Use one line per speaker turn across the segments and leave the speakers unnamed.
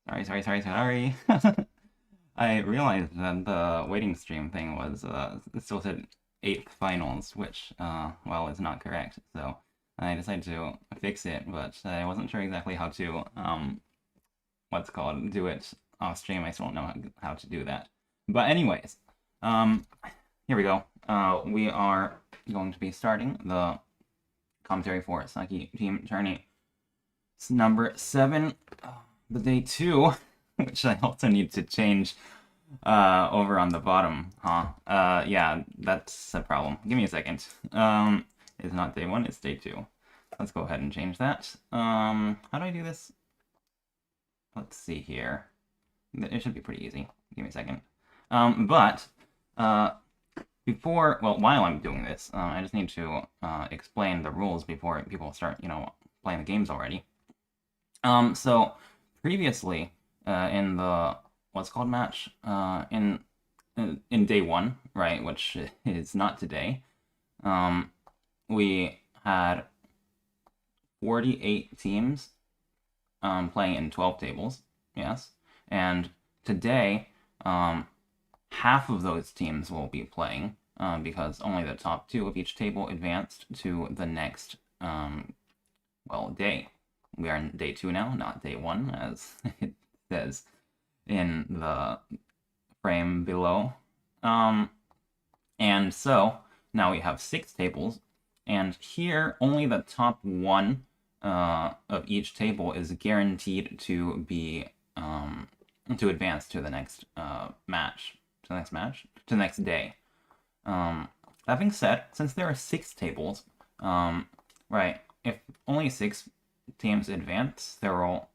Sorry. I realized that the waiting stream thing was it still said 8th finals, which well is not correct. So I decided to fix it, but I wasn't sure exactly how to what's called do it off stream. I still don't know how to do that. But anyways, um, here we go. We are going to be starting the commentary for Saki Team Tourney. It's number 7, the day 2, which I also need to change over on the bottom, huh? Yeah, that's a problem. Give me a second. It's not day 1, it's day 2. Let's go ahead and change that. How do I do this? Let's see here. It should be pretty easy. Give me a second. While I'm doing this, I just need to explain the rules before people start, playing the games already. So previously, in the what's called match, in day 1, right, which is not today, we had 48 teams playing in 12 tables, yes, and today, half of those teams will be playing because only the top 2 of each table advanced to the next day. We are in day 2 now, not day 1, as it says in the frame below. And so now we have 6 tables, and here only the top 1 of each table is guaranteed to be to advance to the next next day. That being said, since there are 6 tables, right, if only 6 teams advance, there will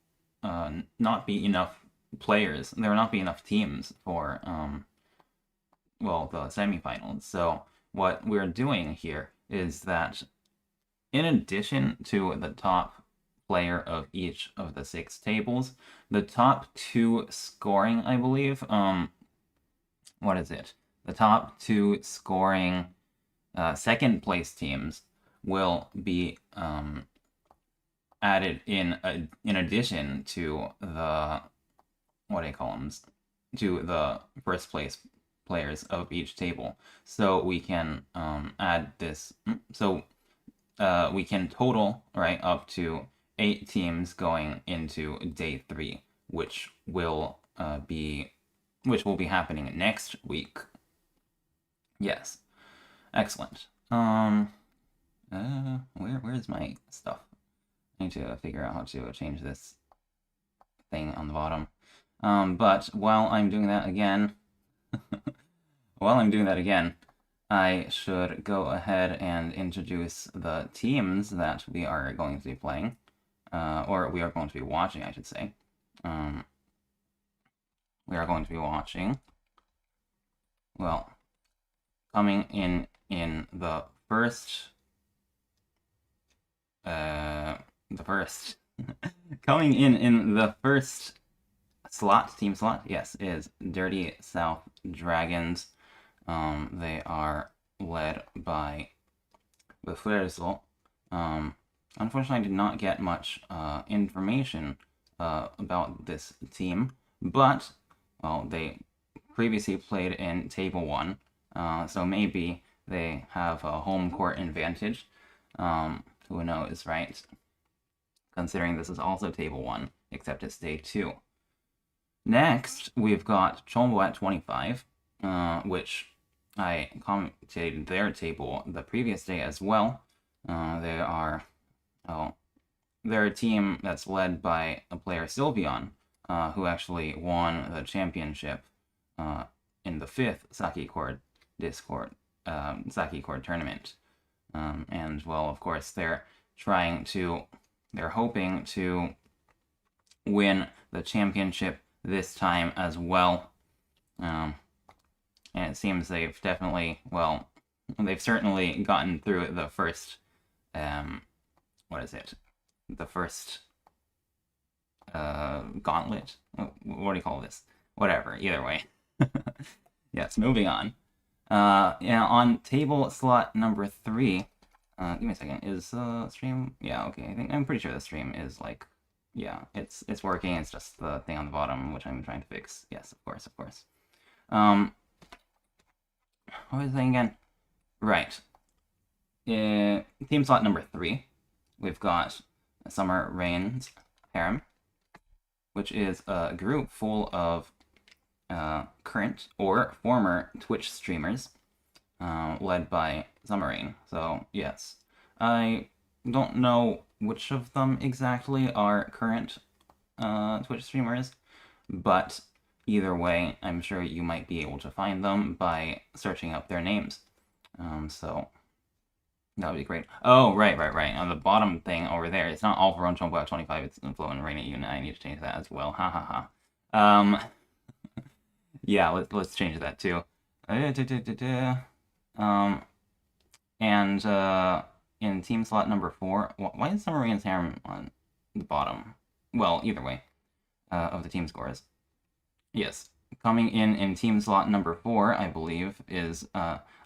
not be enough players. There will not be enough teams for the semifinals. So what we're doing here is that in addition to the top player of each of the 6 tables, the top 2 scoring, I believe, what is it? The top 2 scoring second place teams will be added in addition to the to the first place players of each table. So we can add this. So we can total up to 8 teams going into day 3, which will be happening next week. Yes, excellent. Where's my stuff? I need to figure out how to change this thing on the bottom. But while I'm doing that again, I should go ahead and introduce the teams that we are going to be playing, or we are going to be watching, I should say. We are going to be watching, coming in the first, coming in the first team slot, yes, is Dirty South Dragons. They are led by refuerzo. Unfortunately, I did not get much information about this team, but they previously played in Table 1, so maybe they have a home court advantage. Who knows, right? Considering this is also Table 1, except it's Day 2. Next, we've got Chombo at 25, which I commentated their table the previous day as well. They're a team that's led by a player, Sylveon, who actually won the championship in the 5th Sakicord Sakicord tournament. And, of course, they're hoping to win the championship this time as well. And it seems they've certainly gotten through the first, the first gauntlet? What do you call this? Whatever, either way. Yes, moving on. On table slot number 3, give me a second, is the stream? Yeah, okay, I'm pretty sure the stream is, Yeah, it's working. It's just the thing on the bottom, which I'm trying to fix. Yes, of course, of course. Um, what was I saying again? Right. Team slot number 3, we've got Summer Rain's Harem, which is a group full of current or former Twitch streamers, led by Summer Rain. So yes, I don't know which of them exactly are current Twitch streamers, but either way, I'm sure you might be able to find them by searching up their names. So that would be great. Oh, right. On the bottom thing over there, it's not all for on Chombo at 25, it's Flow and Rain at Unit. I need to change that as well. Ha ha ha. Yeah, let's change that too. Um, and in team slot number 4, why is Summer Rain's Harem on the bottom? Well, either way, of the team scores. Yes, coming in team slot number 4, I believe, is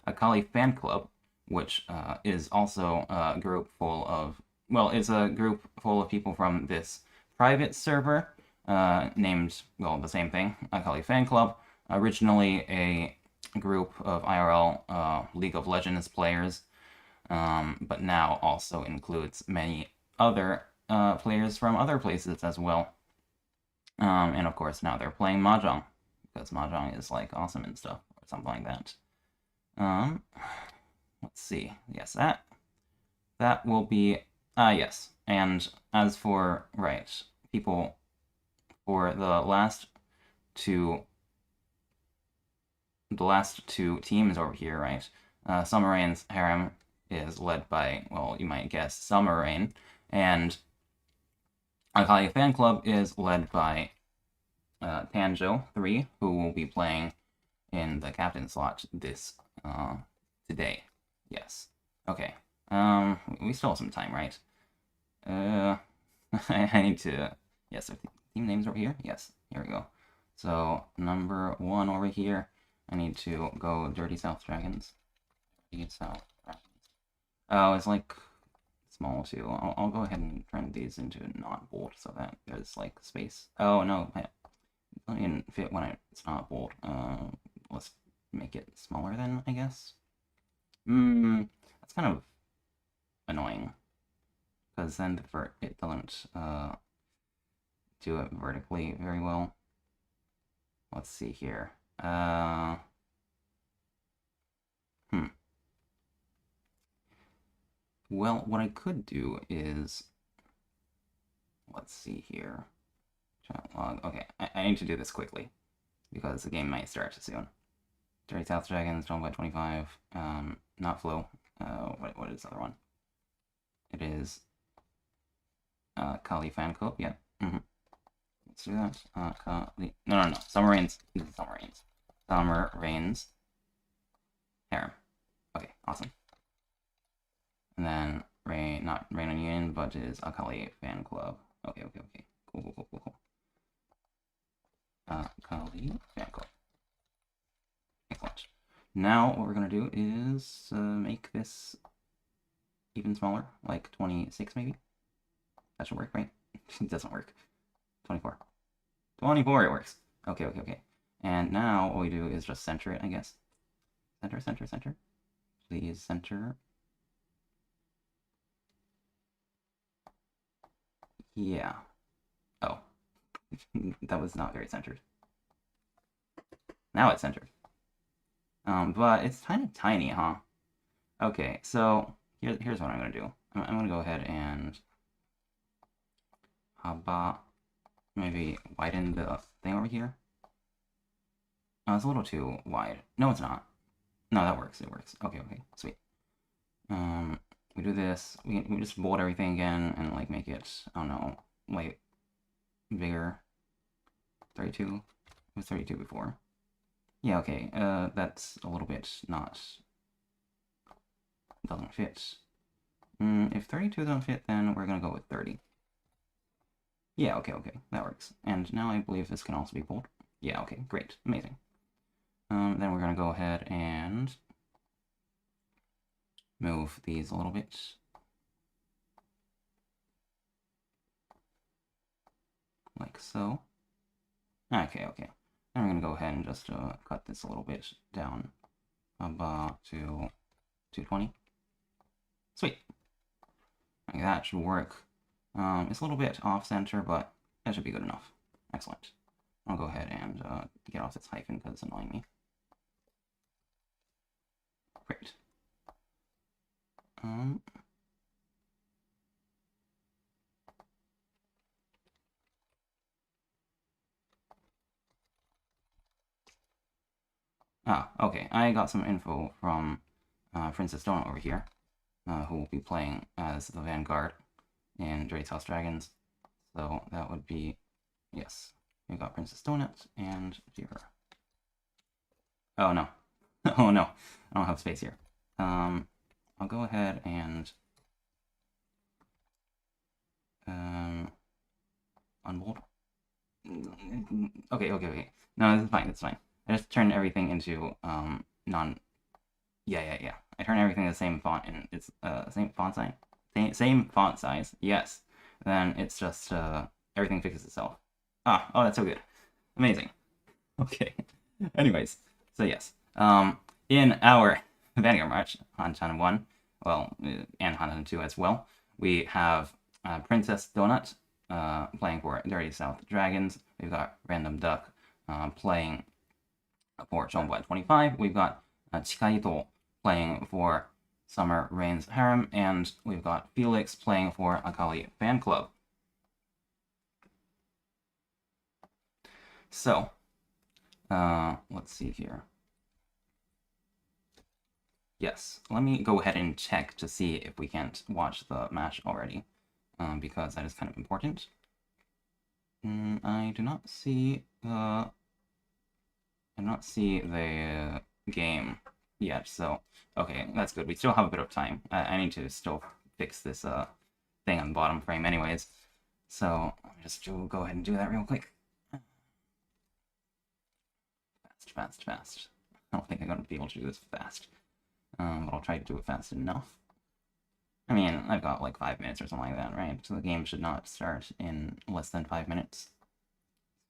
Akali Fan Club, which is also a group full of, well, it's a group full of people from this private server named, well, the same thing, Akali Fan Club. Originally a group of IRL League of Legends players, but now also includes many other players from other places as well. And of course, now they're playing Mahjong, because Mahjong is like awesome and stuff, or something like that. Let's see. Yes, that will be yes. And as for people for the last two teams over here, right? Summer Rain's Harem is led by, well, you might guess, Summer Rain, and Akali Fan Club is led by Tanjo3, who will be playing in the captain slot this today. Yes. Okay. We still have some time, right? I need to. Yes, are team names over here? Yes. Here we go. So number 1 over here, I need to go Dirty South Dragons. Dirty South Dragons. Oh, it's like small too. I'll go ahead and turn these into not bold so that there's like space. Oh no, it doesn't even fit when it's not bold. Let's make it smaller then, I guess. That's kind of annoying, because then it doesn't do it vertically very well. Let's see here. Well, what I could do is, let's see here. Chat log. Okay, I need to do this quickly, because the game might start soon. Dirty South Dragons, Chombo 25. Not Flow. What is the other one? It is Akali Fan Club. Yeah. Let's do that. Akali. No. Summer Rain's. Summer Rain's. Summer Rain's. Harem. Okay, awesome. And then not Rain on Union, but it is Akali Fan Club. Okay. Cool. Akali Fan Club. Excellent. Now what we're gonna do is make this even smaller, like 26 maybe. That should work, right? It doesn't work. 24. 24, it works. Okay. And now what we do is just center it, I guess. Center. Please center. Yeah. Oh. That was not very centered. Now it's centered. But it's kind of tiny, huh? Okay, so here's what I'm gonna do. I'm gonna go ahead and how about maybe widen the thing over here? Oh, it's a little too wide. No, it's not. No, that works. It works. Okay, sweet. We do this. We just bold everything again and like make it, I don't know, like bigger. 32. It was 32 before. Yeah, okay. That's a little bit not. Doesn't fit. If 32 doesn't fit, then we're gonna go with 30. Yeah, okay, that works. And now I believe this can also be bold. Yeah, okay, great, amazing. Then we're gonna go ahead and move these a little bit. like so. Okay, okay. Then we're gonna go ahead and just cut this a little bit down about to 220. Sweet. Okay, that should work. It's a little bit off center, but that should be good enough. Excellent. I'll go ahead and get off this hyphen because it's annoying me. Great. Okay. I got some info from Princess Donut over here, who will be playing as the Vanguard in Drake's House Dragons. So that would be, yes, we got Princess Donut and Fever. Oh no. Oh no. I don't have space here. I'll go ahead and unbolt. Okay. No, this is fine. It's fine. I just turned everything into non. Yeah. I turned everything the same font and it's same font size. Same font size. Yes. Then it's just everything fixes itself. Oh, that's so good. Amazing. Okay. Anyways, so yes. In our Vanguard March, Hanchan 1, well, and Hanchan 2 as well, we have Princess Donut playing for Dirty South Dragons. We've got Random Duck playing for Chombo at 25. We've got Chikaito playing for Summer Rain's Harem, and we've got Felix playing for Akali Fan Club. So, let's see here. Yes, let me go ahead and check to see if we can't watch the match already, because that is kind of important. I do not see the game yet, so okay, that's good. We still have a bit of time. I need to still fix this thing on the bottom frame anyways, so let me just go ahead and do that real quick. Fast. I don't think I'm going to be able to do this fast, but I'll try to do it fast enough. I mean, I've got like 5 minutes or something like that, right? So the game should not start in less than 5 minutes.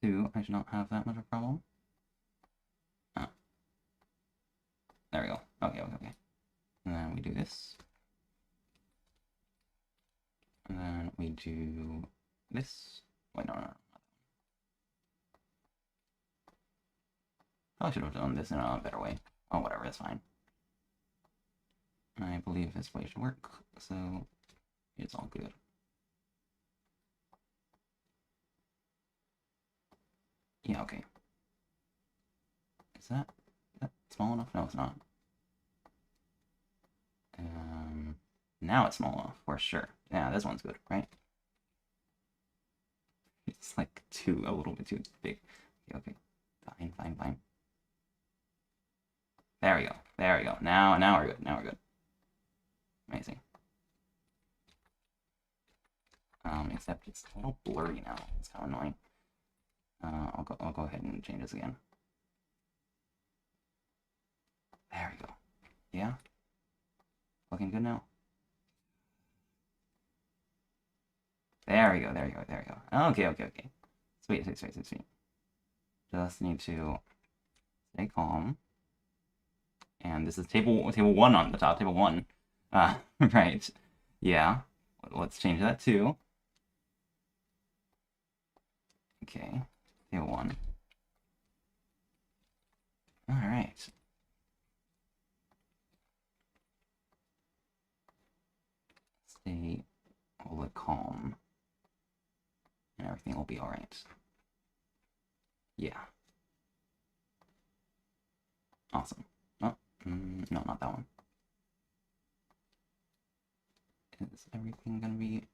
So I should not have that much of a problem. There we go. Okay. And then we do this. And then we do this. Wait, no. I should have done this in a better way. Oh, whatever, it's fine. I believe this way should work, so it's all good. Yeah, okay. Is that small enough? No, it's not. Now it's small enough, for sure. Yeah, this one's good, right? It's like a little bit too big. Okay. Fine. There we go. Now we're good. Amazing. Except it's a little blurry now. It's kind of annoying. I'll go ahead and change this again. There we go. Yeah. Looking good now. There we go. Okay. Sweet. Just need to stay calm. And this is table 1 on the top, table 1. Right. Yeah. Let's change that too. Okay. Table 1. Alright. Stay all the calm. And everything will be alright. Yeah. Awesome. Oh, no, not that one. Is everything gonna be...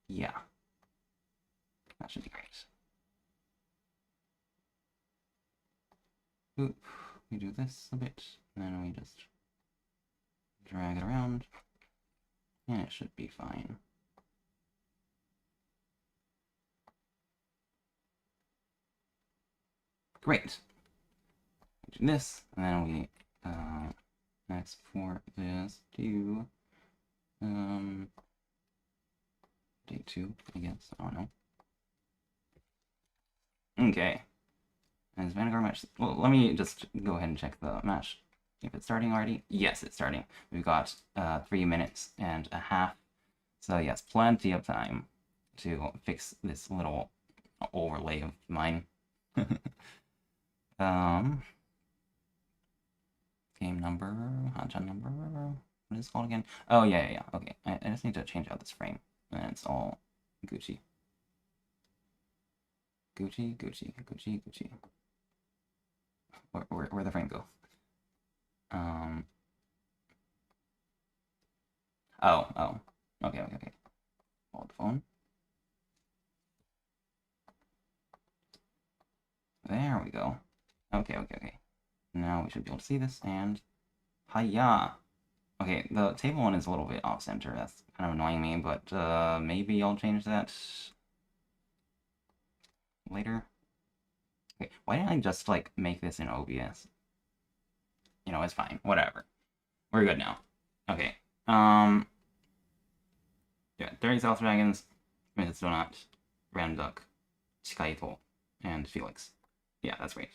Yeah. That should be great. Oop. We do this a bit, and then we just drag it around, and it should be fine. Great. We do this, and then we export this to day 2, I guess. I don't know. Okay. Is Vanguard match? Well, let me just go ahead and check the match. If it's starting already? Yes, it's starting. We've got 3 minutes and a half. So yes, plenty of time to fix this little overlay of mine. Game number, Hanchan number, what is it called again? Oh, yeah. Okay, I just need to change out this frame. And it's all Gucci. Gucci. Where'd the frame go? Oh. Okay. Hold the phone. There we go. Okay. Now we should be able to see this, and... Hiya! Okay, the table one is a little bit off-center. That's kind of annoying me, but maybe I'll change that later. Okay, why didn't I just, like, make this in OBS? You know, it's fine. Whatever. We're good now. Okay. Yeah, Dirty South Dragons, Minutes Donut, Random Duck, Chikaito, and Felix. Yeah, that's great.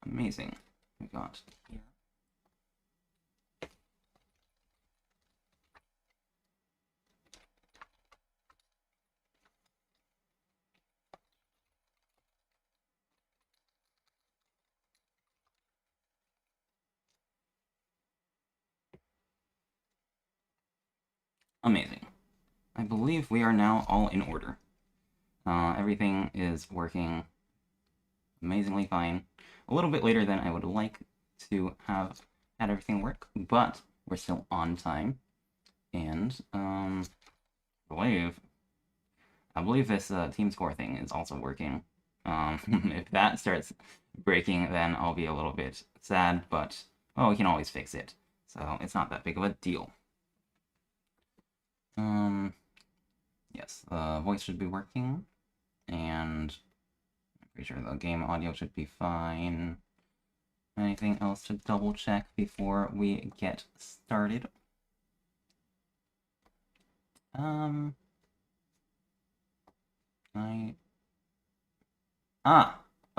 Amazing. We got here. Amazing. I believe we are now all in order. Everything is working amazingly fine. A little bit later than I would like to have had everything work, but we're still on time. And I believe this team score thing is also working. If that starts breaking, then I'll be a little bit sad, but we can always fix it. So it's not that big of a deal. Yes, the voice should be working, and I'm pretty sure the game audio should be fine. Anything else to double check before we get started?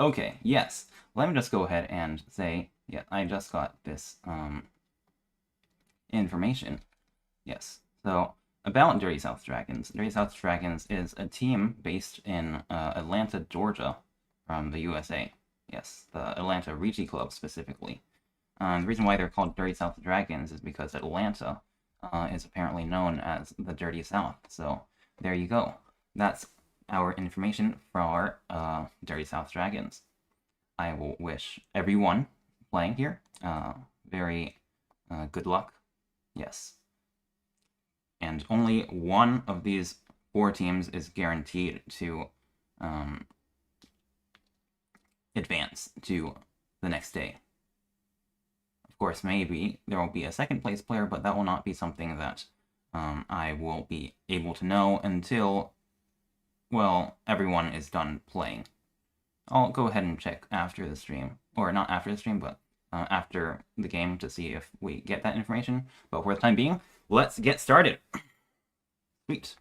Okay, yes. Let me just go ahead and say, yeah, I just got this, information. Yes. So, about Dirty South Dragons. Dirty South Dragons is a team based in Atlanta, Georgia, from the USA. Yes, the Atlanta Riichi Club specifically. The reason why they're called Dirty South Dragons is because Atlanta is apparently known as the Dirty South. So there you go. That's our information for Dirty South Dragons. I will wish everyone playing here very good luck. Yes. And only one of these 4 teams is guaranteed to advance to the next day. Of course, maybe there will be a second place player, but that will not be something that I will be able to know until, well, everyone is done playing. I'll go ahead and check after the stream, or not after the stream, but after the game to see if we get that information. But for the time being, let's get started. Sweet.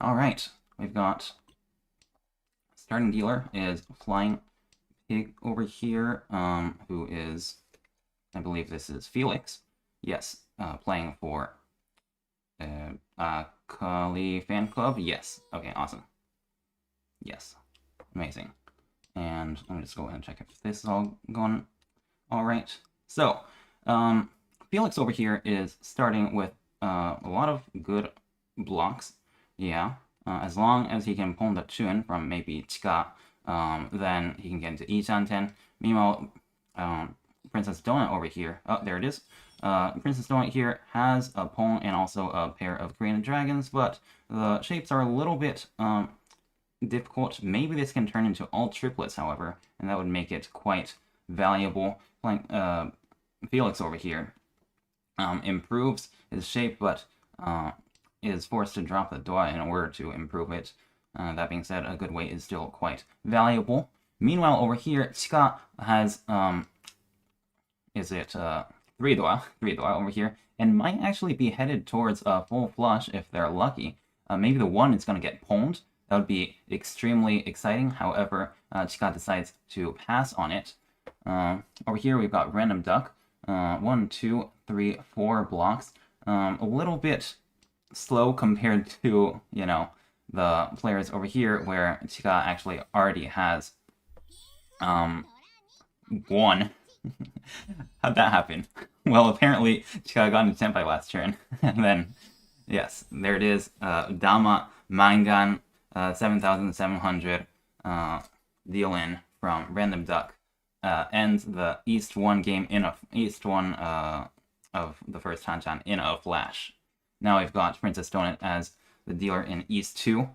Alright, we've got starting dealer is Flying Pig over here, who is, I believe this is Felix. Yes, playing for Akali Fan Club. Yes. Okay, awesome. Yes. Amazing. And let me just go ahead and check if this is all going all right. So, Felix over here is starting with a lot of good blocks. Yeah. As long as he can pull the Chun from maybe Chika, then he can get into Hanchan. Meanwhile, Princess Donut over here, oh, there it is. Princess Donut here has a Pong and also a pair of Korean dragons, but the shapes are a little bit difficult. Maybe this can turn into all triplets, however, and that would make it quite valuable. Like Felix over here improves his shape, but is forced to drop the Dua in order to improve it. That being said, a good weight is still quite valuable. Meanwhile, over here, Chika has 3 Dua over here, and might actually be headed towards a full flush if they're lucky. Maybe the 1 is going to get pwned. That would be extremely exciting. However, Chika decides to pass on it. Over here, we've got Random Duck. 1, 2, 3, 4 blocks. A little bit slow compared to, you know, the players over here, where Chika actually already has 1. How'd that happen? Well, apparently Chika got into Tenpai last turn, and then, yes, there it is. Dama Mangan 7,700 deal in from Random Duck ends the East 1 game in a East 1 of the first Hanchan in a flash. Now we've got Princess Donut as the dealer in East 2.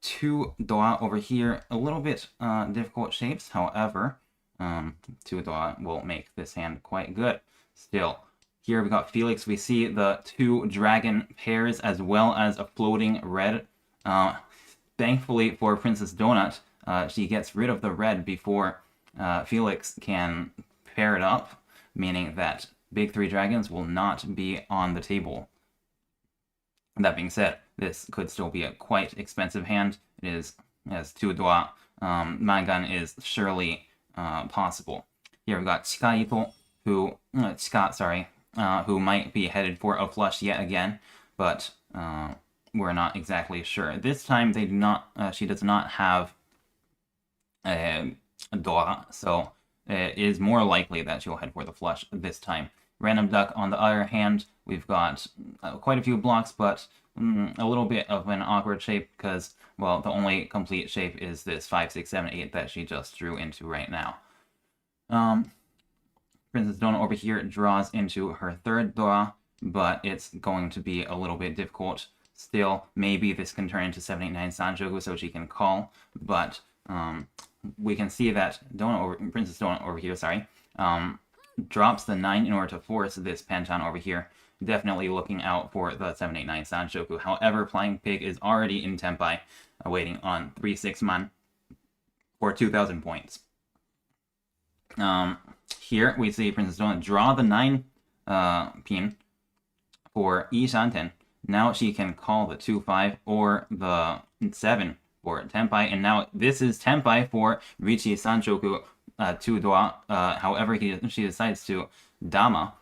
2 Doa over here, a little bit difficult shapes, however, 2 Doa will make this hand quite good. Still, here we got Felix. We see the 2 dragon pairs as well as a floating red. Thankfully for Princess Donut, she gets rid of the red before Felix can pair it up, meaning that big 3 dragons will not be on the table. That being said, this could still be a quite expensive hand. It is, as 2 Dua, Mangan is surely possible. Here we've got Chika Ito, who might be headed for a flush yet again, but we're not exactly sure. This time they do not. She does not have a Dora, so it is more likely that she'll head for the flush this time. Random Duck, on the other hand, we've got quite a few blocks, but a little bit of an awkward shape because, well, the only complete shape is this 5, 6, 7, 8 that she just drew into right now. Princess Donut over here draws into her 3rd Dora, but it's going to be a little bit difficult. Still, maybe this can turn into 7, 8, 9 Sanjoku so she can call, but we can see that Princess Donut over here, drops the 9 in order to force this Hanchan over here. Definitely looking out for the 7, 8, 9 Sanshoku. However, Flying Pig is already in Tenpai, waiting on 3, 6 man for 2,000 points. Here we see Princess Donut draw the 9 pin for Ishanten. Now she can call the 2, 5 or the 7 for Tenpai, and now this is Tenpai for Riichi Sanshoku 2 Dua. However, she decides to Dama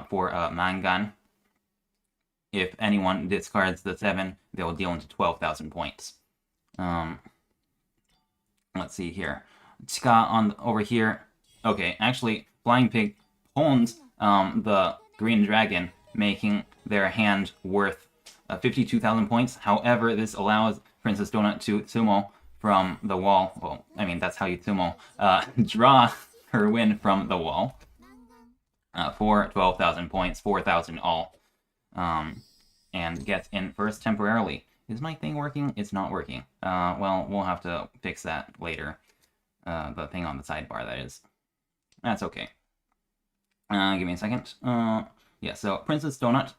for Mangan. If anyone discards the 7, they'll deal into 12,000 points. Let's see here. Chika over here. Okay, actually, Flying Pig owns the Green Dragon, making their hand worth 52,000 points. However, this allows Princess Donut to Tsumo from the wall. Well, I mean, that's how you Tsumo. Draw her win from the wall for 12,000 points, 4,000 all. And gets in first temporarily. Is my thing working? It's not working. Well, we'll have to fix that later. The thing on the sidebar, that is. That's okay. Give me a second. Yeah, so Princess Donut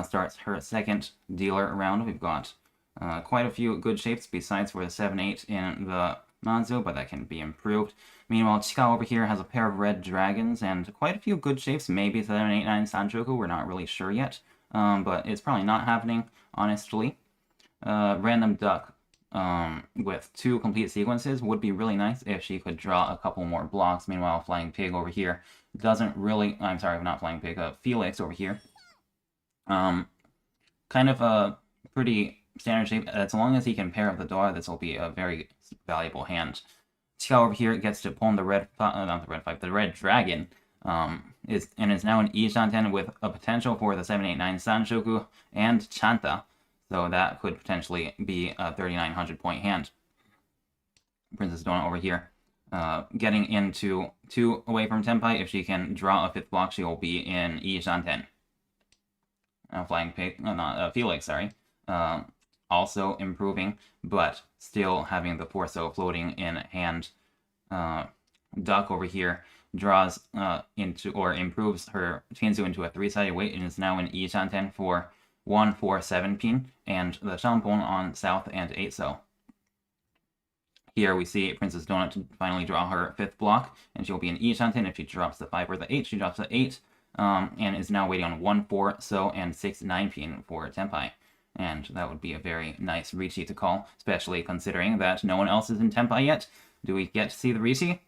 starts her 2nd dealer round. We've got quite a few good shapes besides for the 7, 8 in the Manzo, but that can be improved. Meanwhile, Chika over here has a pair of red dragons and quite a few good shapes. Maybe 7, 8, 9 Sanjoku, we're not really sure yet. But it's probably not happening, honestly. Random Duck with 2 complete sequences would be really nice if she could draw a couple more blocks. Meanwhile, Flying Pig over here doesn't really... I'm sorry, not Flying Pig, Felix over here. Kind of a pretty standard shape. As long as he can pair up the Dora, this will be a very valuable hand. Chika over here gets to pull in the red... the red dragon. Is now an Ishanten with a potential for the 7, 8, 9 Sanshoku and Chanta, so that could potentially be a 3,900 point hand. Princess Donut over here, getting into 2 away from Tenpai. If she can draw a 5th block, she will be in Ishanten. Flying Pig, not Felix, sorry. Also improving, but still having the Forso floating in hand. Duck over here draws into, or improves her Tianzu into a 3-sided weight and is now in Ishanten for 1, 4, 7 pin, and the Shampon on South and 8 so. Here we see Princess Donut finally draw her 5th block, and she'll be in Ishanten. If she drops the 5 or the 8, she drops the 8. and is now waiting on 1-4 so and 6-9 pin for Tenpai. And that would be a very nice Riichi to call, especially considering that no one else is in Tenpai yet. Do we get to see the Riichi?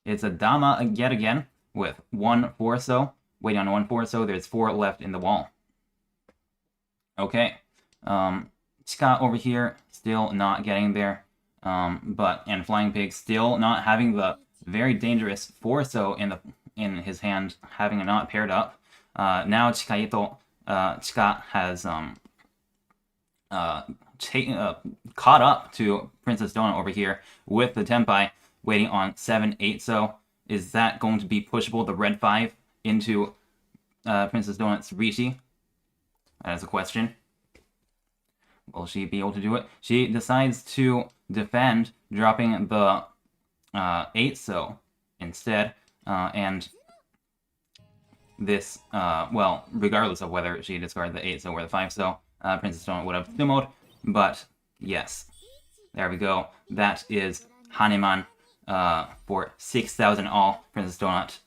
It's a Dama yet again with 1-4 so. Waiting on 1-4 so, there's 4 left in the wall. Okay. Chika over here, still not getting there. And Flying Pig still not having the very dangerous 4 so in his hand, having it not paired up. Now Chika has caught up to Princess Donut over here with the Tenpai, waiting on 7-8 so. Is that going to be pushable, the red 5, into Princess Donut's Riichi? That is a question. Will she be able to do it? She decides to defend, dropping the 8 so instead, and this, well, regardless of whether she discarded the 8 so or the 5 so, Princess Donut would have sumoed, but yes, there we go. That is Haneman for 6,000 all. Princess Donut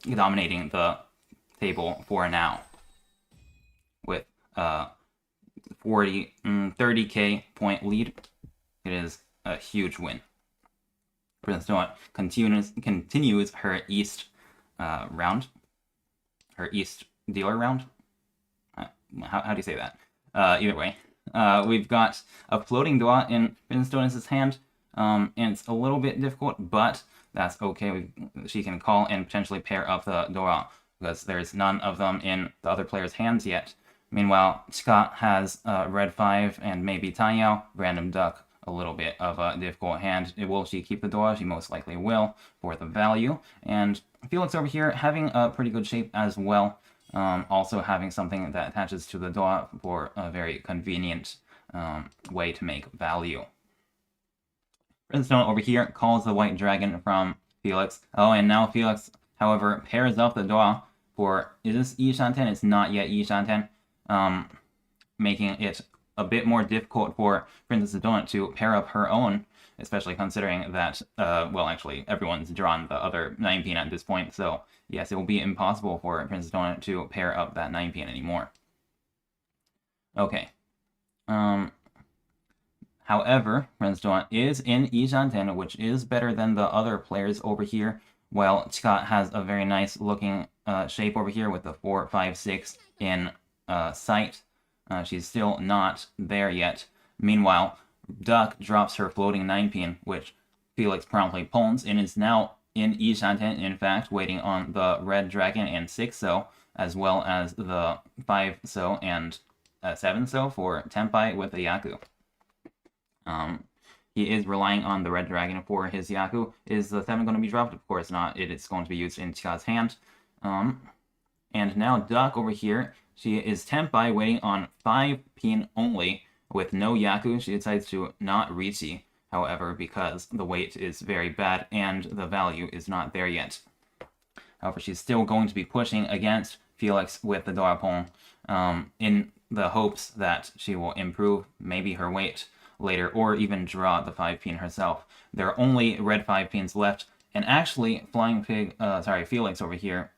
dominating the table for now with 30k point lead. It is a huge win. Princess Donut continues her East round, her East dealer round. How do you say that? Either way, we've got a floating Dua in Princess Donut's hand, and it's a little bit difficult, but that's okay. She can call and potentially pair up the Dua, because there's none of them in the other player's hands yet. Meanwhile, Chika has red 5 and maybe Tanyao, random duck, a little bit of a difficult hand. Will she keep the Dua? She most likely will for the value. And Felix over here having a pretty good shape as well. Also having something that attaches to the Dua for a very convenient way to make value. Princess Donut over here calls the white dragon from Felix. Oh, and now Felix, however, pairs up the Dua for, is this Yi Shanten? It's not yet Yi Shanten. Making it a bit more difficult for Princess Donut to pair up her own, especially considering that, well, actually, everyone's drawn the other 9 pin at this point, so yes, it will be impossible for Princess Donut to pair up that 9 pin anymore. Okay. However, Princess Donut is in Yi Shanten, which is better than the other players over here, while Chika has a very nice looking shape over here with the 4, 5, 6 in sight. She's still not there yet. Meanwhile, Duck drops her floating 9 pin, which Felix promptly pawns, and is now in Yi Shanten, in fact, waiting on the red dragon and 6 so, as well as the 5 so and 7 so for Tenpai with the Yaku. He is relying on the red dragon for his Yaku. Is the 7 going to be dropped? Of course not. It is going to be used in Chika's hand. And now Duck over here, she is Tenpai waiting on 5 pin only with no Yaku. She decides to not Riichi, however, because the weight is very bad and the value is not there yet. However, she's still going to be pushing against Felix with the Dorapon in the hopes that she will improve maybe her weight later or even draw the 5 pin herself. There are only red 5 pins left, and actually Felix over here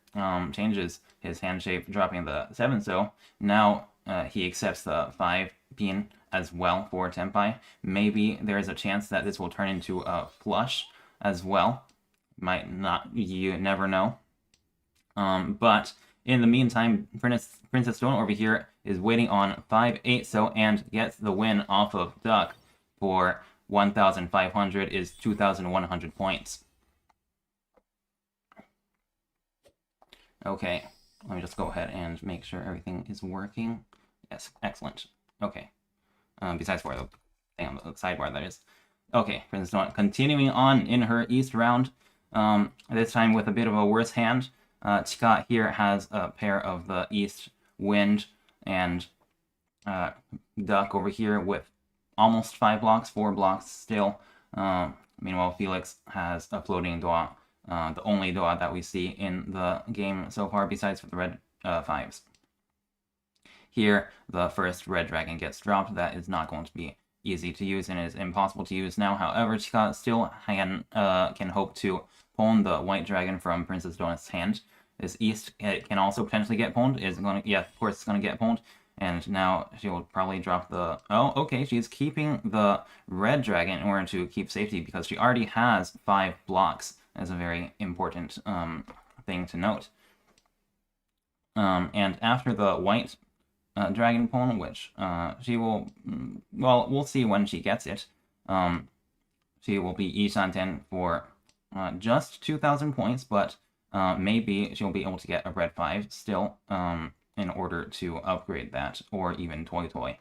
changes his hand shape, dropping the 7 so. Now he accepts the 5 pin as well for Tenpai. Maybe there's a chance that this will turn into a flush as well. Might not, you never know. But in the meantime, Princess Donut over here is waiting on 5, 8 so and gets the win off of Duck for 1,500 is 2,100 points. Okay, let me just go ahead and make sure everything is working. Yes, excellent. Okay. Besides for the thing on the sidebar, that is. Okay, Princess Donut continuing on in her East round. This time with a bit of a worse hand. Chika here has a pair of the East Wind and Duck over here with almost 5 blocks, 4 blocks still. Meanwhile, Felix has a floating Dua, the only Dua that we see in the game so far, besides for the red 5s. Here, the first red dragon gets dropped. That is not going to be easy to use and is impossible to use now. However, Chika still can hope to pwn the white dragon from Princess Donut's hand. This east, it can also potentially get pwned. Is going to, yeah, of course it's going to get pwned. And now she will probably drop the... Oh, okay, she's keeping the red dragon in order to keep safety because she already has 5 blocks. That's a very important thing to note. And after the white dragon pwn, which she will... Well, we'll see when she gets it. She will be Ishanten for just 2,000 points, but maybe she'll be able to get a red 5 still in order to upgrade that, or even Toy Toy.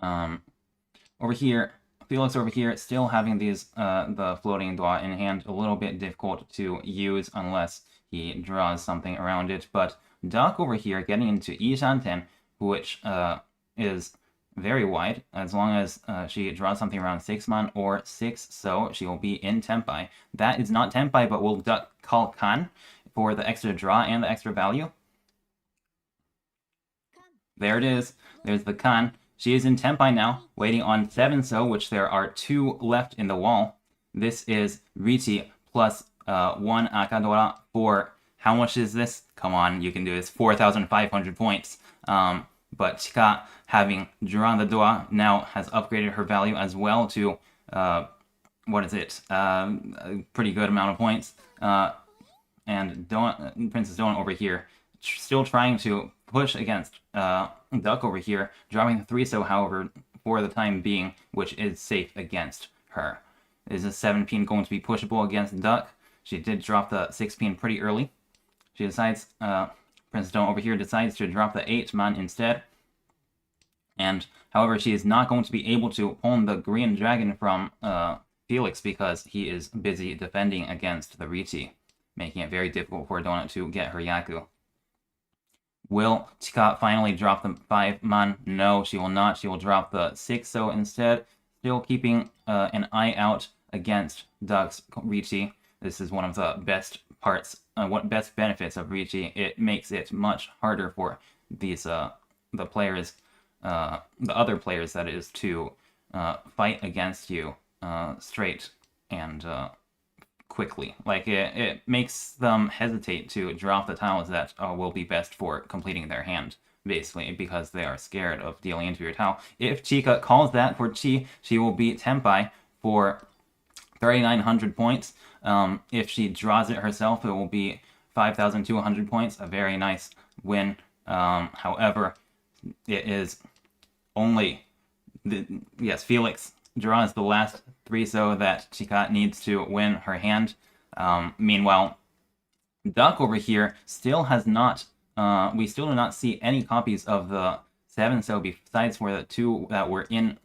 Over here, Felix over here still having these the floating Dua in hand, a little bit difficult to use unless he draws something around it, but Duck over here getting into Ishanten, which is very wide. As long as she draws something around 6-man or 6, so she will be in Tenpai. That is not Tenpai, but will Duck call Kan for the extra draw and the extra value. There it is. There's the Kan. She is in Tenpai now, waiting on 7-so, which there are 2 left in the wall. This is Riichi plus 1 Akadora for... How much is this? Come on, you can do this. 4,500 points. But Chika, having drawn the Dua, now has upgraded her value as well to, what is it? A pretty good amount of points. And Princess Donut over here, still trying to push against Duck over here, dropping the 3-so, however, for the time being, which is safe against her. Is a 7-pin going to be pushable against Duck? She did drop the 6-pin pretty early. She decides, Princess Donut over here decides to drop the 8-man instead. And, however, she is not going to be able to own the green dragon from Felix because he is busy defending against the Riichi, making it very difficult for Donut to get her Yaku. Will Chika finally drop the 5-man? No, she will not. She will drop the 6-so instead, still keeping an eye out against Duck's Riichi. This is one of the best parts, best benefits of Riichi. It makes it much harder for these the players, the other players that is, to fight against you straight and quickly. Like, it makes them hesitate to drop the tiles that will be best for completing their hand, basically, because they are scared of dealing into your tile. If Chika calls that for Chi, she will beat Tenpai for 3,900 points. If she draws it herself, it will be 5,200 points. A very nice win. However, it is only... yes, Felix draws the last 3-so that Chika needs to win her hand. Meanwhile, Duck over here still has not... we still do not see any copies of the 7-so besides for the 2 that were in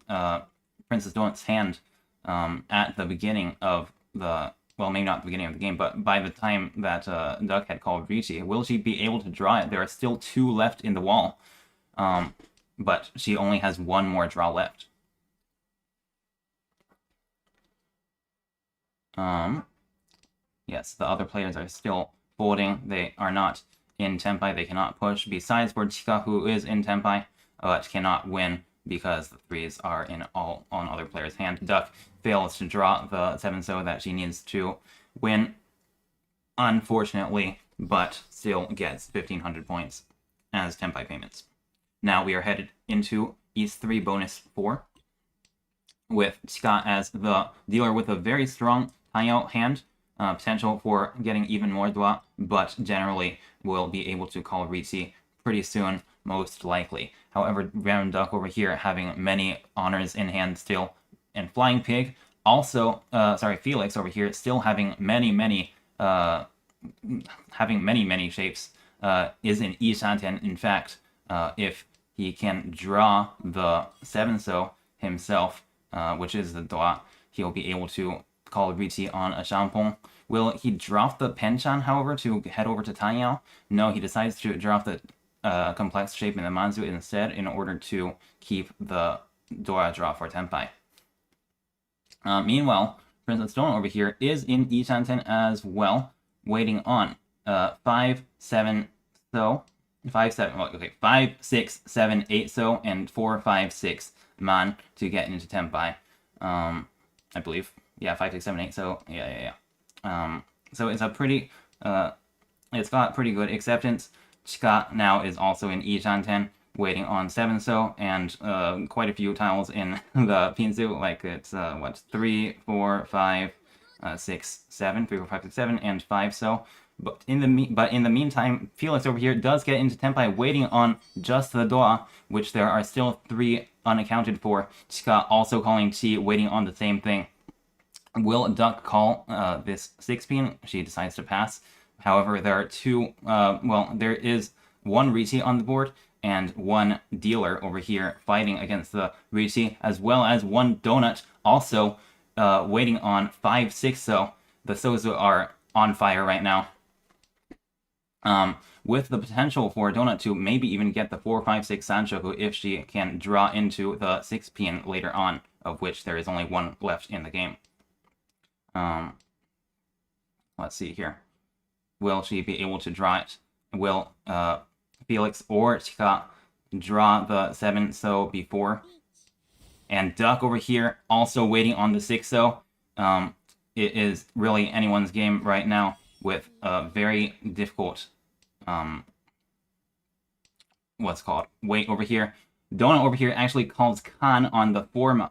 Princess Donut's hand at the beginning of the... Well, maybe not the beginning of the game, but by the time that Duck had called Riichi. Will she be able to draw it? There are still 2 left in the wall. But she only has 1 more draw left. Yes, the other players are still folding. They are not in Tenpai. They cannot push. Besides for Chika, who is in Tenpai, but cannot win because the 3s are in all on other players' hand. Duck fails to draw the 7-so that she needs to win, unfortunately, but still gets 1,500 points as Tenpai payments. Now we are headed into East 3 bonus 4, with Chika as the dealer with a very strong Tanyao hand, potential for getting even more Dua, but generally will be able to call Riichi pretty soon, most likely. However, Random Duck over here having many honors in hand still, and Flying Pig also, Felix over here still having many shapes, is in Ishanten. In fact, if he can draw the 7-so himself, which is the Dua, he'll be able to call Riichi on a Shampong. Will he drop the Hanchan, however, to head over to Tanyao? No, he decides to drop the complex shape in the Manzu instead in order to keep the Dora draw for Tenpai. Meanwhile, Princess Donut over here is in Ishanten as well, waiting on 5, 7, so 5, 7, well, okay, 5, 6, 7, 8 so, and 4, 5, 6 man to get into Tenpai, I believe. Yeah, 5, 6, 7, 8. So so it's a pretty it's got pretty good acceptance. Chika now is also in Ishanten, waiting on 7 so, and quite a few tiles in the Pinzu, like it's, 3, 4, 5, 6, 7, 3, 4, 5, 6, 7, and 5 so. But in the meantime, Felix over here does get into Tenpai, waiting on just the Doa, which there are still 3 unaccounted for. Chika also calling Chi, waiting on the same thing. Will Duck call this 6-pin? She decides to pass. However, there are there is one Riichi on the board and one dealer over here fighting against the Riichi, as well as one Donut also waiting on 5, 6 so. The Sozu are on fire right now. With the potential for Donut to maybe even get the 4, 5, 6 Sanshoku if she can draw into the 6-pin later on, of which there is only one left in the game. Let's see here. Will she be able to draw it? Will Felix or Chika draw the 7 so before? And Duck over here also waiting on the 6 so. It is really anyone's game right now with a very difficult wait over here. Donut over here actually calls Khan on the 4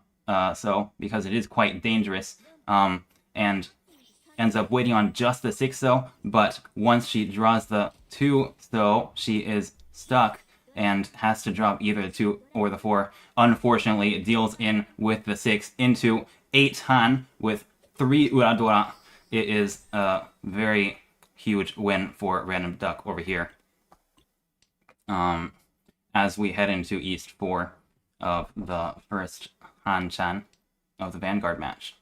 so because it is quite dangerous. And ends up waiting on just the 6 so, but once she draws the 2 so, she is stuck and has to drop either the 2 or the 4. Unfortunately, it deals in with the 6 into 8 Han with 3 Uradora. It is a very huge win for Random Duck over here. As we head into East 4 of the first Hanchan of the Vanguard match.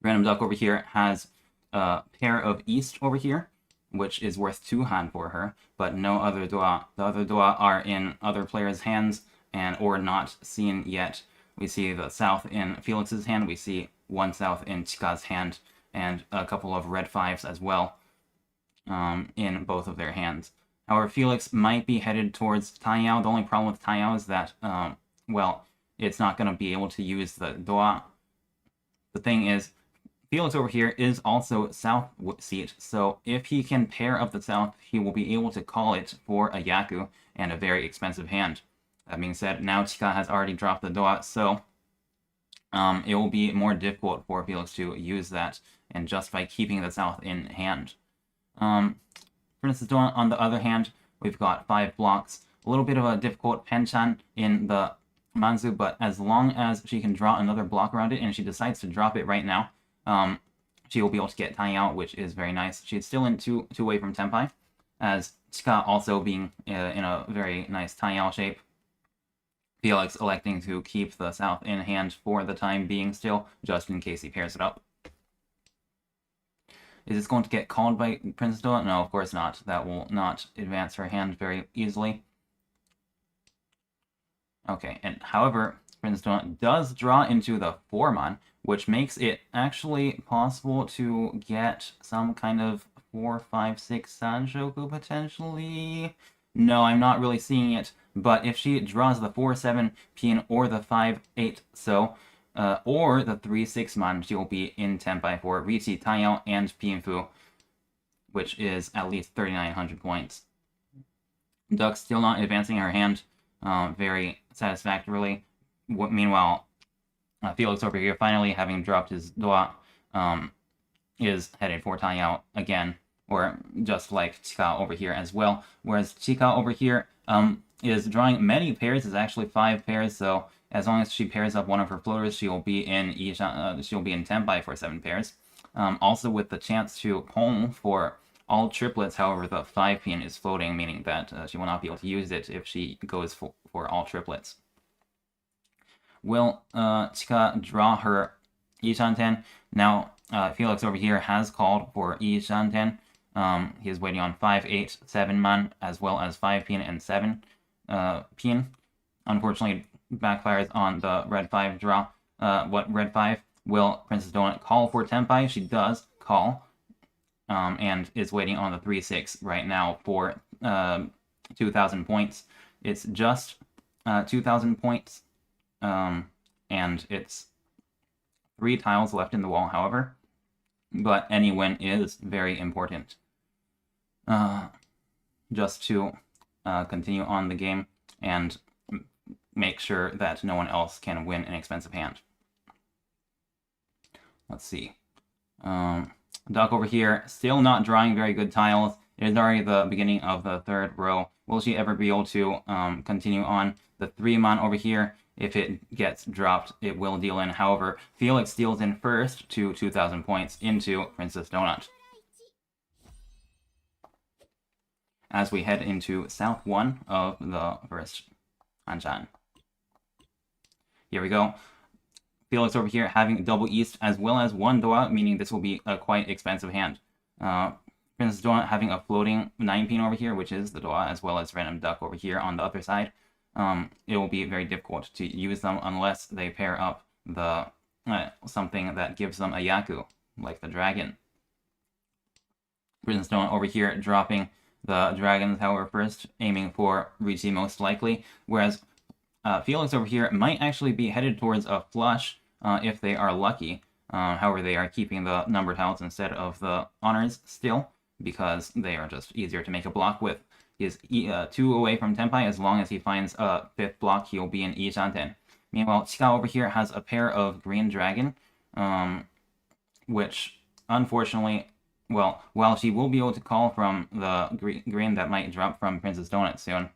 Random Duck over here has a pair of East over here, which is worth 2 Han for her, but no other Doa. The other Doa are in other players' hands and or not seen yet. We see the South in Felix's hand, we see 1 South in Chika's hand, and a couple of red 5s as well in both of their hands. However, Felix might be headed towards Taiyao. The only problem with Taiyao is that, well, it's not going to be able to use the Doa. The thing is, Felix over here is also South seat, so if he can pair up the South, he will be able to call it for a Yaku and a very expensive hand. That being said, now Chika has already dropped the Doa, so it will be more difficult for Felix to use that and justify keeping the South in hand. Princess Doa, on the other hand, we've got 5 blocks. A little bit of a difficult Hanchan in the Manzu, but as long as she can draw another block around it, and she decides to drop it right now, she will be able to get Tiny out, which is very nice. She's still in two away from Tenpai, as Chika also being in a very nice Tiny out shape. Felix electing to keep the South in hand for the time being still, just in case he pairs it up. Is this going to get called by Princess Doa? No, of course not. That will not advance her hand very easily. Okay, and however, Princess Doa does draw into the 4-mon, which makes it actually possible to get some kind of 4, 5, 6 Sanshoku potentially. No, I'm not really seeing it, but if she draws the 4-7 pin or the 5-8 so, or the 3-6-mon, she will be in Tenpai for Riichi, Taiyao, and Pinfu, which is at least 3,900 points. Duck still not advancing her hand very satisfactorily. Meanwhile, Felix over here, finally having dropped his Doa, is headed for Taiyao again, or just like Chika over here as well. Whereas Chika over here is drawing many pairs, is actually 5 pairs, so as long as she pairs up one of her floaters, she will be in Tenpai for 7 pairs. Also with the chance to home for all triplets, however, the 5 pin is floating, meaning that she will not be able to use it if she goes for all triplets. Will Chika draw her Ishanten? Now, Felix over here has called for Ishanten. He is waiting on 5, 8, 7-mon, as well as 5 pin and 7 pin. Unfortunately, backfires on the red 5 draw. What red 5? Will Princess Donut call for Tenpai? She does call, and is waiting on the 3-6 right now for 2,000 points. It's just 2,000 points, and it's 3 tiles left in the wall, however, but any win is very important. Just to continue on the game and make sure that no one else can win an expensive hand. Let's see. Duck over here, still not drawing very good tiles. It is already the beginning of the 3rd row. Will she ever be able to continue on? The 3-mon over here, if it gets dropped, it will deal in. However, Felix steals in first to 2,000 points into Princess Donut. As we head into South 1 of the first Hanchan. Here we go. Felix over here having double East as well as 1 Doa, meaning this will be a quite expensive hand. Princess Donut having a floating 9-pin over here, which is the Doa, as well as Random Duck over here on the other side. It will be very difficult to use them unless they pair up the something that gives them a Yaku, like the dragon. Princess Donut over here dropping the dragons, however, first, aiming for Riichi most likely, whereas Felix over here might actually be headed towards a flush if they are lucky. However, they are keeping the number tiles instead of the honors still, because they are just easier to make a block with. He is 2 away from Tenpai. As long as he finds a 5th block, he'll be in Ishanten. Meanwhile, Chika over here has a pair of Green Dragon, which, unfortunately, well, while she will be able to call from the green that might drop from Princess Donut soon,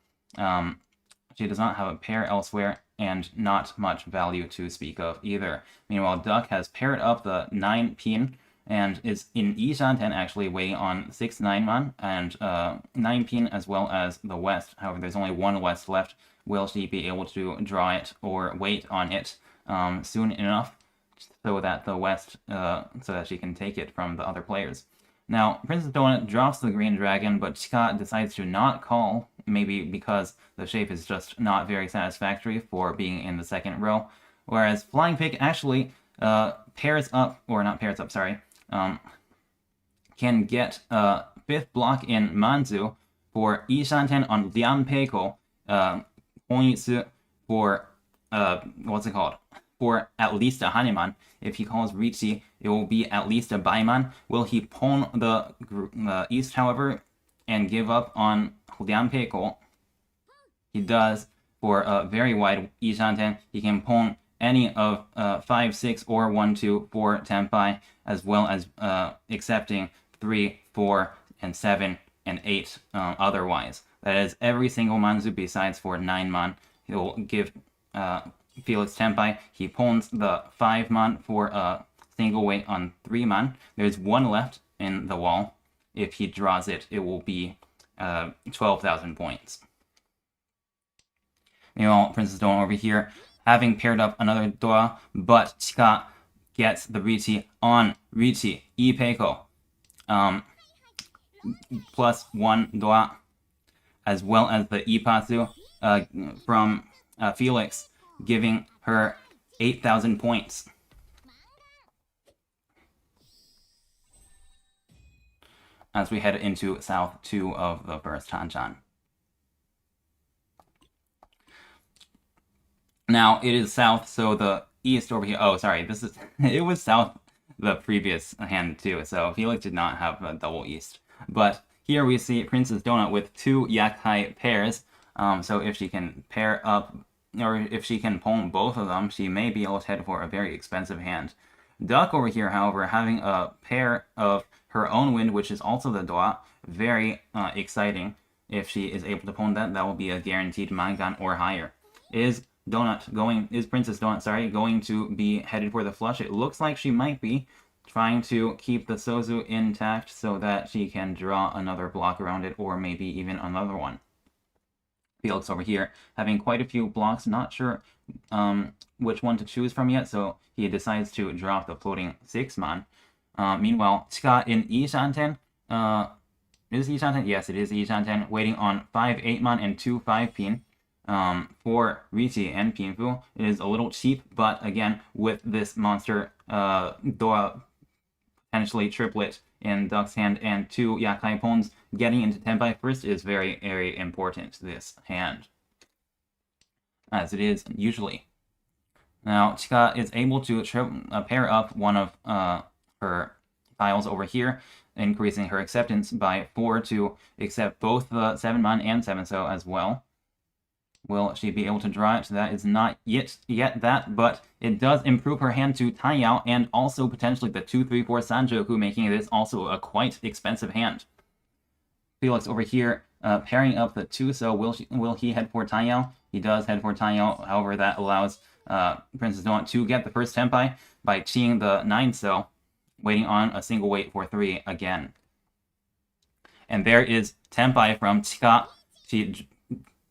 she does not have a pair elsewhere, and not much value to speak of either. Meanwhile, Duck has paired up the 9-pin, and is in Ishanten actually waiting on 6 9-mon, and 9-pin as well as the West. However, there's only 1 West left. Will she be able to draw it or wait on it soon enough so that the West, so that she can take it from the other players? Now, Princess Donut drops the Green Dragon, but Chika decides to not call, maybe because the shape is just not very satisfactory for being in the 2nd row. Whereas Flying Pig actually pairs up, or not pairs up, sorry, can get 5th block in Manzu for Ishanten on Lianpeiko, Honyitsu for, what's it called? For at least a Haneman. If he calls Riichi, it will be at least a Baiman. Will he pawn the East, however, and give up on Lianpeiko? He does. For a very wide Ishanten, he can pawn any of 5, 6, or 1, 2 for Tenpai, as well as accepting 3, 4, and 7, and 8 otherwise. That is every single Manzu besides for 9-mon. He'll give Felix Tenpai. He pawns the 5-mon for a single weight on 3-mon. There's 1 left in the wall. If he draws it, it will be 12,000 points. Meanwhile, Princess Donut over here, having paired up another Doa, but Chika gets the Riichi on Riichi, Ipeiko. Plus 1 Doa, as well as the Ipatsu from Felix, giving her 8,000 points. As we head into South 2 of the first Hanchan. Now, it is South, so the East over here... Oh, sorry, this is... It was South the previous hand, too, so Felix did not have a double East. But here we see Princess Donut with 2 Yakai pairs, so if she can pair up, or if she can pawn both of them, she may be able to head for a very expensive hand. Duck over here, however, having a pair of her own wind, which is also the Doa, very exciting. If she is able to pawn that, that will be a guaranteed Mangan or higher. Is Princess Donut, going to be headed for the flush? It looks like she might be trying to keep the Sozu intact so that she can draw another block around it, or maybe even another one. Felix over here having quite a few blocks, not sure which one to choose from yet, so he decides to drop the floating 6-mon. Meanwhile, Chika in Ishanten, is Ishanten? Yes, it is Ishanten, waiting on 5 8-mon and 2 5-pin. For Riichi and Pinfu. It is a little cheap, but again, with this monster Doa potentially triplet in Duck's hand and 2 Yakai pawns, getting into Tenpai first is very, very important, this hand. As it is usually. Now, Chika is able to pair up one of her tiles over here, increasing her acceptance by 4 to accept both the 7-mon and 7-so as well. Will she be able to draw it? That is not yet that, but it does improve her hand to Taiyao and also potentially the 2-3-4 Sanjoku, making this also a quite expensive hand. Felix over here pairing up the 2, so will he head for Taiyao? He does head for Taiyao, however that allows Princess Donut to get the first Tenpai by cheating the 9, so waiting on a single wait for 3 again. And there is Tenpai from Chika. She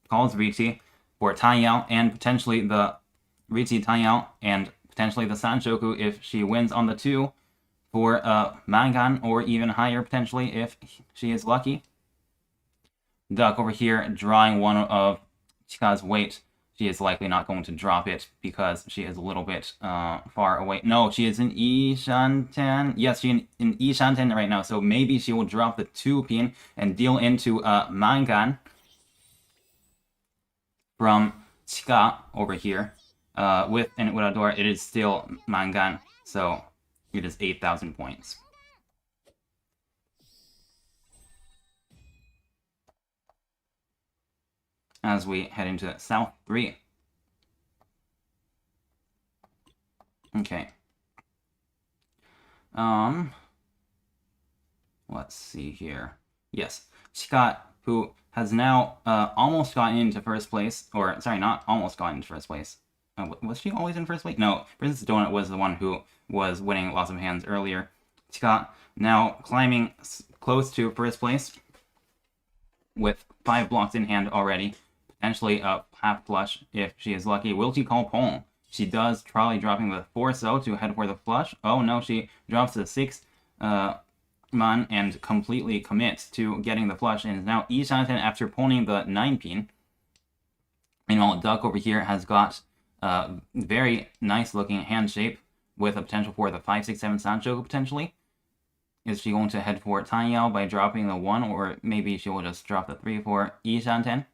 calls Riichi for Taiyao and potentially the Riichi Taiyao and potentially the Sanjoku if she wins on the 2 for Mangan or even higher potentially if she is lucky. Duck over here drawing one of Chika's weight. She is likely not going to drop it because she is a little bit far away. No, she is in Ishanten. Yes, she's in Ishanten right now, so maybe she will drop the 2 pin and deal into Mangan from Chika over here. With an Urador, it is still Mangan, so it is 8,000 points. As we head into South 3. Okay. Let's see here. Yes, Chika, who has now almost gotten into first place, or sorry, not almost gotten into first place. Was she always in first place? No, Princess Donut was the one who was winning lots of hands earlier. Chika now climbing close to first place with 5 blocks in hand already. Potentially a half flush if she is lucky. Will she call Pong? She does, trolley dropping the 4-so to head for the flush. Oh no, she drops the 6 mon and completely commits to getting the flush and is now Ishanten after pawning the 9 pin. Meanwhile, Duck over here has got a very nice looking hand shape with a potential for the 5-6-7 Sanchoku potentially. Is she going to head for Taiyao by dropping the 1, or maybe she will just drop the 3 for Ishanten?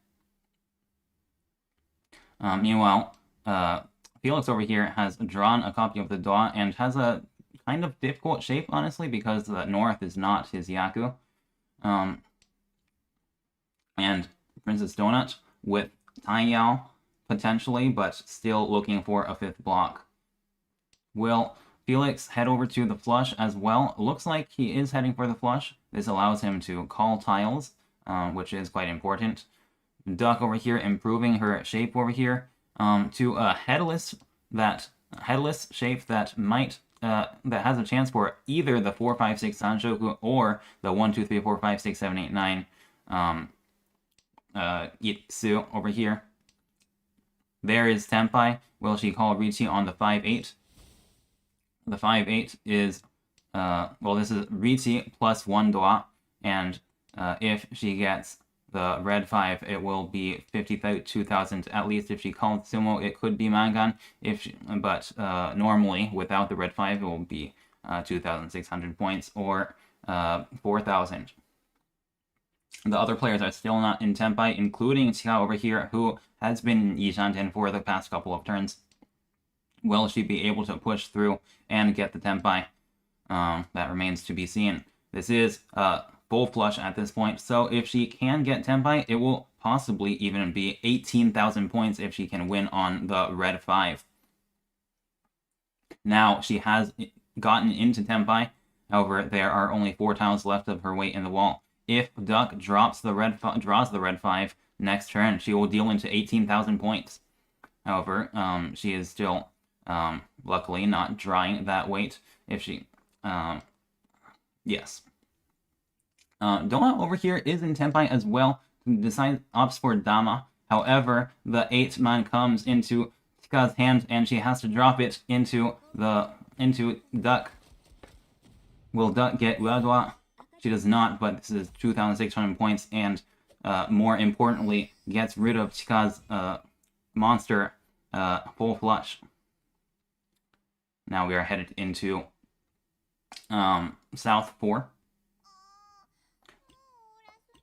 Meanwhile, Felix over here has drawn a copy of the Dwa and has a kind of difficult shape, honestly, because the north is not his Yaku. And Princess Donut with Taiyao, potentially, but still looking for a 5th block. Will Felix head over to the flush as well? Looks like he is heading for the flush. This allows him to call tiles, which is quite important. Duck over here improving her shape over here to a headless shape that might that has a chance for either the 4-5-6 Sanchoku or the 1-2-3-4-5-6-7-8-9 Itsu over here. There is Tenpai. Will she call Riichi on the 5-8? The 5-8 is well, this is Riichi plus 1 Dwa, and if she gets the red 5, it will be 52,000 at least. If she calls Sumo, it could be Mangan. But normally, without the red 5, it will be 2,600 points or 4,000. The other players are still not in Tenpai, including Chika over here, who has been in Ishanten for the past couple of turns. Will she be able to push through and get the Tenpai? That remains to be seen. This is full flush at this point, so if she can get Tenpai, it will possibly even be 18,000 points if she can win on the red 5. Now, she has gotten into Tenpai, however, there are only 4 tiles left of her weight in the wall. If Duck draws the red 5 next turn, she will deal into 18,000 points. However, she is still, luckily, not drawing that weight. If she, yes. Doma over here is in Tenpai as well. Decides opts for Dama. However, the 8 man comes into Chika's hand and she has to drop it into Duck. Will Duck get Uadwa? She does not, but this is 2,600 points and more importantly, gets rid of Chika's monster full flush. Now we are headed into South 4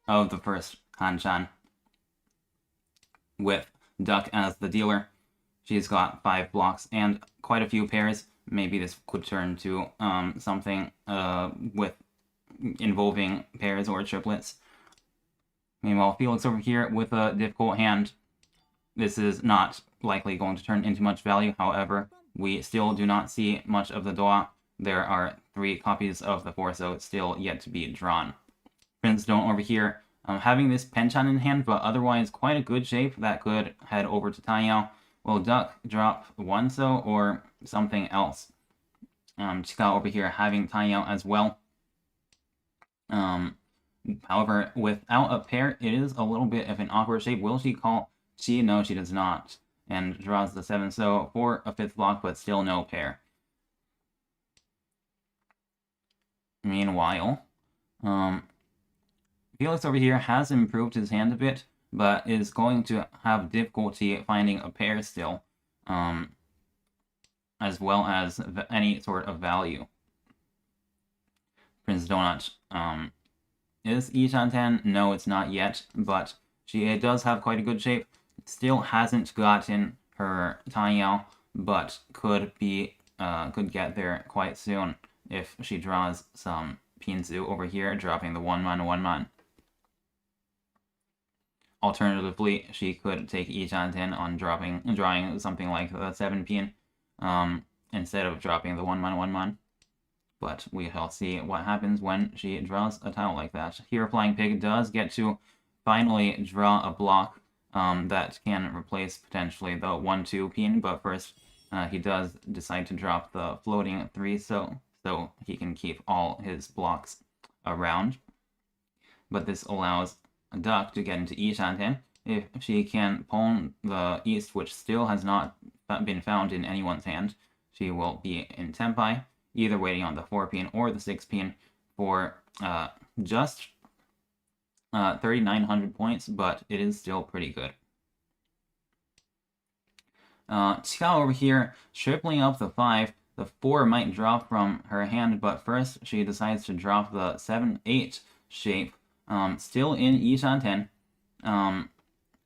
of the first Hanchan with Duck as the dealer. She's got 5 blocks and quite a few pairs. Maybe this could turn to something with involving pairs or triplets. Meanwhile, Felix over here with a difficult hand. This is not likely going to turn into much value. However, we still do not see much of the Doa. There are 3 copies of the refuerzo still yet to be drawn. Prince Don't over here having this Hanchan in hand, but otherwise quite a good shape that could head over to Taiyao. Will Duck drop Wanso or something else? Chika over here having Taiyao as well. However, without a pair, it is a little bit of an awkward shape. Will she call Chi? No, she does not. And draws the 7, so for a 5th block, but still no pair. Meanwhile, Felix over here has improved his hand a bit, but is going to have difficulty finding a pair still, as well as any sort of value. Prince Donut, is Ishanten? No, it's not yet, but she does have quite a good shape. Still hasn't gotten her Taiyao, but could get there quite soon if she draws some Pinzu over here, dropping the 1-1. Alternatively, she could take Ishanten on drawing something like the 7 pin, instead of dropping the 1-1. But we shall see what happens when she draws a tile like that. Here, Flying Pig does get to finally draw a block that can replace potentially the 1-2 pin, but first he does decide to drop the floating 3 so he can keep all his blocks around. But this allows Duck to get into Ishanten. If she can pawn the East, which still has not been found in anyone's hand, she will be in Tenpai, either waiting on the 4 pin or the 6 pin for just 3,900 points, but it is still pretty good. Chika over here, tripling up the 5. The 4 might drop from her hand, but first she decides to drop the 7-8 shape, still in Ishanten,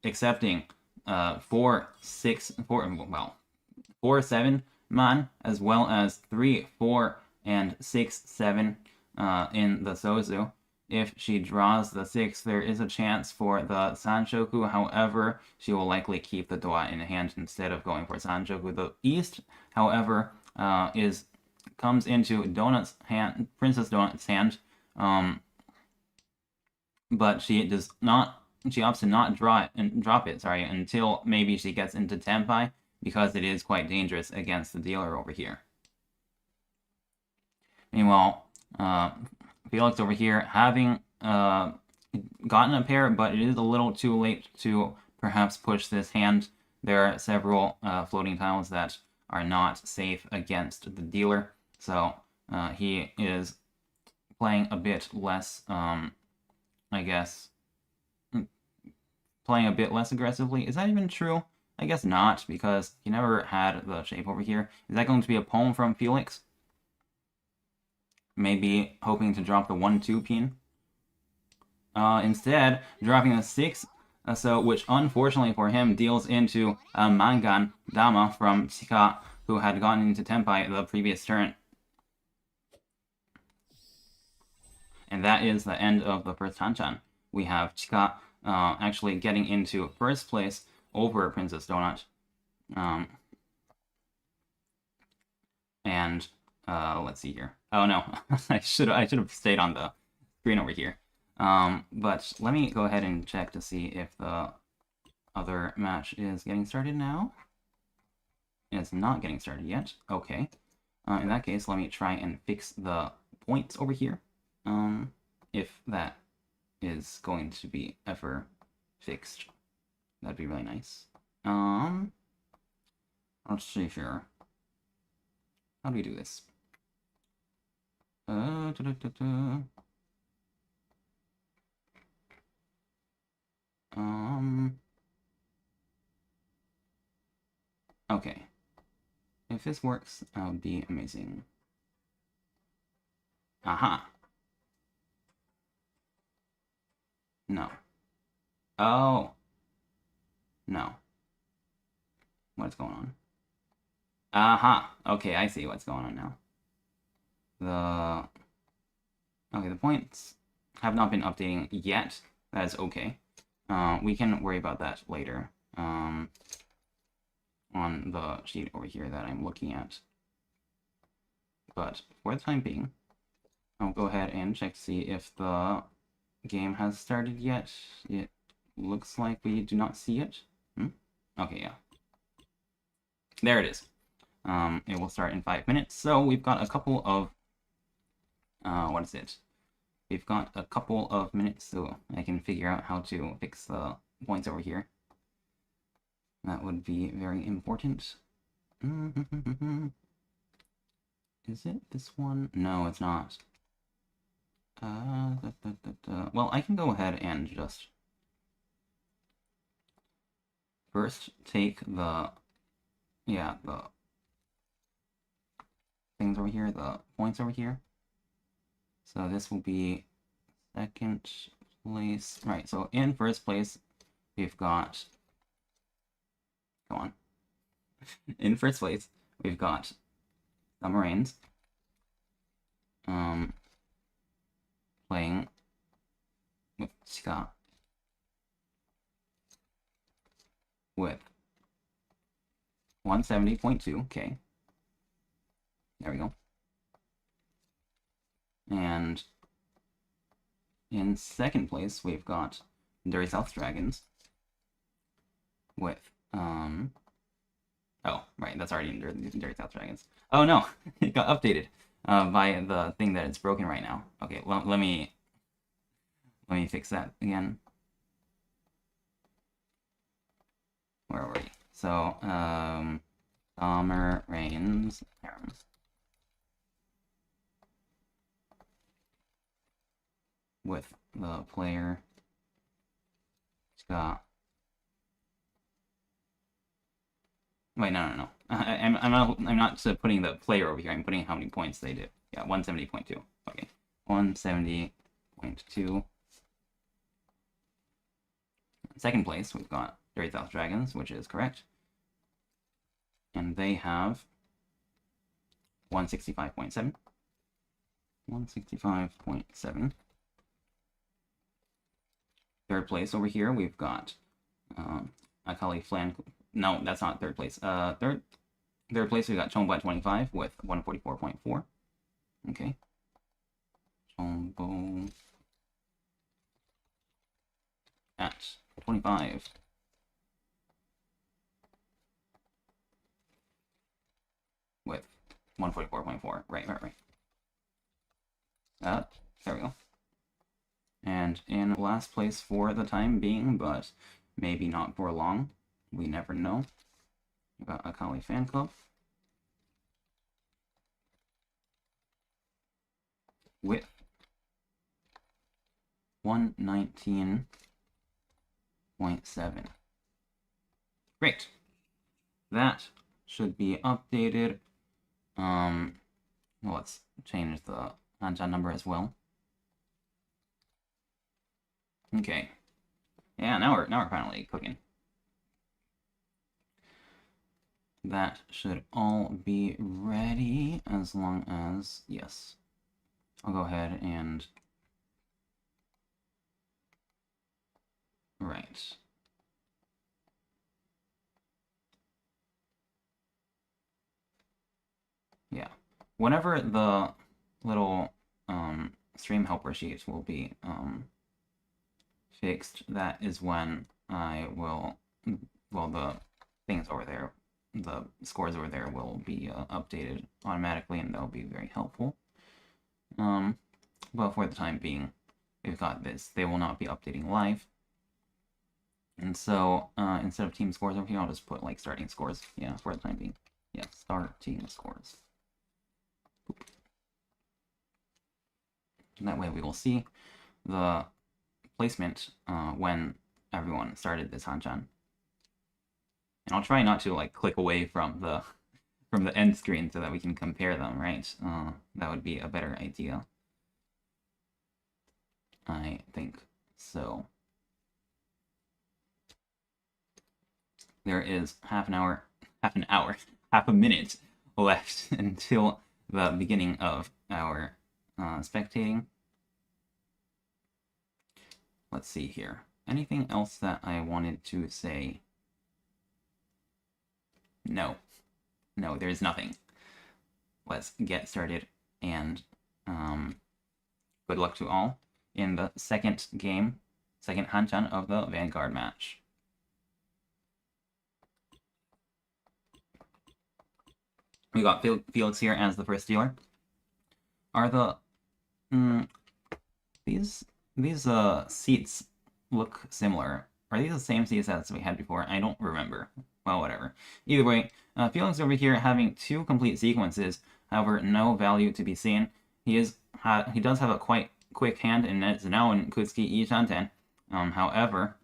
accepting 4-7 man, as well as 3, 4, and 6, 7 in the Sozu. If she draws the 6, there is a chance for the Sanshoku. However, she will likely keep the Doa in hand instead of going for Sanshoku. The East, however, comes into Donut's hand, Princess Donut's hand, but she does not. She opts to not drop it. Until maybe she gets into Tenpai, because it is quite dangerous against the dealer over here. Meanwhile, Felix over here having gotten a pair, but it is a little too late to perhaps push this hand. There are several floating tiles that are not safe against the dealer, so he is playing a bit less, I guess, playing a bit less aggressively. Is that even true? I guess not, because he never had the shape over here. Is that going to be a poem from Felix? Maybe hoping to drop the 1-2 pin. Instead, dropping the 6, which unfortunately for him deals into Mangan Dama from Chika, who had gotten into Tenpai the previous turn. And that is the end of the first Hanchan. We have Chika actually getting into first place over Princess Donut. And let's see here. Oh no, I should have stayed on the screen over here. But let me go ahead and check to see if the other match is getting started now. It's not getting started yet. Okay. In that case, let me try and fix the points over here. If that is going to be ever fixed, that'd be really nice. Let's see here. How do we do this? Okay. If this works, that would be amazing. Aha. No. Oh. No. what's going on. Aha! Okay, I see what's going on now. Okay, the points have not been updating yet. That is okay. We can worry about that later. On the sheet over here that I'm looking at. But for the time being, I'll go ahead and check to see if the game has started yet. It looks like we do not see it. Okay, yeah. There it is. It will start in 5 minutes. So we've got a couple of... what is it? We've got a couple of minutes so I can figure out how to fix the points over here. That would be very important. Is it this one? No, it's not. Well, I can go ahead and just first take the things over here, the points over here. So this will be second place. Right, so in first place, we've got... Go on. In first place, we've got Submarines. Playing with Scott. With 170.2, okay. There we go. And in second place, we've got Dirty South Dragons with, oh, right, that's already in Dirty South Dragons. Oh no, it got updated by the thing that it's broken right now. Okay, let me fix that again. Where were we? So, Summer Rains Harem. With the player Scott. Wait, no. I'm not putting the player over here. I'm putting how many points they did. Yeah, 170.2. Okay, 170.2. Second place, we've got Dirty South Dragons, which is correct. And they have 165.7. 165.7. Third place over here, we've got Akali Fan Club. No, that's not third place. Third place, we got Chombo at 25 with 144.4. Okay. Chombo at 25. With 144.4. Right. There we go. And in last place for the time being, but maybe not for long. We never know. We got Akali Fan Club. With 119.7. Great. That should be updated. Let's change the Hanchan number as well. Okay. Yeah, now we're finally cooking. That should all be ready as long as, yes. I'll go ahead and... Right. Yeah. Whenever the little stream helper sheet will be fixed, that is when I will, well, the things over there, the scores over there will be updated automatically, and that'll be very helpful. But for the time being, we've got this. They will not be updating live. And so, instead of team scores over here, I'll just put, like, starting scores. Yeah, for the time being. Yeah, start team scores. Boop. And that way we will see the placement when everyone started this Hanchan. And I'll try not to, like, click away from the end screen so that we can compare them, right? That would be a better idea. I think so. There is half an hour half an hour, half a minute left until the beginning of our spectating. Let's see here. Anything else that I wanted to say? No. No, there's nothing. Let's get started, and good luck to all in the second game, second Hanchan of the Vanguard match. We got Felix here as the first dealer. Are the these seats look similar? Are these the same seats as we had before? I don't remember. Well, whatever. Either way, Felix over here having 2 complete sequences, however, no value to be seen. He does have a quite quick hand, and it's now in Kutsuki Ishanten. However,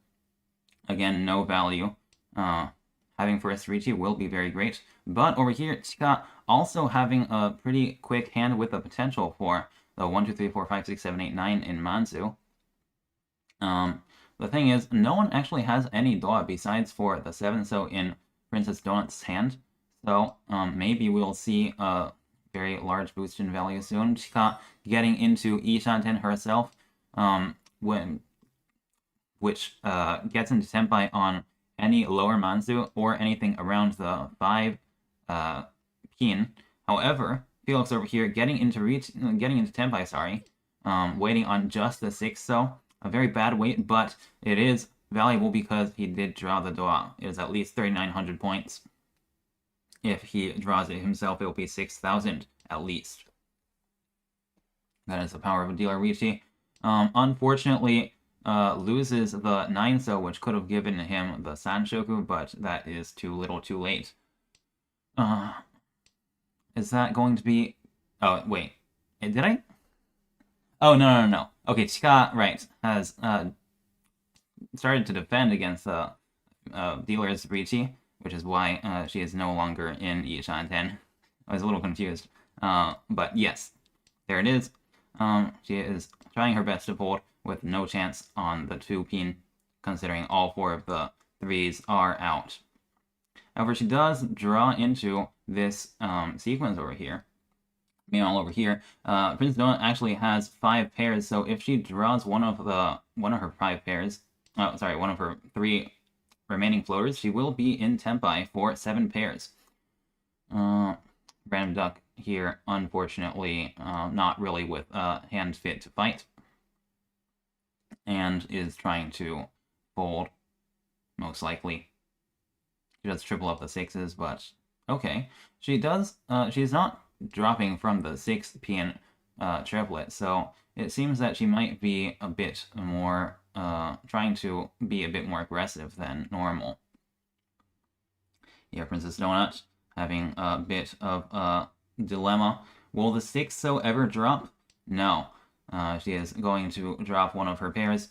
again, no value. Having first Riichi will be very great. But over here, Chika also having a pretty quick hand with the potential for the 1, 2, 3, 4, 5, 6, 7, 8, 9 in Manzu. The thing is, no one actually has any Doa besides for the 7, so in Princess Donut's hand. So maybe we'll see a very large boost in value soon. Chika getting into Ishanten herself, which gets into Tenpai on any lower Manzu or anything around the 5 pin. However, Felix over here getting into Tenpai, sorry, waiting on just the 6, so a very bad wait, but it is valuable because he did draw the Doa. It is at least 3,900 points. If he draws it himself, it will be 6,000 at least. That is the power of a dealer Riichi. Unfortunately, loses the 9-so, which could have given him the Sanshoku, but that is too little too late. Is that going to be... Oh, wait. Did I? Oh, no. Okay, Chika, right, has started to defend against the dealer's Riichi, which is why she is no longer in Ishanten. I was a little confused. But yes, there it is. She is trying her best to fold with no chance on the 2 pin, considering all 4 of the 3s are out. However, she does draw into this sequence over here. Meanwhile, over here, Princess Donut actually has 5 pairs, so if she draws one of her 5 pairs, one of her 3 remaining floaters, she will be in Tenpai for 7 pairs. Random Duck here, unfortunately, not really with hand fit to fight, and is trying to fold, most likely. She does triple up the 6s, but okay. She does, she's not dropping from the 6th pin triplet, so it seems that she might be a bit more, trying to be a bit more aggressive than normal. Yeah, Princess Donut having a bit of a dilemma. Will the 6-so ever drop? No. She is going to drop one of her pairs,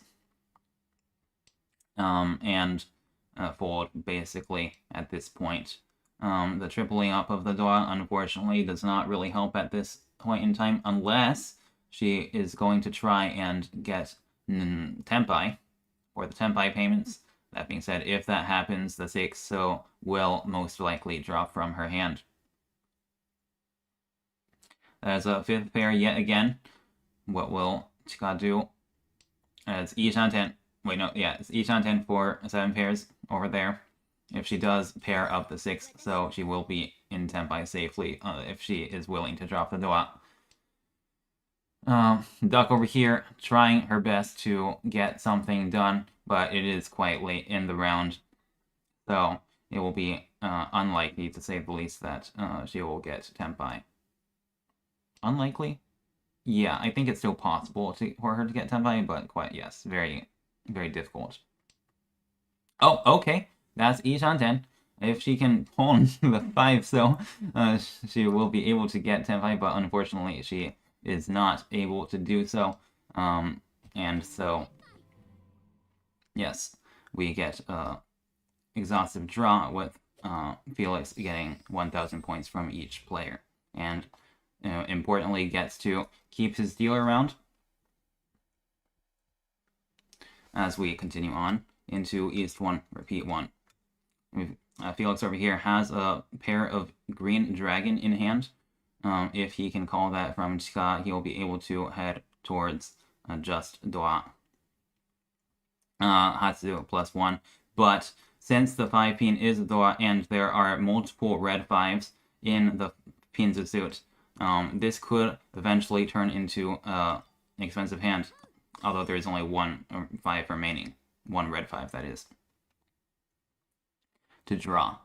and fold, basically, at this point. The tripling up of the Doa, unfortunately, does not really help at this point in time, unless she is going to try and get Tenpai, or the Tenpai payments. That being said, if that happens, the 6-so will most likely drop from her hand. That is a 5th pair yet again. What will Chika do? It's Ishanten. Wait, no, yeah, it's Ishanten for 7 pairs over there. If she does pair up the 6, so she will be in Tenpai safely if she is willing to drop the Doa. Duck over here trying her best to get something done, but it is quite late in the round, so it will be unlikely, to say the least, that she will get Tenpai. Unlikely? Yeah, I think it's still possible for her to get Tenpai, but yes, very, very difficult. Oh, okay. That's Ishanten. If she can pull the 5-so, she will be able to get Tenpai, but unfortunately she is not able to do so. And so, yes, we get exhaustive draw with Felix getting 1,000 points from each player. And importantly, gets to keep his dealer around as we continue on into East 1, Repeat 1. Felix over here has a pair of green dragon in hand. If he can call that from Chika, he'll be able to head towards just Doa. Hatsu +1. But since the 5 pin is Doa and there are multiple red 5s in the Pinzu suit, this could eventually turn into an expensive hand, although there's only one 5 remaining. One red 5, that is. To draw.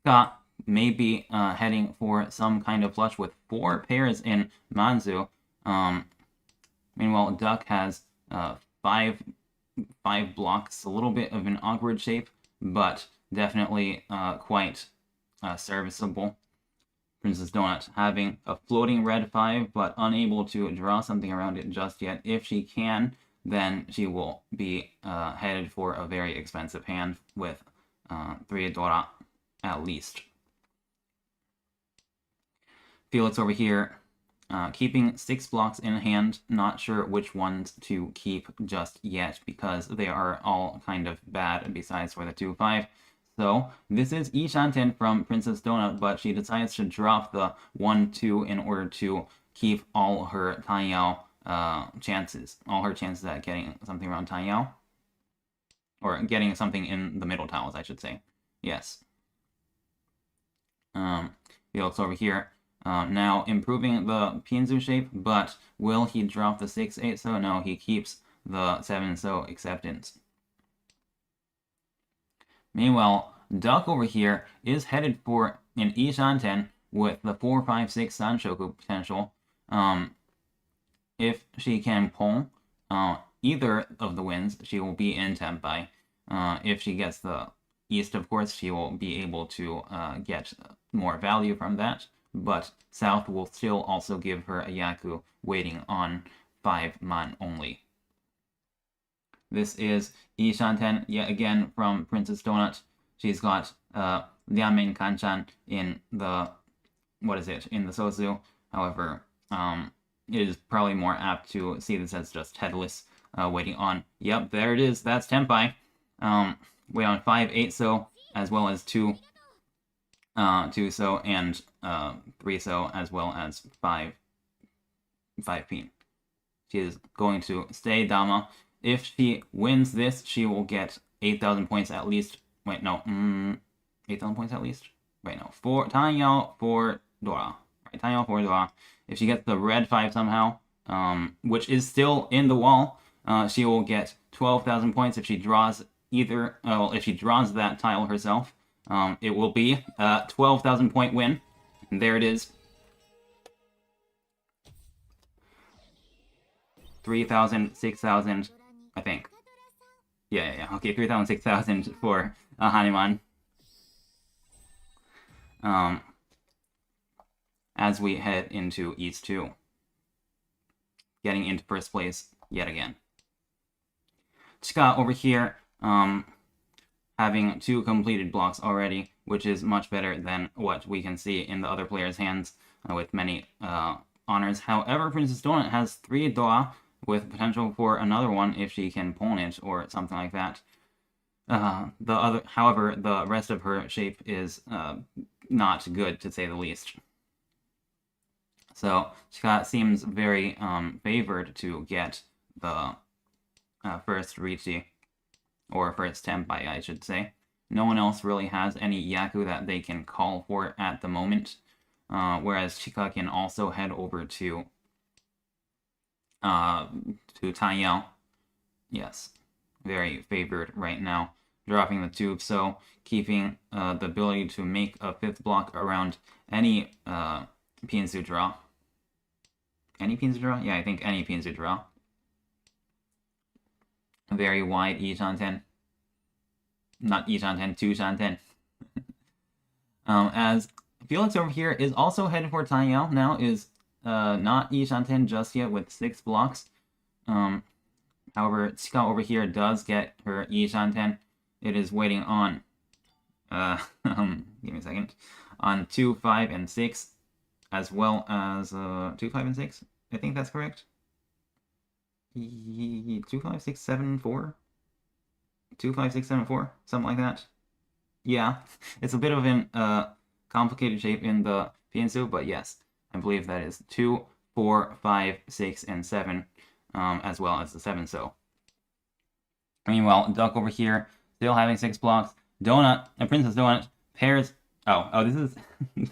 Scott may be heading for some kind of flush with 4 pairs in Manzu. Meanwhile, Duck has 5 blocks, a little bit of an awkward shape, but definitely quite serviceable. Princess Donut having a floating red 5, but unable to draw something around it just yet. If she can, then she will be headed for a very expensive hand with 3 Dora at least. Felix over here, keeping 6 blocks in hand, not sure which ones to keep just yet because they are all kind of bad besides for the 2-5. So this is Ishanten from Princess Donut, but she decides to drop the 1-2 in order to keep all her Tanyao chances, all her chances at getting something around Tanyao. Or getting something in the middle tiles, I should say. Yes. Felix over here. Now improving the Pinzu shape, but will he drop the 6-8 so? No, he keeps the 7 so acceptance. Meanwhile, Duck over here is headed for an Ishanten with the 4-5-6 Sanshoku potential. If she can pull either of the wins, she will be in Tenpai. If she gets the East, of course, she will be able to get more value from that. But South will still also give her a Yaku waiting on 5 man only. This is Ishanten, yet again from Princess Donut. She's got Lianming Kanchan in the, in the Sosu. However, it is probably more apt to see this as just headless, waiting on, yep, there it is, that's Tenpai. Wait on 5-8 so, as well as 2 so, and 3 so, as well as 5 pin. She is going to stay Dama. If she wins this, she will get 8,000 points at least. Wait, no. 8,000 points at least? Wait, no. 4 Tanyao for Dora. Right, Tanyao for Dora. If she gets the red 5 somehow, which is still in the wall, she will get 12,000 points if she draws either. Well, if she draws that tile herself, it will be a 12,000 point win. And there it is. 3,000, 6,000, I think. Yeah. Okay, 3,000, 6,000 for Hanuman. As we head into East 2. Getting into first place yet again. Chika over here, having 2 completed blocks already, which is much better than what we can see in the other players' hands with many honors. However, Princess Donut has 3 Doa with potential for another one if she can pawn it or something like that. However, the rest of her shape is not good, to say the least. So Chika seems very favored to get the first Riichi, or first Tenpai, I should say. No one else really has any Yaku that they can call for at the moment, whereas Chika can also head over to Tanyao. Yes, very favored right now, dropping the tube, so keeping the ability to make a 5th block around any Pinzu draw. Any Pinzu draw? Yeah, I think any Pinzu draw. Very wide Ishanten. Not Ishanten, 2 Shanten. As Felix over here is also headed for Tanyao, now is not Ishanten just yet with 6 blocks. However, Chika over here does get her Ishanten. It is waiting on, give me a second, on 2, 5, and 6, as well as 2, 5, and 6. I think that's correct. 2, 5, 6, 7, 4. 2, 5, 6, 7, 4, something like that. yeah, it's a bit of an complicated shape in the Piensu, but yes, I believe that is 2, 4, 5, 6, and 7, as well as the 7. So, meanwhile, Duck over here still having 6 blocks. Donut and Princess Donut pairs. Oh, this is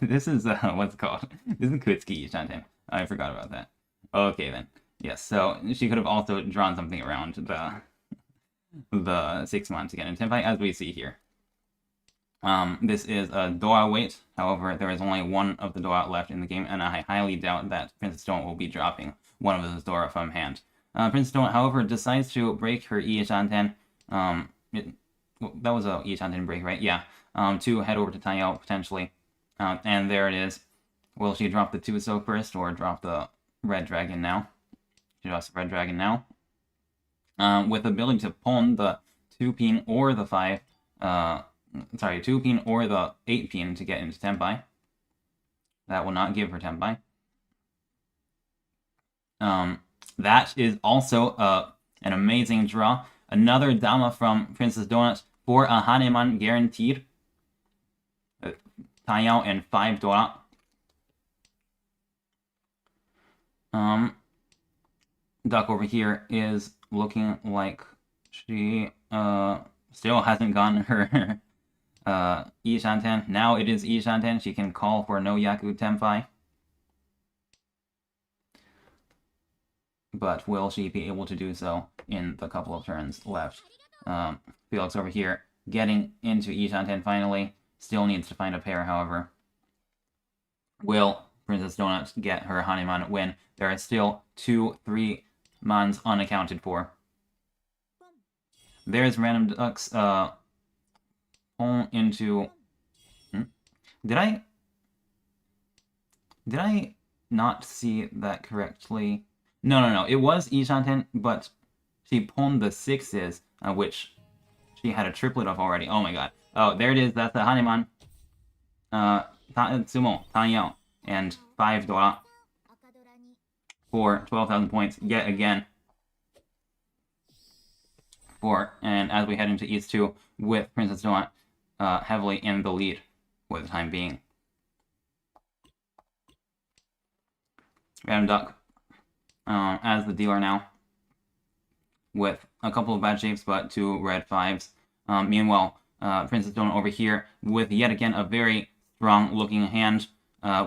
this is what's it called? This is Kuitsuki Shanten. I forgot about that. Okay then. Yes, so she could have also drawn something around the 6 months again in Tenpai, as we see here. This is a Doa wait. However, there is only one of the Doa left in the game, and I highly doubt that Princess Donut will be dropping one of those Dora from hand. Princess Donut, however, decides to break her Iishanten. That was a Iishanten break, right? Yeah. To head over to Taiyao, potentially. And there it is. Will she drop the Tuso first, or drop the Red Dragon now? She drops the Red Dragon now. With the ability to pawn the 2-pin or the 5... 2-pin or the 8-pin to get into Tenpai. That will not give her Tenpai. That is also an amazing draw. Another Dama from Princess Donut for a Haneman guaranteed. Taiyao and 5 Dora. Duck over here is looking like she still hasn't gotten her Iishanten. Now it is Iishanten. She can call for no Yaku Tenpai. But will she be able to do so in the couple of turns left? Felix over here getting into Iishanten finally. Still needs to find a pair, however. Will Princess Donut get her Haneman win? There are still 2, 3 mons unaccounted for. There's Random Ducks pull into... Did I not see that correctly? No. It was Iishanten, but she pawned the 6s, which she had a triplet of already. Oh my god. Oh, there it is. That's the Haneman. Sumo, Taiyao, and 5 Dora for 12,000 points yet again. And as we head into East 2 with Princess Donut heavily in the lead for the time being. Random Duck as the dealer now with a couple of bad shapes, but 2 red 5s. Meanwhile, Princess Donut over here with yet again a very strong looking hand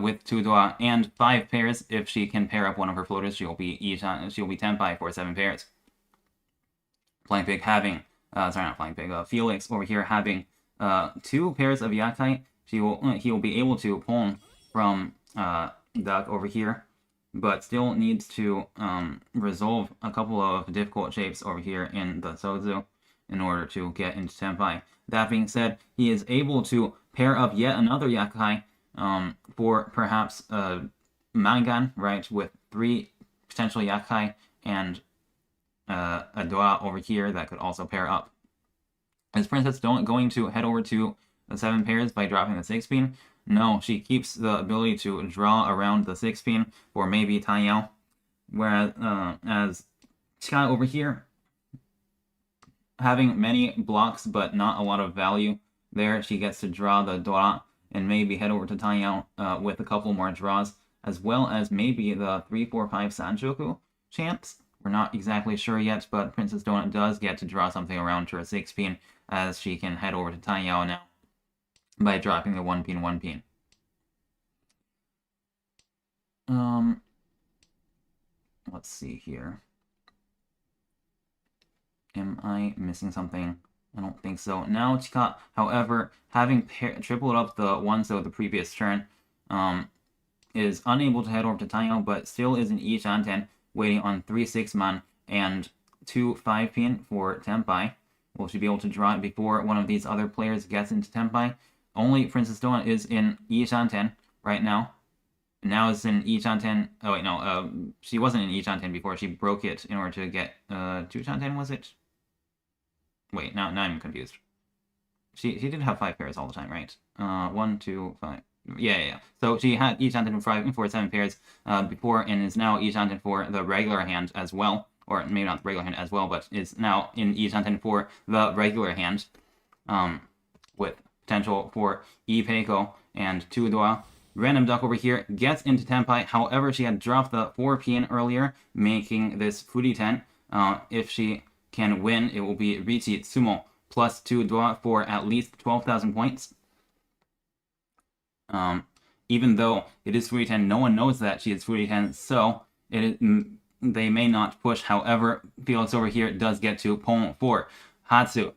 with 2 Dora and 5 pairs. If she can pair up one of her floaters, she'll be Tenpai for 7 pairs. Flying Pig having, not Flying Pig, Felix over here having 2 pairs of Yakai. He will be able to pawn from Duck over here, but still needs to resolve a couple of difficult shapes over here in the Sozu in order to get into Tenpai. That being said, he is able to pair up yet another Yakai for perhaps Mangan, right, with 3 potential Yakai and a Dora over here that could also pair up. Is Princess Donut going to head over to the 7 pairs by dropping the 6-pin? No, she keeps the ability to draw around the 6-pin for maybe Taiyao. Whereas as Chika over here, having many blocks but not a lot of value there, she gets to draw the Dora and maybe head over to Taiyao with a couple more draws, as well as maybe the 3, 4, 5 Sanchoku chance. We're not exactly sure yet, but Princess Donut does get to draw something around her 6-pin as she can head over to Taiyao now by dropping the 1-pin, 1-pin. Let's see here. Am I missing something? I don't think so. Now Chika, however, having tripled up the ones of the previous turn, is unable to head over to Taiyao, but still is in Iishanten, waiting on 3 6-man and 2 5-pin for Tenpai. Will she be able to draw it before one of these other players gets into Tenpai? Only Princess Donut is in Iishanten right now. Now it's in Iishanten. Oh wait, no. She wasn't in Iishanten before. She broke it in order to get 2-shanten, was it? Wait, now I'm confused. She did have 5 pairs all the time, right? 1, 2, 5. Yeah. So she had Iishanten for 7 pairs before, and is now Iishanten for the regular hand as well. Or maybe not the regular hand as well, but is now in Iishanten for the regular hand. With potential for Ipeiko and 2 Dua. Random Duck over here gets into Tenpai. However, she had dropped the 4 pin earlier, making this Furiten. If she can win, it will be Riichi Sumo plus 2 Dua for at least 12,000 points. Even though it is Furiten, no one knows that she is Furiten, so they may not push. However, Felix over here does get to Pon 4. Hatsu,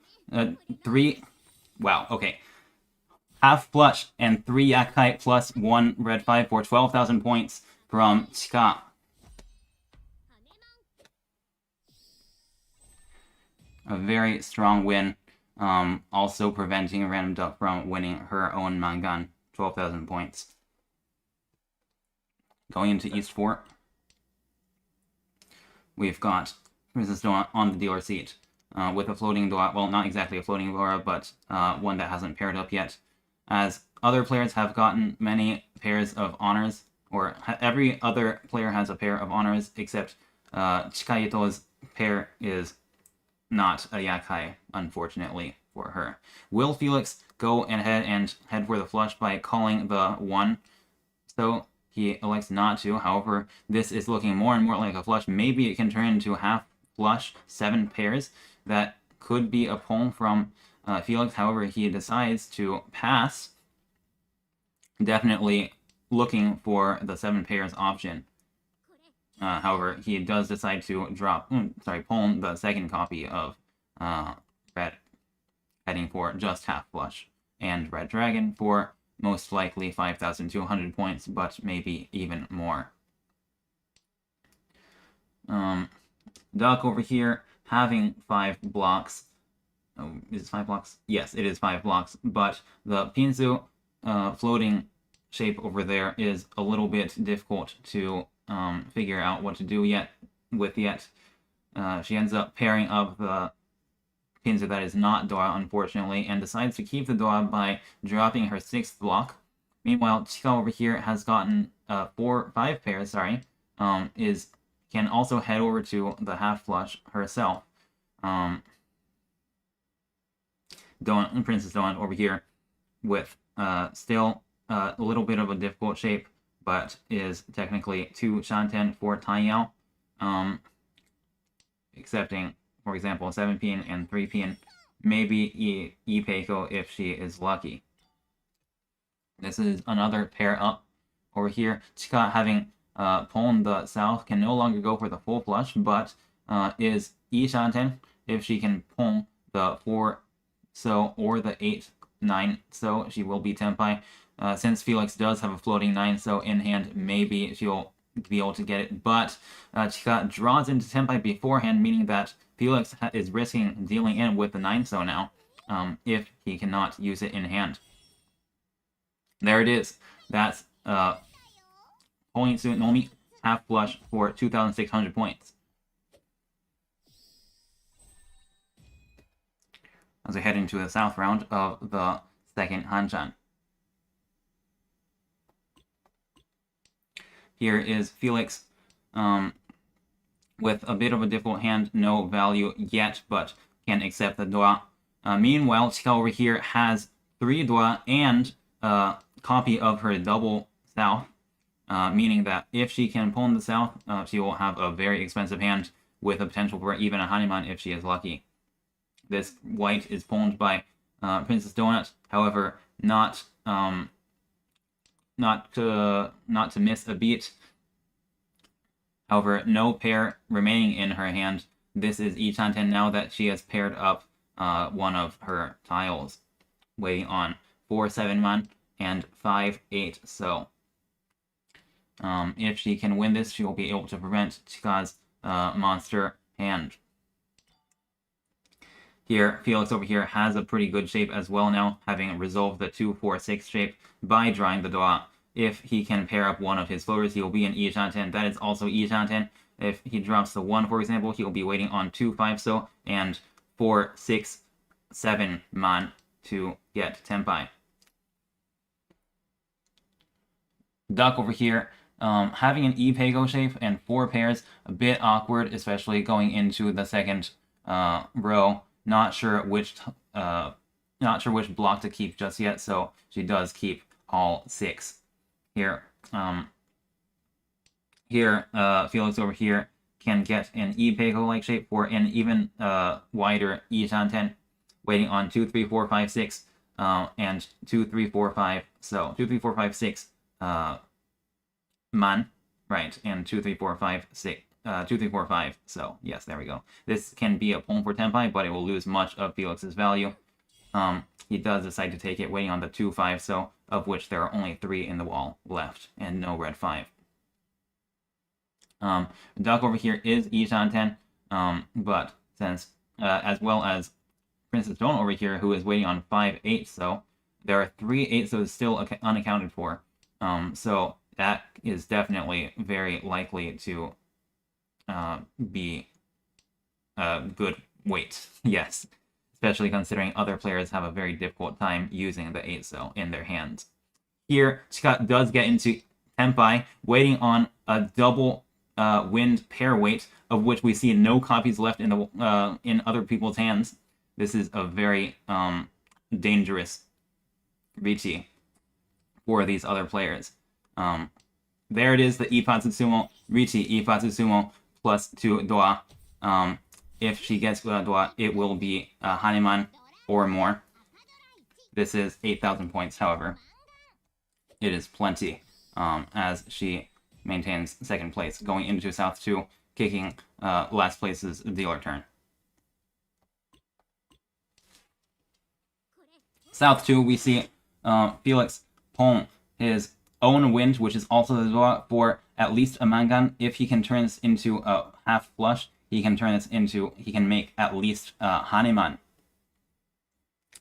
3. Wow, okay. Half flush and 3 Yakai plus 1 red 5 for 12,000 points from Chika. A very strong win. Also preventing Random Duck from winning her own Mangan. 12,000 points. Going into East 4. We've got Princess Dora on the dealer seat. With a floating Dora. Well, not exactly a floating Dora, but one that hasn't paired up yet. As other players have gotten many pairs of honors, or every other player has a pair of honors, except Chikayito's pair is not a Yakai, unfortunately, for her. Will Felix go ahead and head for the flush by calling the 1? So he elects not to. However, this is looking more and more like a flush. Maybe it can turn into half flush, 7 pairs. That could be a pull from Felix. However, he decides to pass. Definitely looking for the 7 pairs option. However, he does decide to pull the second copy of Red, heading for just half flush, and Red Dragon for most likely 5,200 points, but maybe even more. Duck over here having 5 blocks. Oh, is it 5 blocks? Yes, it is 5 blocks, but the Pinzu floating shape over there is a little bit difficult to figure out what to do yet. She ends up pairing up the Pinzu that is not Dora, unfortunately, and decides to keep the Dora by dropping her 6th block. Meanwhile, Chika over here has gotten 5 pairs, can also head over to the half flush herself. Princess Donut over here with still a little bit of a difficult shape, but is technically 2 Shanten for Taiyao. Accepting, for example, 7 pin and 3 pin, maybe Ipeiko if she is lucky. This is another pair up over here. Chika having pulled the south can no longer go for the full flush, but is Shanten if she can pull the 4 so or the 8 9 so she will be Tenpai. Since Felix does have a floating 9 so in hand, maybe she'll be able to get it, but Chika draws into Tenpai beforehand, meaning that Felix is risking dealing in with the 9 so now, if he cannot use it in hand. There it is. That's pulling Tsunomi half flush for 2,600 points. As we head into the south round of the second Hanchan. Here is Felix with a bit of a difficult hand, no value yet, but can accept the Dua. Meanwhile, Chika over here has 3 Dua and a copy of her double south, meaning that if she can pull in the south, she will have a very expensive hand with a potential for even a Hanuman if she is lucky. This white is pulled by Princess Donut, however, not to miss a beat. However, no pair remaining in her hand. This is Shanten now that she has paired up one of her tiles, waiting on 4 7 man and 5 8 so. If she can win this, she will be able to prevent Chika's monster hand. Here, Felix over here has a pretty good shape as well now, having resolved the 2 4 6 shape by drawing the Dua. If he can pair up one of his floaters, he will be an Shanten. That is also Shanten. If he drops the 1, for example, he will be waiting on 2 5 so and 4 6 7 man to get Tenpai. Duck over here, having an Ipeiko shape and 4 pairs, a bit awkward, especially going into the second row. Not sure which not sure which block to keep just yet, so she does keep all 6 here. Felix over here can get an E-Peiko-like shape for an even wider E-Shanten, waiting on 2, 3, 4, 5, 6, and 2, 3, 4, 5. So 2, 3, 4, 5, 6 man, right, and 2, 3, 4, 5, 6. 2, 3, 4, 5. So yes, there we go. This can be a Pong for Tenpai, but it will lose much of Felix's value. He does decide to take it, waiting on the 2, 5, so of which there are only 3 in the wall left, and no red 5. Duck over here is E-Shanten, but since, as well as Princess Dawn over here, who is waiting on 5, 8, so there are 3 8 so still unaccounted for. So that is definitely very likely to be a good weight, yes. Especially considering other players have a very difficult time using the 8-so in their hands. Here, Chika does get into Tenpai, waiting on a double wind pair weight, of which we see no copies left in the in other people's hands. This is a very dangerous Riichi for these other players. There it is, the Ipatsu Sumo, Riichi Ipatsu Sumo plus 2 Doa. If she gets Doa, it will be Haneman or more. This is 8,000 points, however. It is plenty, as she maintains 2nd place, going into South 2, kicking last place's dealer turn. South 2, we see Felix Pong his own wind, which is also the Doa for at least a Mangan. If he can turn this into a half flush, he can make at least Haneman.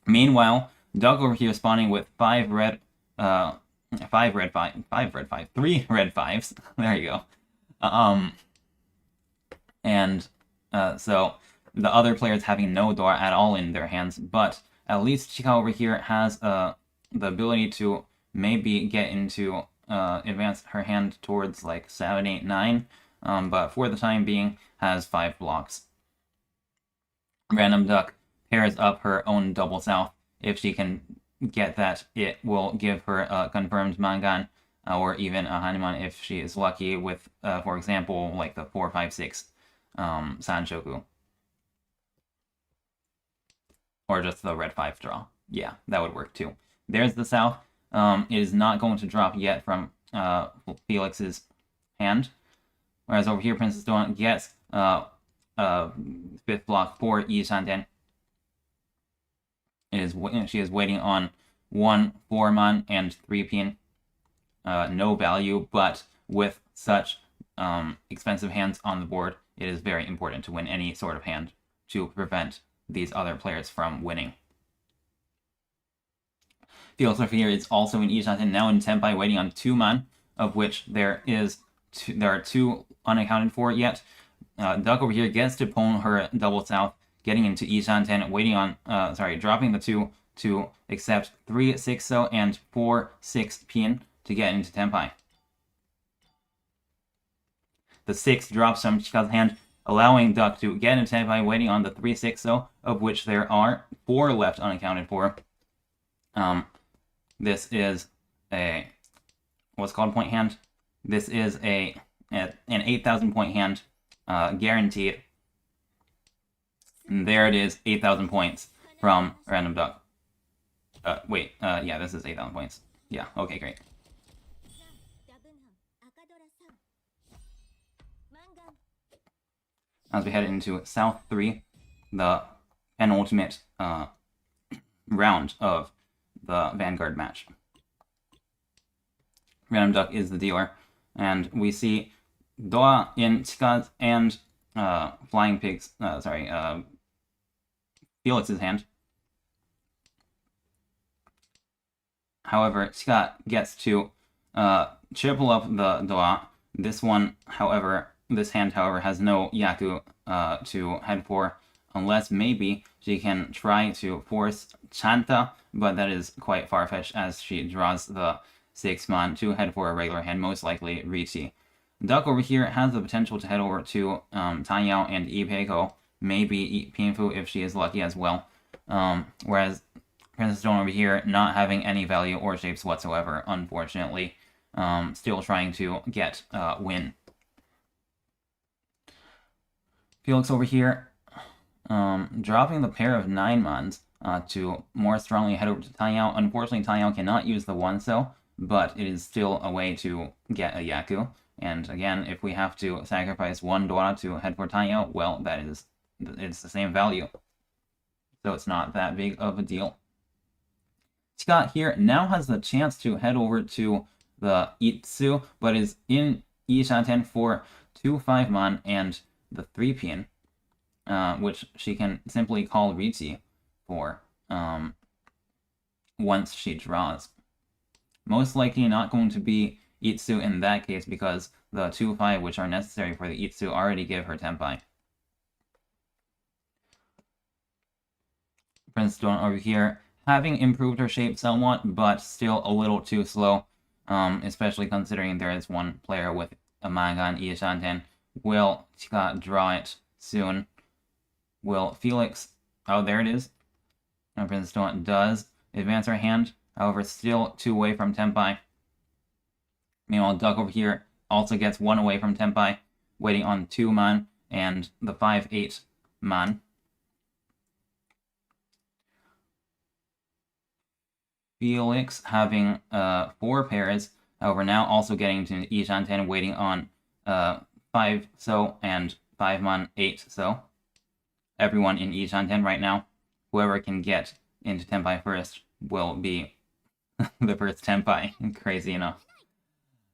Meanwhile, Doug over here spawning with 3 red 5s. There you go. So the other players having no Dora at all in their hands, but at least Chika over here has the ability to maybe get into advance her hand towards like 7, 8, 9, but for the time being has 5 blocks. Random Duck pairs up her own double south. If she can get that, it will give her a confirmed Mangan, or even a Hanuman if she is lucky with, for example, like the 4, 5, 6 Sanshoku. Or just the red 5 draw. Yeah, that would work too. There's the south. It is not going to drop yet from Felix's hand. Whereas over here, Princess Dawn gets 5th block for Yi Shanten. She is waiting on 1 4-man and 3 pin. No value, but with such expensive hands on the board, it is very important to win any sort of hand to prevent these other players from winning. Felix over here is also in Yi Shanten, now in Tenpai, waiting on 2-man, of which there are 2 unaccounted for yet. Duck over here gets to Pon her double south, getting into Yi Shanten, waiting on, dropping the 2 to accept 3 6-so and 4 6 pin to get into Tenpai. The 6 drops from Chika's hand, allowing Duck to get into Tenpai, waiting on the 3 6-so, of which there are 4 left unaccounted for. This is a what's called point hand. This is an 8,000 point hand, guaranteed. And there it is, 8,000 points from Random Duck. Yeah, this is 8,000 points. Yeah, okay, great. As we head into South 3, the penultimate round of the Vanguard match. Random Duck is the dealer, and we see Doa in Chika's and Flying Pig's, Felix's hand. However, Chika gets to triple up the Doa. This hand, however, has no Yaku to head for, unless maybe she can try to force Chanta, but that is quite far-fetched as she draws the 6-man to head for a regular hand, most likely Riichi. Duck over here has the potential to head over to Tanyao and Ipeiko, maybe Pinfu if she is lucky as well. Whereas Princess Stone over here not having any value or shapes whatsoever, unfortunately. Still trying to get a win. Felix over here, dropping the pair of 9-mons to more strongly head over to Taiyao. Unfortunately, Taiyao cannot use the 1-cell, but it is still a way to get a Yaku. And again, if we have to sacrifice 1 Dora to head for Taiyao, well, it's the same value. So it's not that big of a deal. Scott here now has the chance to head over to the Itsu, but is in Yishanten for 2 5-mon and the 3-pin, which she can simply call Riichi for once she draws. Most likely not going to be Itsu in that case because the 2-5 which are necessary for the Itsu already give her Tenpai. Princess Dawn over here having improved her shape somewhat, but still a little too slow, especially considering there is one player with a manga and Yishanten. Will Chika draw it soon? Will Felix... Oh, there it is. And Princess Dawn does advance her hand, however, still 2 away from Tenpai. Meanwhile, Duck over here also gets 1 away from Tenpai, waiting on 2-man and the 5-8-man. Felix having 4 pairs, however, now also getting to Yishanten, waiting on 5-so and 5-man 8-so. Everyone in Yishanten right now, whoever can get into Tenpai first will be the first Tenpai, crazy enough.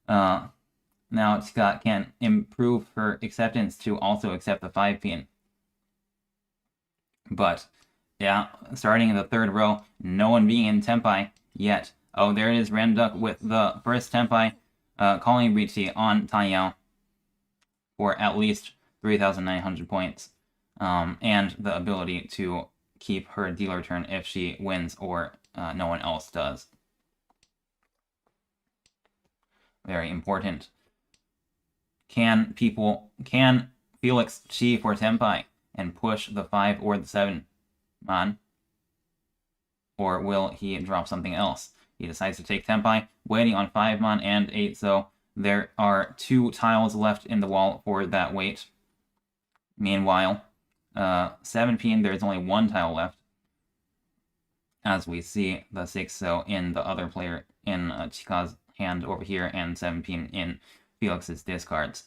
Now Scott can improve her acceptance to also accept the 5-pin. But, yeah, starting in the 3rd row, no one being in Tenpai yet. Oh, there it is, Randuck with the first Tenpai, calling Riichi on Taiyao for at least 3,900 points, and the ability to keep her dealer turn if she wins or no one else does. Very important. Can Felix chi for Tenpai and push the 5 or the 7-man? Or will he drop something else? He decides to take Tenpai, waiting on 5-man and 8-so. There are 2 tiles left in the wall for that wait. Meanwhile, 7-pin, there's only 1 tile left. As we see the 6-so in the other player in Chika's hand over here, and 7-pin in Felix's discards.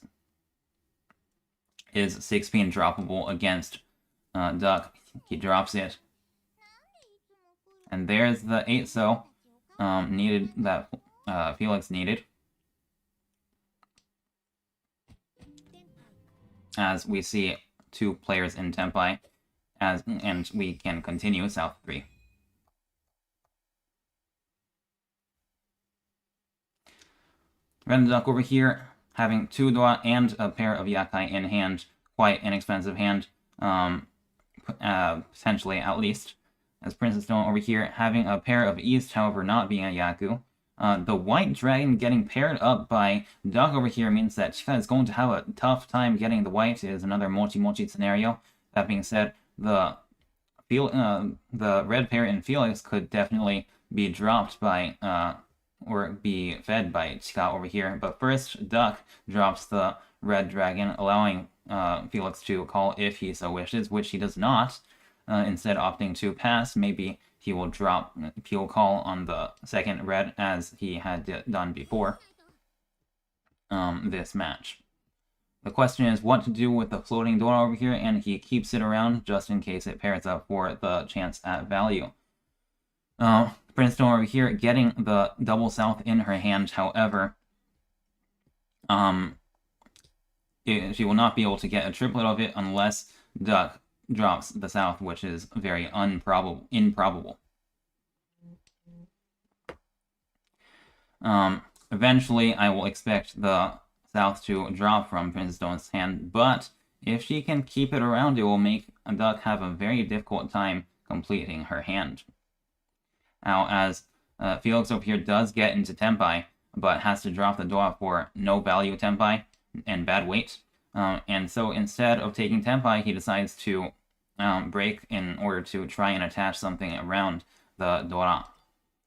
Is 6-pin droppable against Duck? He drops it. And there's the 8-so needed that Felix needed. As we see 2 players in Tenpai, and we can continue South 3. Red Duck over here, having 2 Dua and a pair of Yakai in hand. Quite an expensive hand, potentially at least. As Princess Dawn over here, having a pair of East, however, not being a Yaku. The White Dragon getting paired up by Duck over here means that Chika is going to have a tough time getting the White. It is another Mochi scenario. That being said, the red pair in Felix could definitely be dropped by, or be fed by Chika over here. But first, Duck drops the Red Dragon, allowing Felix to call if he so wishes, which he does not. Instead opting to pass, maybe he will call on the second red as he had done before this match. The question is what to do with the floating door over here, and he keeps it around just in case it pairs up for the chance at value. Prince Dawn over here getting the double south in her hand, however, she will not be able to get a triplet of it unless Duck drops the south, which is very improbable. Eventually, I will expect the south to drop from Princess Dawn's hand, but if she can keep it around, it will make Duck have a very difficult time completing her hand. Now, as Felix over here does get into Tenpai, but has to drop the Dua for no value Tenpai and bad weight, and so instead of taking Tenpai, he decides to break in order to try and attach something around the Dora.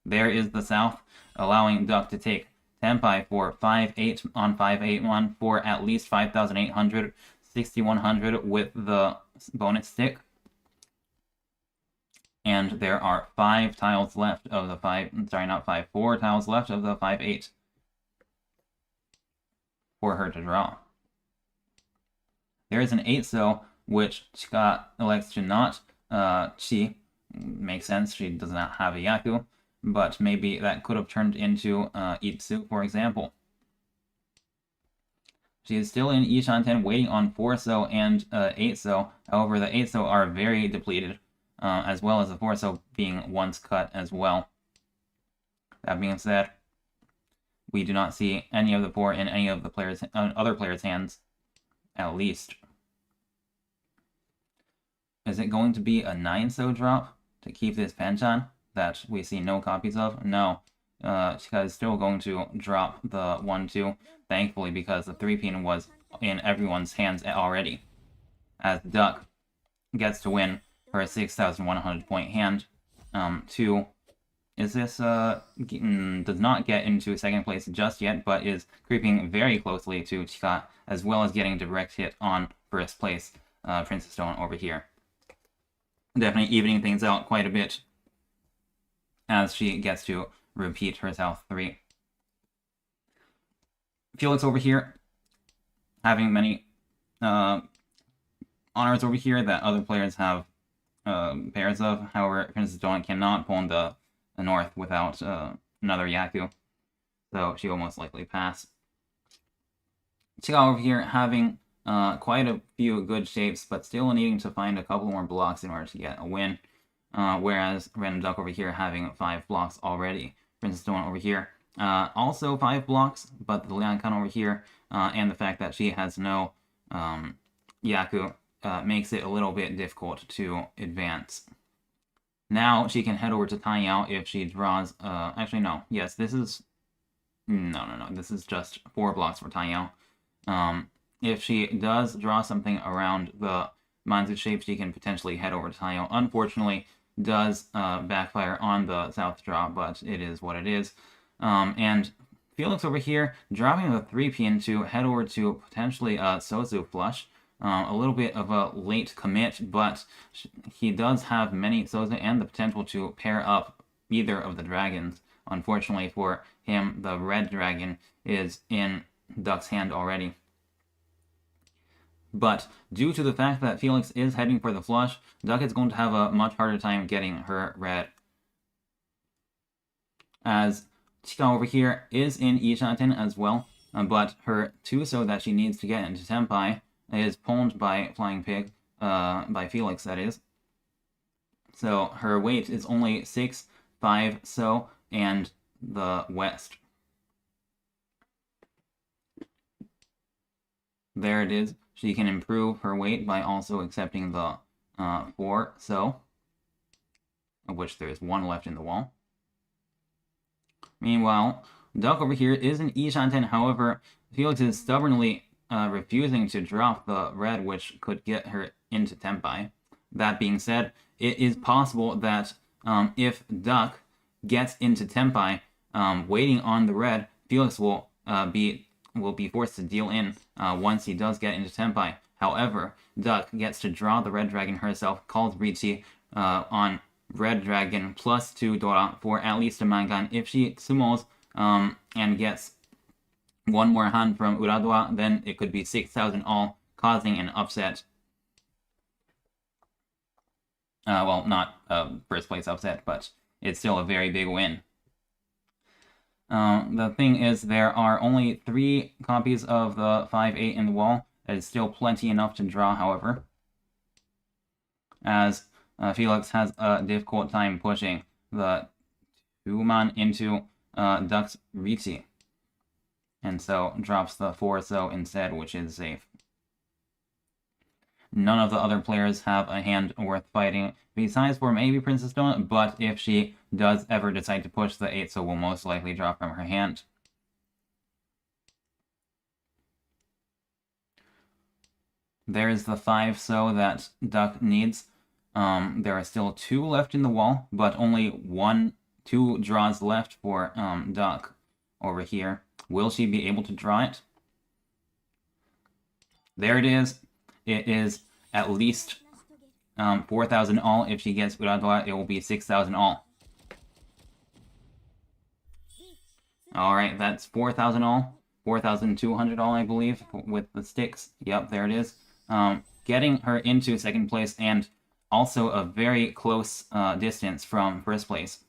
There is the South, allowing Duck to take Tenpai for 5-8 on 5-8-1 for at least 5,800, 6,100 with the bonus stick. And there are 5 tiles left of the 4 tiles left of the 5-8 for her to draw. There is an 8-so, which Chika elects to not Chi. Makes sense, she does not have a Yaku, but maybe that could have turned into Itsu, for example. She is still in Ishanten, waiting on 4-so and 8-so. However, the 8-so are very depleted, as well as the 4-so being once cut as well. That being said, we do not see any of the 4 in any of the other players' hands, at least. Is it going to be a 9-so drop to keep this Hanchan that we see no copies of? No. Chika is still going to drop the 1-2, thankfully, because the 3-pin was in everyone's hands already. As Duck gets to win her 6,100 point hand. 2 is this does not get into second place just yet, but is creeping very closely to Chika, as well as getting direct hit on first place, Princess Stone over here. Definitely evening things out quite a bit as she gets to repeat her South 3. Felix over here having many honors over here that other players have pairs of. However, Princess Stone cannot pull in the North without another Yaku, so she will most likely pass. Chika over here having quite a few good shapes, but still needing to find a couple more blocks in order to get a win. Whereas Random Duck over here having 5 blocks already. Princess Stone over here also 5 blocks, but the Liankan over here and the fact that she has no Yaku makes it a little bit difficult to advance. Now she can head over to Taiyao if she draws... actually, no. Yes, this is... No. This is just 4 blocks for Taiyao. If she does draw something around the Manzu shape, she can potentially head over to Taiyao. Unfortunately, does backfire on the South draw, but it is what it is. And Felix over here, dropping the 3-pin to head over to potentially Sozu flush. A little bit of a late commit, but he does have many Sozu and the potential to pair up either of the dragons. Unfortunately for him, the red dragon is in Duck's hand already. But due to the fact that Felix is heading for the flush, Duck is going to have a much harder time getting her red. As Chika over here is in Ishanten as well, but her 2-so that she needs to get into Tenpai is pulled by Flying Pig, by Felix, that is. So her weight is only 6, 5, so, and the West. There it is. She can improve her weight by also accepting the 4, so, of which there is 1 left in the wall. Meanwhile, Duck over here is in Ishanten, however, Felix is stubbornly refusing to drop the red, which could get her into Tenpai. That being said, it is possible that if Duck gets into Tenpai, waiting on the red, Felix will be forced to deal in once he does get into Tenpai. However, Duck gets to draw the red dragon herself, calls Riichi on red dragon plus 2 Dora for at least a Mangan. If she sumos and gets 1 more hand from Uradwa, then it could be 6,000 all, causing an upset. Well, not a first place upset, but it's still a very big win. The thing is, there are only 3 copies of the 5-8 in the wall. That is still plenty enough to draw, however, as Felix has a difficult time pushing the 2-man into Duck's Riichi, and so drops the 4-so instead, which is safe. None of the other players have a hand worth fighting, besides for maybe Princess Stone, but if she does ever decide to push, the 8-so will most likely drop from her hand. There's the 5-so that Duck needs. There are still 2 left in the wall, but only 2 draws left for Duck over here. Will she be able to draw it? There it is. It is at least 4,000 all. If she gets Uradoa, it will be 6,000 all. Alright, that's 4,000 all. 4,200 all, I believe, with the sticks. Yep, there it is. Getting her into second place, and also a very close distance from first place.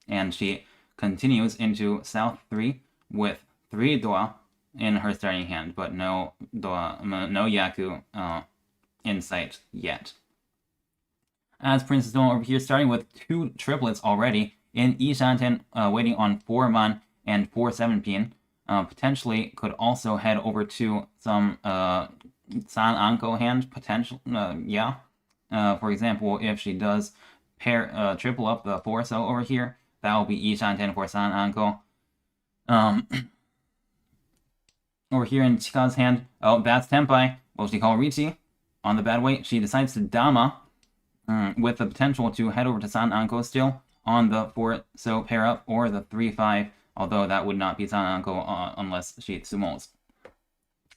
And she continues into South 3 with 3 Doa in her starting hand, but no Doa, no Yaku in sight yet. As Princess Doa over here, starting with 2 triplets already in Ishanten, waiting on 4 Man and 4 7-pin. Potentially could also head over to some San Anko hand, yeah. For example, if she does pair triple up the 4-so over here, that will be Ishanten for San Anko. Over here in Chika's hand, oh, that's Tenpai. Will she call Riichi? On the bad way, she decides to Dama, with the potential to head over to San Anko still on the 4-so pair up, or the 3-5, although that would not be San Anko unless she sumos.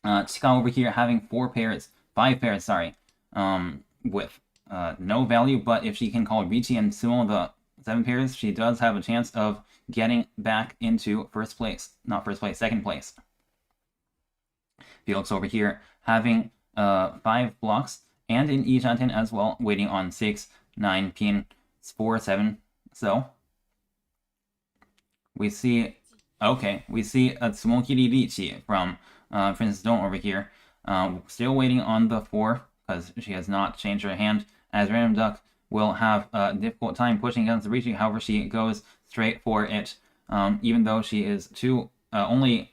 Chika over here having 5 pairs, sorry, with no value, but if she can call Riichi and sumo the 7 pairs, she does have a chance of getting back into second place. Felix over here having 5 blocks, and in Ishanten as well, waiting on 6, 9 pin, 4, 7. So we see a Tsumokiri Riichi from Princess Don't over here. Still waiting on the 4, because she has not changed her hand, as Random Duck will have a difficult time pushing against the Riichi. However, she goes straight for it, even though she is only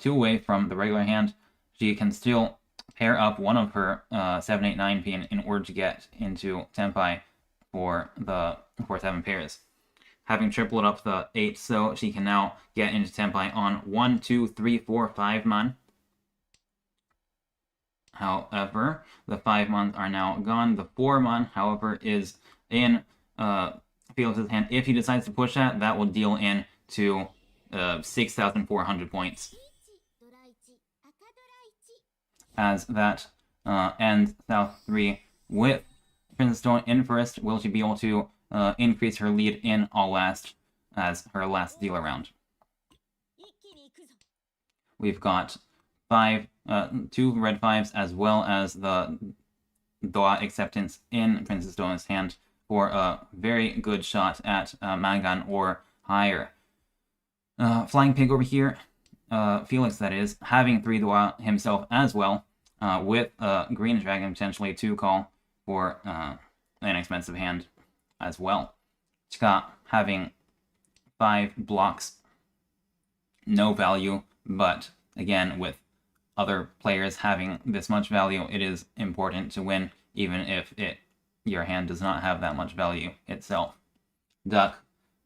2 away from the regular hand. She can still pair up one of her 7, 8, 9 pin in order to get into Tenpai for 7 pairs. Having tripled up the 8, so she can now get into Tenpai on 1, 2, 3, 4, 5 man. However, the 5 man are now gone. The 4 man, however, is in Felix's hand. If he decides to push that will deal in to 6,400 points. As that ends South 3 with Princess Stone in first. Will she be able to increase her lead in All Last as her last deal around? We've got 2 red 5s, as well as the Doa acceptance in Princess Dona's hand for a very good shot at Mangan or higher. Flying Pig over here, Felix that is, having 3 Doa himself as well, with a Green Dragon potentially to call for an expensive hand as well. Chika having 5 blocks, no value, but again, with other players having this much value, it is important to win, even if your hand does not have that much value itself. Duck,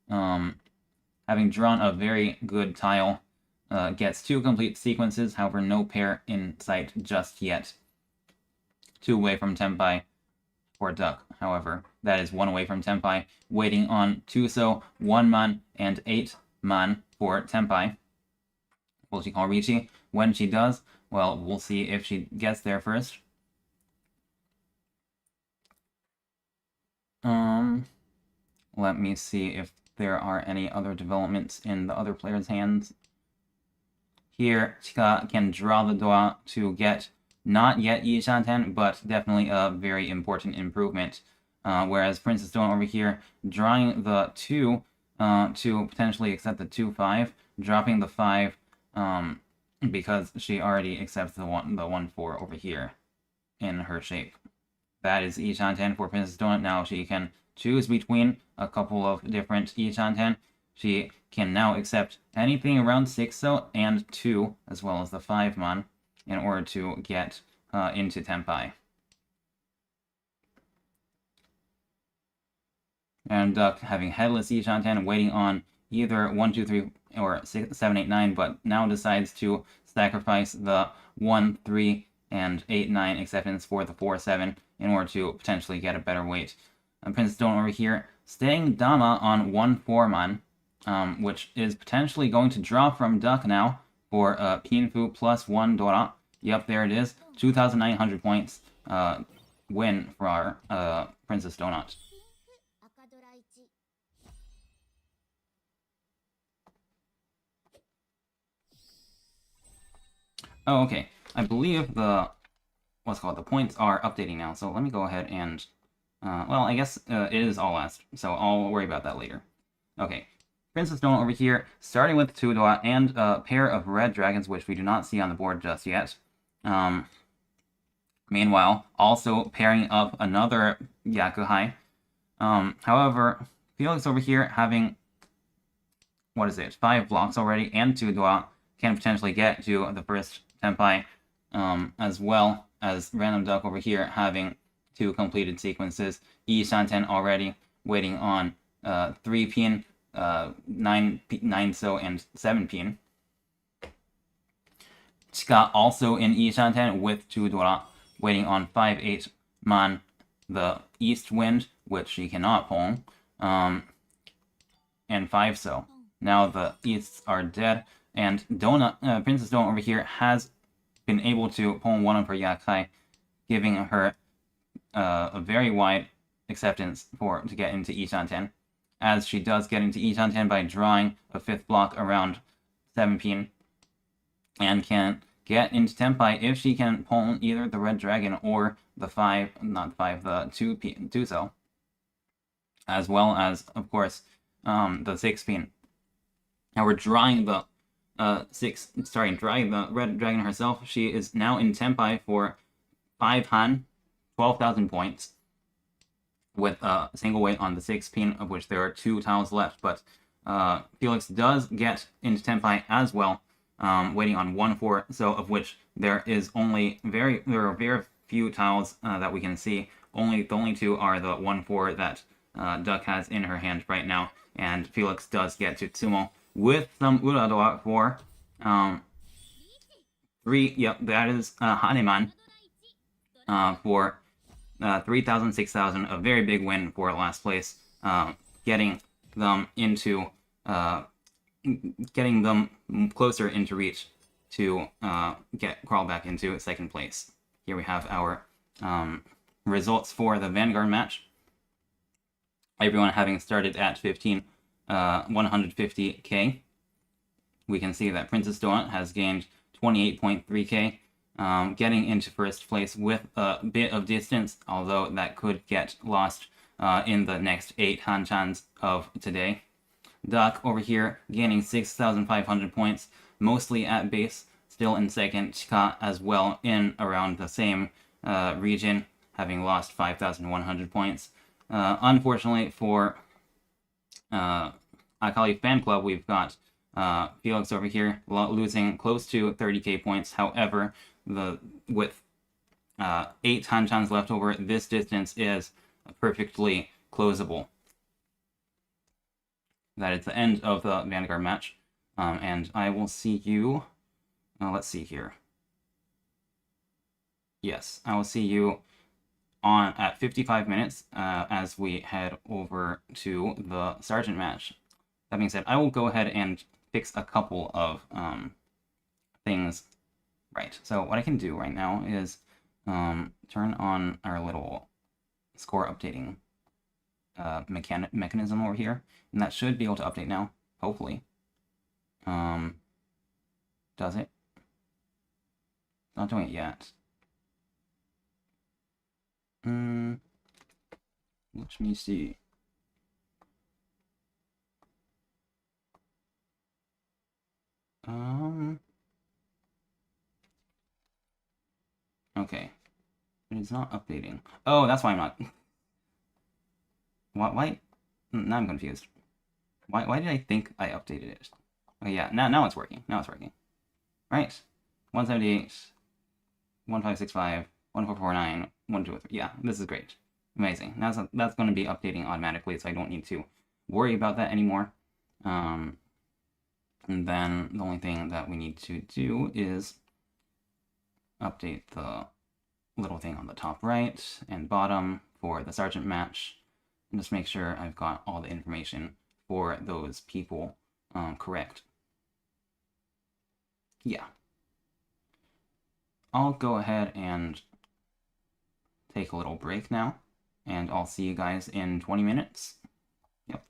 having drawn a very good tile, gets 2 complete sequences, however no pair in sight just yet. 2 away from Tenpai for Duck, however. That is 1 away from Tenpai, waiting on 2-so, 1 man, and 8 man for Tenpai. Will she call Riichi? When she does, well, we'll see if she gets there first. Let me see if there are any other developments in the other player's hands. Here, Chika can draw the Doa to get not yet Ishanten, but definitely a very important improvement. Whereas Princess Doa over here, drawing the 2 to potentially accept the 2-5, dropping the 5 because she already accepts the 1-4 over here in her shape. That is Ishanten for Princess Doa. Now she can choose between a couple of different Ishanten. She can now accept anything around 6-so and 2, as well as the 5 man, in order to get into Tenpai. And Duck having headless Ishanten, waiting on either 1, 2, 3, or 6, 7, 8, 9, but now decides to sacrifice the 1, 3, and 8, 9 acceptance for the 4, 7 in order to potentially get a better weight. Princess Donut over here staying Dama on 1-4 man, which is potentially going to draw from Duck now for Pinfu plus 1 Dora. Yep, there it is. 2,900 points win for our Princess Donut. Oh, okay. I believe the points are updating now. So let me go ahead and well, I guess it is all last, so I'll worry about that later. Okay, Princess Donut over here, starting with 2 Dora and a pair of red dragons, which we do not see on the board just yet. Meanwhile, also pairing up another Yakuhai. However, Felix over here having, 5 blocks already and 2 Dora can potentially get to the first Tenpai, as well as Random Duck over here having 2 completed sequences. Shanten already waiting on 3 pin, 9 so, and 7 pin. Chika also in Shanten with 2 Dora, waiting on 5-8 man, the East Wind, which she cannot pull, and 5 so. Now the Easts are dead, and Princess Donut over here has been able to pull one of her Yakai, giving her a very wide acceptance to get into Shanten, as she does get into Shanten by drawing a 5th block around 7 pin, and can get into Tenpai if she can pull either the Red Dragon or the 2 cell, as well as, of course, the 6 pin. Now we're drawing the drawing the Red Dragon herself. She is now in Tenpai for 5 Han, 12,000 points, with a single weight on the 6 pin, of which there are 2 tiles left. But Felix does get into Tenpai as well, waiting on 1-4, so of which there are very few tiles that we can see. The only 2 are the 1-4 that Duck has in her hand right now, and Felix does get to Tsumo with some Uradoa for 3. Yep, that is Haneman for 3,000, 6,000, a very big win for last place, getting them closer into reach to crawl back into 2nd place. Here we have our results for the Vanguard match. Everyone having started at 150k. We can see that Princess Donut has gained 28.3k, getting into 1st place with a bit of distance, although that could get lost in the next 8 Hanchans of today. Duck over here gaining 6,500 points, mostly at base, still in 2nd. Chika as well in around the same region, having lost 5,100 points. Unfortunately for Akali Fan Club, we've got Felix over here losing close to 30k points. However, with 8 Hanchans left over, this distance is perfectly closable. That is the end of the Vanguard match, and I will see you. Let's see here. Yes, I will see you at 55 minutes as we head over to the Sergeant match. That being said, I will go ahead and fix a couple of things right. So what I can do right now is turn on our little score updating mechanism over here, and that should be able to update now, hopefully. Does it? Not doing it yet. Let me see. Okay. It is not updating. Oh, that's why I'm not. Why? Now I'm confused. Why did I think I updated it? Oh yeah, now it's working. Now it's working. Right. 178, 1565, 1449, 123. Yeah, this is great. Amazing. That's going to be updating automatically, so I don't need to worry about that anymore. And then the only thing that we need to do is update the little thing on the top right and bottom for the Sergeant match. just make sure I've got all the information for those people correct. Yeah. I'll go ahead and take a little break now, and I'll see you guys in 20 minutes. Yep.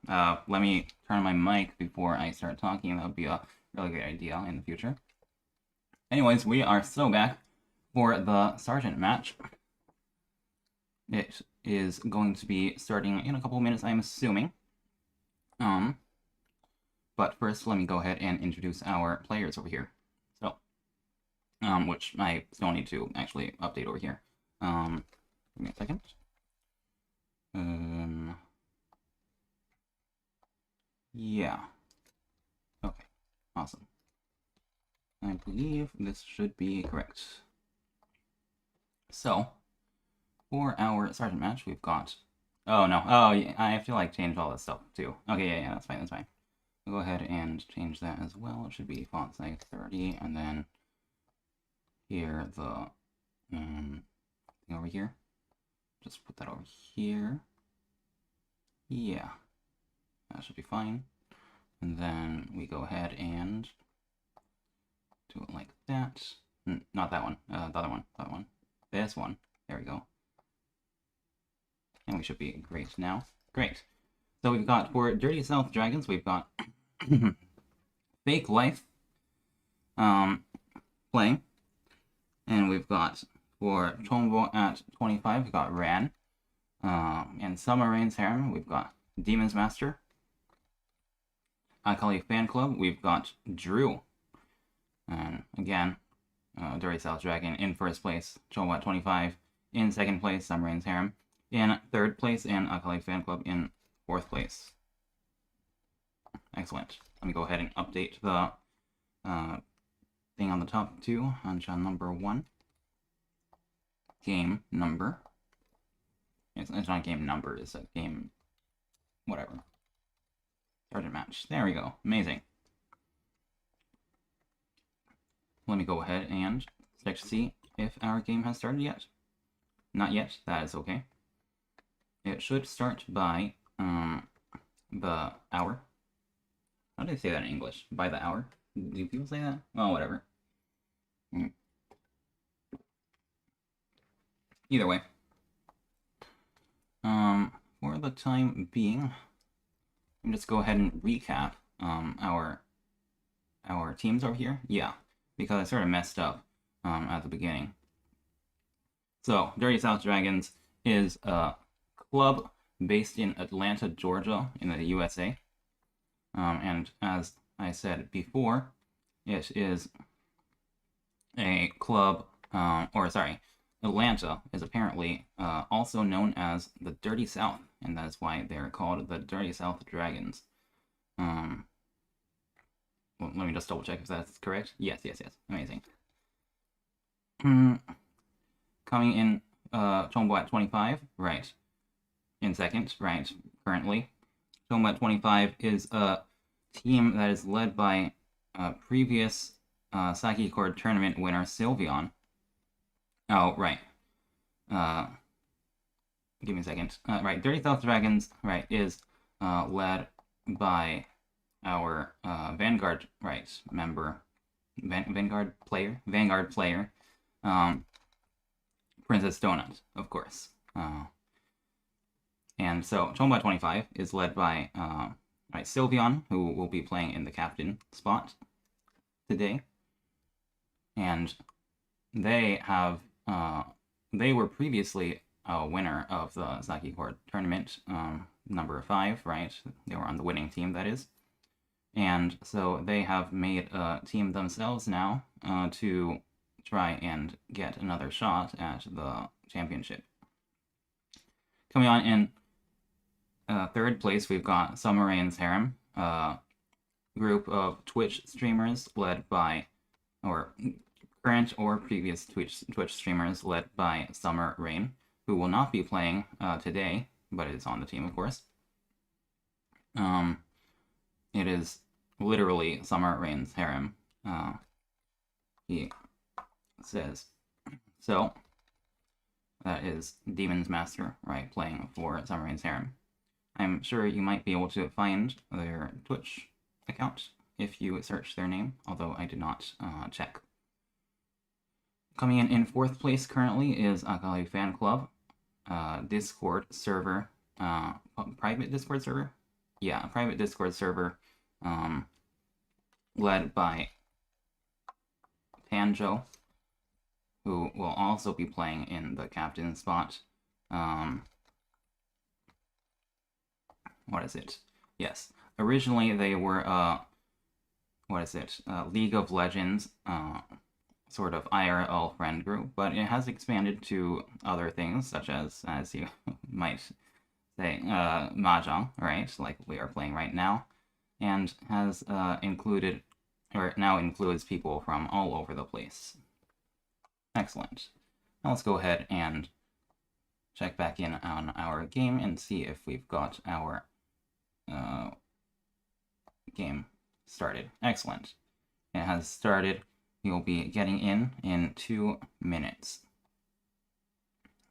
let me turn my mic before I start talking. That would be a really great idea in the future. Anyways, we are so back for the Sergeant match. It is going to be starting in a couple of minutes, I'm assuming. But first, let me go ahead and introduce our players over here. So, which I still need to actually update over here. Give me a second. Yeah. Okay, awesome. I believe this should be correct. So, for our Sergeant match, we've got... Oh, no. Oh, yeah, I have to, like, change all this stuff, too. Okay, yeah, that's fine, that's fine. I'll go ahead and change that as well. It should be font size 30, and then here, the thing over here. Just put that over here. Yeah. That should be fine. And then we go ahead and do it like that. Not that one. The other one. The other one. This one. There we go. And we should be great now. Great. So we've got, for Dirty South Dragons, we've got Fake Life playing. And we've got, for Chombo at 25, we've got Ran. And Summer Rain's Harem, we've got Demon's Master. Akali Fan Club, we've got Drew. And again, Dirty South Dragon in first place, Chombo at 25. In second place, Summer Rain's Harem. In third place, and Akali Fan Club in fourth place. Excellent. Let me go ahead and update the thing on the top too. Hanchan number 1. Game number. It's not game number, it's a game... whatever. Sergeant match. There we go. Amazing. Let me go ahead and check to see if our game has started yet. Not yet. That is okay. It should start by the hour. How do they say that in English? By the hour? Do people say that? Oh, whatever. Either way. For the time being, let me just go ahead and recap our teams over here. Yeah, because I sort of messed up at the beginning. So, Dirty South Dragons is a club based in Atlanta, Georgia, in the USA. And as I said before, it is a club, Atlanta is apparently also known as the Dirty South, and that's why they're called the Dirty South Dragons. Well, let me just double check if that's correct. Yes. Amazing. Coming in, Chombo at 25, right. In second, right, currently. Chombo at 25 is a team that is led by previous Sakicord tournament winner Sylveon. Oh, right. Give me a second. Right, Dirty South Dragons, right, is led by our Vanguard, right, member, Vanguard player, Princess Donut, of course. And so, Chombo 25 is led by right, Sylveon, who will be playing in the captain spot today. And they have, they were previously a winner of the Sakicord tournament, number 5, right? They were on the winning team, that is. And so they have made a team themselves now to try and get another shot at the championship. Coming on in third place, we've got Summer Rain's Harem, a group of Twitch streamers led by, or current or previous Twitch streamers led by Summer Rain, who will not be playing today, but is on the team, of course. It is literally Summer Rain's Harem, he says. So, that is Demon's Master, right, playing for Summer Rain's Harem. I'm sure you might be able to find their Twitch account if you search their name, although I did not check. Coming in fourth place currently is Akali Fan Club, Discord server, private Discord server, yeah, a private Discord server, led by Panjo, who will also be playing in the captain spot. What is it? Yes. Originally, they were, League of Legends, sort of IRL friend group, but it has expanded to other things, such as you might say, Mahjong, right? Like we are playing right now, and has included, or now includes people from all over the place. Excellent. Now let's go ahead and check back in on our game and see if we've got our game started. Excellent. It has started. You'll be getting in 2 minutes.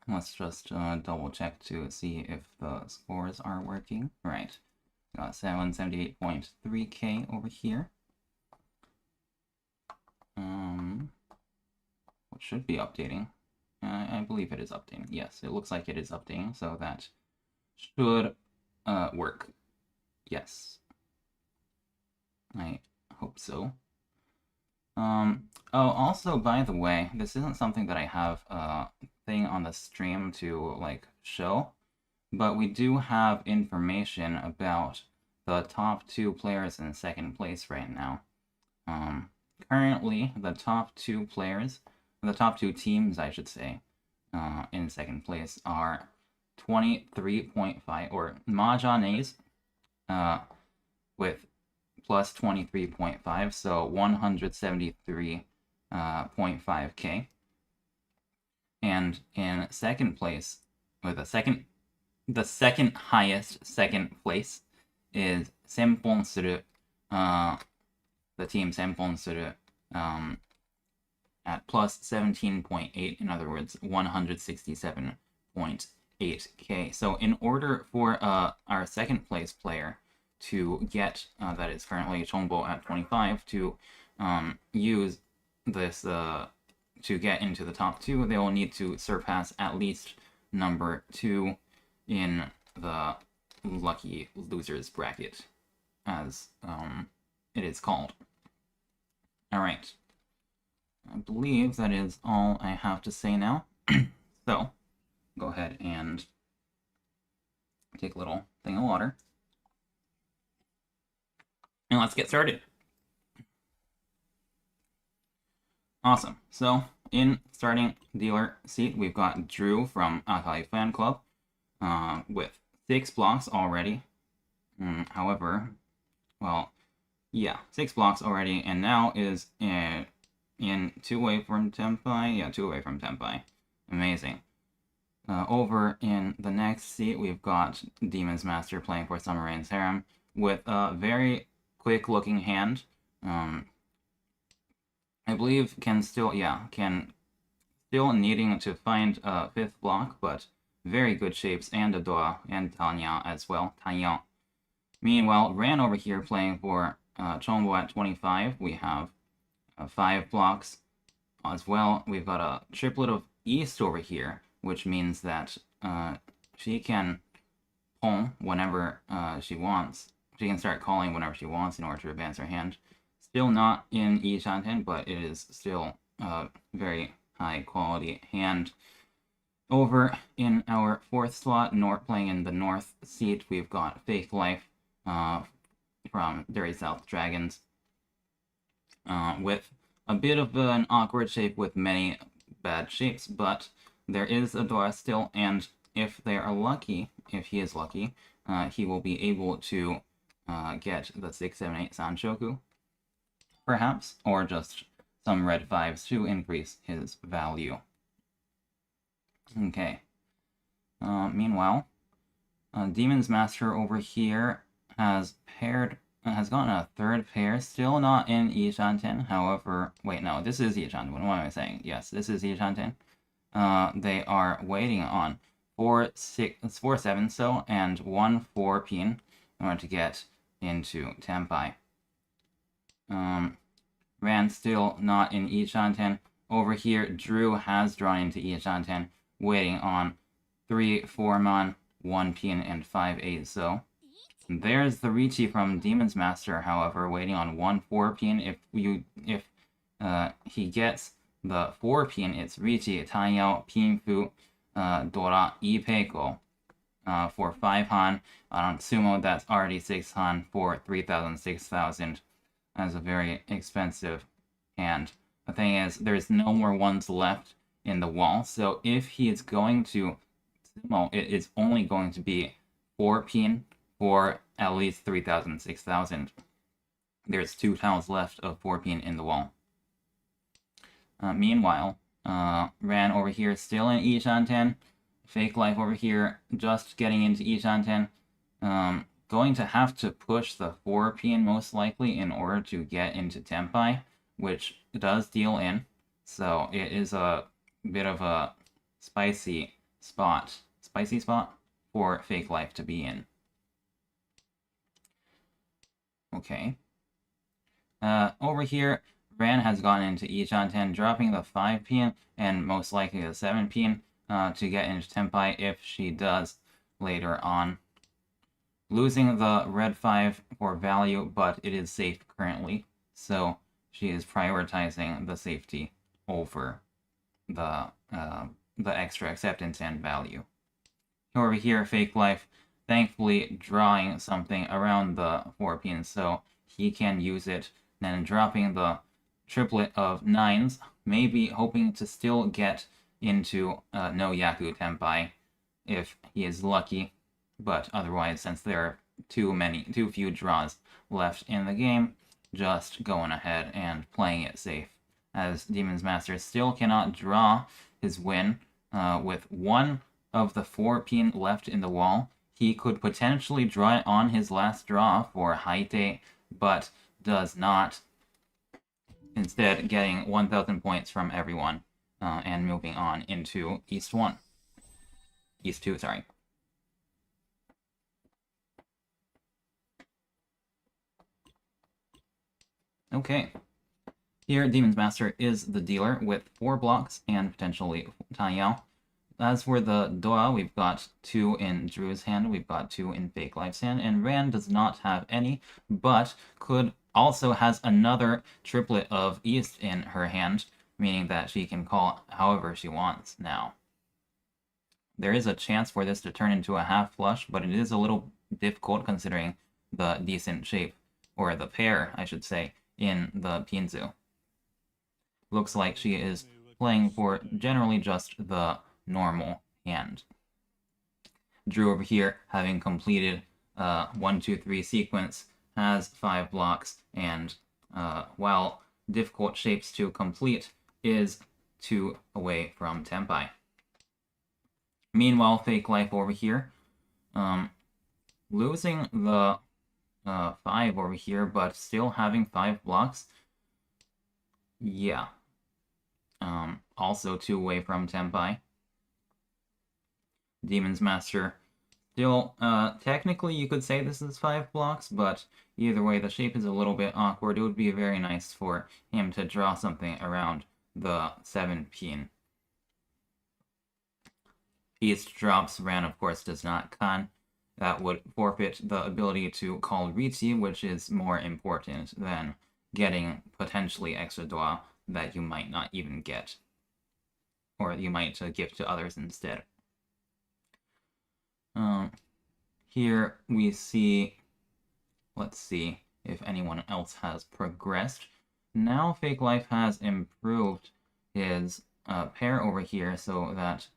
Let's just double check to see if the scores are working. Right. Got 778.3k over here. What should be updating? I believe it is updating. Yes, it looks like it is updating, so that should work. Yes. I hope so. Oh, also, by the way, this isn't something that I have a thing on the stream to, like, show, but we do have information about the top 2 players in second place right now. Currently, the top 2 players, the top 2 teams, I should say, in second place are 23.5, or Mahjong with plus 23.5, so 173.5k. And in second place, or the second highest second place is Senponsuru, the team Senponsuru, at plus 17.8, in other words, 167.8k. So in order for our second place player to get, that is currently Chombo at 25, to use this to get into the top 2, they will need to surpass at least number 2 in the lucky losers bracket, as it is called. Alright. I believe that is all I have to say now. So, go ahead and take a little thing of water. And let's get started. Awesome. So, in starting dealer seat, we've got Drew from Akali Fan Club with 6 blocks already. However, well, yeah, 6 blocks already, and now is in 2 away from Tenpai. Yeah, 2 away from Tenpai. Amazing. Over in the next seat, we've got Demon's Master playing for Summer Rain's Harem with a very quick-looking hand. I believe can still needing to find a 5th block, but very good shapes, and Adora and Tanya as well. Tanya. Meanwhile, Ran over here playing for Chombo at 25. We have 5 blocks as well. We've got a triplet of East over here, which means that she can pull whenever she wants. She can start calling whenever she wants in order to advance her hand. Still not in Hanchan, but it is still a very high quality hand. Over in our 4th slot, playing in the north seat, we've got Fake Life from Dirty South Dragons, with a bit of an awkward shape with many bad shapes, but there is Adora still, and if they are lucky, if he is lucky, he will be able to get the 6, 7, 8 Sanshoku, perhaps, or just some red 5s to increase his value. Okay. Meanwhile, Demon's Master over here has gotten a 3rd pair, still not in Hanchan. However, wait, no, this is Hanchan. What am I saying? Yes, this is Hanchan. They are waiting on 4 7 so and 1 4 pin in order to get into Tenpai. Ran still not in Hanchan. Over here, Drew has drawn into Hanchan, waiting on 3 4 mon, 1 pin, and 5 8 so. There's the Riichi from Demon's Master, however, waiting on 1 4-pin. If he gets the 4-pin, it's Riichi, Tanyao, Pinfu, Dora, Ipeiko for 5 Han. On Sumo, that's already 6 Han for 3,000, 6,000. That's a very expensive hand. The thing is, there's no more ones left in the wall, so if he is going to Sumo, it is only going to be 4-pin for at least 3,000, 6,000. There's 2 tiles left of 4-pin in the wall. Meanwhile, Ran over here still in Ishanten. Fake Life over here just getting into Ishanten. Going to have to push the 4-pin most likely in order to get into Tenpai, which does deal in. So it is a bit of a spicy spot for Fake Life to be in. Okay. Over here, Ran has gone into Ishanten, dropping the 5-pin and most likely the 7-pin to get into Tenpai if she does later on. Losing the red 5 for value, but it is safe currently, so she is prioritizing the safety over the extra acceptance and value. Over here, Fake Life thankfully drawing something around the 4-pin, so he can use it, then dropping the triplet of 9s, maybe hoping to still get into no Yaku Tenpai if he is lucky, but otherwise, since there are too few draws left in the game, just going ahead and playing it safe, as Demon's Master still cannot draw his win with one of the 4-pin left in the wall. He could potentially draw it on his last draw for Haite, but does not. Instead, getting 1,000 points from everyone and moving on into East 1. East 2, sorry. Okay. Here, Demon's Master is the dealer with 4 blocks and potentially Tanyao. As for the Doa, we've got 2 in Drew's hand, we've got 2 in Fake Life's hand, and Ran does not have any, but also has another triplet of East in her hand, meaning that she can call however she wants now. There is a chance for this to turn into a half flush, but it is a little difficult considering the decent shape, or the pair, I should say, in the Pinzu. Looks like she is playing for generally just the normal hand. Drew over here, having completed 1, 2, 3 sequence, has 5 blocks, and while difficult shapes to complete, is 2 away from Tenpai. Meanwhile, Fake Life over here, losing the 5 over here, but still having 5 blocks. Yeah. Also 2 away from Tenpai. Demon's Master still, technically you could say this is 5 blocks, but either way, the shape is a little bit awkward. It would be very nice for him to draw something around the 7-pin. East drops, Ran of course does not con. That would forfeit the ability to call Riichi, which is more important than getting potentially extra Doa that you might not even get. Or you might give to others instead. Here we see, let's see if anyone else has progressed. Now Fake Life has improved his pair over here so that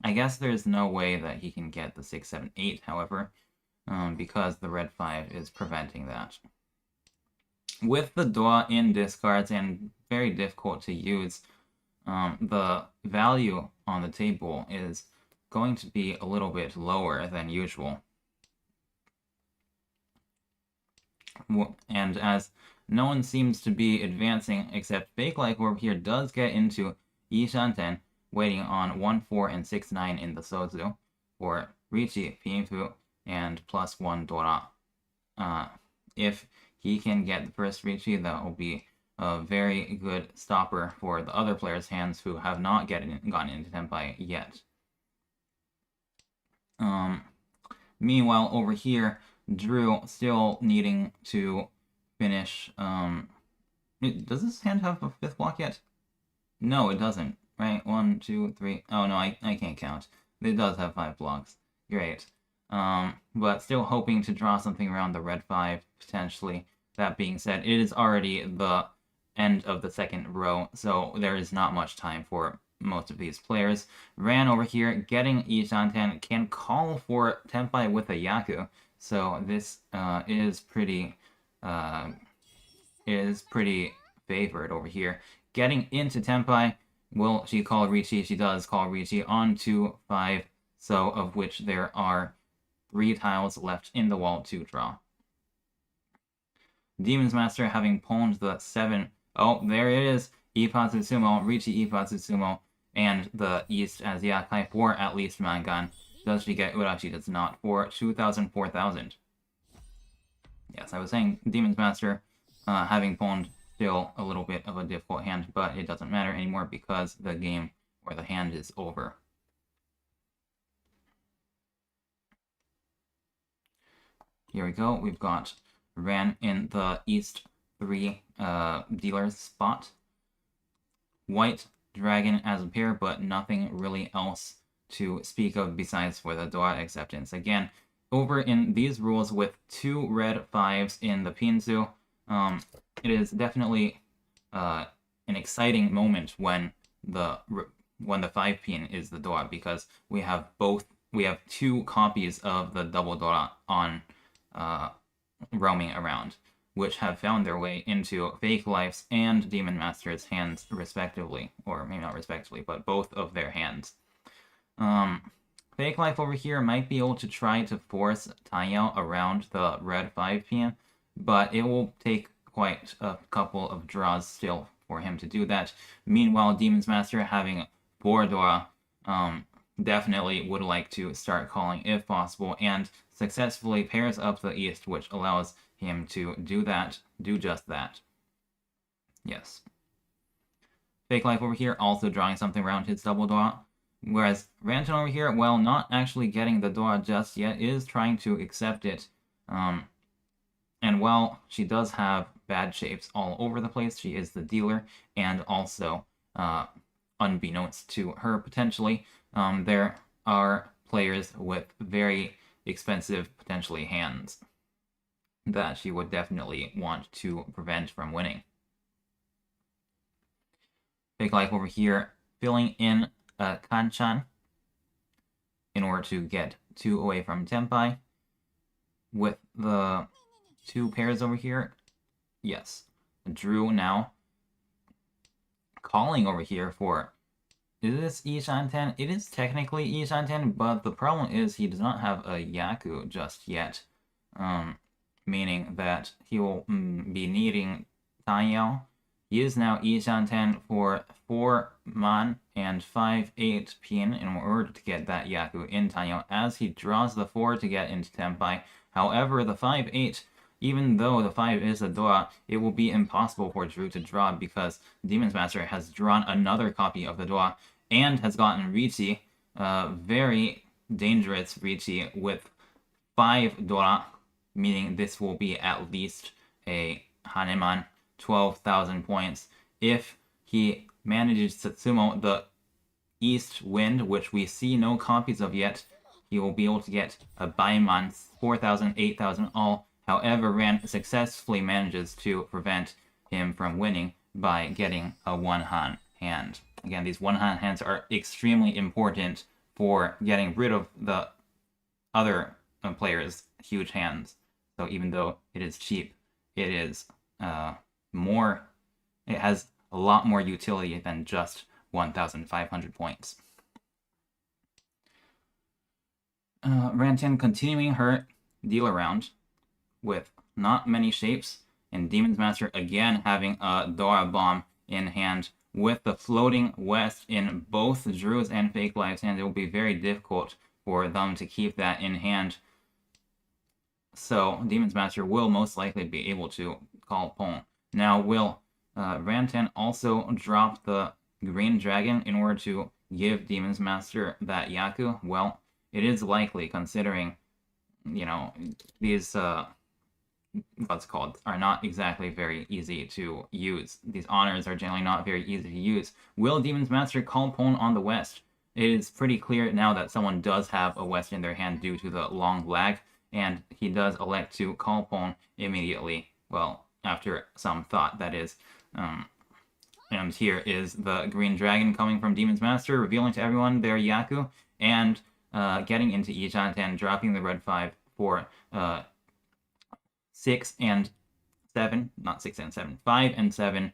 I guess there's no way that he can get the 6, 7, 8, however, because the red 5 is preventing that. With the Doa in discards and very difficult to use, the value on the table is going to be a little bit lower than usual. And as no one seems to be advancing except Fake Life over here does get into Ishanten, waiting on 1, 4, and 6, 9 in the Sozu for Riichi, Pinfu, and +1 Dora. If he can get the first Riichi, that will be a very good stopper for the other players' hands who have not gotten into Tenpai yet. Meanwhile, over here, Drew still needing to finish. Does this hand have a 5th block yet? No, it doesn't. Right? 1, 2, 3. Oh no, I can't count. It does have 5 blocks. Great. But still hoping to draw something around the red 5, potentially. That being said, it is already the end of the 2nd row, so there is not much time for most of these players. Ran over here, getting Ishanten, can call for Tenpai with a Yaku, so this is pretty favored over here. Getting into Tenpai, will she call Riichi? She does call Riichi on to 5, so of which there are 3 tiles left in the wall to draw. Demon's Master having pawned the 7. Oh, there it is. Ippatsu Sumo, Riichi Ippatsu Sumo, and the East as Yakai for at least Mangan. Does she get Ura? She does not for 2,000, 4,000. Yes, I was saying Demon's Master having pawned still a little bit of a difficult hand, but it doesn't matter anymore because the game or the hand is over. Here we go. We've got Ran in the East 3 dealer's spot. White Dragon as a pair, but nothing really else to speak of besides for the Dora acceptance. Again, over in these rules with 2 red 5s in the Pinzu, it is definitely an exciting moment when the 5 pin is the Dora, because we have 2 copies of the double Dora on roaming around, which have found their way into Fake Life's and Demon Master's hands respectively, or maybe not respectively, but both of their hands. Fake Life over here might be able to try to force Taiyao around the red 5 pin, but it will take quite a couple of draws still for him to do that. Meanwhile, Demon's Master having 4 Dora definitely would like to start calling if possible, and successfully pairs up the East, which allows him to do just that. Yes. Fake Life over here also drawing something around his double Dora, whereas Ranton over here, while not actually getting the Dora just yet, is trying to accept it. And while she does have bad shapes all over the place, she is the dealer, and also, unbeknownst to her potentially, there are players with very expensive, potentially, hands that she would definitely want to prevent from winning. Fake Life over here filling in Hanchan in order to get 2 away from Tenpai. With the 2 pairs over here, yes. Drew now calling over here for, is this Ishanten? It is technically Ishanten, but the problem is he does not have a Yaku just yet. Meaning that he will be needing Taiyao. He is now Ishanten for 4 Man and 5-8 Pin in order to get that Yaku in Taiyao, as he draws the 4 to get into Tenpai. However, the 5-8, even though the 5 is a Dora, it will be impossible for Drew to draw because Demon's Master has drawn another copy of the Dora and has gotten Riichi, very dangerous Riichi with 5 Dora, meaning this will be at least a Haneman, 12,000 points. If he manages to sumo the East Wind, which we see no copies of yet, he will be able to get a Baiman, 4,000, 8,000 all. However, Ran successfully manages to prevent him from winning by getting a 1-Han hand. Again, these 1-Han hands are extremely important for getting rid of the other players' huge hands. So even though it is cheap, it is it has a lot more utility than just 1,500 points. Rantan continuing her deal around with not many shapes, and Demon's Master again having a Dora Bomb in hand with the floating west in both Drew's and Fake Life's hands. It will be very difficult for them to keep that in hand. So Demon's Master will most likely be able to call Pong. Now, will Rantan also drop the Green Dragon in order to give Demon's Master that Yaku? Well, it is likely, considering you know, these what's called are not exactly very easy to use. These honors are generally not very easy to use. Will Demon's Master call Pwn on the West? It is pretty clear now that someone does have a West in their hand due to the long lag, and he does elect to call Pwn immediately. Well, after some thought, that is. And here is the Green Dragon coming from Demon's Master, revealing to everyone their Yaku, and getting into Ichanten, dropping the red 5 for 6 and 7, not 6 and 7, 5 and 7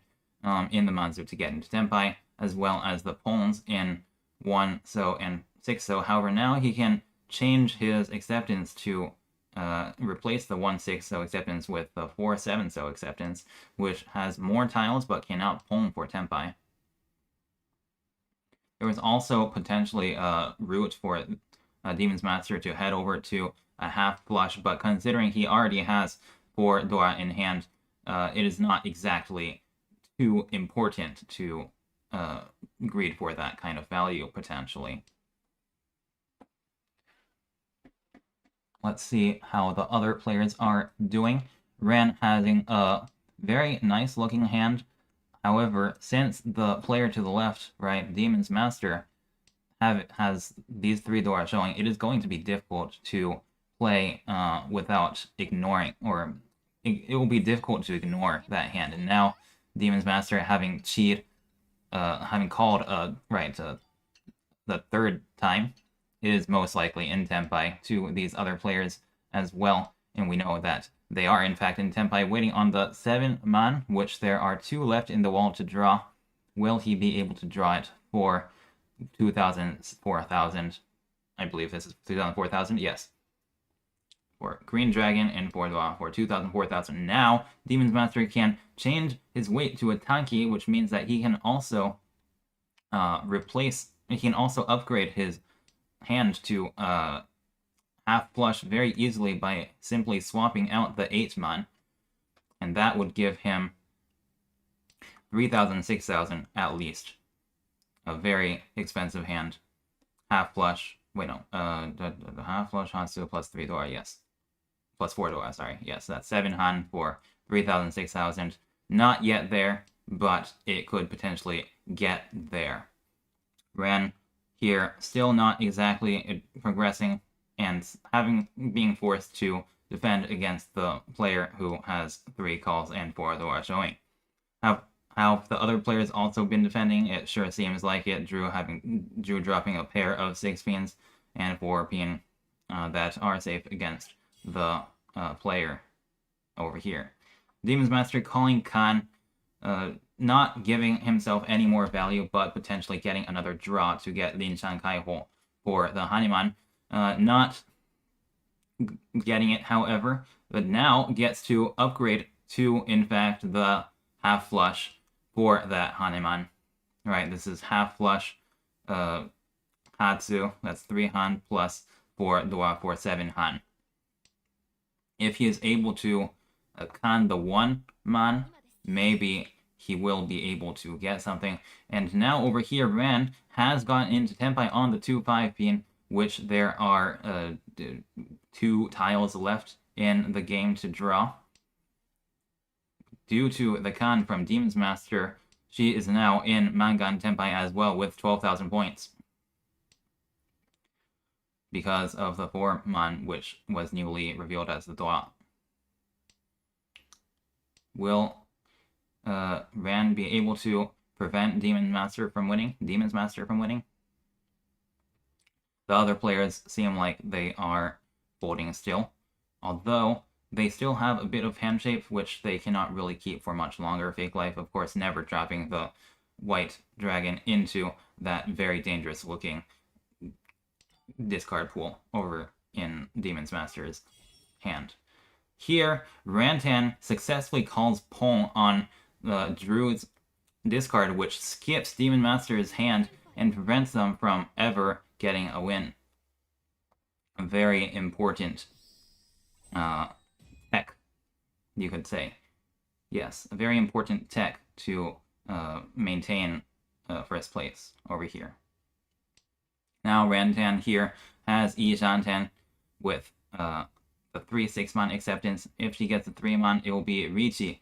in the Manzu to get into Tenpai, as well as the Pawns in 1 so and 6 so. However, now he can change his acceptance to replace the 1-6 so acceptance with the 4-7 so acceptance, which has more tiles but cannot Pwn for Tenpai. There was also potentially a route for Demon's Master to head over to a half flush, but considering he already has 4 Dora in hand, it is not exactly too important to greed for that kind of value, potentially. Let's see how the other players are doing. Ren having a very nice looking hand. However, since the player to the left, right, Demon's Master, has these 3 Dora showing, it is going to be difficult to play without ignoring, or it will be difficult to ignore that hand. And now Demon's Master having having called the 3rd time, it is most likely in Tenpai to these other players as well. And we know that they are in fact in Tenpai, waiting on the 7 man, which there are 2 left in the wall to draw. Will he be able to draw it for 2,000, 4,000? I believe this is 2,000, 4,000, yes. For Green Dragon and for 2,000, 4,000. Now, Demon's Master can change his weight to a Tanki, which means that he can also he can also upgrade his hand to half flush very easily by simply swapping out the 8-man, and that would give him 3,000, 6,000 at least. A very expensive hand. Half flush. Wait, no. The half flush Hansu plus 3 Dora, yes. Plus 4 Dora, sorry. Yes, that's 7 Han for 3,000, 6,000. Not yet there, but it could potentially get there. Ren here still not exactly progressing, and being forced to defend against the player who has 3 calls and 4 Dora showing. How the other players also been defending? It sure seems like it. Drew dropping a pair of 6 pins and 4 pin that are safe against the player over here. Demon's Master calling Khan, not giving himself any more value, but potentially getting another draw to get Linshan Kaiho for the Hanuman. Not getting it, however, but now gets to upgrade to, in fact, the half flush for that Hanuman. Right, this is half flush Hatsu, that's 3 Han plus 4 Dora for 7 Han. If he is able to Khan the 1-man, maybe he will be able to get something. And now over here, Ren has gotten into Tenpai on the 2-5 pin, which there are 2 tiles left in the game to draw. Due to the Khan from Demon's Master, she is now in Mangan Tenpai as well with 12,000 points. Because of the 4-man, which was newly revealed as the Dora. Will Ran be able to prevent Demon's Master from winning? The other players seem like they are holding still, although they still have a bit of hand shape, which they cannot really keep for much longer. Fake Life, of course, never dropping the white dragon into that very dangerous looking discard pool over in Demon's Master's hand. Here, Rantan successfully calls Pong on Drew's discard, which skips Demon Master's hand and prevents them from ever getting a win. A very important tech, you could say. Yes, a very important tech to maintain first place over here. Now Rantan here has Yi Shantan with the 3-6-mon acceptance. If she gets the 3-mon, it will be Riichi.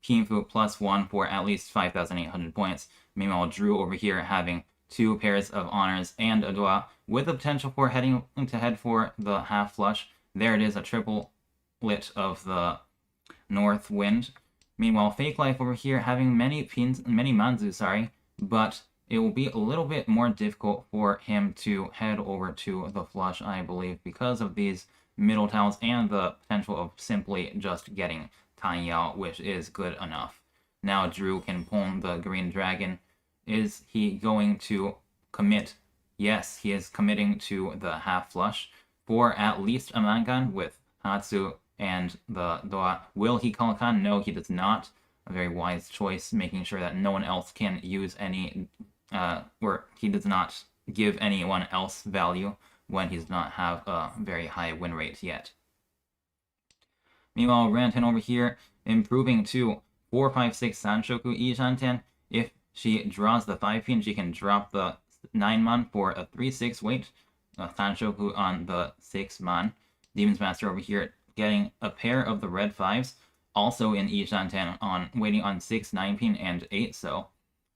Kinfu +1 for at least 5,800 points. Meanwhile, Drew over here having 2 pairs of honors and a Dua with the potential for heading to head for the half flush. There it is, a triple lit of the North Wind. Meanwhile, Fake Life over here having many Manzu, but it will be a little bit more difficult for him to head over to the flush, I believe, because of these middle tiles and the potential of simply just getting Tanyao, which is good enough. Now Drew can pull the Green Dragon. Is he going to commit? Yes, he is committing to the half flush for at least a Mangan with Hatsu and the Doa. Will he call Khan? No, he does not. A very wise choice, making sure that no one else can use any, or he does not give anyone else value when he does not have a very high win rate yet. Meanwhile, Rantan over here improving to 456 Sanshoku Ishanten. If she draws the 5-pin, she can drop the 9-mon for a 3-6 weight. Sanshoku on the 6-mon. Demon's Master over here getting a pair of the red 5s, also in Ishanten, on waiting on 6, 9-pin, and 8. So,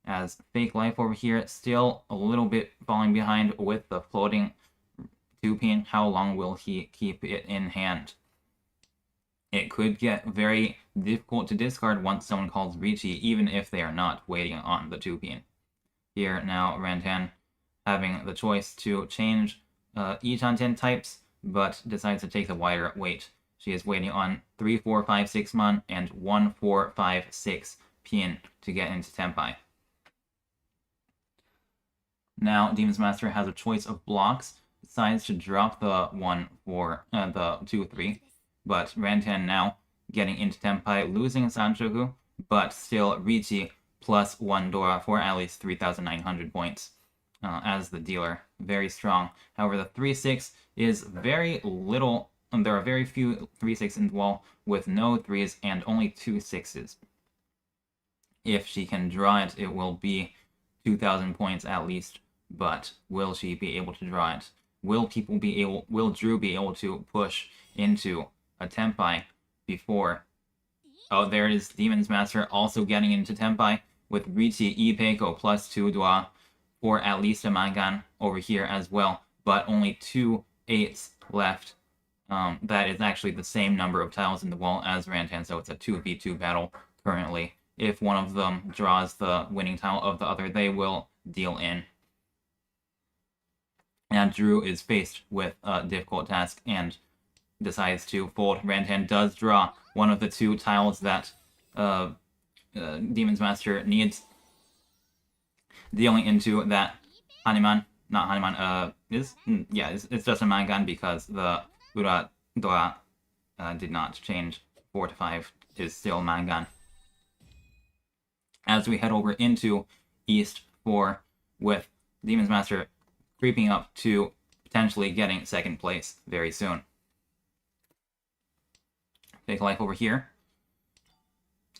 as Fake Life over here still a little bit falling behind with the floating 2-pin. How long will he keep it in hand? It could get very difficult to discard once someone calls Riichi, even if they are not waiting on the 2-pin. Here now, Rantan having the choice to change Ishanten types, but decides to take the wider weight. She is waiting on 3, 4, 5, 6-mon and 1, 4, 5, 6 pin to get into Tenpai. Now, Demon's Master has a choice of blocks, decides to drop the 1 for the 2, 3, but Rantan now getting into Tenpai, losing Sanshoku, but still Riichi +1 Dora for at least 3,900 points as the dealer. Very strong. However, the 3-6 is very little. There are very few 3-6 in the wall with no 3s and only 2 6s. If she can draw it, it will be 2,000 points at least. But will she be able to draw it? Will Drew be able to push into a Tenpai before? Oh, there it is. Demon's Master also getting into Tenpai with Riichi Ipeiko +2 Dua for at least a Mangan over here as well, but only 2 8s left. That is actually the same number of tiles in the wall as Rantan, so it's a 2v2 battle currently. If one of them draws the winning tile of the other, they will deal in. And Drew is faced with a difficult task and decides to fold. Rantan does draw one of the 2 tiles that Demon's Master needs, dealing into that Hanuman. Not Hanuman, it's just a Mangan because the Ura Doa did not change. 4 to 5 is still Mangan. As we head over into East 4 with Demon's Master creeping up to potentially getting 2nd place very soon. Fake Life over here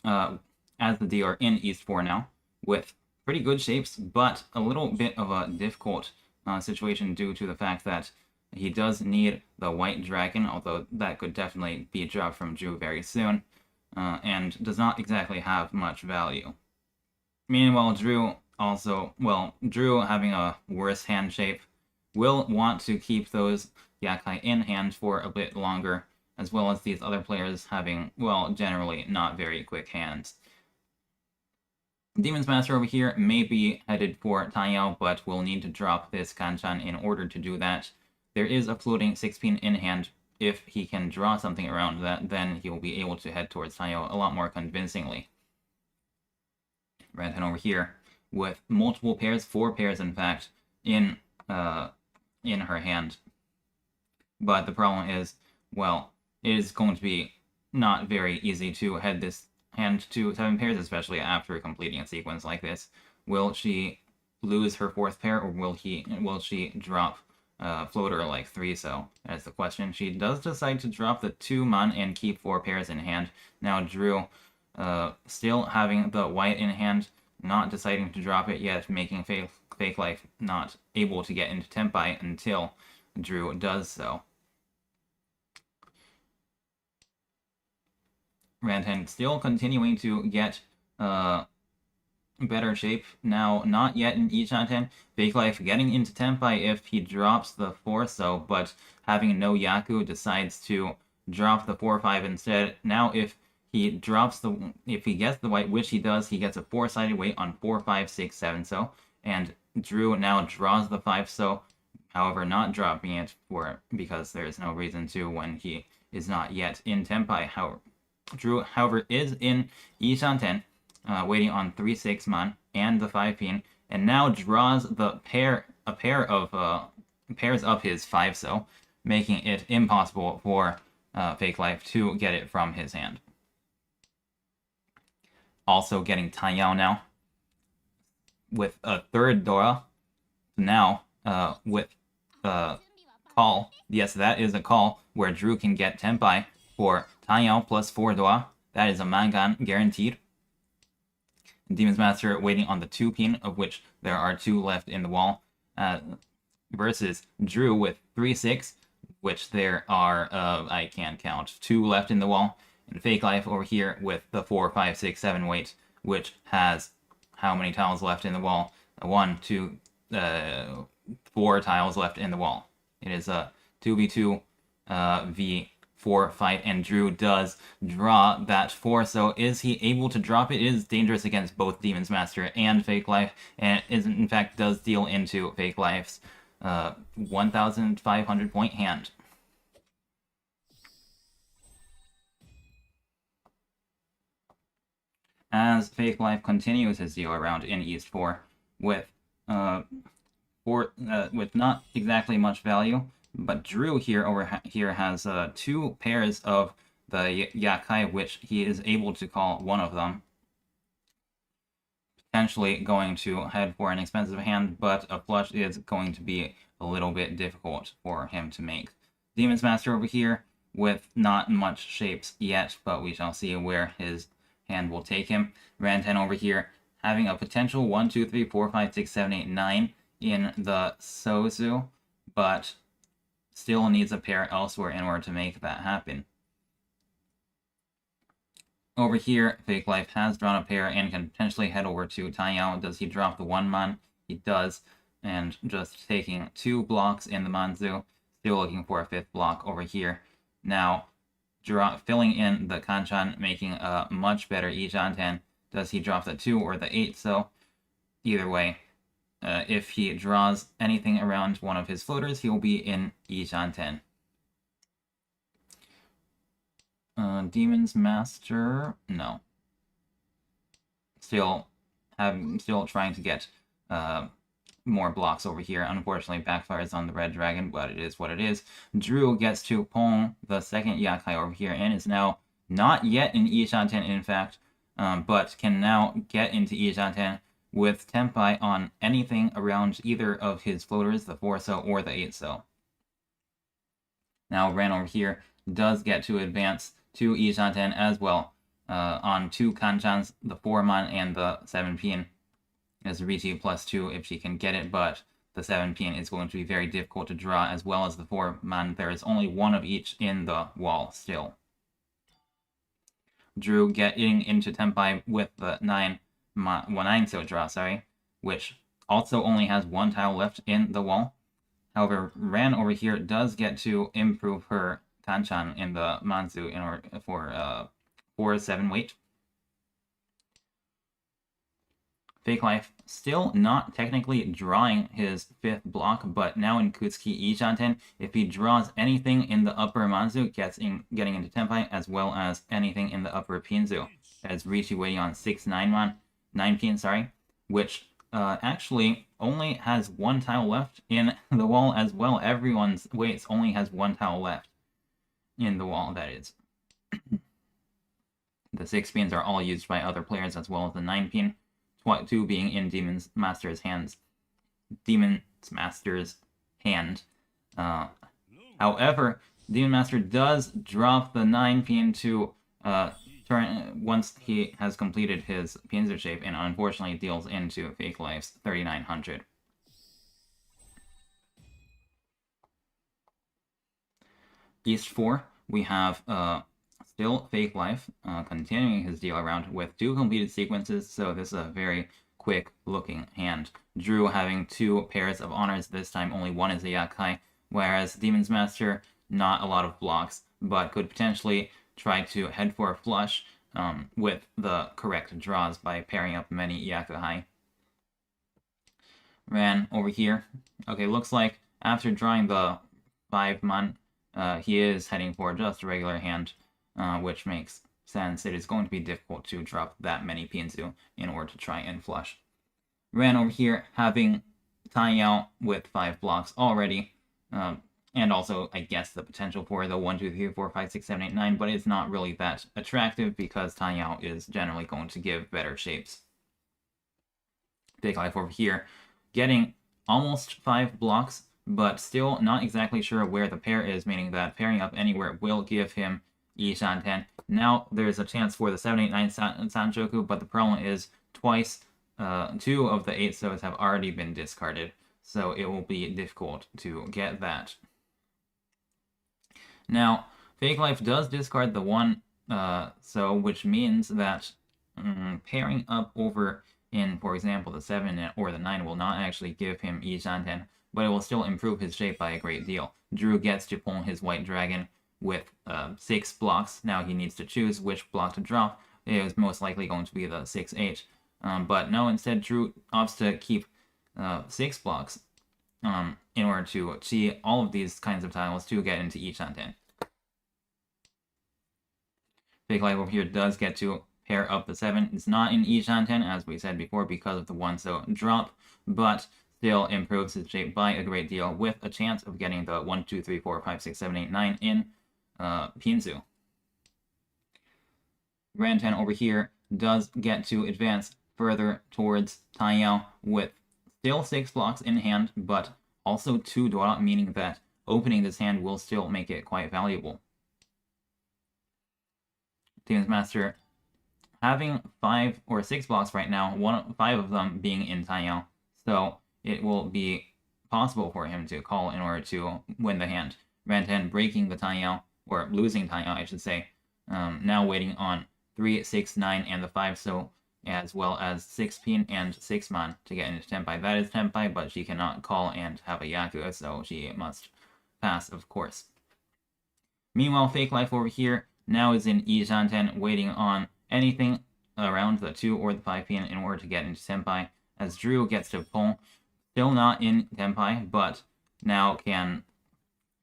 as the dealer in East 4 now with pretty good shapes, but a little bit of a difficult situation due to the fact that he does need the White Dragon, although that could definitely be dropped from Drew very soon, and does not exactly have much value. Meanwhile, Drew having a worse hand shape, will want to keep those Yakai in hand for a bit longer, as well as these other players having, well, generally not very quick hands. Demon's Master over here may be headed for Tanyao, but will need to drop this Hanchan in order to do that. There is a floating 6-pin in hand. If he can draw something around that, then he will be able to head towards Tanyao a lot more convincingly. Rantan over here with multiple pairs, 4 pairs in fact, in her hand. But the problem is, well, it is going to be not very easy to head this hand to 7 pairs, especially after completing a sequence like this. Will she lose her 4th pair, or will she drop floater like 3? So that's the question. She does decide to drop the 2-mon and keep 4 pairs in hand. Now Drew still having the white in hand, not deciding to drop it yet, making Fake Life not able to get into Tenpai until Drew does so. Rantan still continuing to get better shape. Now, not yet in Ichanten. Fake Life getting into Tenpai if he drops the 4-so, but having no Yaku decides to drop the 4-5 instead. Now, if he gets the white, which he does, he gets a 4-sided weight on 4, 5, 6, 7-so, and Drew now draws the 5-so, however, not dropping it because there is no reason to when he is not yet in Tenpai. Drew, however, is in Ishanten, waiting on 3-6 man and the 5-pin, and now draws pairs up his 5-so, making it impossible for Fake Life to get it from his hand. Also getting Taiyao now with a third Dora. Now with call. Yes, that is a call where Drew can get Tenpai for Taiyao plus 4 Dora. That is a Mangan guaranteed. Demon's Master waiting on the 2-pin, of which there are 2 left in the wall, versus Drew with 3-6, which there are, I can't count, 2 left in the wall, and Fake Life over here with the 4, 5, 6, 7 weight, which has how many tiles left in the wall? 1, 2, 4 tiles left in the wall. It is a 2v2 v4 fight, and Drew does draw that 4, so is he able to drop it? It is dangerous against both Demon's Master and Fake Life, and it in fact does deal into Fake Life's 1,500 point hand. As Fake Life continues his deal around in East 4 with not exactly much value, but Drew here has 2 pairs of the Yakai, which he is able to call one of them. Potentially going to head for an expensive hand, but a flush is going to be a little bit difficult for him to make. Demon's Master over here with not much shapes yet, but we shall see where his hand will take him. Rantan over here having a potential 1, 2, 3, 4, 5, 6, 7, 8, 9 in the Sozu, but still needs a pair elsewhere in order to make that happen. Over here, Fake Life has drawn a pair and can potentially head over to Taiyao. Does he drop the 1-man? He does, and just taking 2 blocks in the Manzu, still looking for a 5th block over here. Now, filling in the Hanchan, making a much better Ichanten. Does he drop the 2 or the 8? So, either way, if he draws anything around one of his floaters, he will be in Ichanten. Demon's Master, no. Still trying to get more blocks over here. Unfortunately, backfires on the Red Dragon, but it is what it is. Drew gets to Pong, the second Yakai over here, and is now not yet in Ichanten, in fact, but can now get into Ichanten with Tenpai on anything around either of his floaters, the 4-so or the 8-so. Now, Ran over here does get to advance to Ichanten as well, on 2 Hanchans, the 4-man and the 7-pin. As Riichi plus 2 if she can get it, but the 7-pin is going to be very difficult to draw, as well as the 4-man. There is only 1 of each in the wall still. Drew getting into Tenpai with the 9-so draw, which also only has 1 tile left in the wall. However, Ran over here does get to improve her Hanchan in the Manzu in order for 4-7 weight. Fake Life still not technically drawing his 5th block, but now in Kutsuki Ichanten, if he draws anything in the upper Manzu, getting into Tenpai, as well as anything in the upper Pinzu, as Riichi waiting on 9-pin, which actually only has 1 tile left in the wall as well. Everyone's weights only has 1 tile left in the wall, that is. The 6-pins are all used by other players, as well as the 9-pin. 2 being in Demon's Master's hand. However, Demon Master does drop the 9-pin to turn once he has completed his Pinzu shape, and unfortunately deals into Fake Life's 3,900. East 4, we have still Fake Life, continuing his deal around with 2 completed sequences, so this is a very quick looking hand. Drew having 2 pairs of honors, this time only 1 is a Yakai, whereas Demon's Master, not a lot of blocks, but could potentially try to head for a flush with the correct draws by pairing up many Yakuhai. Ran over here. Okay, looks like after drawing the 5-man, he is heading for just a regular hand, which makes sense. It is going to be difficult to drop that many Pinzu in order to try and flush. Ran over here, having Tanyao with 5 blocks already, and also, I guess, the potential for the 1, 2, 3, 4, 5, 6, 7, 8, 9, but it's not really that attractive because Tanyao is generally going to give better shapes. Big Life over here, getting almost 5 blocks, but still not exactly sure where the pair is, meaning that pairing up anywhere will give him Ishanten. Now there's a chance for the 7, 8, 9 Sanchoku, but the problem is twice, 2 of the 8 So's have already been discarded, so it will be difficult to get that. Now, Fake Life does discard the 1 So, which means that pairing up over in, for example, the 7 or the 9 will not actually give him Ishanten, but it will still improve his shape by a great deal. Drew gets to pull his White Dragon with 6 blocks. Now he needs to choose which block to drop. It is most likely going to be the 6-8. But no, instead Drew opts to keep 6 blocks in order to see all of these kinds of tiles to get into Ishanten. Big Life over here does get to pair up the 7. It's not in Ishanten, as we said before, because of the 1 So drop, but still improves his shape by a great deal with a chance of getting the 1, 2, 3, 4, 5, 6, 7, 8, 9 in Pinzu. Rantan over here does get to advance further towards Taiyao with still 6 blocks in hand, but also 2 Dora, meaning that opening this hand will still make it quite valuable. Demon's Master having 5 or 6 blocks right now, 5 of them being in Taiyao, so it will be possible for him to call in order to win the hand. Rantan breaking the Taiyao, or losing Taiyao, I should say, now waiting on 3, 6, 9, and the 5 So, as well as 6 Pin and 6 Man to get into Tenpai. That is Tenpai, but she cannot call and have a Yaku, so she must pass, of course. Meanwhile, Fake Life over here now is in Ishanten, waiting on anything around the 2 or the 5 Pin in order to get into Tenpai, as Drew gets to pull. Still not in Tenpai, but now can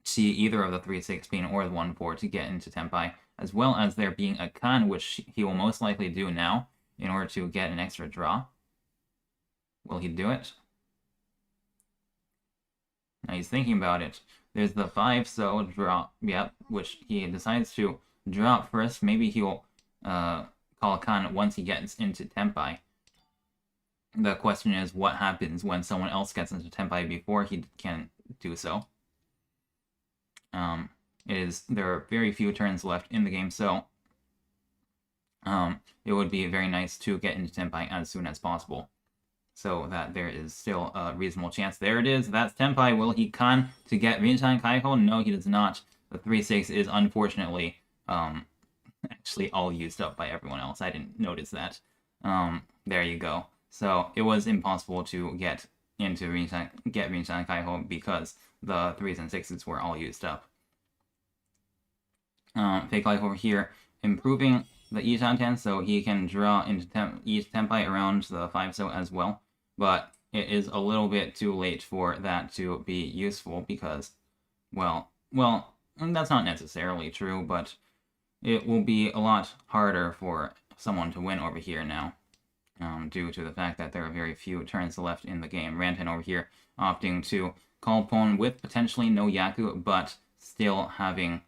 see either of the 3, 6 Pin or the 1, 4 to get into Tenpai, as well as there being a Kan, which he will most likely do now in order to get an extra draw. Will he do it? Now he's thinking about it. There's the 5 So drop, yep, which he decides to drop first. Maybe he'll call Kan once he gets into Tenpai. The question is, what happens when someone else gets into Tenpai before he can do so? There are very few turns left in the game, so it would be very nice to get into Tenpai as soon as possible, so that there is still a reasonable chance. There it is, that's Tenpai. Will he Kan to get Riichi Kaiho? No, he does not. The 3-6 is unfortunately actually all used up by everyone else. I didn't notice that. There you go. So it was impossible to get into Riichi Kaiho because the 3s and 6s were all used up. Fake Life over here improving the Ishanten, so he can draw into Tenpai around the 5 So as well, but it is a little bit too late for that to be useful because, well, that's not necessarily true, but it will be a lot harder for someone to win over here now, due to the fact that there are very few turns left in the game. Rantan over here opting to call Pon with potentially no Yaku, but still having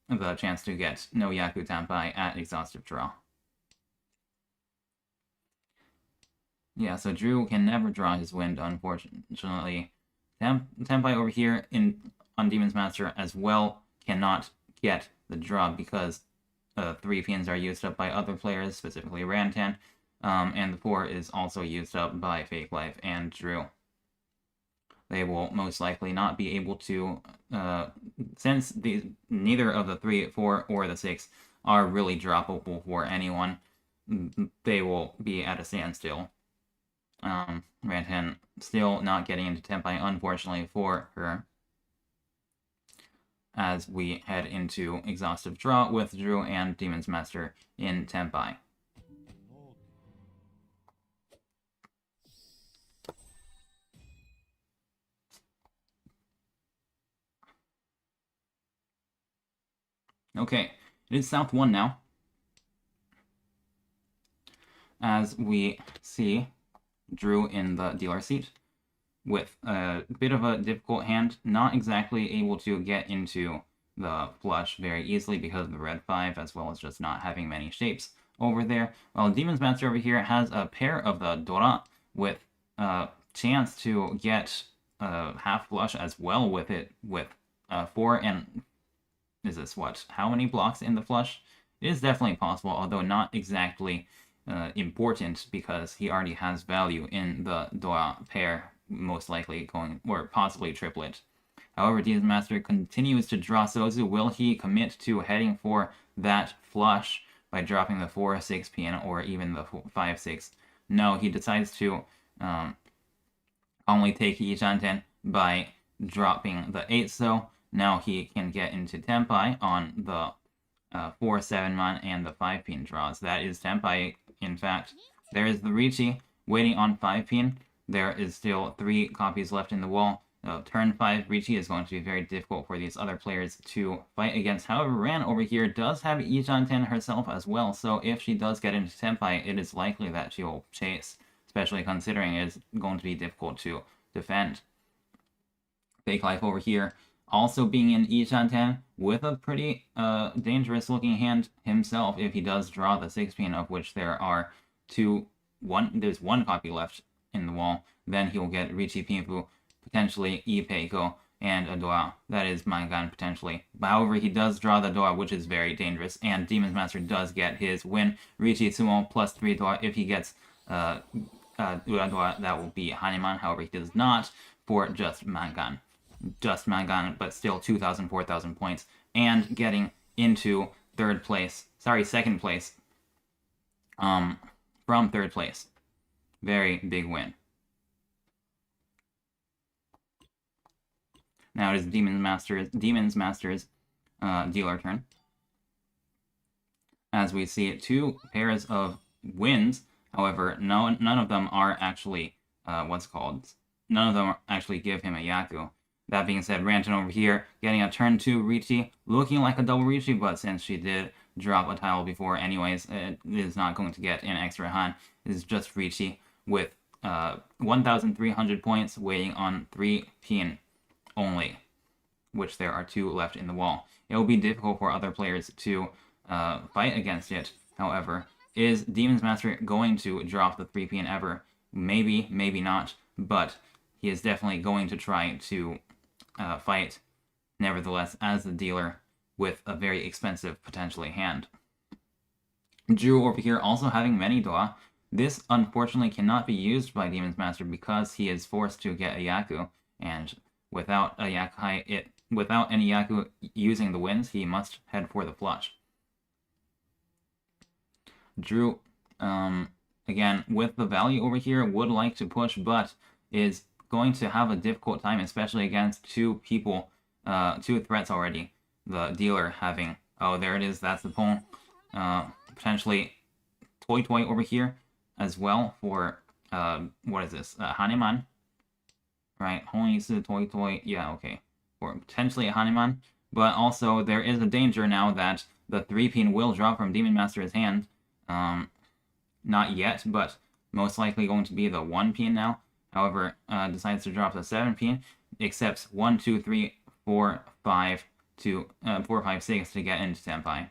the chance to get no Yaku Tenpai at exhaustive draw. Yeah, so Drew can never draw his wind, unfortunately. Tenpai over here on Demon's Master as well cannot get the draw because 3 Pins are used up by other players, specifically Rantan, and the 4 is also used up by Fake Life and Drew. they will most likely not be able to, since neither of the 3, 4, or the 6 are really droppable for anyone, they will be at a standstill. Rantan still not getting into Tenpai, unfortunately for her, as we head into Exhaustive Draw with Drew and Demon's Master in Tenpai. Okay, it is South 1 now, as we see Drew in the dealer seat with a bit of a difficult hand, not exactly able to get into the flush very easily because of the red 5, as well as just not having many shapes over there. While Demon's Master over here has a pair of the Dora with a chance to get a half flush as well with it, with 4 and... is this what? How many blocks in the flush? It is definitely possible, although not exactly important, because he already has value in the Dora pair, most likely going, or possibly triplet. However, Demon's Master continues to draw Sozu. Will he commit to heading for that flush by dropping the 4-6 pin or even the 5-6? No, he decides to only take Hanchan by dropping the 8, so now he can get into Tenpai on the 4-7 man and the 5 pin draws. That is Tenpai, in fact. There is the Riichi waiting on 5 pin. There is still 3 copies left in the wall. Turn 5 Riichi is going to be very difficult for these other players to fight against. However, Ran over here does have Hanchan herself as well, so if she does get into Tenpai, it is likely that she will chase, especially considering it is going to be difficult to defend. Fake Life over here also being in Hanchan with a pretty dangerous looking hand himself if he does draw the 6 pin, of which there are there's 1 copy left in the wall. Then he'll get Riichi Pinfu, potentially Ipeiko, and a Dora. That is Mangan, potentially. However, he does draw the Dora, which is very dangerous, and Demon's Master does get his win. Riichi Sumo plus 3 Dora. If he gets Dora, that will be Hanuman. However, he does not for just Mangan. Just Mangan, but still 2,000, 4,000 points, and getting into second place, from third place. Very big win. Now it is Demon's Master's dealer turn. As we see 2 pairs of wins, however, none of them are actually, none of them actually give him a Yaku. That being said, Rantan over here getting a turn 2 Riichi, looking like a double Riichi, but since she did drop a tile before anyways, it is not going to get an extra Han. It is just Riichi with 1,300 points, waiting on 3 pin only, which there are 2 left in the wall. It will be difficult for other players to fight against it. However, is Demon's Master going to drop the 3 pin ever? Maybe, maybe not, but he is definitely going to try to fight, nevertheless, as the dealer with a very expensive, potentially, hand. Drew over here also having many Dora. This, unfortunately, cannot be used by Demon's Master because he is forced to get a Yaku, and without any Yaku using the wins, he must head for the flush. Drew, again, with the value over here, would like to push, but is going to have a difficult time, especially against 2 people, 2 threats already. The dealer having, oh, there it is, that's the Pong. Potentially Toy over here as well for, what is this, Hanuman? Right, Honisu Toy, yeah, okay. Or potentially a Hanuman, but also there is a danger now that the 3 pin will drop from Demon Master's hand. Not yet, but most likely going to be the 1 pin now. However, decides to drop the 7 pin, accepts 1, 2, 3, 4, 5 to 4, 5, 6 to get into Tenpai.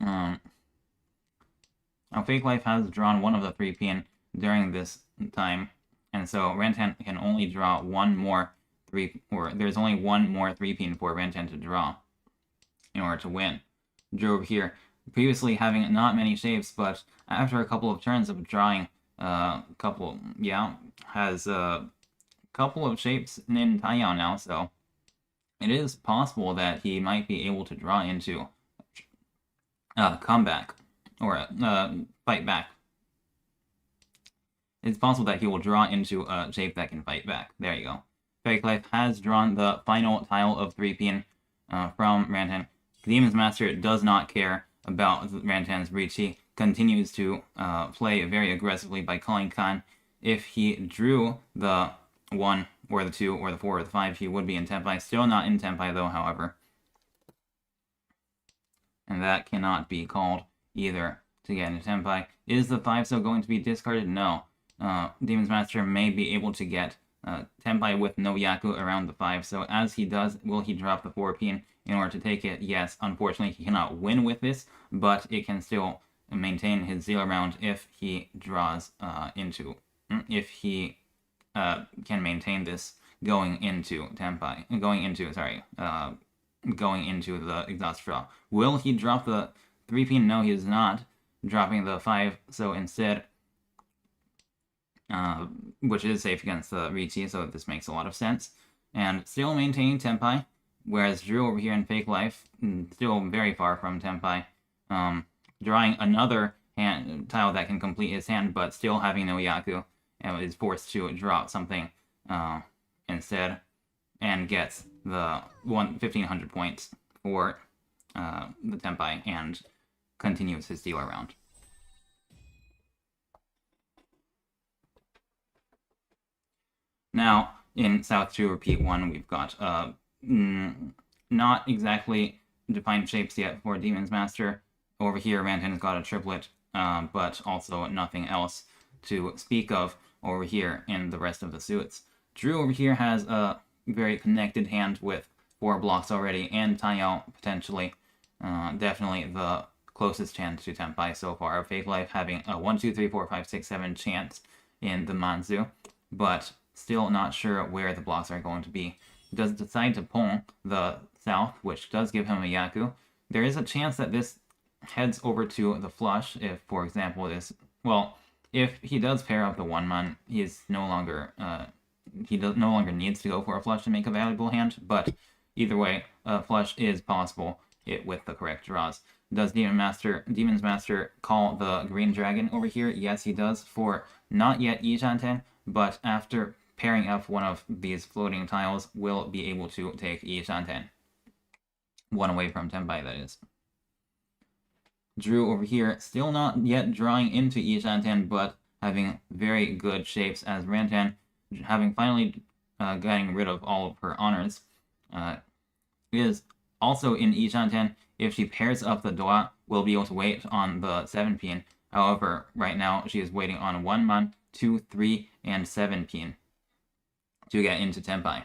Now Fake Life has drawn 1 of the 3 pin during this time, and so Rantan can only draw 1 more 3, or there's only 1 more 3 pin for Rantan to draw in order to win. Drew over here, previously having not many shapes, but after a couple of turns of drawing has couple of shapes in Taiyao now, so it is possible that he might be able to draw into comeback or fight back. It's possible that he will draw into a shape that can fight back. There you go. Fake Life has drawn the final tile of 3-pin from Rantan. Demon's Master does not care about Rantan's Riichi, continues to play very aggressively by calling Khan. If he drew the 1 or the 2 or the 4 or the 5, he would be in Tenpai. Still not in Tenpai though, however. And that cannot be called either to get into Tenpai. Is the 5 still going to be discarded? No. Demon's Master may be able to get Tenpai with no Yaku around the 5, so as he does, will he drop the 4-pin in order to take it? Yes, unfortunately he cannot win with this, but it can still maintain his 0 round if he draws if he can maintain this going into Tenpai, going into the exhaust draw. Will he drop the 3-pin? No, he is not dropping the 5, so instead, which is safe against the Riichi, so this makes a lot of sense. And still maintaining Tenpai, whereas Drew over here in Fake Life, still very far from Tenpai, drawing another tile that can complete his hand, but still having no Yaku, and is forced to draw something instead, and gets the 1,500 points for the Tenpai, and continues his dealer round. Now, in South 2, Repeat 1, we've got not exactly defined shapes yet for Demon's Master. Over here, Rantan's got a triplet, but also nothing else to speak of over here in the rest of the suits. Drew over here has a very connected hand with 4 blocks already, and Taiyao potentially. Definitely the closest chance to Tenpai so far. Fake Life having a 1, 2, 3, 4, 5, 6, 7 chance in the Manzu, but still not sure where the blocks are going to be. He does decide to pull the South, which does give him a Yaku. There is a chance that this heads over to the flush if, for example, this... Well, if he does pair up the 1-man, he's no longer... he no longer needs to go for a flush to make a valuable hand, but either way, a flush is possible with the correct draws. Does Demon's Master call the Green Dragon over here? Yes, he does, for not yet Ishanten, but after pairing up one of these floating tiles, will be able to take Ishanten. 1 away from Tenpai, that is. Drew over here, still not yet drawing into Ishanten, but having very good shapes as Rantan, having finally getting rid of all of her honors, is also in Ishanten. If she pairs up the Doa, will be able to wait on the 7-pin. However, right now she is waiting on 1-man, 2, 3, and 7-pin to get into Tenpai.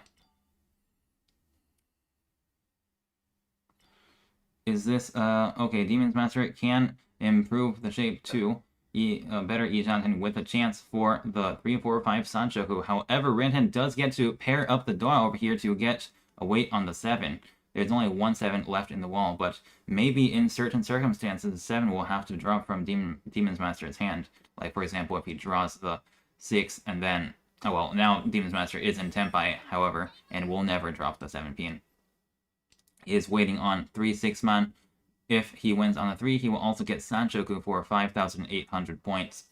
Is this, okay, Demon's Master can improve the shape to better Ishanten with a chance for the 3, 4, 5 Sanchoku. However, Rantan does get to pair up the Doa over here to get a weight on the 7. There's only 1 7 left in the wall, but maybe in certain circumstances, 7 will have to drop from Demon's Master's hand. Like, for example, if he draws the 6 and then... Oh, well, now Demon's Master is in Tenpai, however, and will never drop the 7-pin. He is waiting on 3 6-man. If he wins on the 3, he will also get Sanchoku for 5,800 points.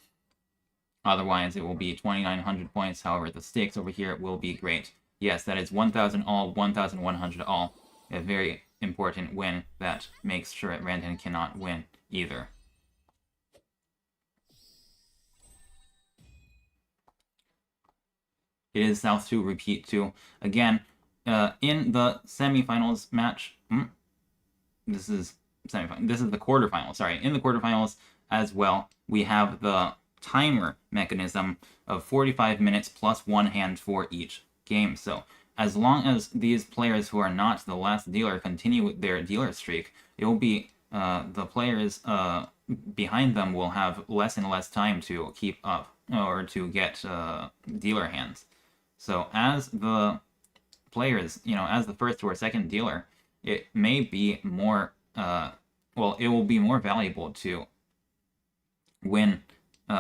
Otherwise, it will be 2,900 points. However, the stakes over here will be great. Yes, that is 1,000 all, 1,100 all. A very important win that makes sure that Rantan cannot win either. It is South 2, Repeat 2. Again, in the semifinals match... This is the quarterfinals, sorry. In the quarterfinals as well, we have the timer mechanism of 45 minutes plus 1 hand for each game. So as long as these players who are not the last dealer continue their dealer streak, it will be the players behind them will have less and less time to keep up or to get dealer hands. So as the players, as the first or second dealer, it may be more, it will be more valuable to win,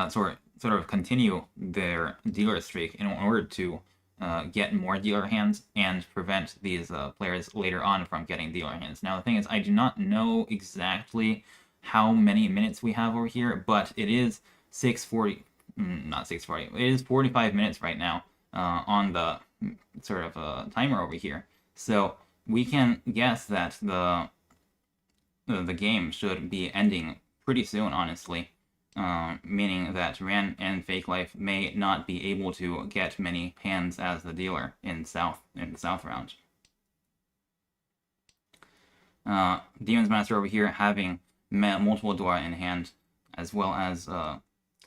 sort of continue their dealer streak in order to get more dealer hands and prevent these players later on from getting dealer hands. Now the thing is, I do not know exactly how many minutes we have over here, but it is 6:40, not 6:40, it is 45 minutes right now on the sort of timer over here. So we can guess that the game should be ending pretty soon, honestly. Meaning that Ran and Fake Life may not be able to get many hands as the dealer in the South round. Demon's Master over here having multiple Dora in hand, as well as a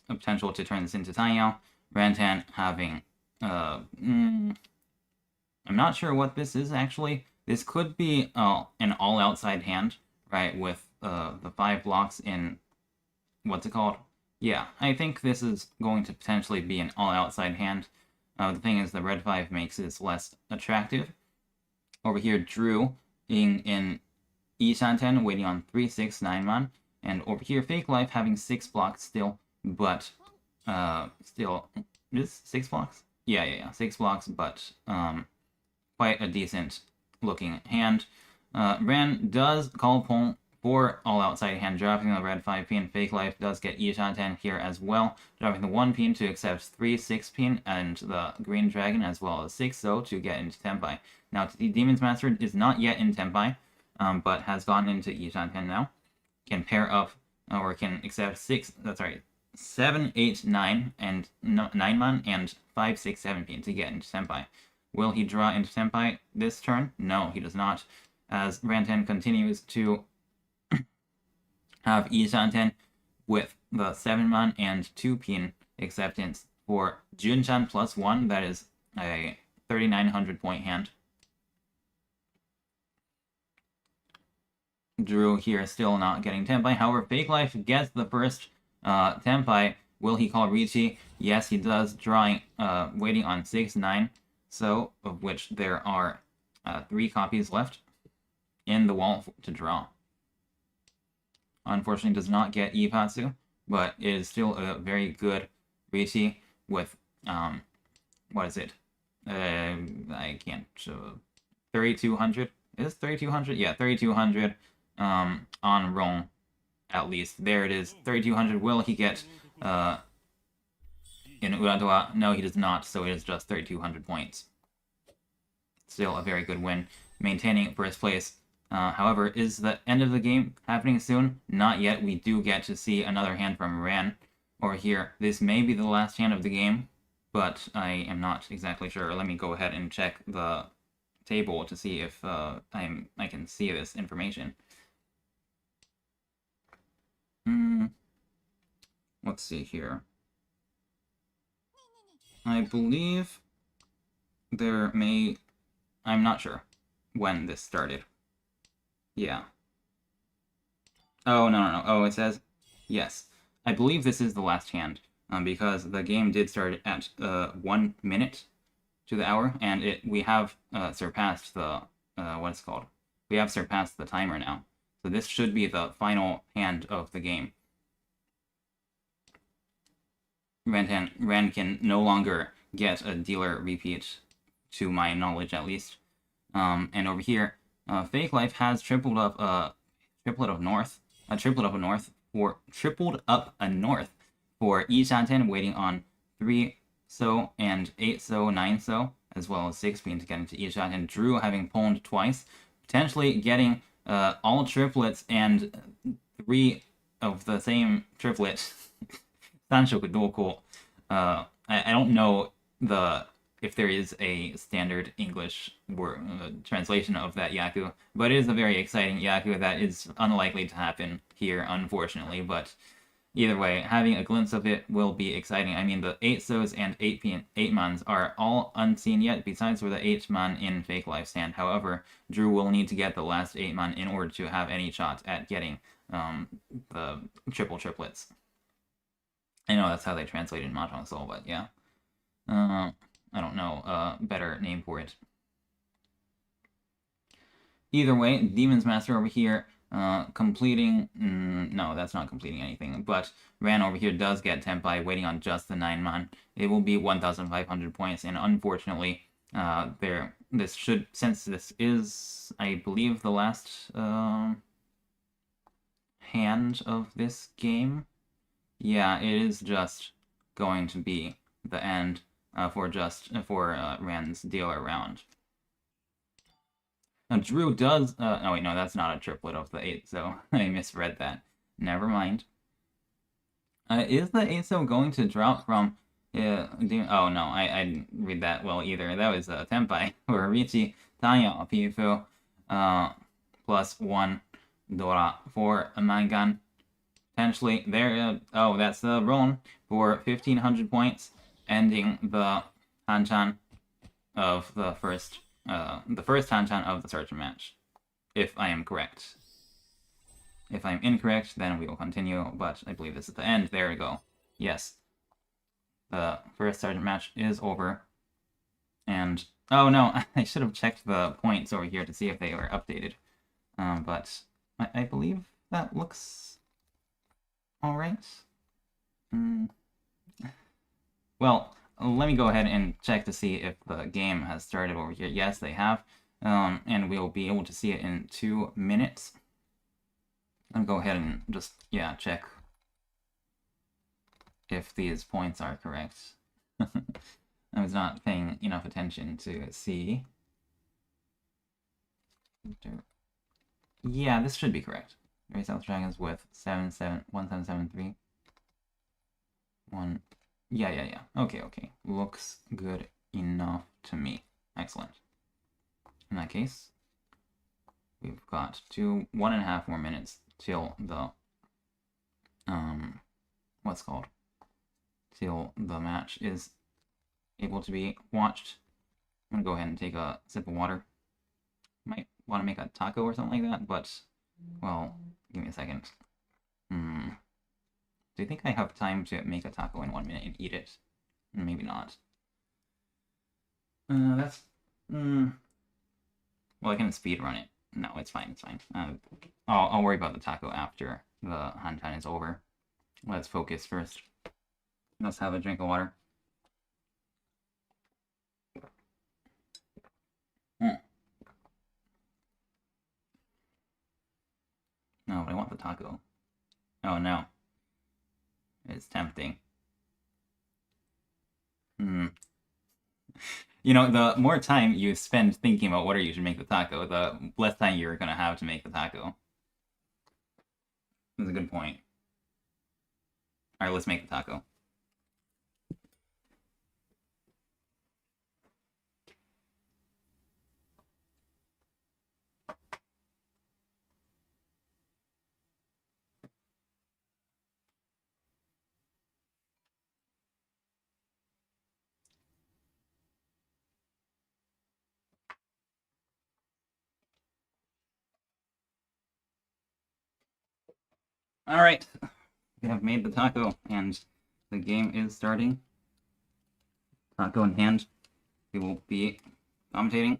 potential to turn this into Taiyao. Rantan having I'm not sure what this is actually. This could be an all outside hand, right? With the 5 blocks in what's it called? Yeah, I think this is going to potentially be an all-outside hand. The thing is, the red 5 makes this less attractive. Over here, Drew in Ishanten, waiting on 3, 6, 9 man. And over here, Fake Life having 6 blocks still, but still, is 6 blocks? Yeah, 6 blocks, but quite a decent looking hand. Ran does call Pong for all outside hand, dropping the red 5 pin. Fake Life does get Ishanten here as well, dropping the 1 pin to accept 3 6 pin and the green dragon as well as 6 so to get into Tenpai. Now the Demon's Master is not yet in Tenpai, but has gotten into Ishanten now. Can pair up or can accept 7, 8, 9 and 9 man and 5, 6, 7 pin to get into Tenpai. Will he draw into Tenpai this turn? No, he does not, as Rantan continues to have Ishanten with the 7 man and 2 pin acceptance for Junchan plus 1, that is a 3,900 point hand. Drew here still not getting Tenpai. However, Fake Life gets the first Tenpai. Will he call Riichi? Yes, he does, drawing, waiting on 6, 9, so of which there are 3 copies left in the wall to draw. Unfortunately, does not get Ipatsu, but is still a very good Riichi with, what is it? I can't show. 3,200? Is 3,200? Yeah, 3,200 on Rong, at least. There it is, 3,200. Will he get in Uradoa? No, he does not, so it is just 3,200 points. Still a very good win, maintaining first place. However, is the end of the game happening soon? Not yet. We do get to see another hand from Ran over here. This may be the last hand of the game, but I am not exactly sure. Let me go ahead and check the table to see if I can see this information. Let's see here. I believe there may... I'm not sure when this started. Yeah. Oh, no. Oh, it says... Yes. I believe this is the last hand, because the game did start at 1 minute to the hour, and we have surpassed the... what's it called? We have surpassed the timer now. So this should be the final hand of the game. Ren can no longer get a dealer repeat, to my knowledge at least. And over here, Fake Life has tripled up a north for Ishanten, waiting on 3 so and 8 so, 9 so, as well as 6 being to get into Ishanten. Drew having pwned twice, potentially getting all triplets and 3 of the same triplet. Sanshoku Doku. I don't know if there is a standard English word translation of that Yaku, but it is a very exciting Yaku that is unlikely to happen here, unfortunately. But either way, having a glimpse of it will be exciting. I mean, the 8 Sos and 8 Mans are all unseen yet, besides for the 8 Man in Fake Life stand. However, Drew will need to get the last 8 Man in order to have any shot at getting the triplets. I know that's how they translate it in Mahjong Soul, but yeah. I don't know a better name for it. Either way, Demon's Master over here Completing... no, that's not completing anything. But Ran over here does get Tenpai waiting on just the 9-man. It will be 1,500 points, and unfortunately, this should... Since this is, I believe, the last hand of this game, yeah, it is just going to be the end for Ran's dealer round. Now, Drew does... oh, wait, no, that's not a triplet of the 8, so I misread that. Never mind. Is the 8-so going to drop from... oh, no, I didn't read that well either. That was Tenpai, or Riichi, Tanya, Pifu, plus 1 Dora for a Mangan. Potentially, there... oh, that's the Ron for 1,500 points, ending the Hanchan of the first Hanchan of the Sergeant match, if I am correct. If I'm incorrect, then we will continue, but I believe this is the end. There we go. Yes. The first Sergeant match is over. And, oh no, I should have checked the points over here to see if they were updated. But I believe that looks alright. Well, let me go ahead and check to see if the game has started over here. Yes, they have. And we'll be able to see it in 2 minutes. I'll go ahead and just, yeah, check if these points are correct. I was not paying enough attention to see. Yeah, this should be correct. Very South Dragons with 1773. 1. Yeah. Okay. Looks good enough to me. Excellent. In that case, we've got 1.5 more minutes till the till the match is able to be watched. I'm gonna go ahead and take a sip of water. Might want to make a taco or something like that, but well, give me a second. Do you think I have time to make a taco in 1 minute and eat it? Maybe not. That's... well, I can speed run it. No, it's fine. I'll worry about the taco after the Hanchan is over. Let's focus first. Let's have a drink of water. No, but I want the taco. Oh no. It's tempting. You know, the more time you spend thinking about what you should make the taco, the less time you're gonna have to make the taco. That's a good point. Alright, let's make the taco. Alright, we have made the taco, and the game is starting. Taco in hand. We will be commentating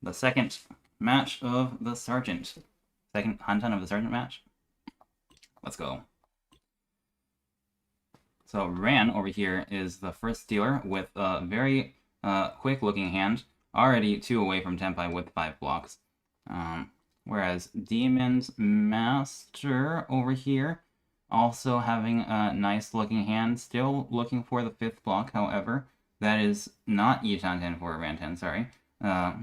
the second match of the Sergeant. Second Hanchan of the Sergeant match. Let's go. So Ran over here is the first dealer with a very quick looking hand. Already 2 away from Tenpai with 5 blocks. Whereas Demon's Master over here, also having a nice looking hand, still looking for the 5th block, however. That is not Yichanten for Ranten, sorry.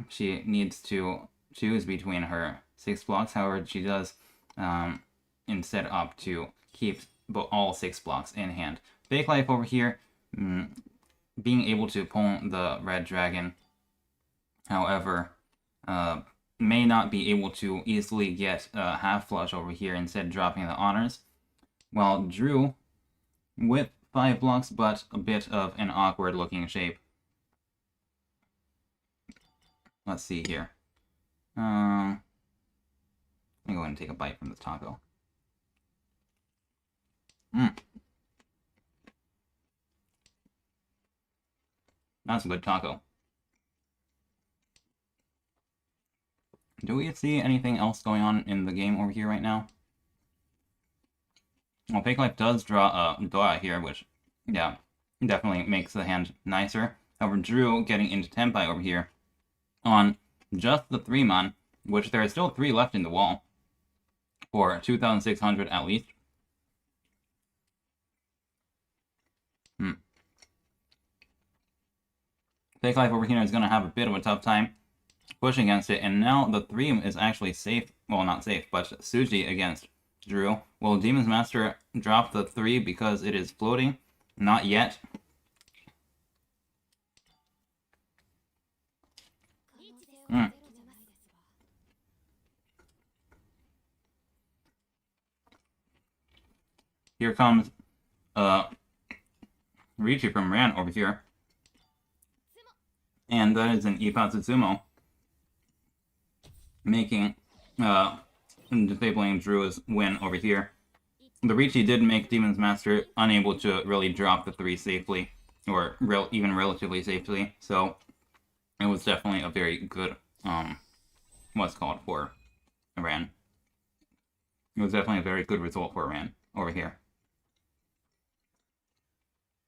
She needs to choose between her 6 blocks, however, she does instead opt to keep all 6 blocks in hand. Fake Life over here, being able to pull the Red Dragon, however, may not be able to easily get a half flush over here, instead dropping the honors. While Drew, with 5 blocks, but a bit of an awkward looking shape. Let's see here. Let me go ahead and take a bite from this taco. That's a good taco. Do we see anything else going on in the game over here right now? Well, Fake Life does draw a Dora here, which, yeah, definitely makes the hand nicer. However, Drew getting into Tenpai over here on just the 3-mon, which there are still 3 left in the wall for 2,600 at least. Fake Life over here is going to have a bit of a tough time pushing against it, and now the 3 is actually safe. Well, not safe, but Suji against Drew. Will Demon's Master drop the 3 because it is floating? Not yet. Here comes Riichi from Ran over here. And that is an Ippatsusumo, making disabling Drew's win over here. The Riichi did make Demon's Master unable to really drop the 3 safely, or even relatively safely, so it was definitely a very good, what's called for Ran. It was definitely a very good result for Ran over here.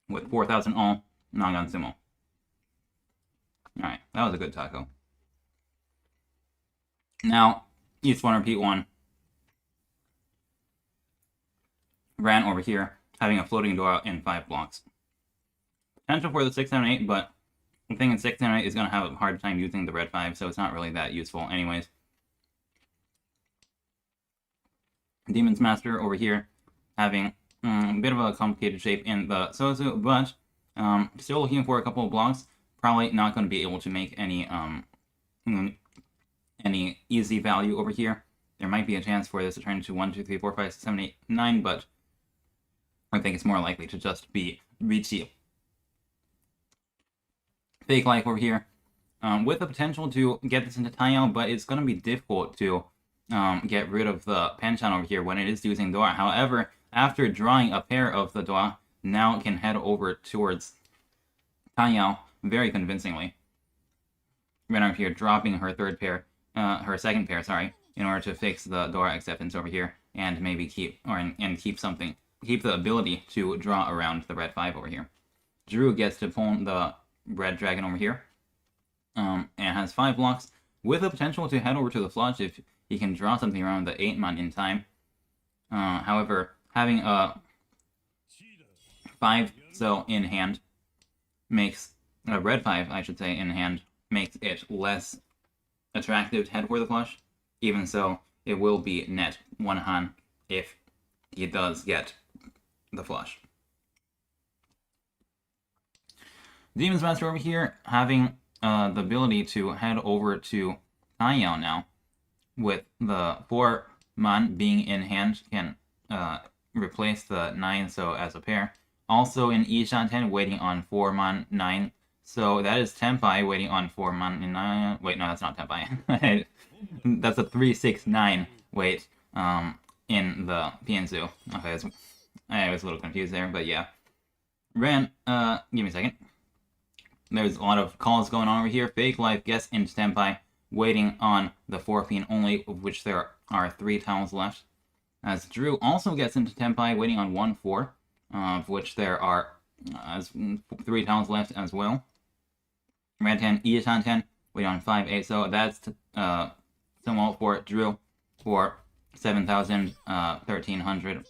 With 4,000 all, Nagan Sumo. Alright, that was a good taco. Now, East 1 repeat 1. Ran over here, having a floating door in 5 blocks. Potential for the 6, 7, 8, but the thing in 6, 7, 8 is going to have a hard time using the red 5, so it's not really that useful anyways. Demon's Master over here, having a bit of a complicated shape in the Sozu, but still looking for a couple of blocks. Probably not going to be able to make any easy value over here. There might be a chance for this to turn into 1, 2, 3, 4, 5, 6, 7, 8, 9, but I think it's more likely to just be Riichi. Fake Life over here, with the potential to get this into Taiyao, but it's going to be difficult to get rid of the Hanchan over here when it is using Dora. However, after drawing a pair of the Dora, now it can head over towards Taiyao very convincingly. Ran over here, dropping her second pair, sorry, in order to fix the Dora acceptance over here, and maybe keep the ability to draw around the red 5 over here. Drew gets to pull the red dragon over here, and has 5 blocks, with the potential to head over to the flush if he can draw something around the 8-mon in time. However, having a 5 so in hand makes a red 5, I should say, in hand makes it less attractive to head for the flush. Even so, it will be net 1 Han if he does get the flush. Demon's Master over here having the ability to head over to Taiyao now, with the 4-mon being in hand, can replace the 9 so as a pair. Also in Ishanten waiting on 4-mon 9. So that is Tenpai waiting on 4-mon in 9. Wait, no, that's not Tenpai. That's a 3, 6, 9 wait in the Piensu. Okay, I was a little confused there, but yeah. Ran, give me a second. There's a lot of calls going on over here. Fake Life gets into Tenpai, waiting on the 4-pin only, of which there are 3 tiles left. As Drew also gets into Tenpai, waiting on 1-4, of which there are 3 tiles left as well. Red 10, Ishan 10, waiting on 5-8, so that's Sumo for Drew for 7,000, 1,300.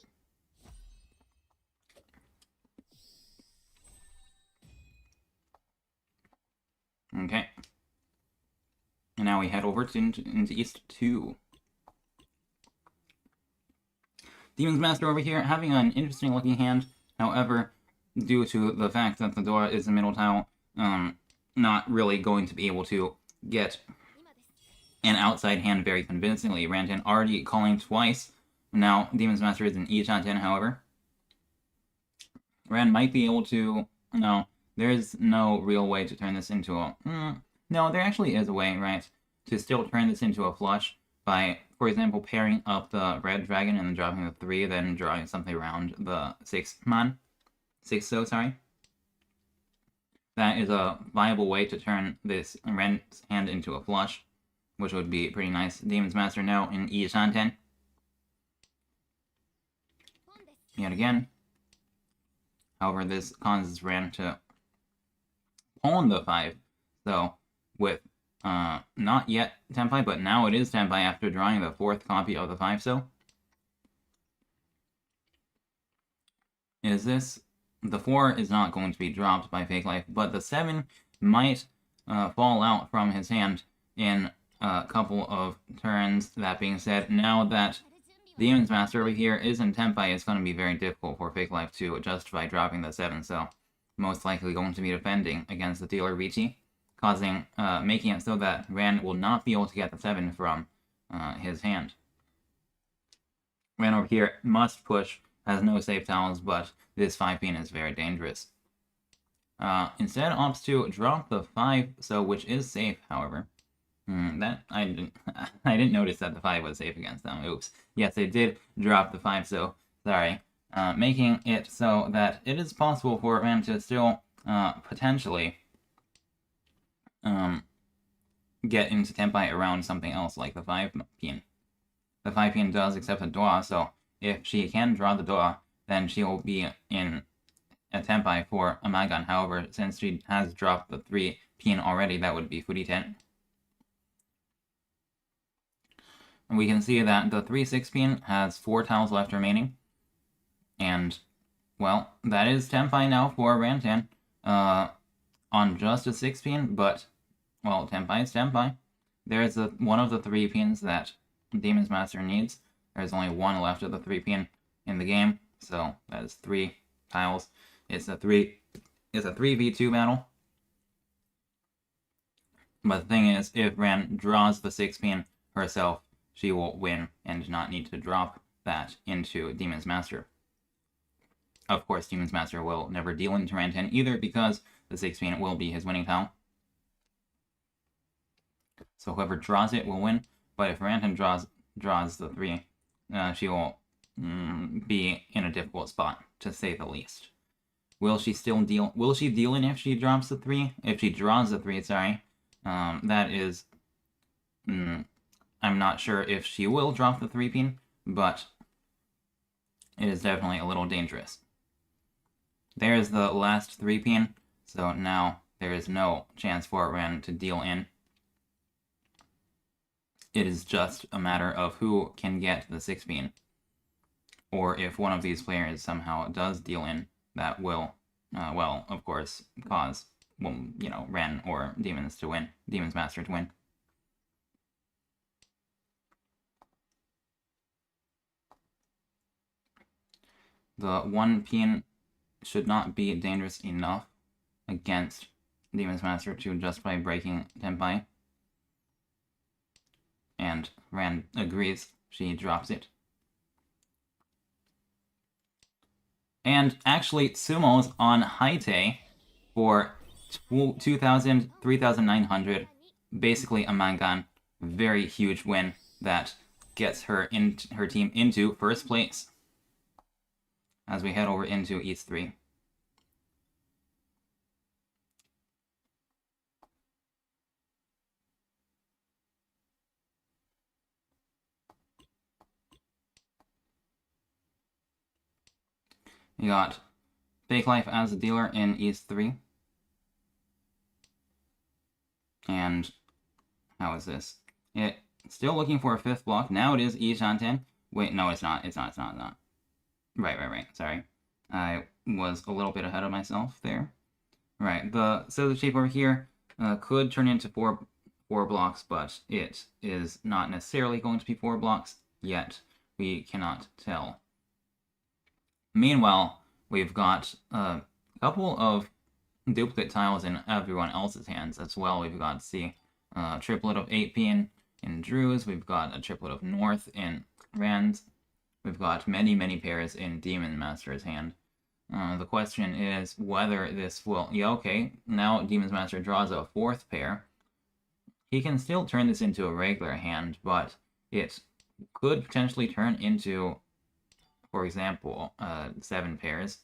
Okay. And now we head over into East 2. Demon's Master over here having an interesting looking hand. However, due to the fact that the Dora is the middle tile, not really going to be able to get an outside hand very convincingly. Rantan already calling twice. Now Demon's Master is in Ishanten, however. Ran might be able to... No, there's no real way to turn this into a... No, there actually is a way, right? To still turn this into a flush by, for example, pairing up the red dragon and then dropping the 3, then drawing something around the 6-mon. 6-so, sorry. That is a viable way to turn this Ren's hand into a flush. which would be pretty nice. Demon's Master now in Hanchan. Yet again. However, this causes Ran to pawn the 5. So, with not yet Tenpai, but now it is Tenpai after drawing the 4th copy of the 5. So, is this... The 4 is not going to be dropped by Fake Life, but the 7 might fall out from his hand in a couple of turns. That being said, now that Demon's Master over here is in Tenpai, it's going to be very difficult for Fake Life to justify dropping the 7, so most likely going to be defending against the dealer Riichi, making it so that Ran will not be able to get the 7 from his hand. Ran over here must push, has no safe tiles, but this 5 pin is very dangerous. Instead opts to drop the 5, so which is safe, however. That I didn't notice that the 5 was safe against them. Oops. Yes, they did drop the 5, so sorry. Making it so that it is possible for Ram to still potentially get into Tenpai around something else like the 5 pin. The 5 pin does accept a Dwa, so if she can draw the Dwa, then she will be in a Tenpai for a Magan. However, since she has dropped the 3 pin already, that would be Furiten. And we can see that the 3-6 pin has 4 tiles left remaining. And, well, that is Tenpai now for Rantan on just a 6 pin, but, well, Tenpai is Tenpai. There's one of the 3 pins that Demon's Master needs. There's only 1 left of the 3 pin in the game, so that is 3 tiles. It's a 3v2 battle. But the thing is, if Ran draws the 6 pin herself, she will win and not need to drop that into Demon's Master. Of course, Demon's Master will never deal into Rantan either because the 6 pin will be his winning tile. So whoever draws it will win, but if Rantan draws the 3, she will be in a difficult spot, to say the least. Will she deal in if she drops the 3? If she draws the 3, sorry. That is... I'm not sure if she will drop the 3 pin, but it is definitely a little dangerous. There's the last 3 pin, so now there is no chance for Ran to deal in. It is just a matter of who can get the 6 pin, or if one of these players somehow does deal in, that will, well, of course, cause, well, you know, Ran or Demon's Master to win. The 1 pin should not be dangerous enough against Demon's Master to justify breaking Tenpai. And Ran agrees. She drops it. And actually, Sumo's on Haite for 2,000, 3,900. Basically a Mangan. Very huge win that gets her team into first place. As we head over into East 3. We got Fake Life as a dealer in East 3. And how is this? It's still looking for a 5th block. Now it is Ishanten. Wait, no, it's not. It's not. Right. Sorry. I was a little bit ahead of myself there. Right, the scissor shape over here could turn into four blocks, but it is not necessarily going to be 4 blocks yet. We cannot tell. Meanwhile, we've got a couple of duplicate tiles in everyone else's hands as well. We've got, see, a triplet of 8 pin in Drew's. We've got a triplet of North in Rand's. We've got many pairs in Demon Master's hand. The question is whether this will... Yeah, okay, now Demon's Master draws a 4th pair. He can still turn this into a regular hand, but it could potentially turn into, for example, 7 pairs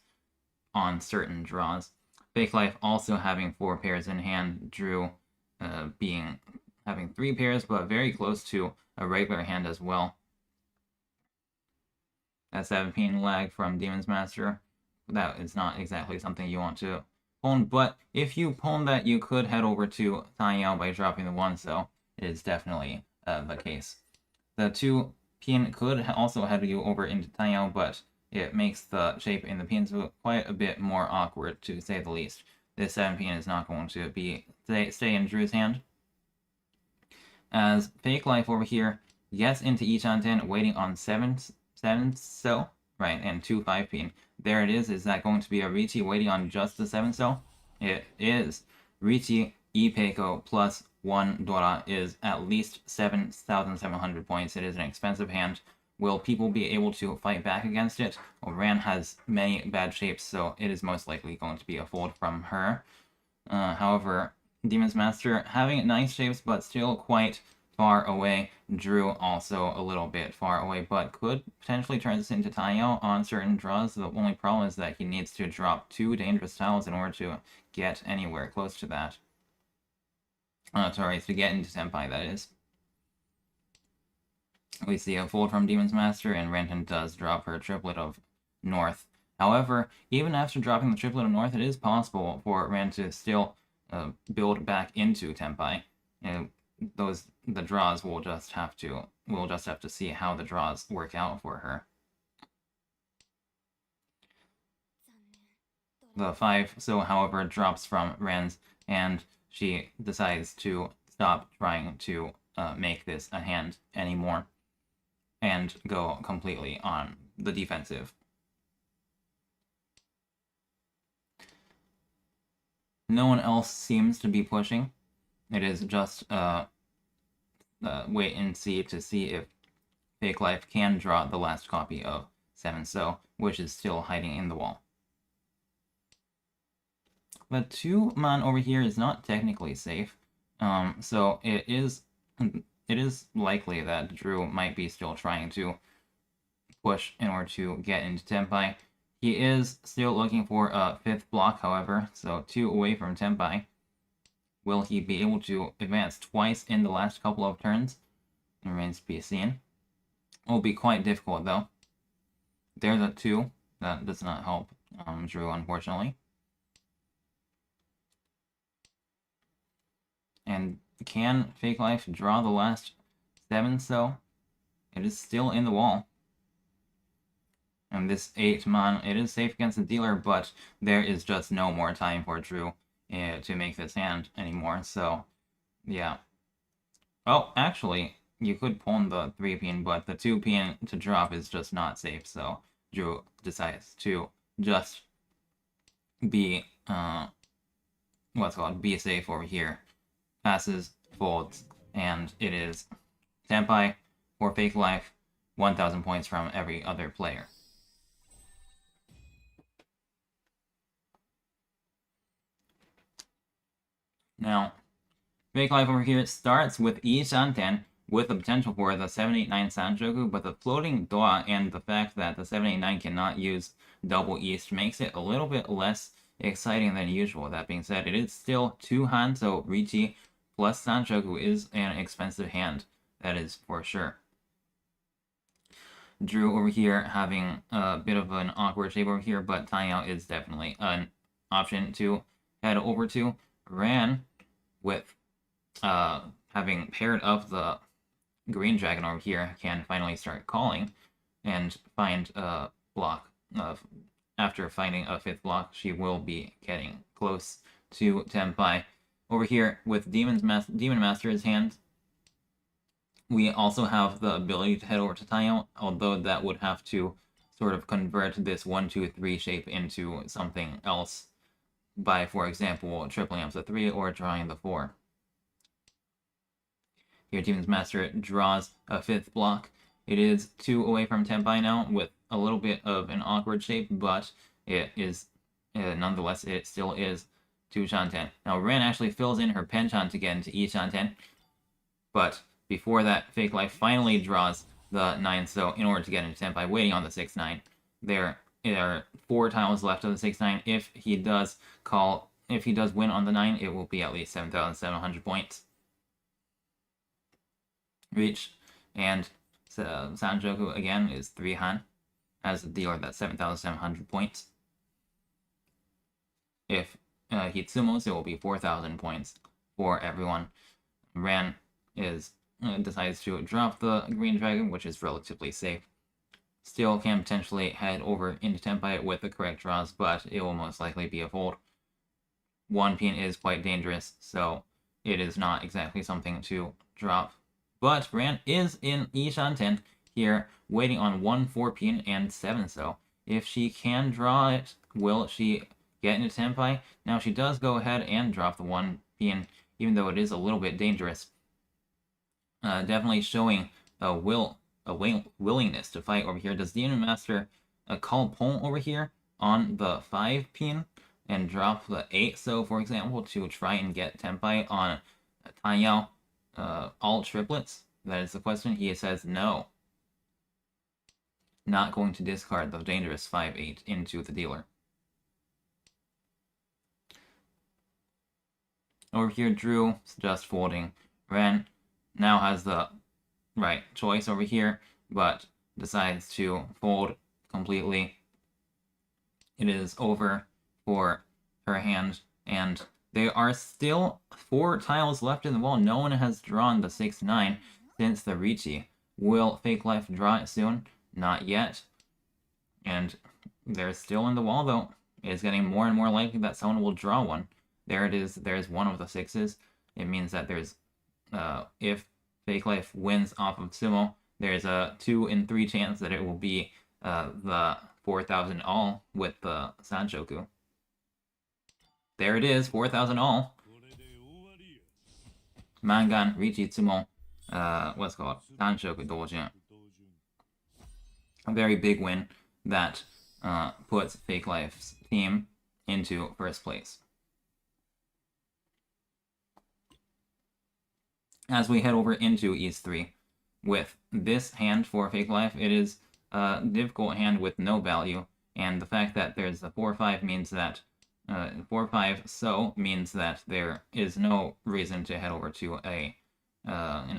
on certain draws. Fake Life also having 4 pairs in hand, Drew being having 3 pairs, but very close to a regular hand as well. That 17 lag from Demon's Master, that is not exactly something you want to pawn, but if you pawn that, you could head over to Tanyao by dropping the 1, so it is definitely the case. The 2 pin could also head you over into Tanyao, but it makes the shape in the pins quite a bit more awkward, to say the least. This 7 pin is not going to be stay in Drew's hand. As Fake Life over here gets into Hanchan, waiting on 7 so, right, and 2 5 pin. There it is. Is that going to be a Riichi waiting on just the 7 so? It is. Riichi Ipeiko plus 1 Dora is at least 7,700 points. It is an expensive hand. Will people be able to fight back against it? Well, Ran has many bad shapes, so it is most likely going to be a fold from her. However, Demon's Master having nice shapes, but still quite far away. Drew also a little bit far away, but could potentially turn this into Taiyao on certain draws. The only problem is that he needs to drop 2 dangerous tiles in order to get anywhere close to that. Sorry, to get into Senpai, that is. We see a fold from Demon's Master, and Renton does drop her triplet of North. However, even after dropping the triplet of North, it is possible for Ran to still build back into Tenpai. The draws we'll just have to see how the draws work out for her. The 5 so, however, drops from Ren's, and she decides to stop trying to make this a hand anymore and go completely on the defensive. No one else seems to be pushing. It is just wait and see to see if Fake Life can draw the last copy of 7 so, which is still hiding in the wall. But 2 man over here is not technically safe, so it is likely that Drew might be still trying to push in order to get into Tenpai. He is still looking for a 5th block, however, so 2 away from Tenpai. Will he be able to advance twice in the last couple of turns? It remains to be seen. It will be quite difficult, though. There's a 2. That does not help Drew, unfortunately. And can Fake Life draw the last 7 so? It is still in the wall. And this 8 man, it is safe against the dealer, but there is just no more time for Drew to make this hand anymore, so yeah. Oh, actually, you could pawn the 3 pin, but the 2 pin to drop is just not safe, so Drew decides to just be be safe over here. Passes, folds, and it is Senpai for Fake Life, 1,000 points from every other player. Now, Fake Life over here starts with Hanchan with the potential for the 789 Sanjoku, but the floating Doa and the fact that the 789 cannot use double East makes it a little bit less exciting than usual. That being said, it is still 2 hands, so Riichi plus Sanjoku is an expensive hand. That is for sure. Drew over here having a bit of an awkward shape over here, but Taiyao is definitely an option to head over to. Ran with having paired up the green dragon over here can finally start calling and find a block. After finding a 5th block, she will be getting close to Tenpai. Over here with Demon Master's hand, we also have the ability to head over to Taiyao, although that would have to sort of convert this 1, 2, 3 shape into something else by, for example, tripling up the 3 or drawing the 4. Here, Demon's Master draws a 5th block. It is 2 away from Tenpai now, with a little bit of an awkward shape, but it is, nonetheless, it still is 2 Shanten. Now, Ren actually fills in her Penchan to get into Shanten, but before that, Fake Life finally draws the 9 so in order to get into Tenpai, waiting on the 6-9. There are 4 tiles left of the 6-9. If he does win on the 9, it will be at least 7,700 points. reach, and Sanjoku again is 3 Han, as a dealer that's 7,700 points. If Hitsumo's, it will be 4,000 points for everyone. Ran decides to drop the Green Dragon, which is relatively safe. Still can potentially head over into Tenpai with the correct draws, but it will most likely be a fold. 1 pin is quite dangerous, so it is not exactly something to drop. But Ran is in Ishanten here, waiting on 1 4 pin and 7 so. If she can draw it, will she get into Tenpai? Now she does go ahead and drop the 1 pin, even though it is a little bit dangerous. Definitely showing a willingness to fight over here. Does Demon Master call Pong over here on the 5 pin and drop the 8 so, for example, to try and get Tenpai on Tanyao all triplets? That is the question. He says no. Not going to discard the dangerous 5-8 into the dealer. Over here, Drew just folding. Ren now has the right choice over here, but decides to fold completely. It is over for her hand, and there are still 4 tiles left in the wall. No one has drawn the 6-9 since the Riichi. Will Fake Life draw it soon? Not yet. And they're still in the wall, though. It's getting more and more likely that someone will draw one. There it is. There's one of the 6s. It means that there's if Fake Life wins off of Sumo, there's a 2 in 3 chance that it will be the 4,000 all with the Sanjoku. There it is, 4,000 all. Mangan, Riichi, Sumo, what's it called? Sanjoku Dojin. A very big win that puts Fake Life's team into first place. As we head over into East 3, with this hand for Fake Life, it is a difficult hand with no value, and the fact that there's a 4-5 means that 4-5 so means that there is no reason to head over to an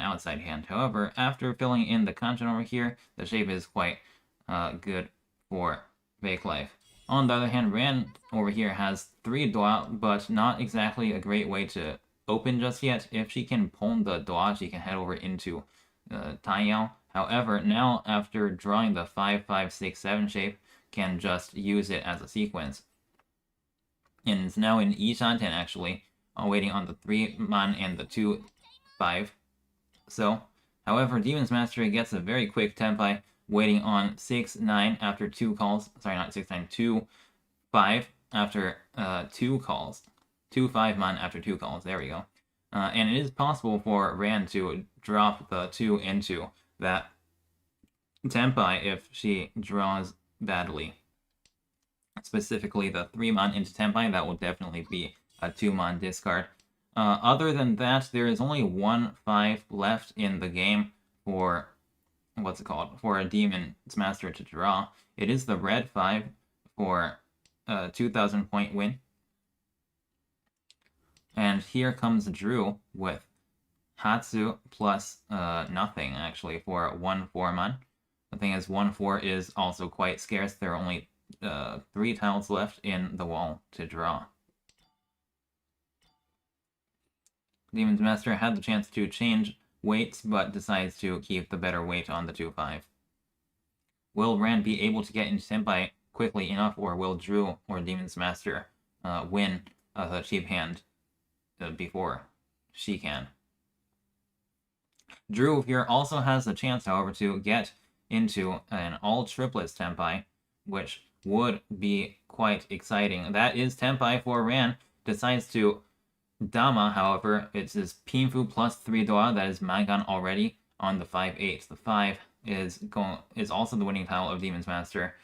outside hand. However, after filling in the Hanchan over here, the shape is quite good for Fake Life. On the other hand, Ran over here has 3 Dua, but not exactly a great way to open just yet. If she can pull the Dua, she can head over into Tanyao. However, now after drawing the 5-5-6-7 shape, can just use it as a sequence. And it's now in Ishanten actually, waiting on the 3-man and the 2-5. So, however, Demon's Master gets a very quick Tenpai, waiting on 6-9 after 2 calls. Sorry, not 6-9, 2-5 after 2 calls. 2-5-man after 2 calls. There we go. And it is possible for Ran to drop the 2 into that Tenpai if she draws badly. Specifically, the 3-man into Tenpai, that will definitely be a 2-man discard. Other than that, there is only 1-5 left in the game for, what's it called, for a Demon's Master to draw. It is the red 5 for a 2,000 point win. And here comes Drew with Hatsu plus nothing, actually, for 1-4-man. The thing is, 1-4 is also quite scarce. There are only 3 tiles left in the wall to draw. Demon's Master had the chance to change weights, but decides to keep the better weight on the 2-5. Will Ran be able to get into Senpai quickly enough, or will Drew or Demon's Master win the cheap hand before she can? Drew here also has the chance, however, to get into an all-triplets Tenpai, which would be quite exciting. That is Tenpai for Ran. Decides to Dama, however, it's his Pinfu plus 3 Dua. That is Mangan already on the 5-8. The 5 is also the winning tile of Demon's Master.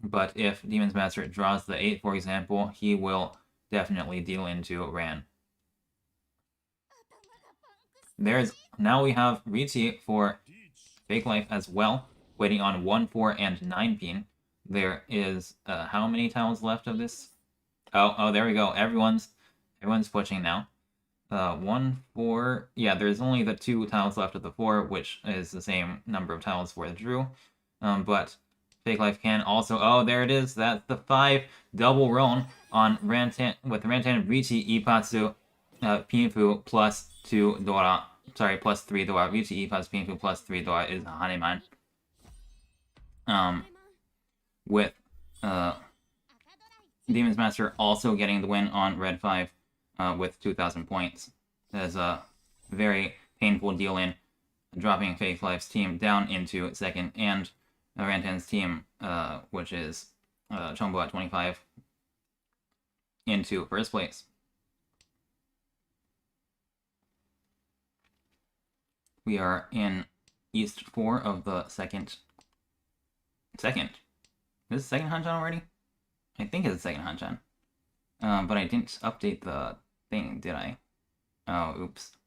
But if Demon's Master draws the 8, for example, he will definitely deal into Ran. Now we have Riichi for Fake Life as well, waiting on 1-4 and 9 pin. There is how many tiles left of this? Oh, there we go. Everyone's pushing now. 1, 4. Yeah, there's only the 2 tiles left of the 4, which is the same number of tiles for the Drew. But Fake Life can also... Oh, there it is. That's the 5 double roll on Rantan with Rantan, Riichi, Ipatsu, Pinfu plus 2 Dora. Sorry, plus 3 Dora. Riichi, Ipatsu, Pinfu plus 3 Dora is Haneman. With Demon's Master also getting the win on Red 5 with 2,000 points. That is a very painful deal in dropping Fake Life's team down into second, and Rantan's team, which is Chombo at 25, into first place. We are in East 4 of the second. Is this second Hanchan already? I think it's the second Hanchan. But I didn't update the thing, did I? Oh, oops.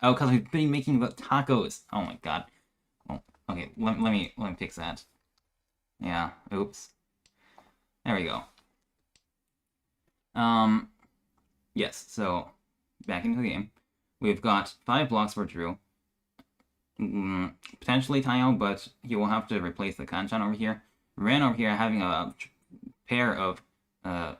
Oh, because we've been making the tacos. Oh my god. Well, okay, let me fix that. Yeah, oops. There we go. Yes, so back into the game. We've got 5 blocks for Drew. Potentially Taiyao, but he will have to replace the Kanchan over here. Ren over here having a pair of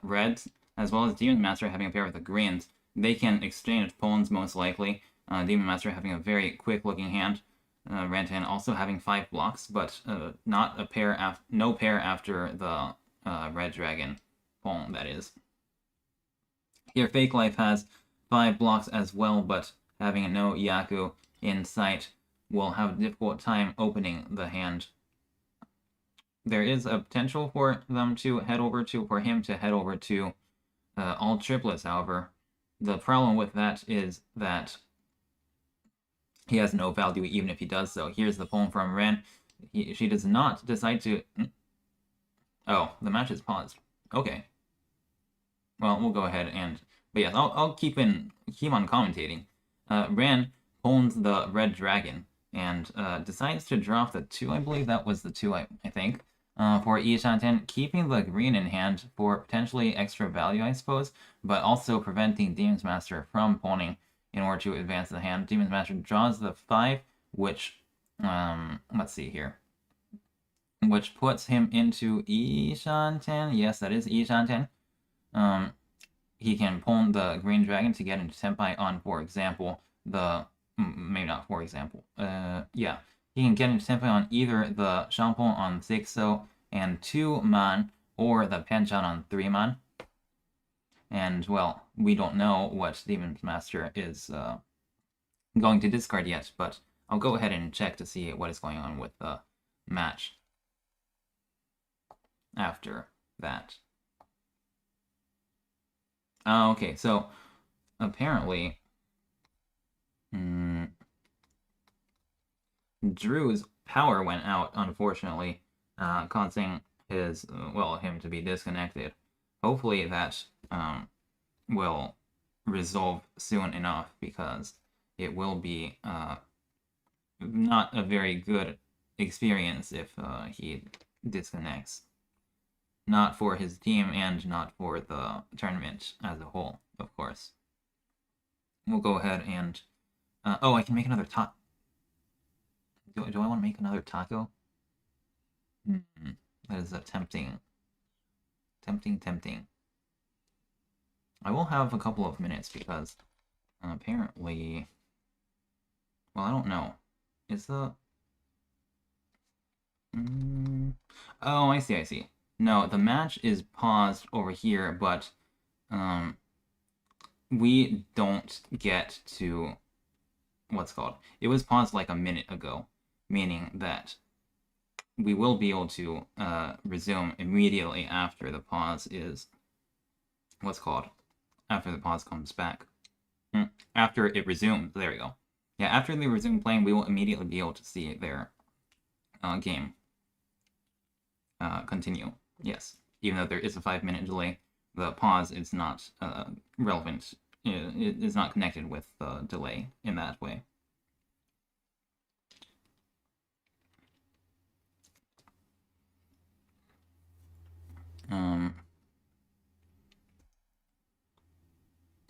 reds, as well as Demon Master having a pair of the greens. They can exchange pawns most likely. Demon Master having a very quick-looking hand. Rantan also having 5 blocks, but not a pair no pair after the Red Dragon pawn, that is. Here, Fake Life has 5 blocks as well, but having no Yaku in sight will have a difficult time opening the hand. There is a potential for them to head over to, for him to head over to all triplets, however. The problem with that is that he has no value even if he does so. Here's the poem from Ren. She does not decide to... Oh, the match is paused. Okay. Well, we'll go ahead and... But yes, I'll keep on commentating. Ren owns the Red Dragon and decides to drop the 2, I believe that was the 2, I think, for Ishanten, keeping the green in hand for potentially extra value, I suppose, but also preventing Demon's Master from pawning in order to advance the hand. Demon's Master draws the 5, which, let's see here, which puts him into Ishanten. Yes, that is Ishanten. He can pawn the Green Dragon to get into Senpai on, for example, the... Maybe not for example. Yeah. He can get into Senpai on either the Shampoo on 6-so and 2 man, or the Penchan on 3 man. And, well, we don't know what Demon's Master is going to discard yet, but I'll go ahead and check to see what is going on with the match after that. Okay, so apparently Drew's power went out, unfortunately, causing his, well, him to be disconnected. Hopefully that will resolve soon enough, because it will be not a very good experience if he disconnects. Not for his team and not for the tournament as a whole, of course. We'll go ahead and... oh, I can make another taco. Do I want to make another taco? That is a tempting. Tempting. I will have a couple of minutes because apparently... Well, I don't know. Is the... Oh, I see. No, the match is paused over here, but we don't get to... What's called? It was paused like a minute ago, meaning that we will be able to resume immediately after the pause is... What's called? After the pause comes back. After it resumes. There we go. Yeah, after they resume playing, we will immediately be able to see their game continue. Yes, even though there is a 5-minute delay, the pause is not relevant. It is not connected with the delay in that way.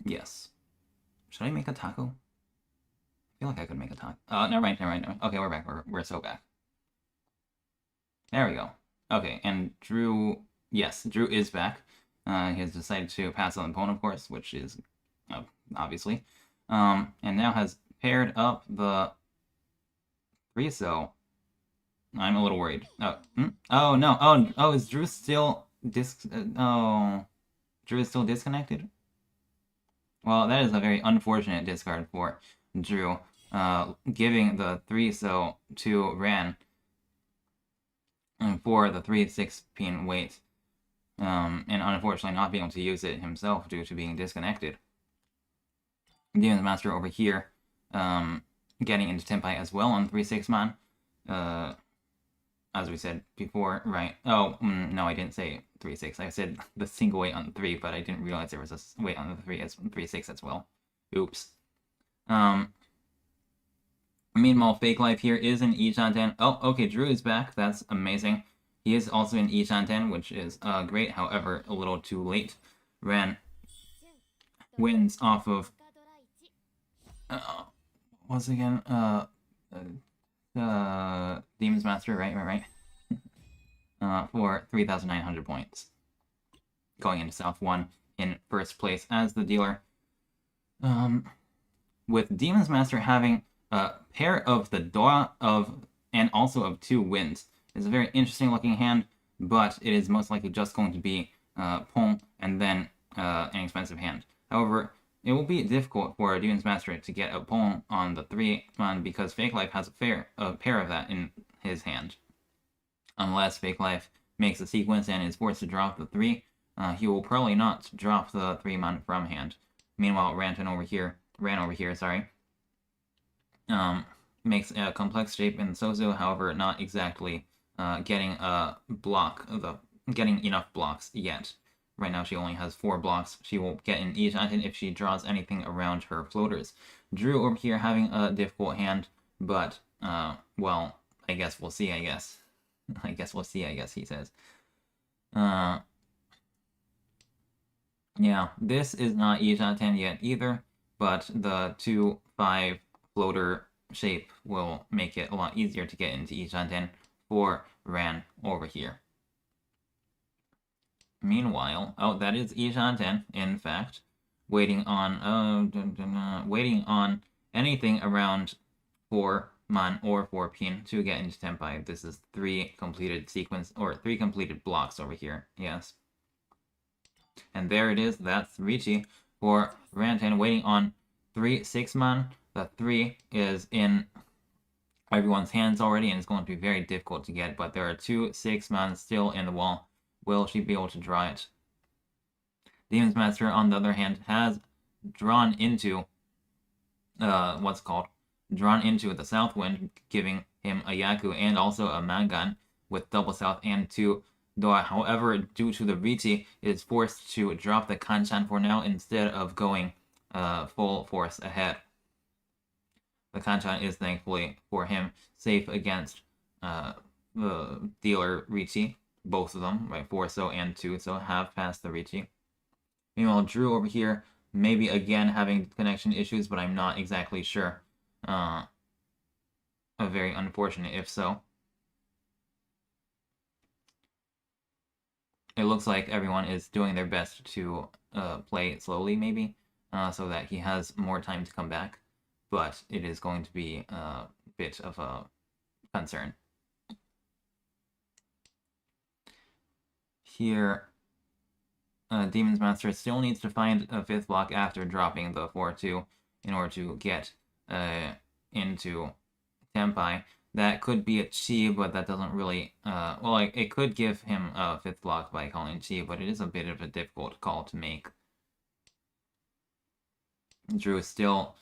Yes. Should I make a taco? I feel like I could make a taco. Never mind. Okay, we're back. We're so back. There we go. Okay, and Drew... Yes, Drew is back. He has decided to pass on the opponent, of course, which is... obviously. And now has paired up the... Refuerzo. I'm a little worried. Oh no. Oh, is Drew still oh, Drew is still disconnected? Well, that is a very unfortunate discard for Drew. Giving the 3-so to Ran for the 3-6 pin weight. And unfortunately not being able to use it himself due to being disconnected. Demon's Master over here, getting into Tenpai as well on 3-6 man. As we said before, right? Oh, no, I didn't say 3-6. I said the single weight on the 3, but I didn't realize there was a weight on the 3-6 as well. Oops. Meanwhile, Fake Life here is in Hanchan. Oh, okay, Drew is back. That's amazing. He is also in Hanchan, which is great. However, a little too late. Ran wins off of... once again, Demon's Master, right. For 3,900 points. Going into South 1 in first place as the dealer. With Demon's Master having a pair of the Dora and also of 2 wins. It's a very interesting looking hand, but it is most likely just going to be Pong and then an expensive hand. However, it will be difficult for Demon's Master to get a Pong on the 3-man because Fake Life has a pair of that in his hand. Unless Fake Life makes a sequence and is forced to drop the 3, he will probably not drop the 3-man from hand. Meanwhile, Ran over here, makes a complex shape in Sozo, however, not exactly getting enough blocks yet. Right now, she only has 4 blocks. She will get in each item if she draws anything around her floaters. Drew over here having a difficult hand, but, well, I guess we'll see, I guess. I guess we'll see, I guess, he says. Yeah, this is not Hanchan yet either, but the 2-5 floater shape will make it a lot easier to get into Hanchan for Ran over here. Meanwhile, oh, that is Hanchan, in fact, waiting on anything around 4-man or 4-pin to get into Tenpai. This is 3 completed sequence, or 3 completed blocks over here, yes. And there it is, that's Riichi for Rantan, waiting on 3-6-man. The 3 is in everyone's hands already, and it's going to be very difficult to get, but there are 2 6-man still in the wall. Will she be able to draw it? Demon's Master, on the other hand, has drawn into drawn into the South Wind, giving him a Yaku and also a Mangan with double South and 2 Dora. However, due to the Riichi, it is forced to drop the Hanchan for now instead of going full force ahead. The Hanchan is thankfully for him safe against the dealer Riichi. Both of them, right? 4-so and 2-so have passed the Riichi. Meanwhile, Drew over here, maybe again having connection issues, but I'm not exactly sure. Very unfortunate if so. It looks like everyone is doing their best to play slowly, maybe, so that he has more time to come back. But it is going to be a bit of a concern. Here, Demon's Master still needs to find a 5th block after dropping the 4-2 in order to get into Tenpai. That could be a Chi, but that doesn't really... well, it could give him a 5th block by calling Chi, but it is a bit of a difficult call to make. Drew is still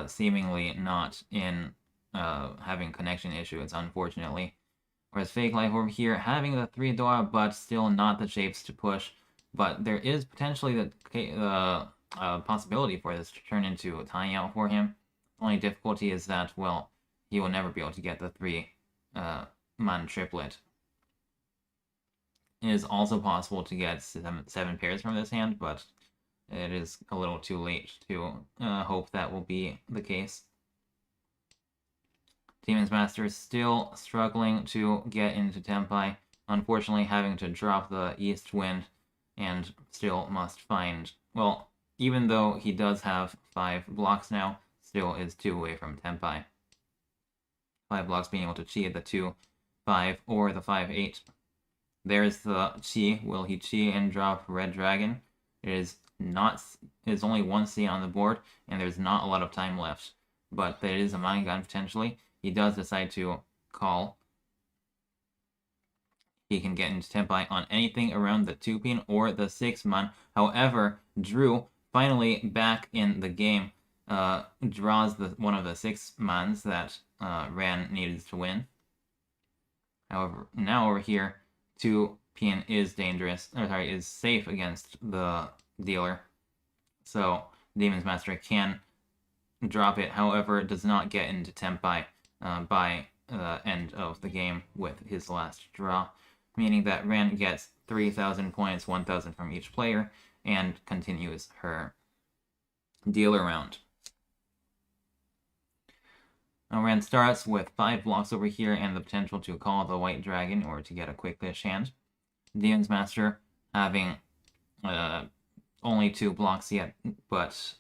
seemingly not in having connection issues, unfortunately. Whereas Fake Life over here having the 3 Dora, but still not the shapes to push. But there is potentially the possibility for this to turn into a tying out for him. The only difficulty is that, well, he will never be able to get the 3-man triplet. It is also possible to get 7 pairs from this hand, but it is a little too late to hope that will be the case. Demon's Master is still struggling to get into Tenpai, unfortunately having to drop the East Wind, and still must find, well, even though he does have 5 blocks now, still is 2 away from Tenpai. 5 blocks being able to chi the 2-5 or the 5-8. There's the chi. Will he chi and drop Red Dragon? It is only 1 C on the board, and there's not a lot of time left. But there is a Mind Gun potentially. He does decide to call. He can get into Tenpai on anything around the 2-pin or the 6-mon. However, Drew, finally back in the game, draws one of the 6-mons that Ran needed to win. However, now over here, 2-pin is is safe against the dealer. So Demon's Master can drop it. However, it does not get into Tenpai by the end of the game with his last draw, meaning that Ren gets 3,000 points, 1,000 from each player, and continues her dealer round. Now Ren starts with 5 blocks over here and the potential to call the White Dragon or to get a quick dish hand. Demon's Master having only 2 blocks yet, but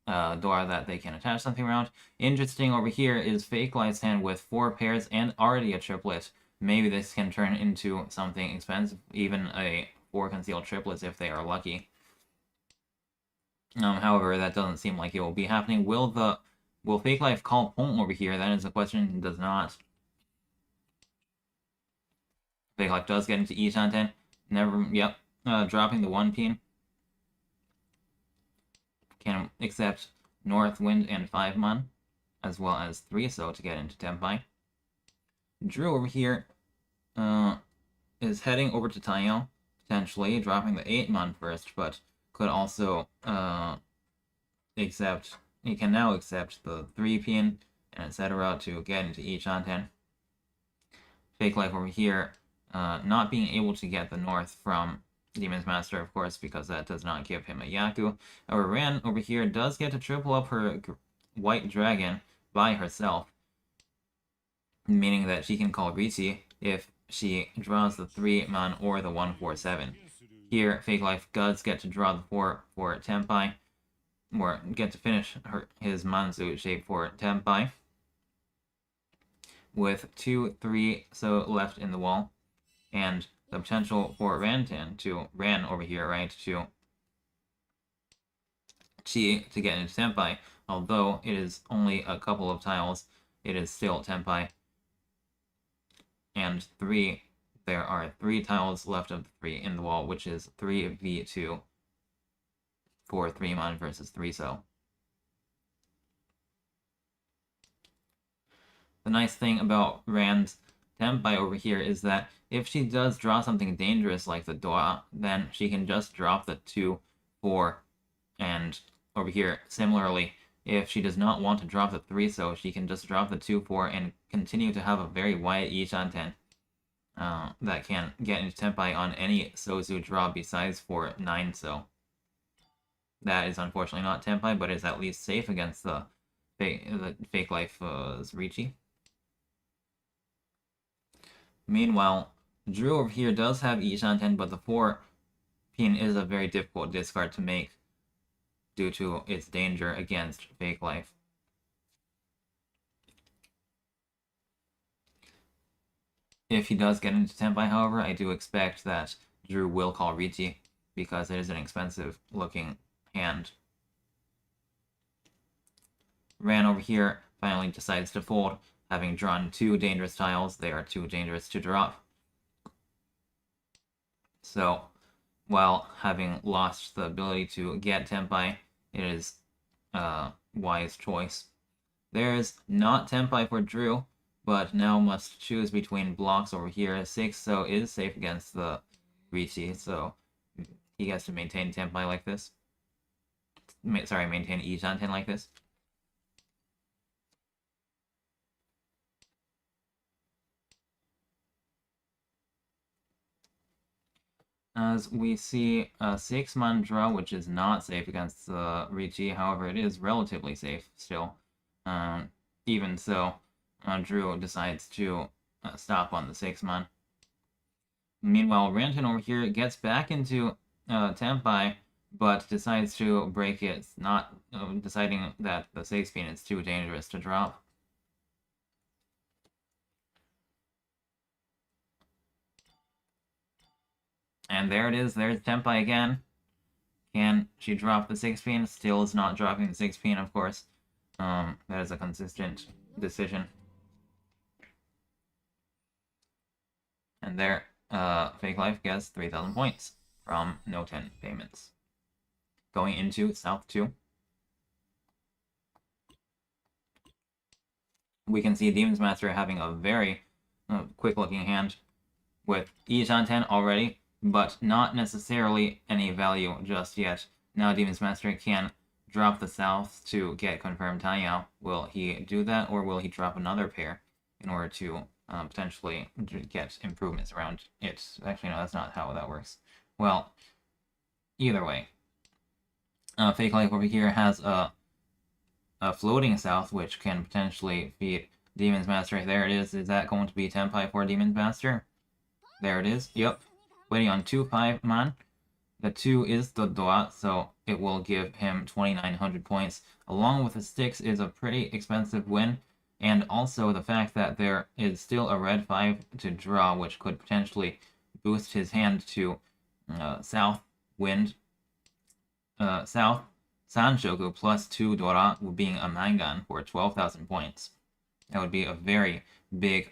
Dora that they can attach something around. Interesting over here is Fake Light's hand with 4 pairs and already a triplet. Maybe this can turn into something expensive, even a 4 concealed triplets if they are lucky. However, that doesn't seem like it will be happening. Will Fake Life call Pong over here? That is the question. It does not. Fake Life does get into Hanchan. Dropping the 1-pin. Can accept North Wind and 5-mon, as well as 3-so to get into Tenpai. Drew over here is heading over to Taiyao, potentially dropping the 8-mon first, but could also accept. He can now accept the 3-pin and etc. to get into Hanchan. Fake Life over here, not being able to get the North from Demon's Master, of course, because that does not give him a Yaku. However, Ran over here does get to triple up her White Dragon by herself, meaning that she can call Riichi if she draws the 3-mon or the 1-4-7. Here, Fake Life does get to draw the 4 for Tenpai, or get to finish his Manzu shape for Tenpai, with 2-3 so left in the wall, and the potential for Ran over here, right, to chi to get into Tenpai. Although it is only a couple of tiles, it is still Tenpai. And there are 3 tiles left of the 3 in the wall, which is 3v2 for 3-mon versus 3-so. The nice thing about Rand's Tenpai over here is that if she does draw something dangerous like the Dora, then she can just drop the 2-4. And over here, similarly, if she does not want to drop the 3-so, she can just drop the 2-4 and continue to have a very wide Hanchan that can get into Tenpai on any Sozu draw besides for 9-so. That is unfortunately not Tenpai, but is at least safe against the Fake Life's Riichi. Meanwhile, Drew over here does have Hanchan, but the 4-pin is a very difficult discard to make due to its danger against Fake Life. If he does get into Tenpai, however, I do expect that Drew will call Riichi, because it is an expensive looking hand. Ran over here finally decides to fold, having drawn 2 dangerous tiles. They are too dangerous to drop. So, while having lost the ability to get Tenpai, it is a wise choice. There's not Tenpai for Drew, but now must choose between blocks over here. 6-so is safe against the Riichi, so he gets to maintain Tenpai like this. Sorry, maintain Hanchan like this. as we see a 6-man draw, which is not safe against Riichi. However, it is relatively safe still. Even so, Drew decides to stop on the 6-man. Meanwhile, Ranton over here gets back into Tenpai, but decides to break it, not deciding that the 6-pin is too dangerous to drop. And there it is, there's Tenpai again. Can she drop the 6-pin? Still is not dropping the 6-pin, of course. That is a consistent decision. And there, Fake Life gets 3,000 points from no 10 payments. Going into South 2. We can see Demon's Master having a very quick-looking hand with Hanchan 10 already, but not necessarily any value just yet. Now Demon's Master can drop the South to get confirmed Taiyao. Will he do that, or will he drop another pair in order to potentially get improvements around it? Actually, no, that's not how that works. Well, either way. Fake Life over here has a floating South, which can potentially feed Demon's Master. There it is. Is that going to be Tenpai for Demon's Master? There it is. Yep. Waiting on 2-5 man. The 2 is the Doa, so it will give him 2,900 points. Along with the 6 is a pretty expensive win. And also the fact that there is still a red 5 to draw, which could potentially boost his hand to South Wind. South Sanshoku plus 2 Dora being a Mangan for 12,000 points. That would be a very big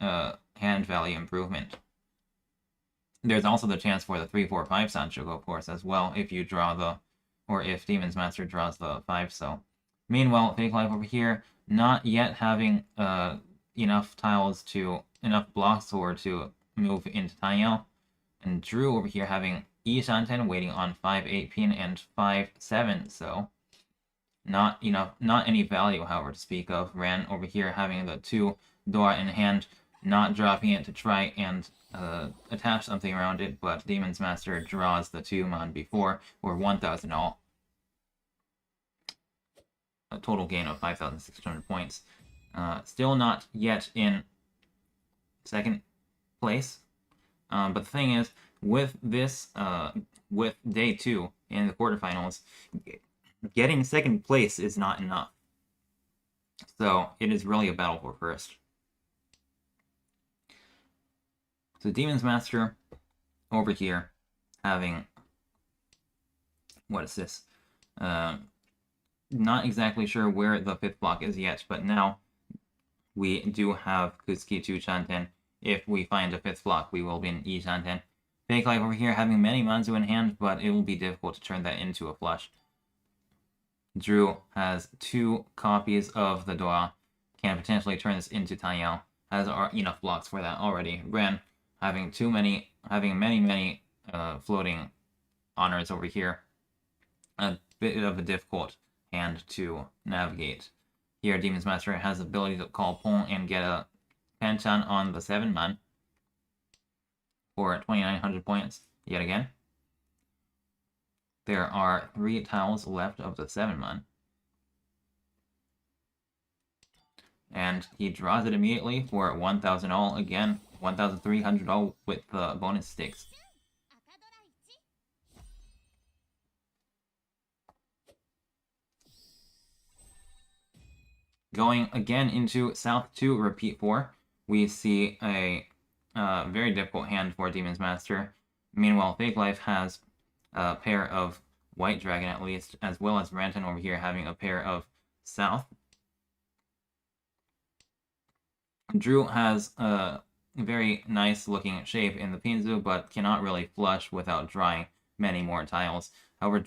hand value improvement. There's also the chance for the 3-4-5 Sanshoku, of course, as well, if you draw the, or if Demon's Master draws the 5, so. Meanwhile, Fake Life over here, not yet having enough tiles to, enough blocks or to move into Taiyao. And Drew over here having Ishanten waiting on 5-8 pin and 5-7, so not enough, not any value, however, to speak of. Ran over here having the 2 Dora in hand, not dropping it to try and attach something around it, but Demon's Master draws the 2-man before, or 1,000 all. A total gain of 5,600 points. Still not yet in second place. But the thing is, with this, with day 2 in the quarterfinals, getting second place is not enough. So it is really a battle for first. So Demon's Master over here having, what is this? Not exactly sure where the 5th block is yet, but now we do have Kusuki 2 Chanten. If we find a 5th block, we will be in E Chanten. Fake Life over here having many Manzu in hand, but it will be difficult to turn that into a flush. Drew has 2 copies of the Dora, can potentially turn this into Taiyao, has enough blocks for that already. Ren having many floating honors over here. A bit of a difficult hand to navigate. Here, Demon's Master has the ability to call Pong and get a Hanchan on the 7-man for 2,900 points yet again. There are 3 tiles left of the 7-man. And he draws it immediately for 1,000 all again, 1,300 all with the bonus sticks. Going again into South 2, repeat 4, we see a very difficult hand for Demon's Master. Meanwhile, Fake Life has a pair of White Dragon at least, as well as Ranton over here having a pair of South. Drew has a very nice looking shape in the Pinzu, but cannot really flush without drawing many more tiles. However,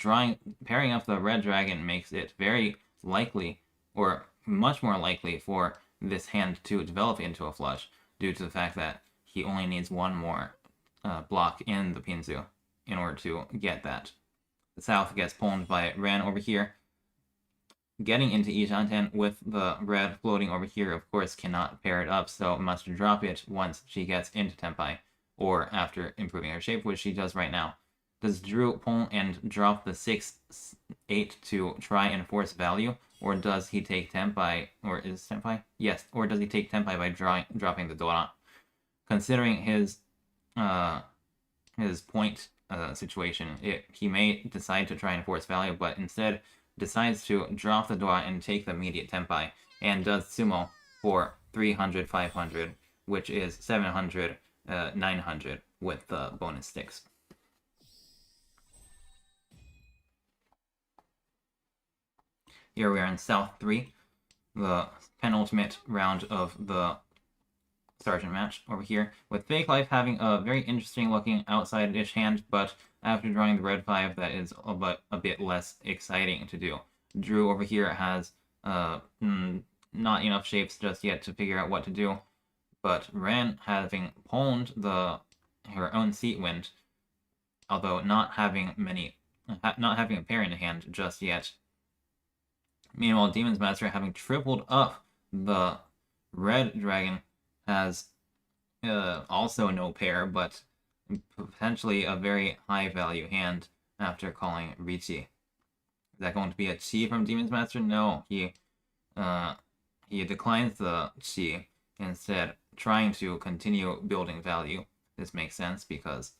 pairing up the Red Dragon makes it very likely, or much more likely, for this hand to develop into a flush, due to the fact that he only needs 1 more block in the Pinzu in order to get that. The South gets pwned by Ran over here. Getting into Ishanten with the red floating over here, of course, cannot pair it up, so must drop it once she gets into Tenpai. or after improving her shape, which she does right now. Does Drew pull and drop the 6-8 to try and force value, or does he take Tenpai, or is Tenpai? Yes, or does he take Tenpai by dropping the Dora? Considering his point situation, he may decide to try and force value, but instead decides to drop the Dora and take the immediate Tenpai, and does Sumo for 300, 500, which is 700, 900 with the bonus sticks. Here we are in South 3, the penultimate round of the Sergeant match over here, with Fake Life having a very interesting looking outside-ish hand, but after drawing the red 5, that is a bit less exciting to do. Drew over here has not enough shapes just yet to figure out what to do, but Ren having pawned her own seat wind, although not having a pair in hand just yet. Meanwhile, Demon's Master, having tripled up the red dragon, has also no pair, but potentially a very high value hand after calling Riichi. Is that going to be a Chi from Demon's Master? No, he declines the Chi, instead trying to continue building value. This makes sense because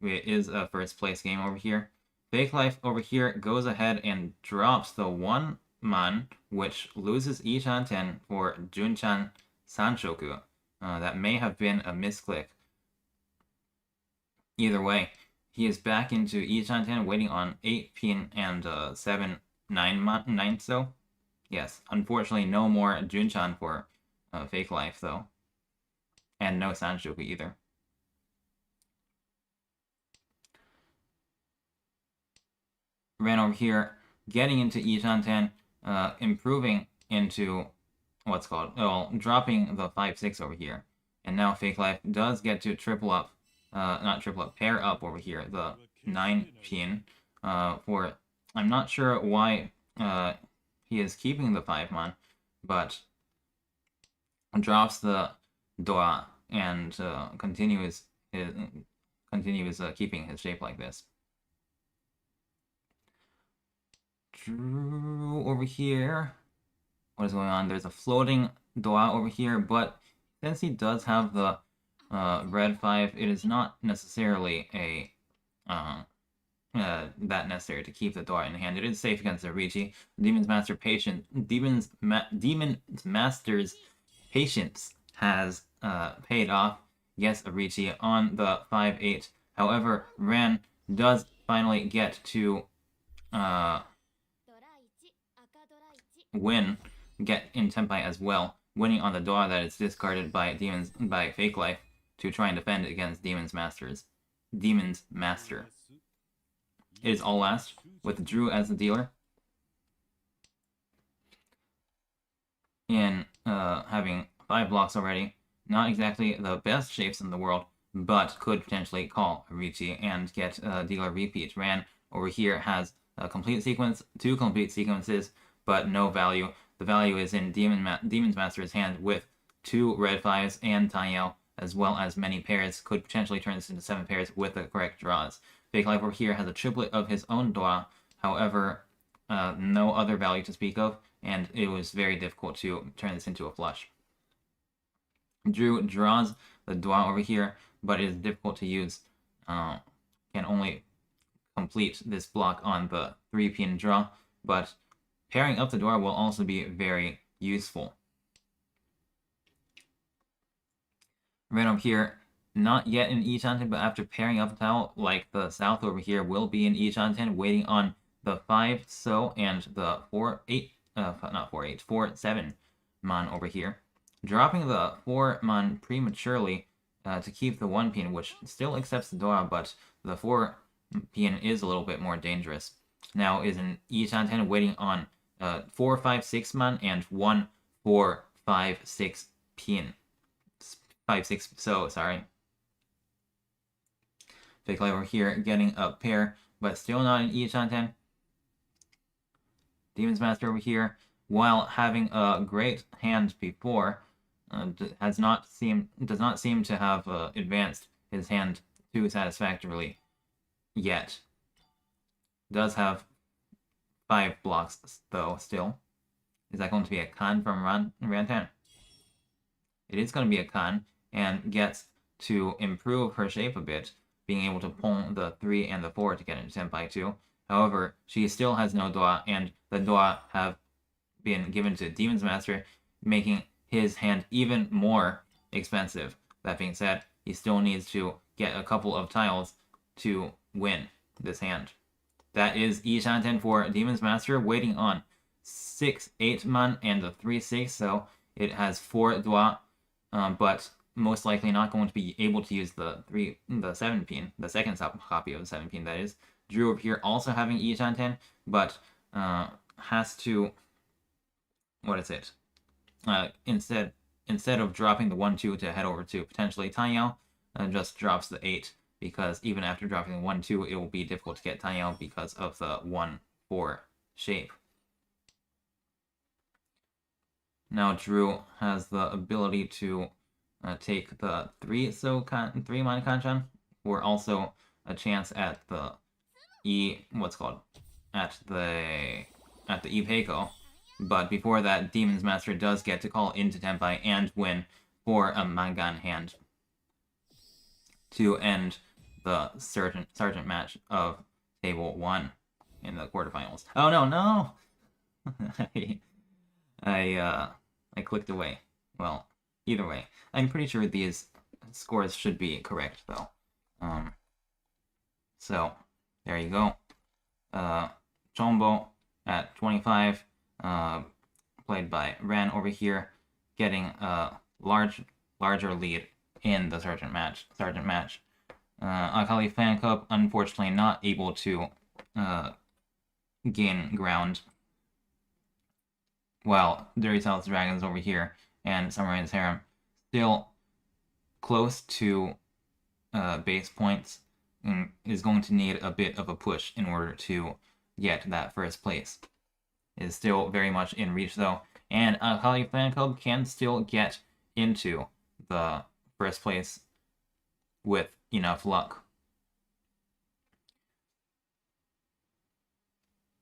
it is a first place game over here. Fake Life over here goes ahead and drops the 1-man, which loses Ichan-ten for Junchan Sanshoku. That may have been a misclick. Either way, he is back into Ichan-ten, waiting on 8 pin and 7 9 so. Yes, unfortunately no more Junchan for Fake Life though. And no Sanshoku either. Ran over here, getting into Ichan-ten, improving into dropping the 5-6 over here. And now Fake Life does get to pair up over here, the 9 pin, for, I'm not sure why he is keeping the 5-man, but drops the Dora and continues keeping his shape like this. Drew over here. What is going on? There's a floating Dora over here, but since he does have the red 5, it is not necessarily that necessary to keep the Dora in hand. It is safe against the Riichi. Demon's Master's patience has paid off against Riichi on the 5-8. However, Ren does finally get to get in Tenpai as well, winning on the Dora that is discarded by Fake Life to try and defend against Demon's Master. It is all last, with Drew as the dealer. In having 5 blocks already, not exactly the best shapes in the world, but could potentially call Riichi and get a dealer repeat. Ran over here has a complete sequence, 2 complete sequences, but no value. The value is in Demon's Master's hand with 2 red 5s and Tanyao, as well as many pairs. Could potentially turn this into 7 pairs with the correct draws. Fake Life over here has a triplet of his own Dora, however, no other value to speak of, and it was very difficult to turn this into a flush. Drew draws the Dora over here, but it is difficult to use. Can only complete this block on the 3-pin draw, but pairing up the Dora will also be very useful. Right over here, not yet in Ichan-ten, but after pairing up the towel, like the South over here, will be in Ichan-ten, waiting on the 5 so and the 4-7 man over here. Dropping the 4-man prematurely to keep the 1-pin, which still accepts the Dora, but the 4-pin is a little bit more dangerous. Now is in Ichan-ten, waiting on 4-5-6 man and 1-4-5-6 pin. 5-6 so, sorry. Fake Life over here getting a pair, but still not in Ichan-ten. Demon's Master over here, while having a great hand before, does not seem to have advanced his hand too satisfactorily yet. Does have 5 blocks, though, still. Is that going to be a con from Rantan? It is going to be a con, and gets to improve her shape a bit, being able to pull the 3 and the 4 to get into Senpai 2. However, she still has no Dua, and the Dua have been given to Demon's Master, making his hand even more expensive. That being said, he still needs to get a couple of tiles to win this hand. That is Ishanten for Demon's Master, waiting on 6-8 man and the 3-6, so it has 4 Dua, but most likely not going to be able to use the 7 pin, the second copy of the 7 pin, that is. Drew over here also having Ishanten, but has to, what is it? Instead of dropping the 1-2 to head over to potentially Tanyao, just drops the 8, because even after dropping the 1-2, it will be difficult to get Tanyao because of the 1-4 shape. Now Drew has the ability to take the 3-man Hanchan, or also a chance at the at the Ipeiko. But before that, Demon's Master does get to call into Tenpai and win for a Mangan hand to end the Sergeant match of Table 1 in the quarterfinals. Oh no! I clicked away. Well, either way, I'm pretty sure these scores should be correct though. So there you go. Chombo at 25. Played by Ren over here, getting a larger lead in the Sergeant match. Akali Fan Club, unfortunately not able to gain ground, while Dirty South's Dragons over here and Samurai's Harem still close to base points, and is going to need a bit of a push in order to get that first place. Is still very much in reach though, and Akali Fan Club can still get into the first place with enough luck.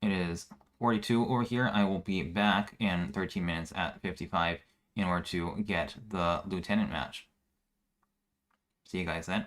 It is 42 over here. I will be back in 13 minutes at 55 in order to get the Lieutenant match. See you guys then.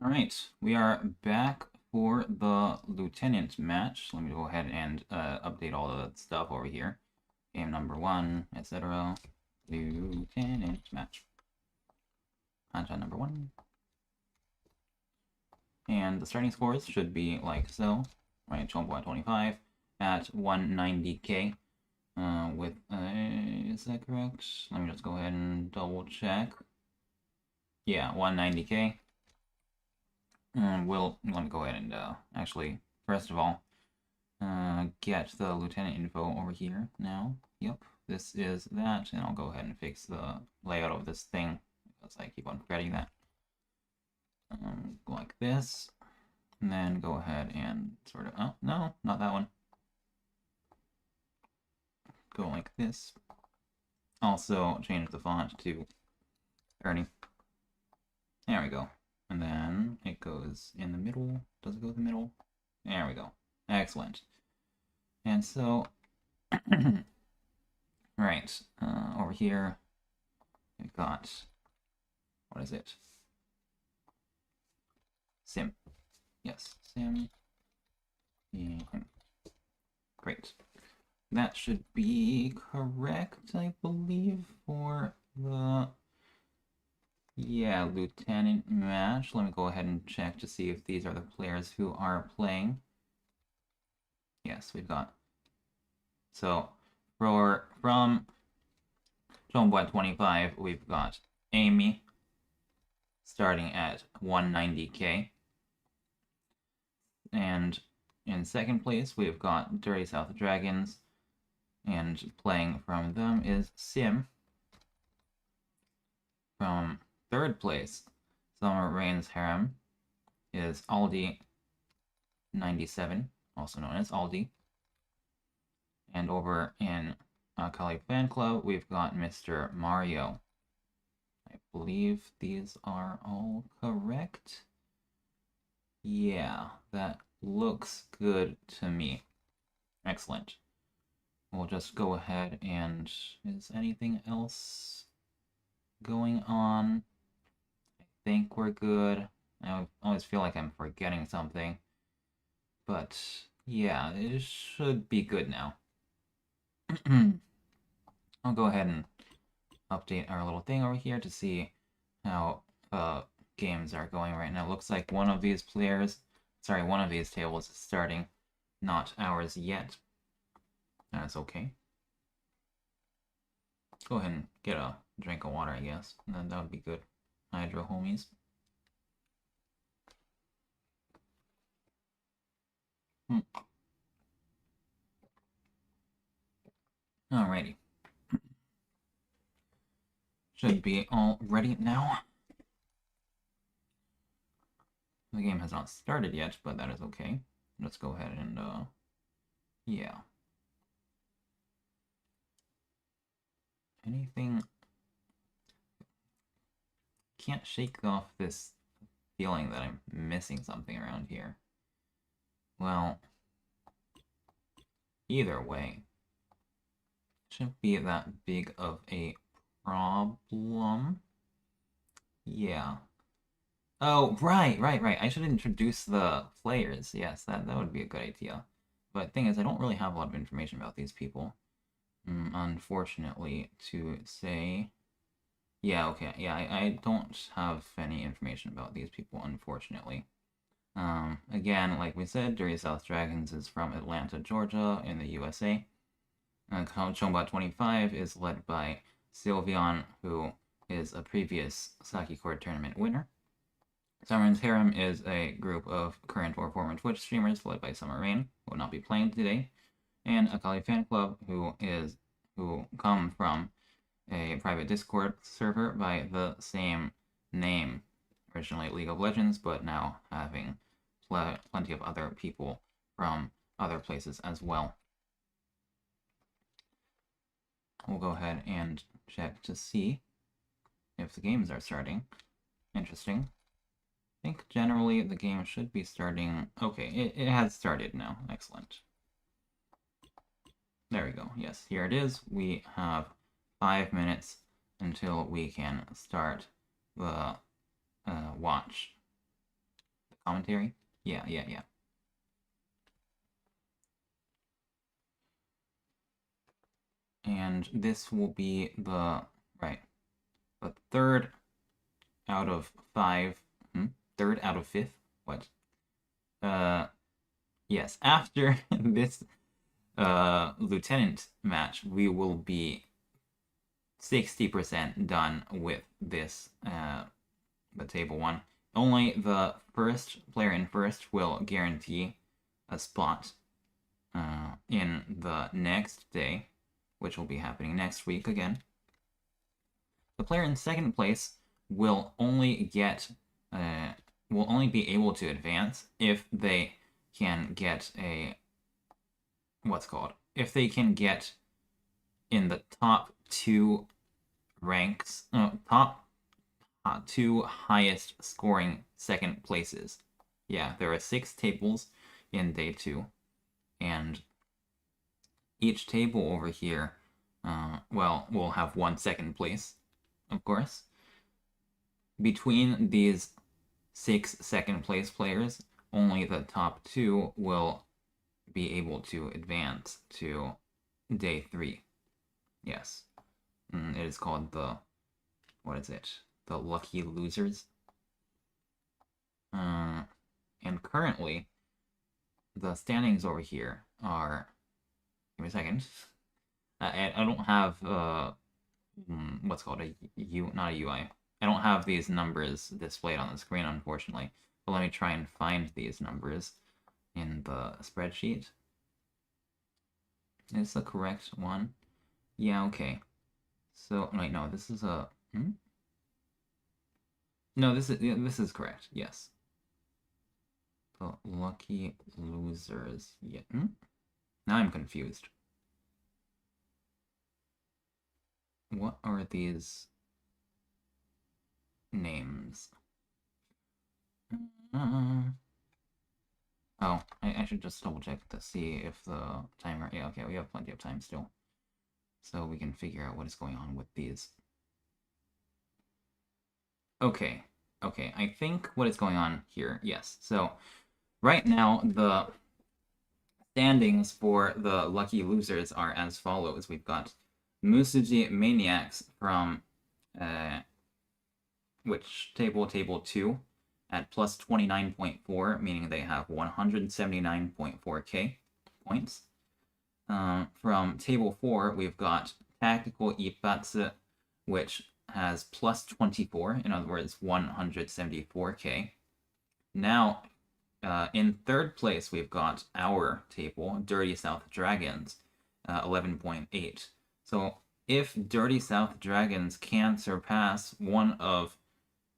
Alright, we are back for the Lieutenant match. Let me go ahead and update all the stuff over here. Game number 1, etc. Lieutenant match. Hanchan number 1. And the starting scores should be like so. Right, Chombo at 25 at 190k. Is that correct? Let me just go ahead and double check. Yeah, 190k. Let me go ahead and actually, first of all, get the lieutenant info over here now. Yep, this is that, and I'll go ahead and fix the layout of this thing because I keep on forgetting that. Like this, and then go ahead and sort of, oh, no, not that one. Go like this. Also change the font to 30. There we go. And then it goes in the middle. Does it go in the middle? There we go. Excellent. And so, right, over here, we've got, what is it? Sim. Yes, Sim. Yeah. Great. That should be correct, I believe, for the, yeah, Lieutenant match. Let me go ahead and check to see if these are the players who are playing. Yes, we've got, so from Chombo at 25, we've got Amy starting at 190k. And in second place, we've got Dirty South Dragons. And playing from them is Sim. From third place, Summer Rain's Harem, is Aldi97, also known as Aldi. And over in Akali Fan Club, we've got Mr. Mario. I believe these are all correct. Yeah, that looks good to me. Excellent. We'll just go ahead and... Is anything else going on? I think we're good. I always feel like I'm forgetting something. But yeah, it should be good now. I'll go ahead and update our little thing over here to see how games are going right now. It looks like one of these tables is starting, not ours yet. That's okay. Let's go ahead and get a drink of water, I guess. And then that would be good. Hydro homies. Alrighty. Should be all ready now. The game has not started yet, but that is okay. Let's go ahead and, yeah. Anything... Can't shake off this feeling that I'm missing something around here. Well, either way, shouldn't be that big of a problem. Yeah. Oh, right. I should introduce the players. Yes, that would be a good idea. But thing is, I don't really have a lot of information about these people. Unfortunately, to say... Yeah, okay. Yeah, I don't have any information about these people, unfortunately. Again, like we said, Dirty South Dragons is from Atlanta, Georgia, in the USA. Chombo 25 is led by Sylveon, who is a previous Sakicord tournament winner. Summer's Harem is a group of current or former Twitch streamers led by Summer Rain, who will not be playing today, and Akali Fan Club, who come from a private Discord server by the same name, originally League of Legends, but now having plenty of other people from other places as well. We'll go ahead and check to see if the games are starting. Interesting. I think generally the game should be starting... Okay, it has started now. Excellent. There we go. Yes, here it is. We have 5 minutes until we can start the watch. commentary. Yeah. And this will be the third out of 5. Third out of 5th. What? Yes. After this lieutenant match, we will be 60% done with this the table 1. Only the first player in first will guarantee a spot in the next day, which will be happening next week again. The player in second place will only be able to advance if they can get if they can get in the top 2 ranks, top 2 highest scoring second places. Yeah, there are 6 tables in day 2, and each table over here, will have 1 second place, of course. Between these 6 second place players, only the top 2 will be able to advance to day 3. Yes. It is called the lucky losers. And currently, the standings over here are... Give me a second. I don't have what's called not a UI. I don't have these numbers displayed on the screen, unfortunately. But let me try and find these numbers in the spreadsheet. Is the correct one? Yeah, okay. So wait, no, this is a No, this is correct. Yes. The lucky losers. Yeah. Now I'm confused. What are these names? Oh, I should just double check to see if the timer... Yeah, okay, we have plenty of time still. So we can figure out what is going on with these. Okay, I think what is going on here, yes. So, right now, the standings for the lucky losers are as follows. We've got Musuji Maniacs from, which table? Table 2, at plus 29.4, meaning they have 179.4k points. From table 4, we've got Tactical Ipatsu, which has plus 24, in other words, 174k. Now, in third place, we've got our table, Dirty South Dragons, 11.8. So if Dirty South Dragons can surpass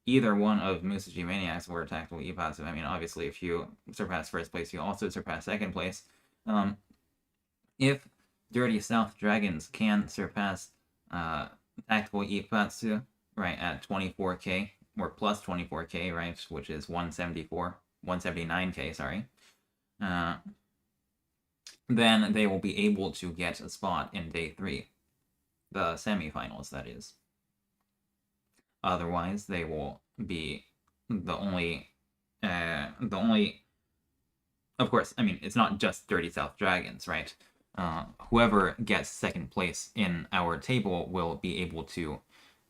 either one of Musuji Maniacs or Tactical Ipatsu, I mean, obviously, if you surpass first place, you also surpass second place. If Dirty South Dragons can surpass Tactical Ipatsu, right, at 24k, or plus 24k, right, which is 179k, sorry, then they will be able to get a spot in day 3, the semifinals, that is. Otherwise, they will be the only, of course, I mean, it's not just Dirty South Dragons, right? Whoever gets second place in our table will be able to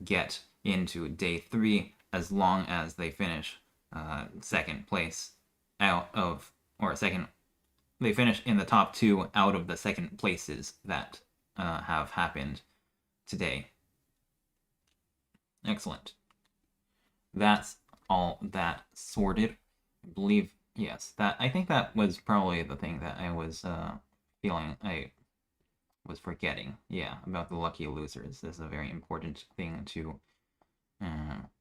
get into day 3 as long as they finish second place they finish in the top 2 out of the second places that have happened today. Excellent. That's all that sorted. I believe, yes, I think that was probably the thing that I was feeling I was forgetting. Yeah, about the lucky losers. This is a very important thing to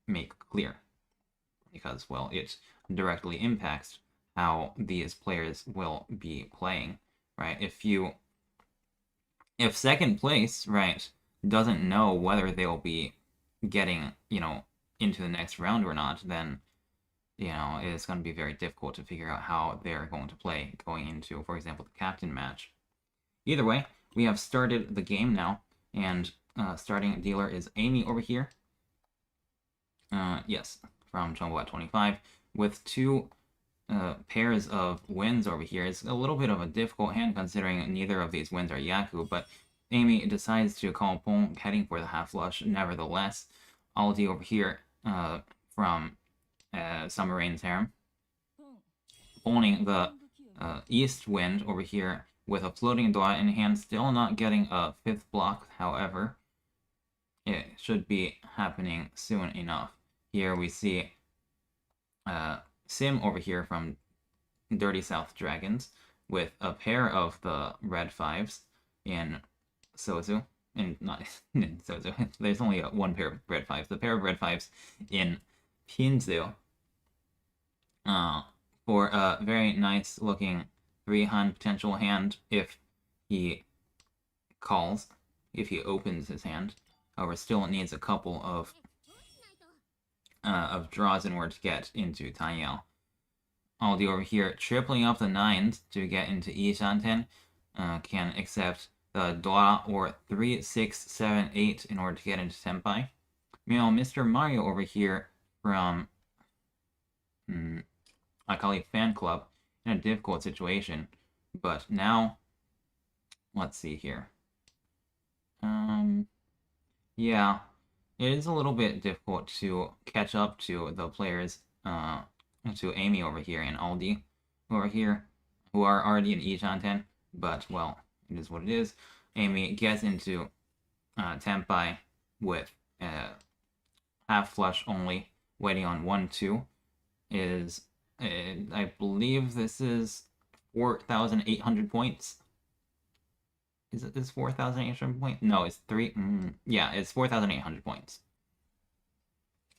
make clear, because, well, it directly impacts how these players will be playing, right? If second place, right, doesn't know whether they'll be getting, into the next round or not, then, it's going to be very difficult to figure out how they're going to play going into, for example, the captain match. Either way, we have started the game now, and starting dealer is Amy over here. Yes, from Chombo at 25, with 2 pairs of wins over here. It's a little bit of a difficult hand considering neither of these wins are Yaku, but Amy decides to call Pong, heading for the half flush. Nevertheless, Aldi over here from Summer Rain's Harem, owning the east wind over here with a floating Dua in hand, still not getting a 5th block, however. It should be happening soon enough. Here we see Sim over here from Dirty South Dragons with a pair of the red 5s in Sozu. And not in Sozu. There's only one pair of red 5s. The pair of red 5s in Pinzu. For a very nice looking 3-hand potential hand if he calls, if he opens his hand. However, still needs a couple of draws in order to get into Tanyao. Aldi over here tripling up the 9s to get into Ishanten. Can accept the Dora or 3, 6, 7, 8 in order to get into Senpai. Meanwhile, Mr. Mario over here from Akali Fan Club in a difficult situation. But now, let's see here. Yeah, it is a little bit difficult to catch up to the players, to Amy over here and Aldi over here, who are already in Ishanten, but, well, it is what it is. Amy gets into Tenpai with half flush only, waiting on 1-2. I believe this is 4,800 points. Is it this 4,800 points? No, it's 3. Yeah, it's 4,800 points.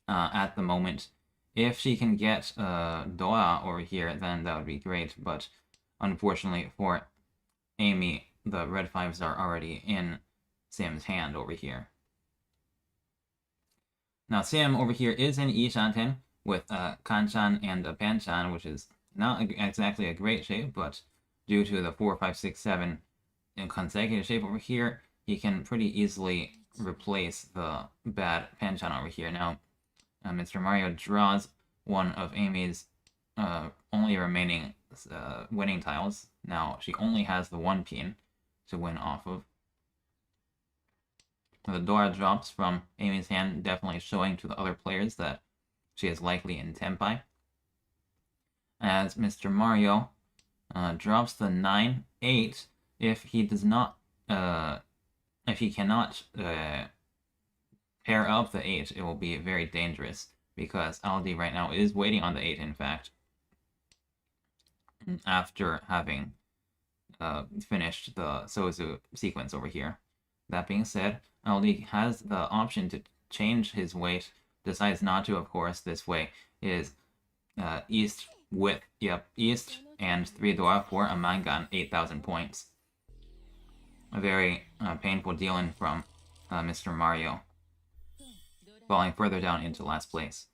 At the moment. If she can get Doa over here, then that would be great. But unfortunately for Amy, the red 5s are already in Sim's hand over here. Now Sim over here is in Ishanten with Kanchan and a Panchan, which is not exactly a great shape, but due to the 4, 5, 6, 7 in consecutive shape over here, he can pretty easily replace the bad Panchan over here. Now, Mr. Mario draws one of Amy's only remaining winning tiles. Now, she only has the 1 pin to win off of. The Dora drops from Amy's hand, definitely showing to the other players that she is likely in Tenpai. As Mr. Mario drops the 9, 8, if he does not, if he cannot pair up the 8, it will be very dangerous, because Aldi right now is waiting on the 8, in fact, after having finished the Sozu sequence over here. That being said, Aldi has the option to change his weight, decides not to, of course. This way is east with, east and 3 Dora for a Mangan, 8,000 points. A very painful dealing from Mr. Mario, falling further down into last place.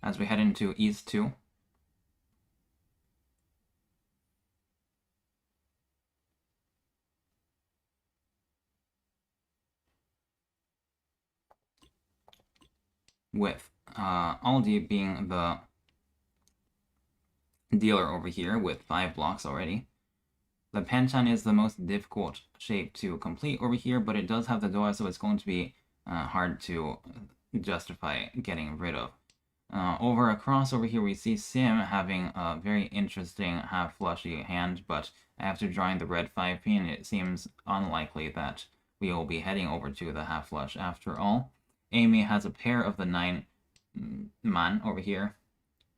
As we head into East 2. With Aldi being the dealer over here with 5 blocks already. The Panchan is the most difficult shape to complete over here, but it does have the Dora, so it's going to be hard to justify getting rid of. Over across over here, we see Sim having a very interesting half flushy hand, but after drawing the red 5 pin, it seems unlikely that we will be heading over to the half flush after all. Amy has a pair of the 9 man over here.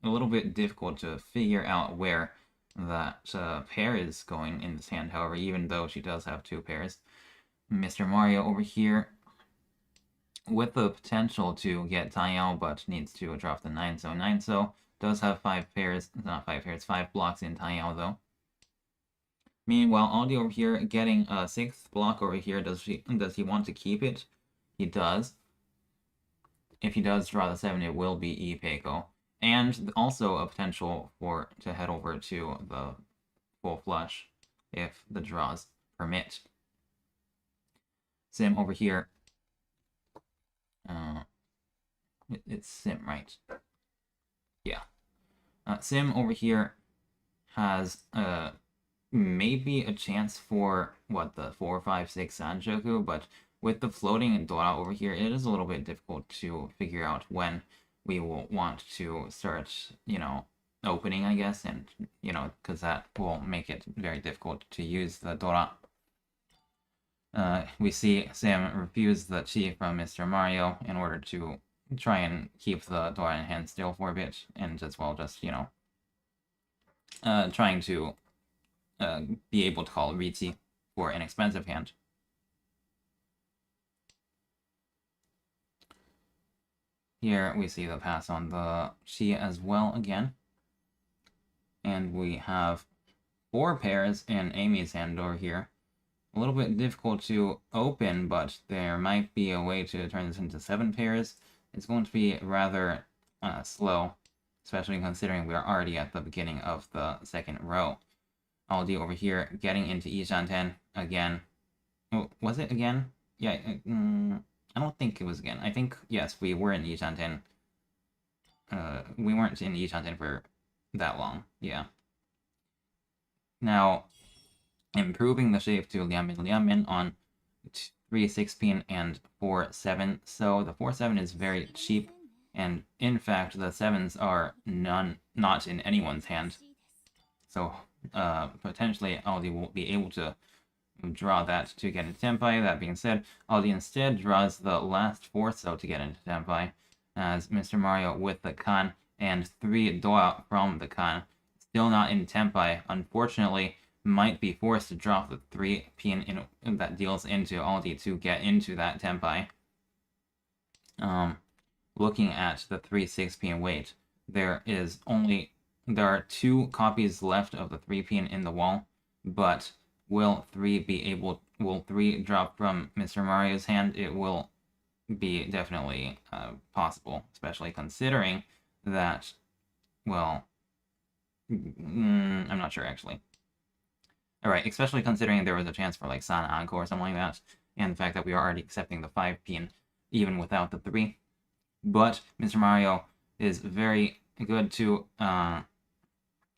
A little bit difficult to figure out where that pair is going in this hand, however, even though she does have 2 pairs. Mr. Mario over here with the potential to get Tanyao, but needs to drop the 9-so. 9-so does have 5 pairs, not 5 pairs, 5 blocks in Tanyao though. Meanwhile, Aldi over here getting a 6th block over here. Does he want to keep it? He does. If he does draw the 7, it will be Ipeiko. And also a potential to head over to the full flush if the draws permit. Sim over here It's Sim, right? Yeah. Sim over here has maybe a chance for what, the 4, 5, 6 Sanchoku, but with the floating Dora over here, it is a little bit difficult to figure out when we will want to start, you know, opening, I guess, and, you know, because that will make it very difficult to use the Dora. We see Sam refuse the Chi from Mr. Mario in order to try and keep the Dora in hand still for a bit, and as well just, you know, trying to be able to call Riichi for an expensive hand. Here we see the pass on the Chi as well again. And we have 4 pairs in Amy's hand over here. A little bit difficult to open, but there might be a way to turn this into 7 pairs. It's going to be rather slow, especially considering we're already at the beginning of the second row. Aldi over here getting into Ishanten again. Oh, was it again? Yeah, I don't think it was again. I think, yes, we were in Ishanten. We weren't in Ishanten for that long, yeah. Now, improving the shape to Liamin Liamin on 3-6 and 4-7. So the 4-7 is very cheap, and in fact, the 7s are not in anyone's hand. So potentially Aldi will be able to draw that to get into Tenpai. That being said, Aldi instead draws the last refuerzo to get into Tenpai, as Mr. Mario with the Kan and 3 Doa from the Kan. Still not in Tenpai, unfortunately, might be forced to drop the 3 pin that deals into Aldi to get into that Tenpai. Looking at the 3-6 pin weight, there are 2 copies left of the 3 pin in the wall, but will 3 drop from Mr. Mario's hand? It will be definitely possible, especially considering that, well, I'm not sure actually. Alright, especially considering there was a chance for like San Encore or something like that, and the fact that we are already accepting the 5 pin even without the 3. But Mr. Mario is very good to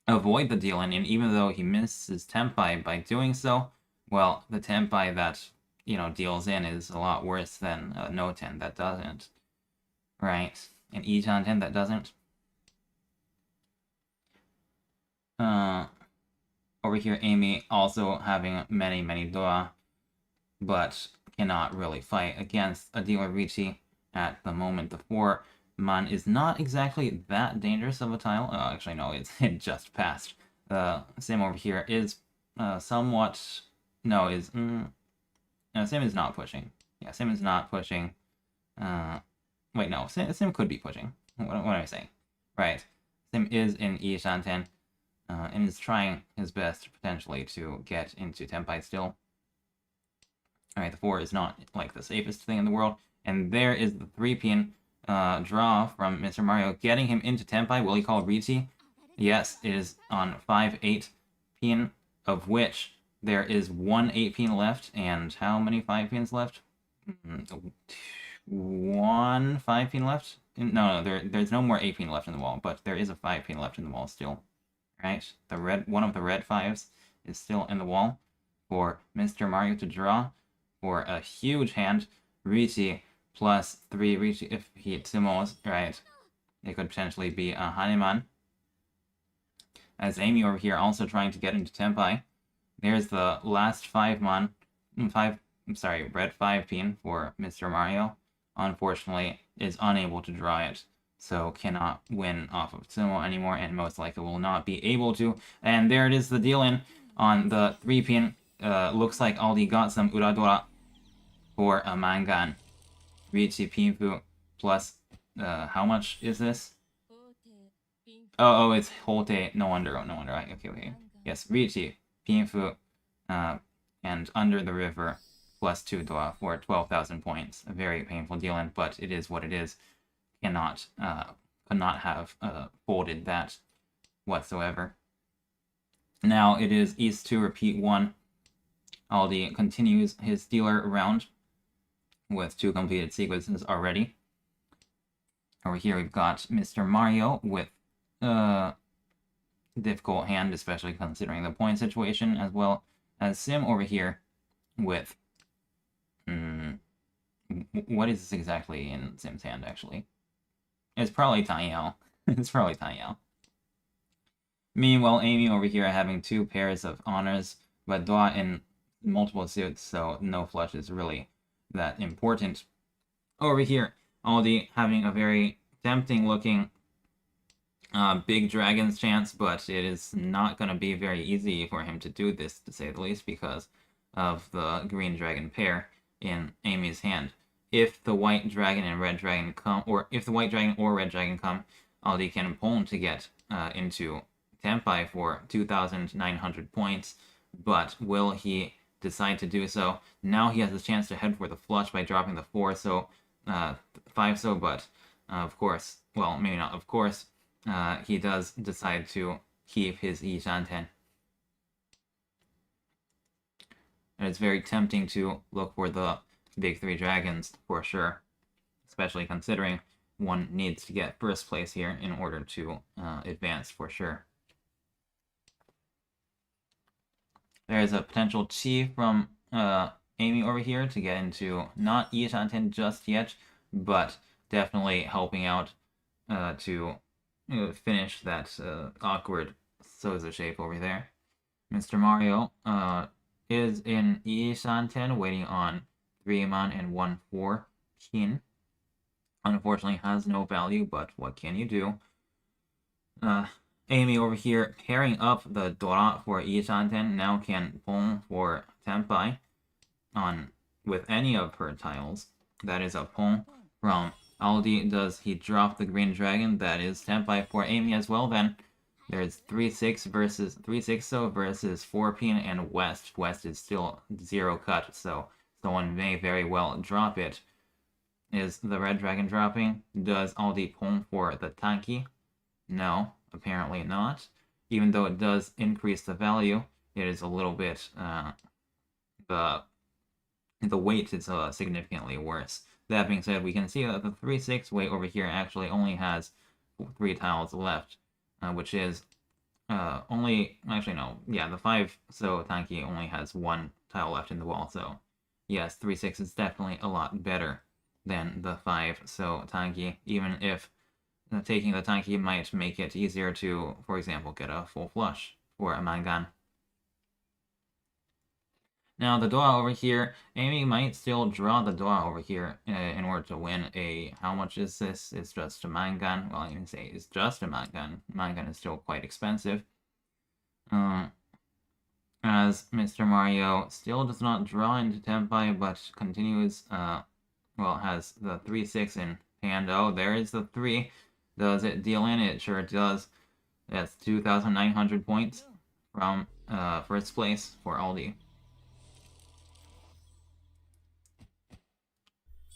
avoid the deal, and even though he misses Tenpai by doing so, well, the Tenpai that, you know, deals in is a lot worse than no Ten that doesn't. Right? An Ichan 10 that doesn't. Over here, Amy also having many Doa, but cannot really fight against a dealer Riichi at the moment. The 4-man is not exactly that dangerous of a tile. Actually, no, it just passed. Sim over here is somewhat... No, is... No, Sim is not pushing. Yeah, Sim is not pushing. Wait, no, Sim could be pushing. What am I saying? Right. Sim is in Ishanten, and is trying his best, potentially, to get into Tenpai still. Alright, the 4 is not, like, the safest thing in the world. And there is the 3 pin draw from Mr. Mario, getting him into Tenpai. Will he call Riichi? Yes, it is on 5-8 pin, of which there is 1 8 pin left. And how many 5 pins left? 1 5 pin left? No, there's no more 8 pin left in the wall, but there is a 5 pin left in the wall still. Right? One of the red 5s is still in the wall for Mr. Mario to draw for a huge hand. Riichi plus 3 Riichi if he Tsumos, right? It could potentially be a Haneman. As Amy over here also trying to get into Tenpai. There's the last red 5 pin for Mr. Mario. Unfortunately, is unable to draw it, so cannot win off of Tsumo anymore, and most likely will not be able to. And there it is, the deal in on the 3 pin. Looks like Aldi got some Uradora for a Mangan. Riichi Pinfu plus, how much is this? Oh, it's Hote, no wonder, okay. Yes, Riichi Pinfu, and Under the River plus 2 Doa for 12,000 points. A very painful deal in, but it is what it is. Could not have folded that whatsoever. Now it is East 2 repeat 1. Aldi continues his dealer round with 2 completed sequences already. Over here we've got Mr. Mario with difficult hand, especially considering the point situation, as well as Sim over here with... what is this exactly in Sim's hand, actually? It's probably Tanyao. It's probably Tanyao. Meanwhile, Amy over here having 2 pairs of honors, but Dua in multiple suits, so no flush is really that important. Over here, Aldi having a very tempting looking big dragon's chance, but it is not going to be very easy for him to do this, to say the least, because of the green dragon pair in Amy's hand. If the white dragon and red dragon come, or if the white dragon or red dragon come, Aldi can pull to get into Tenpai for 2,900 points, but will he decide to do so? Now he has a chance to head for the flush by dropping the 5 so, but of course, well, maybe not of course, he does decide to keep his Ishanten. And it's very tempting to look for the big 3 dragons for sure, especially considering one needs to get first place here in order to advance for sure. There's a potential chi from Amy over here to get into not Ishanten just yet, but definitely helping out to finish that awkward Soza shape over there. Mr. Mario is in Ishanten, waiting on 3-man and 1-4 Kin. Unfortunately has no value, but what can you do? Amy over here pairing up the Dora for Ishanten, now can pull for Tenpai with any of her tiles. That is a pull from Aldi. Does he drop the green dragon? That is Tenpai for Amy as well. Then there's 3-6 versus 3-6 versus 4-pin and West. West is still 0 cut, so someone may very well drop it. Is the red dragon dropping? Does Aldi pull for the Tanki? No, apparently not. Even though it does increase the value, it is a little bit the weight is significantly worse. That being said, we can see that the 3-6 weight over here actually only has 3 tiles left, which is only, actually no, yeah, the 5 so Tanki only has 1 tile left in the wall, so yes, 3-6 is definitely a lot better than the 5 so Tanki, even if taking the Tanki might make it easier to, for example, get a full flush for a Mangan. Now the Dua over here, Amy might still draw the Dua over here in order to win a, how much is this? It's just a Mangan. Well, I can say it's just a Mangan. Mangan is still quite expensive. As Mr. Mario still does not draw into Tenpai, but continues, well, has the 3-6 in hand. Oh, there is the 3. Does it deal in? It sure does. That's 2,900 points from first place for Aldi.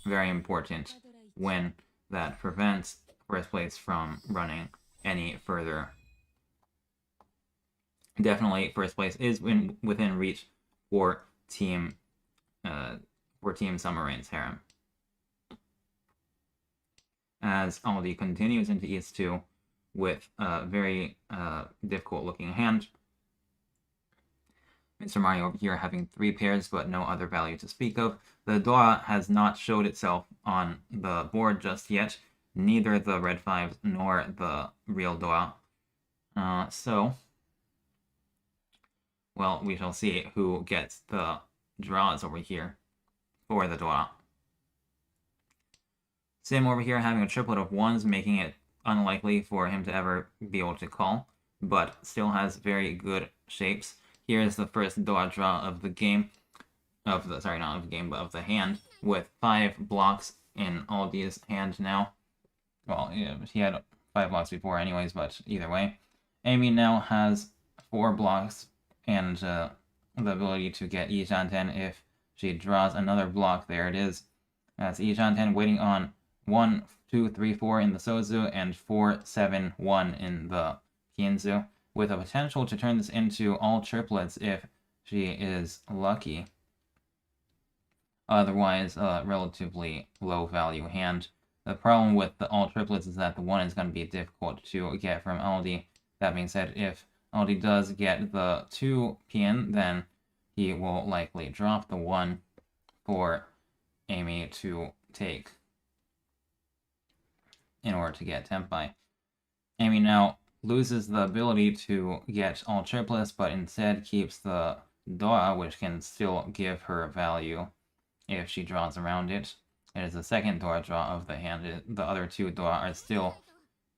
Very important win that prevents first place from running any further. Definitely first place is within reach for Team Summer Rain's Harem. As Aldi continues into East 2 with a very difficult looking hand. Mr. Mario over here having 3 pairs but no other value to speak of. The Dora has not showed itself on the board just yet, neither the red 5s nor the real Dora. So, well, we shall see who gets the draws over here for the Dora. Sim over here having a triplet of 1s, making it unlikely for him to ever be able to call, but still has very good shapes. Here's the first Dora draw of the game, not of the game, but of the hand, with 5 blocks in Aldi's hand now. Well, yeah, he had 5 blocks before anyways, but either way. Amy now has 4 blocks and the ability to get Ishanten if she draws another block. There it is. That's Ishanten waiting on 1, 2, 3, 4 in the Sozu and 4, 7, 1 in the Kinzu, with a potential to turn this into all triplets if she is lucky. Otherwise, a relatively low value hand. The problem with the all triplets is that the 1 is going to be difficult to get from Aldi. That being said, if Aldi does get the 2 pin, then he will likely drop the 1 for Amy to take in order to get Tempai. Amy now loses the ability to get all triplets, but instead keeps the Doa, which can still give her value if she draws around it. It is the second Doa draw of the hand. The other 2 Doa are still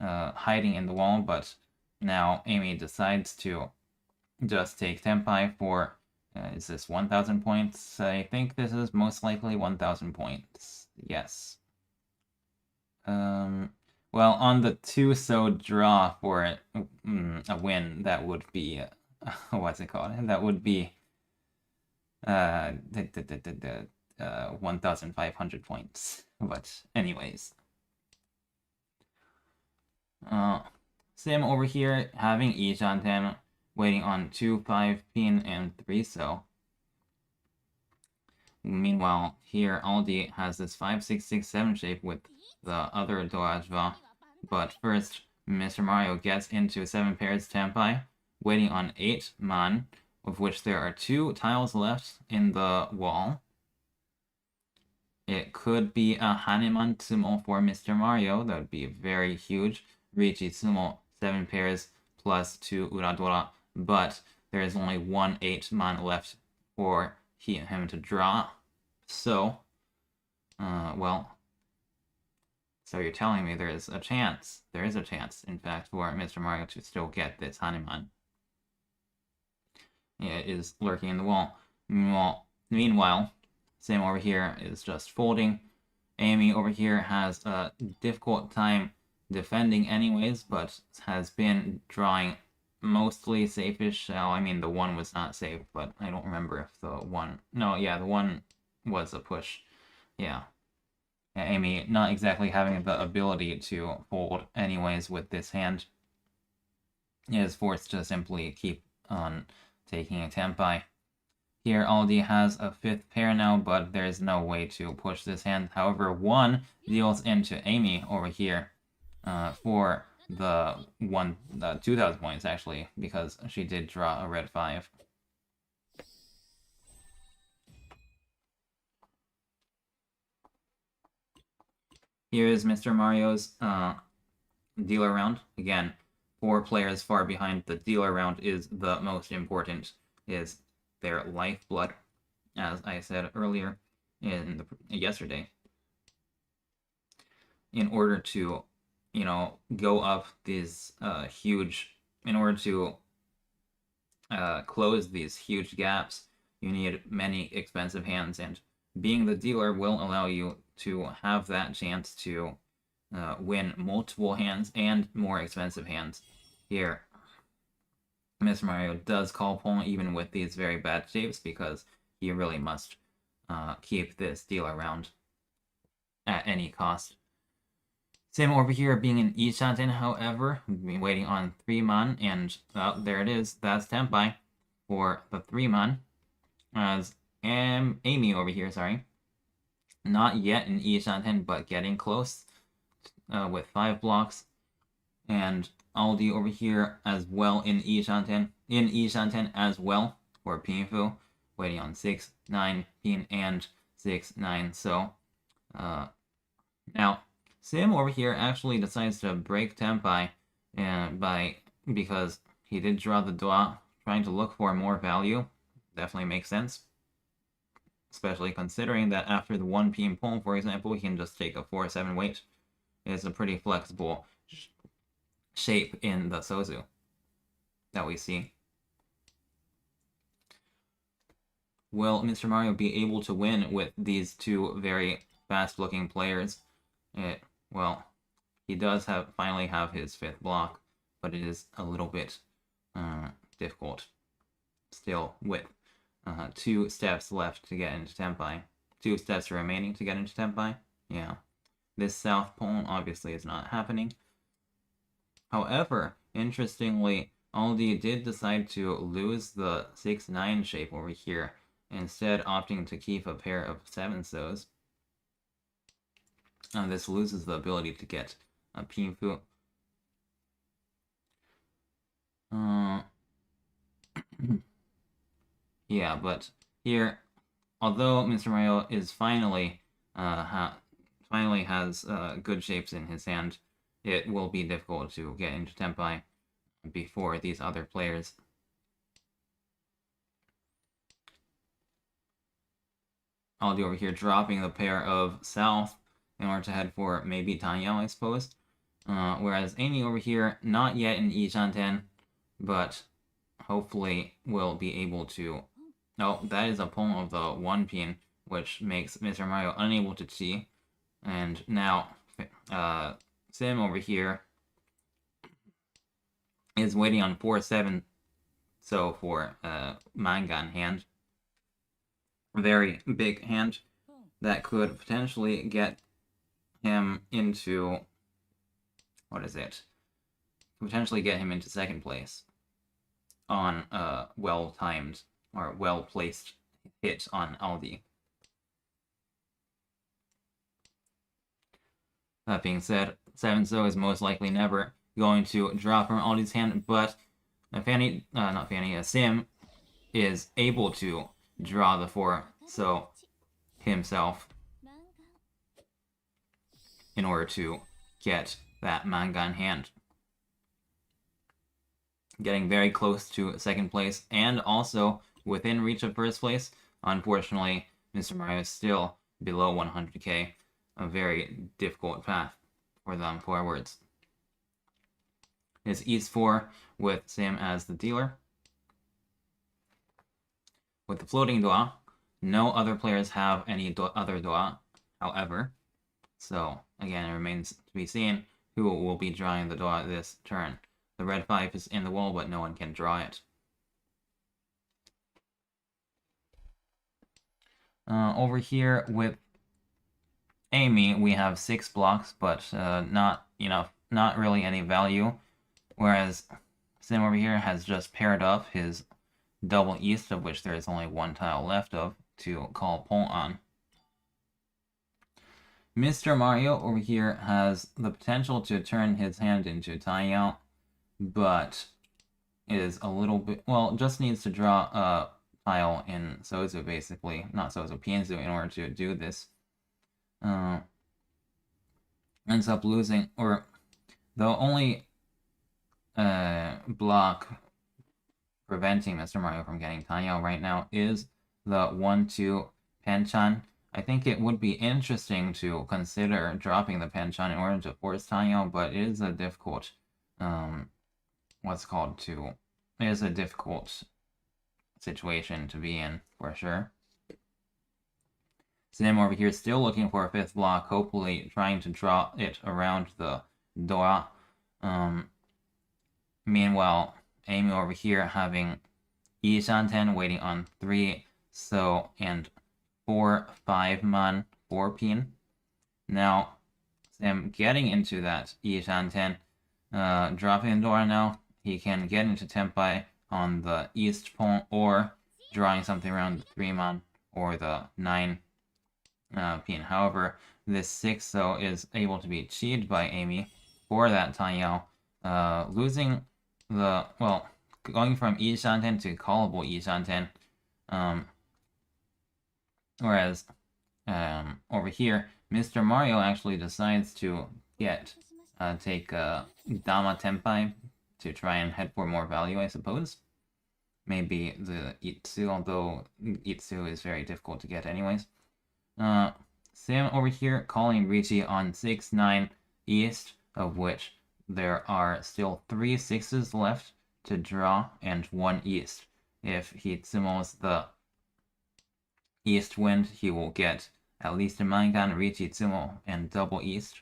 hiding in the wall, but now Amy decides to just take Tempai for, is this 1,000 points? I think this is most likely 1,000 points. Yes. Well, on the 2-so draw for a win, that would be, what's it called? That would be 1,500 points. But anyways. Sim over here having each on 10, waiting on 2, 5 pin and 3-so. Meanwhile, here Aldi has this 5, 6, 6, 7 shape with the other Doa draw. But first, Mr. Mario gets into 7 pairs Tempai, waiting on 8 man, of which there are 2 tiles left in the wall. It could be a Haneman Tsumo for Mr. Mario. That would be very huge. Riichi Tsumo, 7 pairs plus 2 Uradora, but there is only 1 8-man left for him to draw. So, well, so you're telling me there is a chance. There is a chance, in fact, for Mr. Mario to still get this Haneman. It is lurking in the wall. Meanwhile, Sam over here is just folding. Amy over here has a difficult time defending anyways, but has been drawing mostly safe-ish. Well, I mean, the 1 was not safe, but I don't remember if the 1... No, yeah, the 1 was a push. Yeah. Amy not exactly having the ability to fold anyways with this hand is forced to simply keep on taking a Tempai. Here, Aldi has a 5th pair now, but there's no way to push this hand. However, 1 deals into Amy over here for the 2,000 points, actually, because she did draw a red 5. Here is Mr. Mario's dealer round. Again, 4 players far behind. The dealer round is the most important, is their lifeblood, as I said earlier yesterday. In order to, go up these huge, in order to close these huge gaps, you need many expensive hands, and being the dealer will allow you to have that chance to win multiple hands and more expensive hands. Here, Mr. Mario does call pull even with these very bad shapes because he really must keep this deal around at any cost. Sim over here being an Ishanten, however, we've been waiting on 3-man, and there it is. That's Tempai for the 3-man. As Amy over here, sorry, not yet in Ishanten, but getting close with 5 blocks. And Aldi over here as well in Ishanten as well for Pinfu, waiting on 6, 9, Pin, and 6, 9. So, now Sim over here actually decides to break Tempai because he did draw the Dua, trying to look for more value. Definitely makes sense. Especially considering that after the 1 PM pull, for example, he can just take a 4-7 weight. It's a pretty flexible shape in the Sozu that we see. Will Mr. Mario be able to win with these 2 very fast-looking players? Well, he does finally have his 5th block, but it is a little bit difficult still with 2 steps left to get into Tempai. 2 steps remaining to get into Tempai. Yeah. This south pole obviously is not happening. However, interestingly, Aldi did decide to lose the 6-9 shape over here, instead opting to keep a pair of 7-sos. this loses the ability to get a Pinfu. Yeah, but here, although Mr. Mario is finally has good shapes in his hand, it will be difficult to get into Tenpai before these other players. Aldi over here dropping the pair of South in order to head for maybe Tanyao, I suppose. Whereas Amy over here, not yet in Ishanten, but hopefully will be able to... Oh, that is a pull of the 1 pin, which makes Mr. Mario unable to see. And now, Sim over here is waiting on 4-7, so for Mangan hand. Very big hand that could potentially get him into... What is it? Potentially get him into second place on a well-timed or well-placed hit on Aldi. That being said, 7-So is most likely never going to drop from Aldi's hand, but Sim is able to draw the 4-So himself in order to get that Mangan hand. Getting very close to second place and also within reach of first place. Unfortunately, Mr. Mario is still below 100k. A very difficult path for them forwards. It's East 4 with Sam as the dealer. With the floating Dua, no other players have any other Dua, however. So, again, it remains to be seen who will be drawing the Dua this turn. The red 5 is in the wall, but no one can draw it. Over here with Amy, we have 6 blocks, but not really any value. Whereas Sim over here has just paired up his double east, of which there is only 1 tile left of, to call Pont on. Mr. Mario over here has the potential to turn his hand into Tanyao, but is a little bit... Well, just needs to draw a tile in Sozu, basically. Not Sozu, Pienzu, in order to do this. Ends up losing, or the only block preventing Mr. Mario from getting Tanyao right now is the 1-2 Hanchan. I think it would be interesting to consider dropping the Hanchan in order to force Tanyao, but it is a difficult, it is a difficult situation to be in, for sure. Sim over here still looking for a 5th block, hopefully trying to draw it around the Dora. Meanwhile, Amy over here having Ishanten waiting on 3-So and 4-5 man 4 pin. Now, Sim getting into that Ishanten, dropping Dora now. He can get into Tenpai on the East Pont or drawing something around the 3 man or the 9 pin. However, this 6-So is able to be cheated by Amy for that Tanyao, losing the, well, going from Ishanten to callable Ishanten, whereas over here, Mr. Mario actually decides to take Dama Tenpai to try and head for more value, I suppose. Maybe the Itsu, although Itsu is very difficult to get anyways. Sim over here calling Riichi on 6-9 East, of which there are still 3 6s left to draw and 1 East. If he Tsumos the East Wind, he will get at least a Mangan, Riichi, Tsumo, and double East.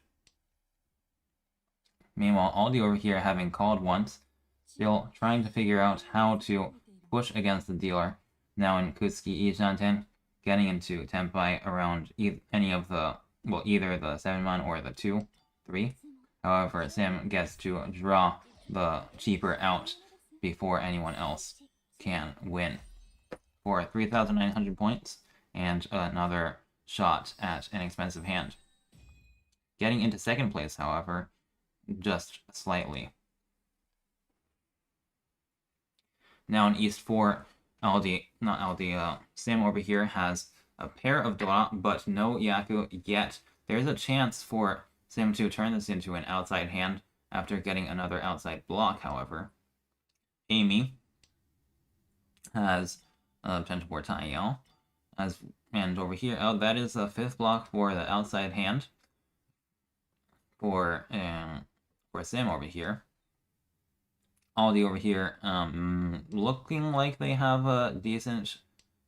Meanwhile, Aldi over here having called once, still trying to figure out how to push against the dealer. Now in Kutsuki Ishanten, getting into Tenpai around any of the, well, either the 7-man or the 2-3. However, Sim gets to draw the cheaper out before anyone else can win for 3,900 points and another shot at an expensive hand. Getting into second place, however, just slightly. Now in East 4, Sam over here has a pair of Dora, but no Yaku yet. There's a chance for Sam to turn this into an outside hand after getting another outside block, however. Amy has potential for Taiyao. And over here, that is a 5th block for the outside hand for Sam over here. Aldi over here, looking like they have a decent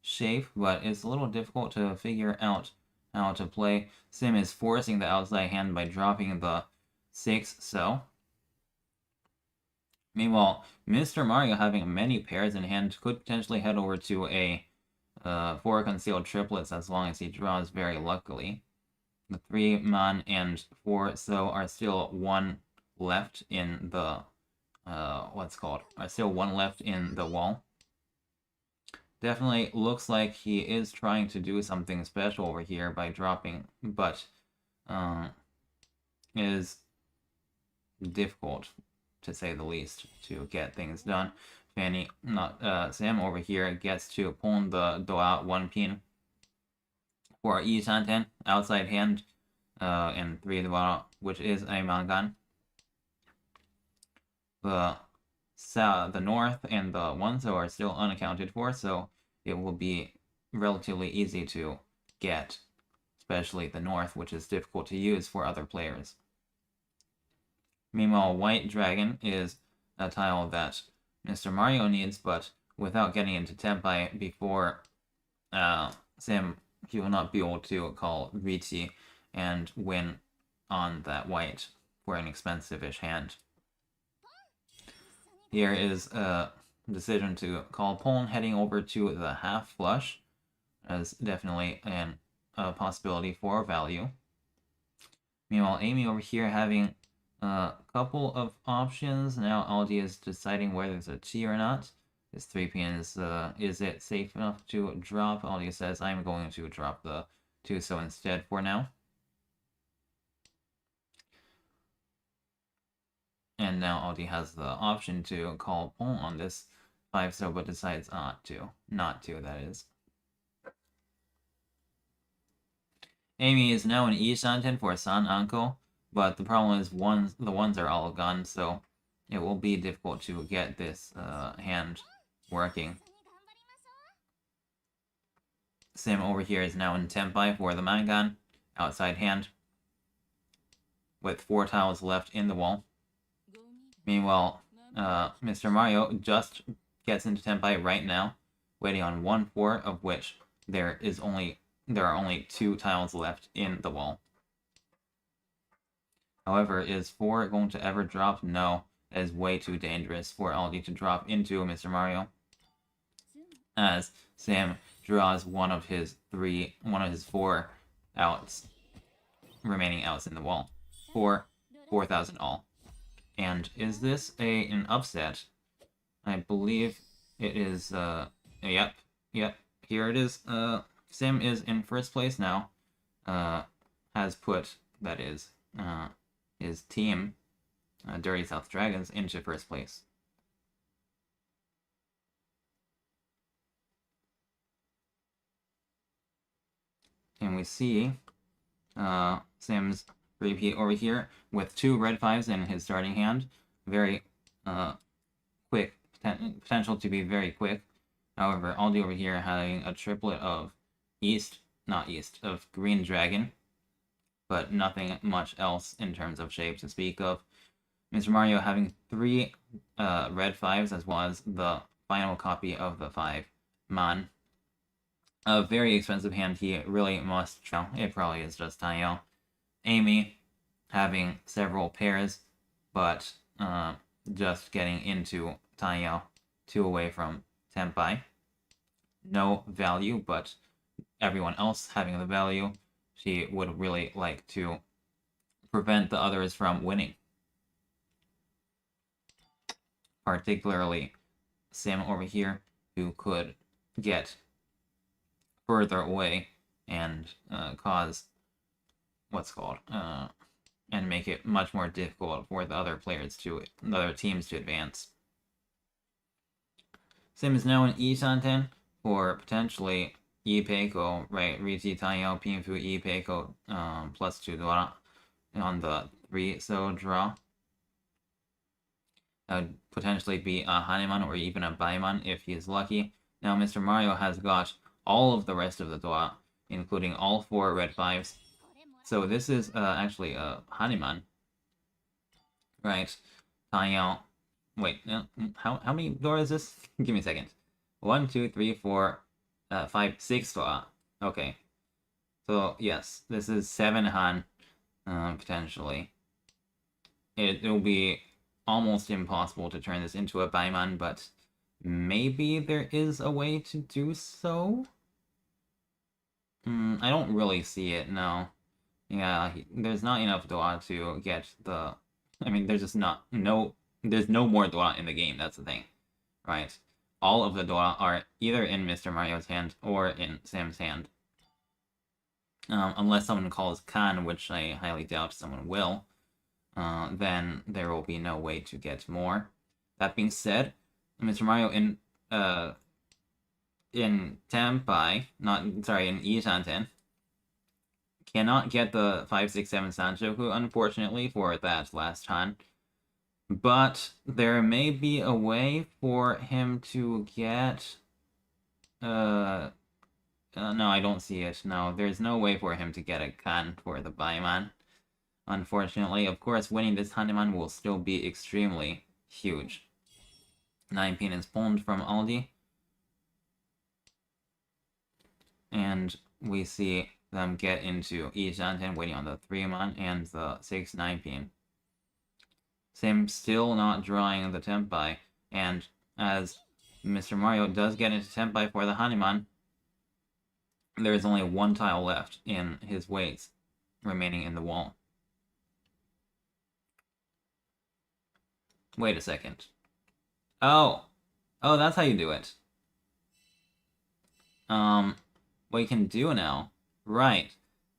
shape, but it's a little difficult to figure out how to play. Sim is forcing the outside hand by dropping the 6, so. Meanwhile, Mr. Mario, having many pairs in hand, could potentially head over to a 4 concealed triplets as long as he draws very luckily. The 3 man and 4 so are still 1 left in the still 1 left in the wall. Definitely looks like he is trying to do something special over here by dropping, but is difficult to say the least to get things done. Sam over here gets to pull the Doa 1 pin for Yi Shanten, outside hand, and 3 Doa, which is a Mangan. The north and the Wonso are still unaccounted for, so it will be relatively easy to get, especially the north, which is difficult to use for other players. Meanwhile, White Dragon is a tile that Mr. Mario needs, but without getting into Tenpai before Sam, he will not be able to call Riichi and win on that white for an expensive-ish hand. Here is a decision to call Pon heading over to the half flush as definitely a possibility for value. Meanwhile, Amy over here having a couple of options. Now Aldi is deciding whether it's a Chi or not. His 3 pins, is it safe enough to drop? Aldi says, I'm going to drop the 2 so instead for now. And now Aldi has the option to call Pon on this 5 so, but decides not to. Not to, that is. Amy is now in Yi Shanten for San Anko, but the problem is the ones are all gone, so it will be difficult to get this hand working. Sim over here is now in Tenpai for the Mangan, outside hand, with 4 tiles left in the wall. Meanwhile, Mr. Mario just gets into Tenpai right now, waiting on 1/4, of which there are only 2 tiles left in the wall. However, is 4 going to ever drop? No, that is way too dangerous for Aldi to drop into Mr. Mario, as Sam draws one of his 4 outs, remaining outs in the wall, for 4,000 all. And is this an upset? I believe it is, yep, here it is. Sam is in first place now, has put, that is, his team, Dirty South Dragons, into first place. And we see Sam's repeat over here with 2 red 5s in his starting hand. Very quick, potential to be very quick. However, Aldi over here having a triplet of of Green Dragon, but nothing much else in terms of shape to speak of. Mr. Mario having 3 red 5s as well as the final copy of the 5 Man. A very expensive hand he really must show. It probably is just Taiyao. Amy having several pairs, but just getting into Taiyao, 2 away from Tenpai. No value, but everyone else having the value. She would really like to prevent the others from winning. Particularly Sam over here, who could get further away and cause and make it much more difficult for the other teams to advance. Same is now in Ishanten for potentially Ipeiko, right? Riichi, Taiyao, Pinfu, Ipeiko, +2 Dora on the 3-so draw. That would potentially be a Haneman or even a Baiman if he is lucky. Now Mr. Mario has got all of the rest of the Dora, including all 4 red 5s. So this is actually a Haneman. Right. Taiyao. Wait, how many Dora is this? Give me a second. 1, 2, 3, 4, 5, 6 Dora. Okay. So yes, this is 7 Han, potentially. It will be almost impossible to turn this into a Baiman, but maybe there is a way to do so? I don't really see it, no. Yeah, there's not enough Dora to get the... I mean, there's just there's no more Dora in the game, that's the thing. Right? All of the Dora are either in Mr. Mario's hand or in Sam's hand. Unless someone calls Khan, which I highly doubt someone will, then there will be no way to get more. That being said, Mr. Mario in Tenpai, in Ishanten, cannot get the 5, 6, 7 Sanchoku, unfortunately, for that last Han. But there may be a way for him to get... no, I don't see it. No, there's no way for him to get a Kan for the Baiman. Unfortunately, of course, winning this Haneman will still be extremely huge. 9 pin is pulled from Aldi. And we see them get into Ishanten, waiting on the 3-man and the 6-9 pin. Sim still not drawing the Tenpai, and as Mr. Mario does get into Tenpai for the Haneman, there is only 1 tile left in his weights remaining in the wall. Wait a second. Oh, that's how you do it. What you can do now, right?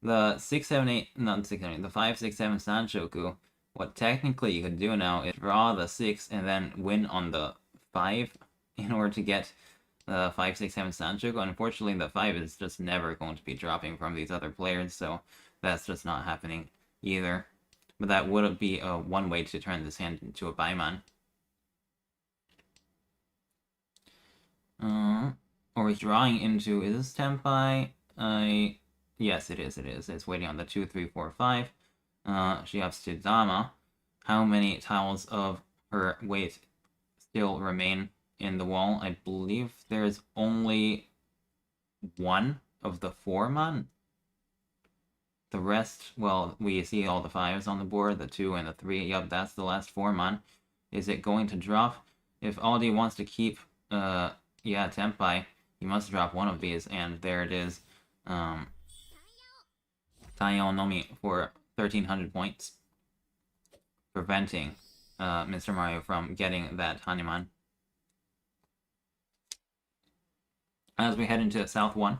The 6, 7, 8, not 6, 7, 8, the 5, 6, 7 Sanchoku. What technically you could do now is draw the 6 and then win on the 5 in order to get the 5, 6, 7 Sanchoku. Unfortunately, the 5 is just never going to be dropping from these other players, so that's just not happening either. But that would be one way to turn this hand into a Baiman. Or he's drawing into... Is this Tenpai? Yes, it is. It's waiting on the 2, 3, 4, 5. She has to Dama. How many tiles of her weight still remain in the wall? I believe there's only 1 of the 4-man. The rest, well, we see all the 5s on the board, the 2 and the 3. Yup, that's the last 4-man. Is it going to drop? If Aldi wants to keep, Tenpai, he must drop one of these, and there it is. Taiyao Nomi for 1,300 points, preventing Mr. Mario from getting that Haneman. As we head into South 1.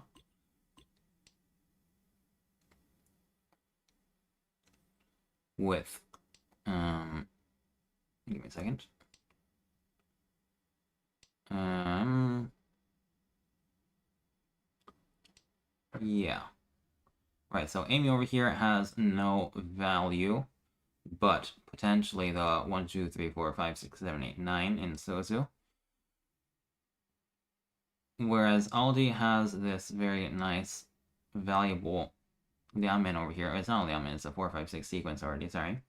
With, give me a second. Yeah. Right, so Amy over here has no value, but potentially the 1, 2, 3, 4, 5, 6, 7, 8, 9 in Sozu. Whereas Aldi has this very nice, valuable Liamen over here. It's not a Liamen, it's a 4, 5, 6 sequence already, sorry.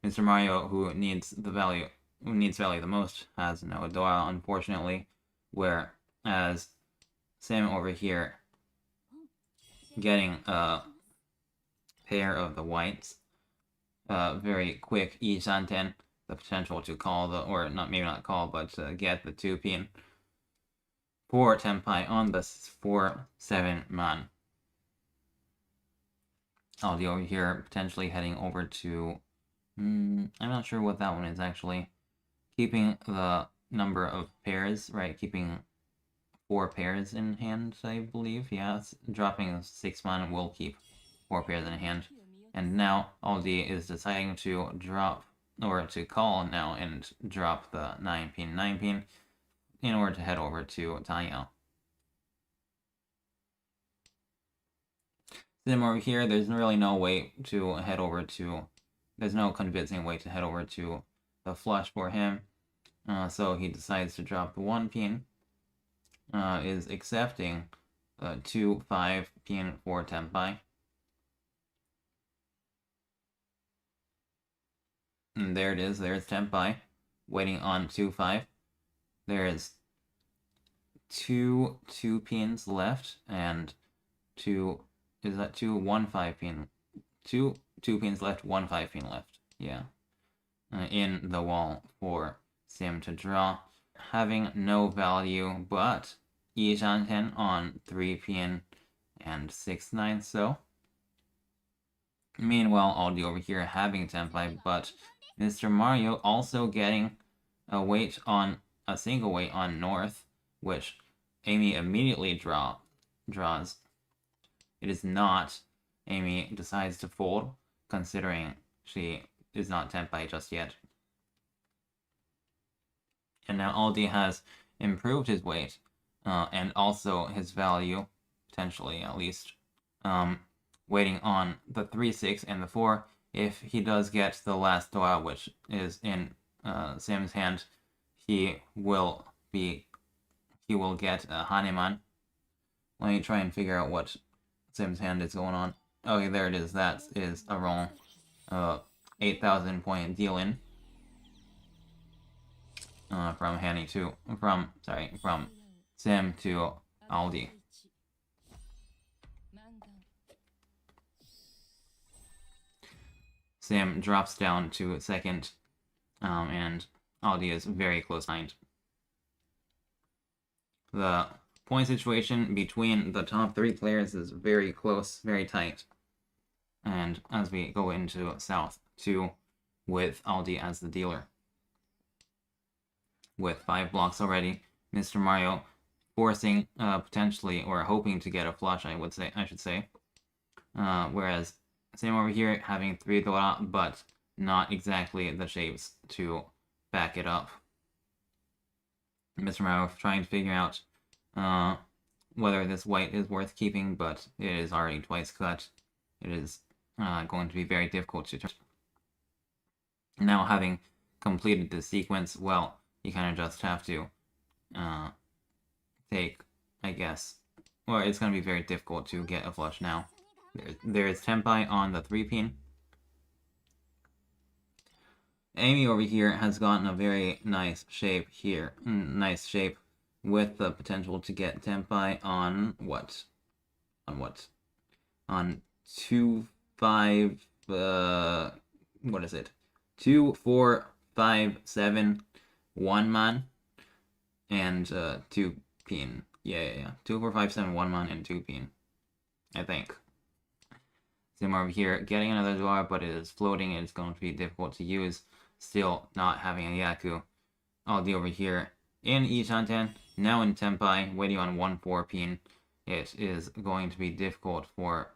Mr. Mario, who needs value the most, has no Dora, unfortunately. Whereas Sam over here getting a pair of the whites, very quick Ishanten, the potential to call maybe not call, but get the 2 pin for Tenpai on the 4-7 man. Aldi over here potentially heading over to, I'm not sure what that one is actually. Keeping the number of pairs, right? Keeping 4 pairs in hand, I believe. Yeah, dropping 6 man will keep 4 pairs in hand. And now Aldi is deciding to drop, or to call now and drop the 9-pin 9-pin in order to head over to Tanya. Sim over here, there's really no way to head over to, there's no convincing way to head over to the flush for him. So he decides to drop the 1-pin, is accepting 2 5-pin for Tenpai. And there it is, there's Tenpai, waiting on 2-5. There's 2 2-pins left, and 2 1-5-pin? 2 2-pins left, 1 5-pin left. Yeah. In the wall for Sim to draw. Having no value, but Hanchan on 3-pin and 6-9, so. Meanwhile, Aldi over here having Tenpai, but Mr. Mario also getting a single weight on North, which Amy immediately draws. It is not. Amy decides to fold, considering she is not Tenpai just yet. And now Aldi has improved his weight, and also his value, potentially at least. Waiting on the 3-6 and the 4. If he does get the last Doa, which is in Sim's hand, he will get a Haneman. Let me try and figure out what Sim's hand is going on. Okay, there it is. That is a roll. 8,000 point deal in. From Sim to Aldi. Sim drops down to second, and Aldi is very close behind. The point situation between the top 3 players is very close, very tight. And as we go into South 2 with Aldi as the dealer. With 5 blocks already, Mr. Mario forcing potentially, or hoping to get a flush, I should say. Whereas Sam over here having 3 Dora, but not exactly the shapes to back it up. Mr. Mario trying to figure out whether this white is worth keeping, but it is already twice cut. It is going to be very difficult to turn. Now having completed this sequence, well, you kind of just have to take, I guess, well, it's going to be very difficult to get a flush now. There is Tenpai on the 3-pin. Amy over here has gotten a very nice shape here. Nice shape with the potential to get Tenpai on what? On 2, 5, what is it? 2, 4, 5, 7, 1 man, and 2-pin. Yeah. 2, 4, 5, 7, 1 man, and 2-pin. I think. Sim over here getting another Dwar, but it is floating. It's going to be difficult to use. Still not having a Yaku. Aldi over here in Hanchan, now in Tenpai, waiting on 1 4-pin. It is going to be difficult for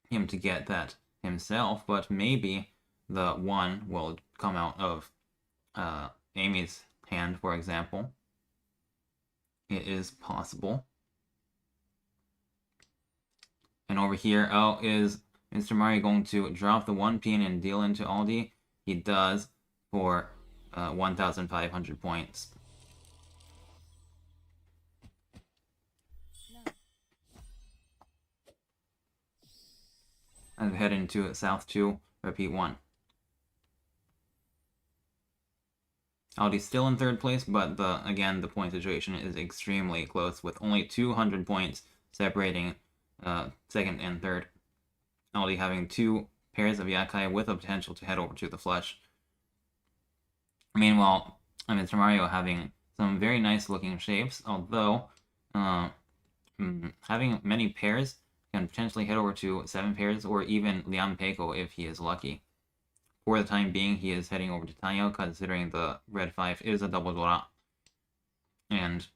him to get that himself, but maybe the 1 will come out of Amy's hand, for example. It is possible. And over here, is Mr. Mario going to drop the 1-pin and deal into Aldi? He does for 1,500 points. As we head into South 2, repeat 1. Aldi's still in 3rd place, but again, the point situation is extremely close, with only 200 points separating 2nd and 3rd. Aldi having 2 pairs of Yakai with a potential to head over to the flush. Meanwhile, Mr. Mario having some very nice looking shapes, although having many pairs can potentially head over to 7 pairs, or even Liam Peiko if he is lucky. For the time being, he is heading over to Tanyo, considering the red 5 is a double Dora. And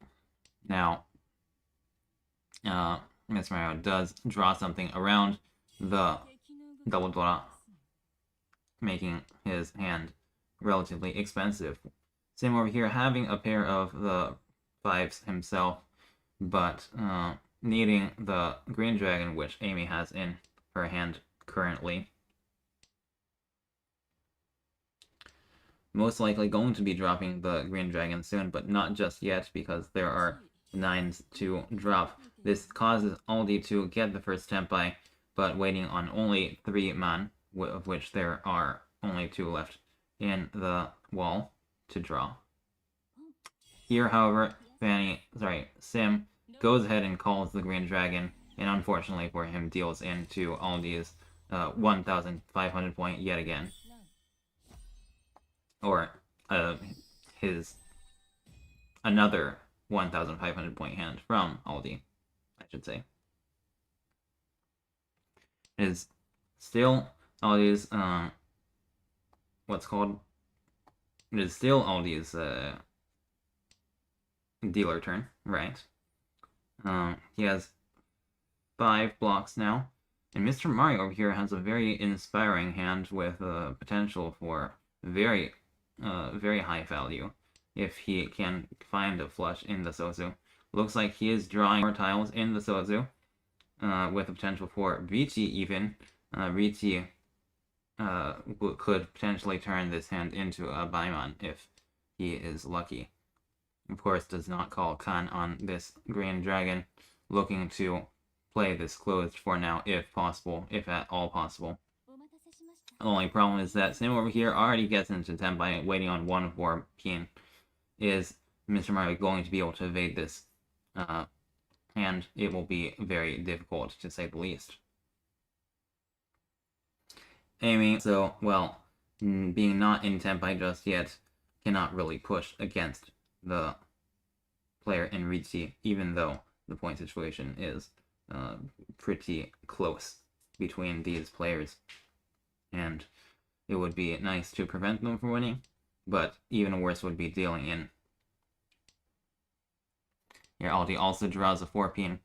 now Mr. Mario does draw something around the double Dora, making his hand relatively expensive. Sim over here having a pair of the 5s himself, but needing the Green Dragon, which Amy has in her hand currently. Most likely going to be dropping the Green Dragon soon, but not just yet because there are 9s to drop. This causes Aldi to get the first Tenpai, but waiting on only 3 man, of which there are only 2 left in the wall to draw. Here, however, Sim goes ahead and calls the Green Dragon, and unfortunately for him, deals into Aldi's 1,500 point yet again. Or his another 1,500 point hand from Aldi, I should say. It is still Aldi's it is still Aldi's dealer turn, right? He has 5 blocks now, and Mr. Mario over here has a very inspiring hand with potential for very high value if he can find a flush in the Sozu. Looks like he is drawing more tiles in the Sozu with a potential for Riichi even. Riichi could potentially turn this hand into a Baimon if he is lucky. Of course, does not call Kan on this Green Dragon, looking to play this closed for now if possible, if at all possible. The only problem is that Sim over here already gets into Tenpai, waiting on 1 for Pien. Is Mr. Mario going to be able to evade this? And it will be very difficult, to say the least. Amy, so, well, being not in Tenpai just yet, cannot really push against the player in Riichi, even though the point situation is pretty close between these players. And it would be nice to prevent them from winning, but even worse would be dealing in. Here, Aldi also draws a 4-pin.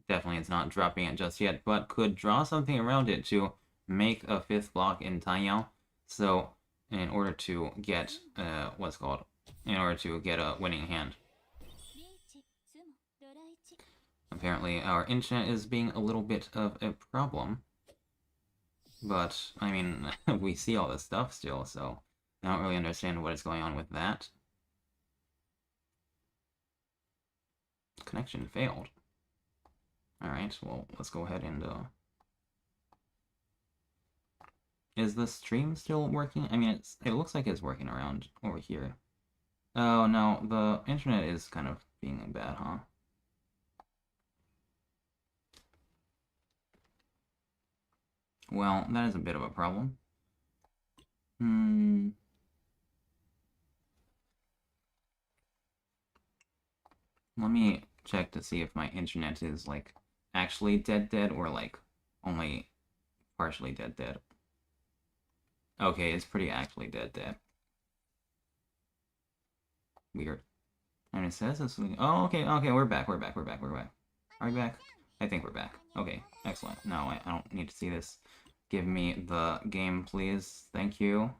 Definitely is not dropping it just yet, but could draw something around it to make a 5th block in Taiyao. So, in order to get, in order to get a winning hand. Apparently, our internet is being a little bit of a problem. But, I mean, we see all this stuff still, so I don't really understand what is going on with that. Connection failed. Alright, well, let's go ahead and, Is the stream still working? I mean, it looks like it's working around over here. Oh, no, the internet is kind of being bad, huh? Well, that is a bit of a problem. Let me check to see if my internet is, like, actually dead or, like, only partially dead. Okay, it's pretty actually dead. Weird. And it says this. Oh, okay, we're back. Are we back? I think we're back. Okay, excellent. Now I don't need to see this. Give me the game, please. Thank you.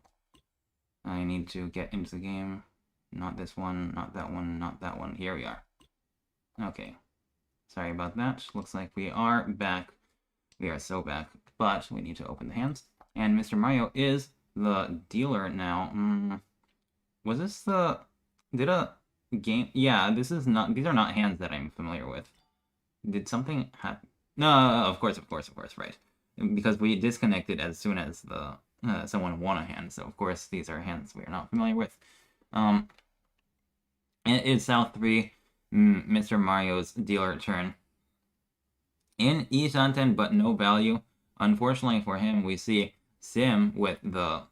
I need to get into the game. Not this one, not that one, not that one. Here we are. Okay. Sorry about that. Looks like we are back. We are so back. But we need to open the hands. And Mr. Mario is the dealer now. Was this the... Did a game... Yeah, this is not... These are not hands that I'm familiar with. Did something happen? No, of course, right. Because we disconnected as soon as the someone won a hand, so of course these are hands we are not familiar with. It's South 3, Mr. Mario's dealer turn. In Ishanten, but no value. Unfortunately for him, we see Sim with the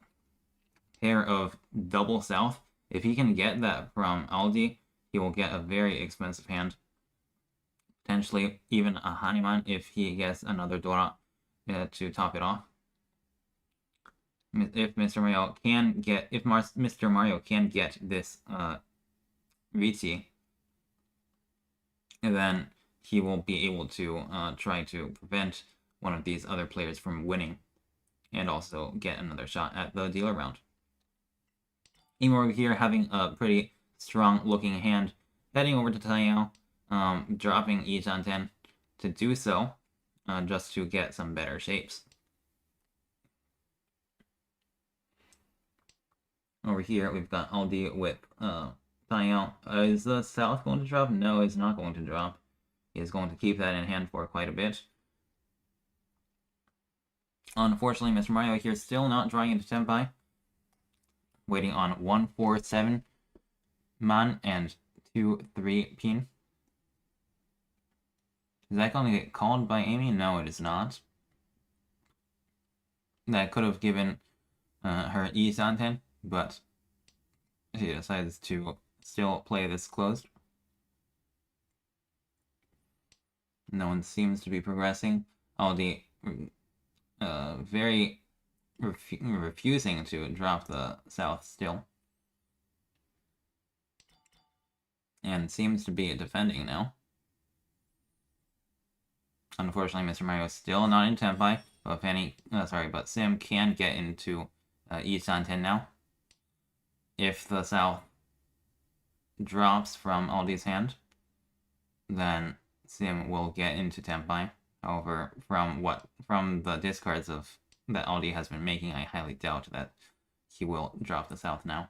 pair of double South. If he can get that from Aldi, he will get a very expensive hand. Potentially even a Hanuman if he gets another Dora to top it off. If Mr. Mario can get this Riichi, then he will be able to try to prevent one of these other players from winning and also get another shot at the dealer round. Amy over here having a pretty strong looking hand, heading over to Taiyao, dropping Anton to do so, just to get some better shapes. Over here, we've got Aldi with Taiyao. Is the South going to drop? No, it's not going to drop. He is going to keep that in hand for quite a bit. Unfortunately, Mr. Mario here still not drawing into Tenpai. Waiting on 147 man and 2-3 pin. Is that going to get called by Amy? No, it is not. That could have given her Santen, but she decides to still play this closed. No one seems to be progressing. Aldi very refusing to drop the South still. And seems to be defending now. Unfortunately, Mr. Mario is still not in Tenpai, but Sim can get into Santen now. If the South drops from Aldi's hand, then Sim will get into Tenpai. However, from the discards that Aldi has been making, I highly doubt that he will drop the South now.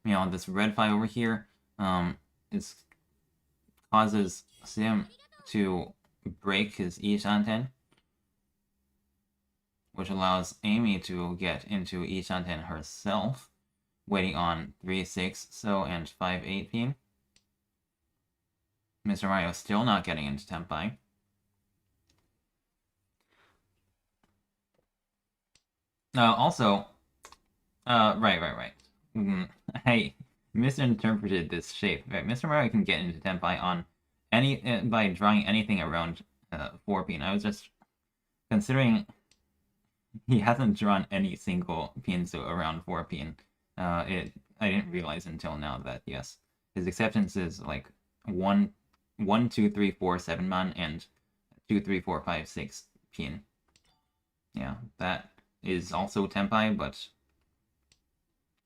This red 5 over here causes Sim to break his Santen, which allows Amy to get into Santen herself, waiting on 3-6 so and 5-8 pin. Mr. Mario still not getting into Tenpai. Right. I misinterpreted this shape. Right, Mr. Mario can get into Tenpai on by drawing anything around 4 pin. I was just considering he hasn't drawn any single pins around 4 pin. I didn't realize until now that yes, his acceptance is like 1, 2, 3, 4, 7 man and 2, 3, 4, 5, 6 pin. Yeah, that is also Tenpai, but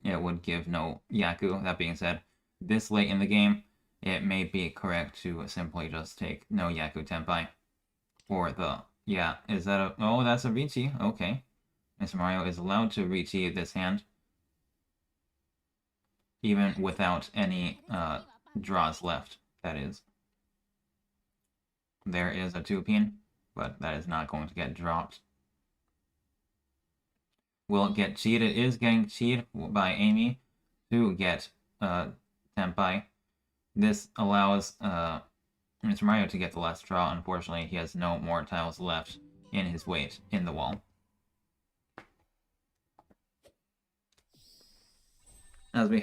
it would give no Yaku. That being said, this late in the game, it may be correct to simply just take no Yaku Tenpai for the... Yeah, is that a... Oh, that's a Riichi. Okay. Mr. Mario is allowed to Riichi this hand, even without any draws left, that is. There is a 2 pin, but that is not going to get dropped. Will it get cheated? It is getting cheated by Amy to get Tenpai. This allows Mr. Mario to get the last draw. Unfortunately, he has no more tiles left in his weight in the wall. As we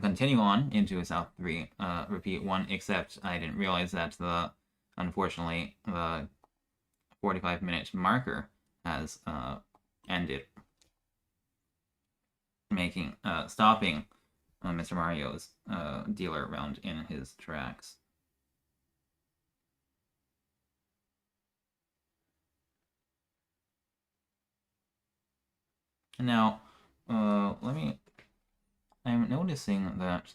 continue on into South 3, repeat 1, except I didn't realize that unfortunately, the 45-minute marker has ended, stopping Mr. Mario's dealer round in his tracks. Now, I'm noticing that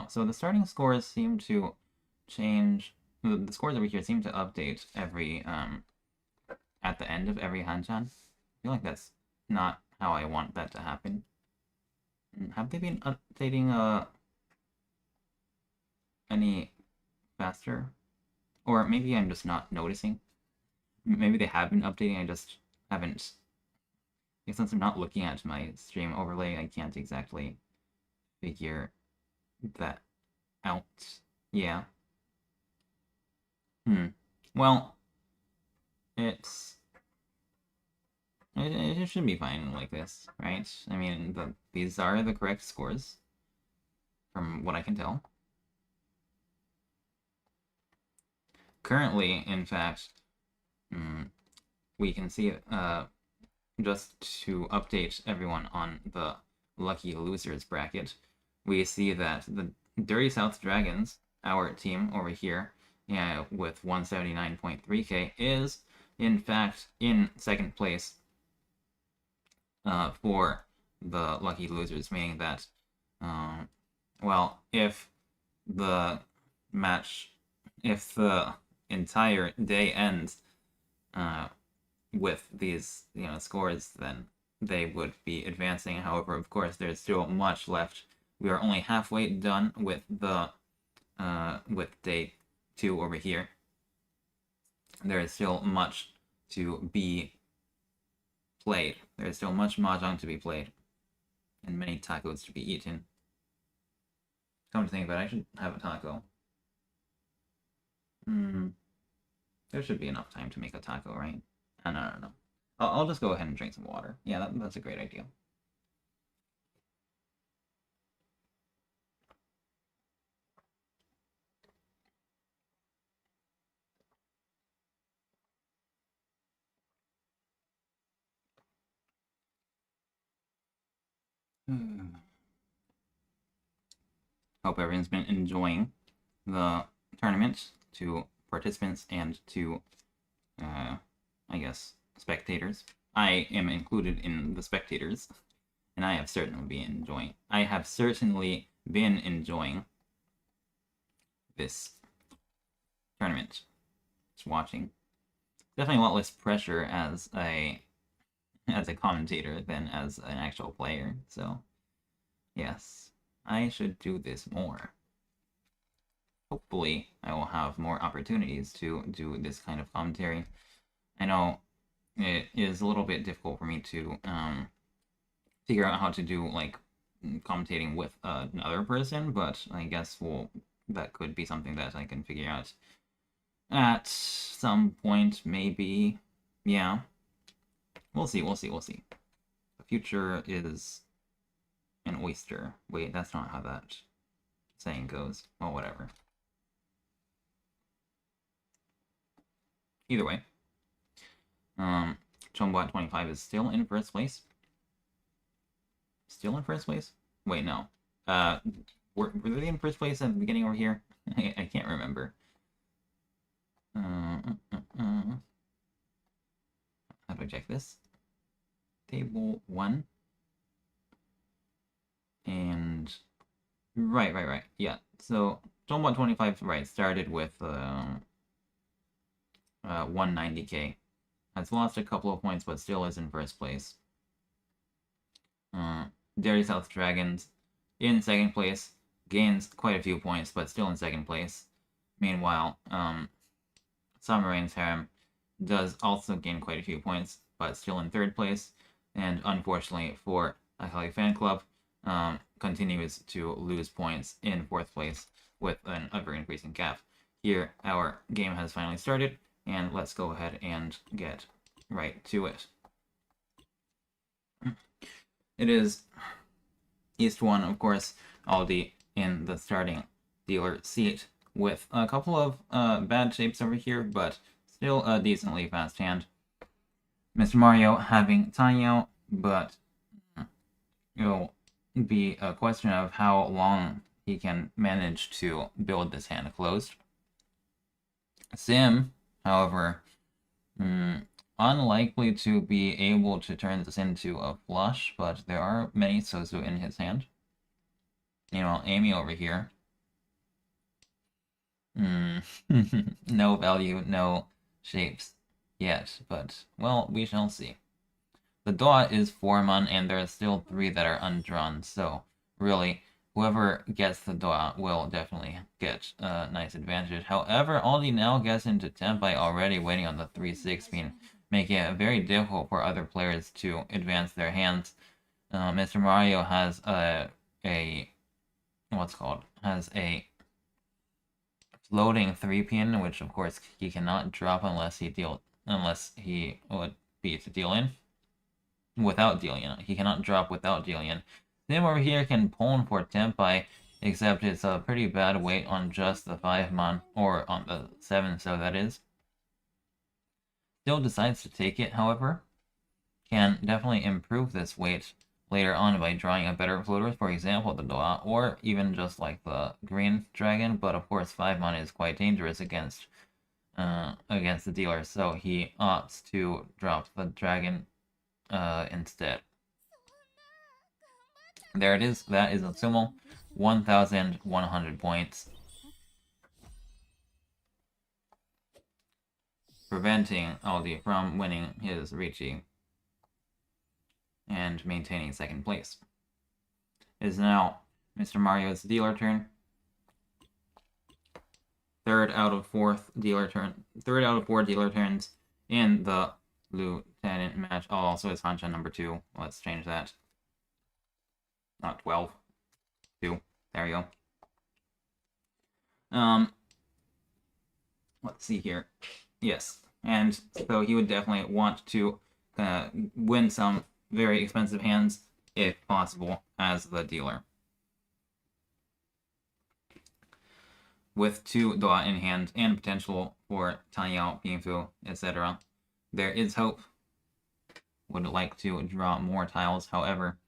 so the starting scores seem to change. The scores over here seem to update every at the end of every Hanchan. I feel like that's not how I want that to happen. Have they been updating any faster? Or maybe I'm just not noticing. Maybe they have been updating, I just haven't. Since I'm not looking at my stream overlay, I can't exactly figure that out. Yeah. Well, it should be fine like this, right? I mean, these are the correct scores, from what I can tell. Currently, in fact, we can see just to update everyone on the lucky losers bracket, we see that the Dirty South Dragons, our team over here, with 179.3k, is in fact in second place for the lucky losers, meaning that, well, if the entire day ends with these scores, then they would be advancing. However, of course, there's still much left. We are only halfway done with the with day 2 over here. There is still much to be played. There is still much mahjong to be played, and many tacos to be eaten. Come to think of it, I should have a taco. There should be enough time to make a taco, right? No. I'll just go ahead and drink some water. Yeah, that's a great idea. Hope everyone's been enjoying the tournament, to participants and to, I guess, spectators. I am included in the spectators, and I have certainly been enjoying this tournament. Just watching. Definitely a lot less pressure as a commentator than as an actual player. So, yes, I should do this more. Hopefully, I will have more opportunities to do this kind of commentary. I know it is a little bit difficult for me to figure out how to do like commentating with another person, but I guess that could be something that I can figure out at some point, maybe. Yeah, we'll see. The future is an oyster. Wait, that's not how that saying goes. Well, whatever. Either way, Chombo at 25 is still in first place. Still in first place? Wait, no. Were they in first place at the beginning over here? I can't remember. How do I check this? Table 1. And right. Yeah. So Chombo at 25, right, started with 190k. Has lost a couple of points, but still is in first place. Dirty South Dragons in second place, gains quite a few points, but still in second place. Meanwhile, Samurai's Harem does also gain quite a few points, but still in third place. And unfortunately for Akali Fan Club, continues to lose points in fourth place with an ever-increasing gap. Here, our game has finally started, and let's go ahead and get right to it. It is East 1, of course, Aldi in the starting dealer seat with a couple of bad shapes over here, but still a decently fast hand. Mr. Mario having Tanyo, but it'll be a question of how long he can manage to build this hand closed. Sim, however, unlikely to be able to turn this into a flush, but there are many Sozu in his hand. Amy over here. No value, no shapes yet, but, well, we shall see. The dot is 4-mon, and there are still 3 that are undrawn, so, really, whoever gets the dot will definitely get a nice advantage. However, Aldi now gets into Tenpai already waiting on the 3-6 making it very difficult for other players to advance their hands. Mr. Mario has a floating 3-pin, which of course he cannot drop unless he would be to deal in. Without dealing in. He cannot drop without dealing in. Sim over here can pwn for Tenpai, except it's a pretty bad weight on just the 5-mon, or on the 7, so that is. Still decides to take it, however. Can definitely improve this weight later on by drawing a better floater, for example, the Doa, or even just like the green dragon. But of course, 5 mana is quite dangerous against the dealer, so he opts to drop the dragon instead. There it is. That is a sumo. 1,100 points. Preventing Aldi from winning his Riichi and maintaining second place. It is now Mr. Mario's dealer turn. Third out of four dealer turns in the Lieutenant match. Oh, also it's Hanchan number 2. Let's change that. Not 12. 2. There you go. Let's see here. Yes, and so he would definitely want to win some very expensive hands, if possible, as the dealer. With 2 Doa in hand and potential for Tanyao, Pinfu, etc., there is hope. Would like to draw more tiles, however.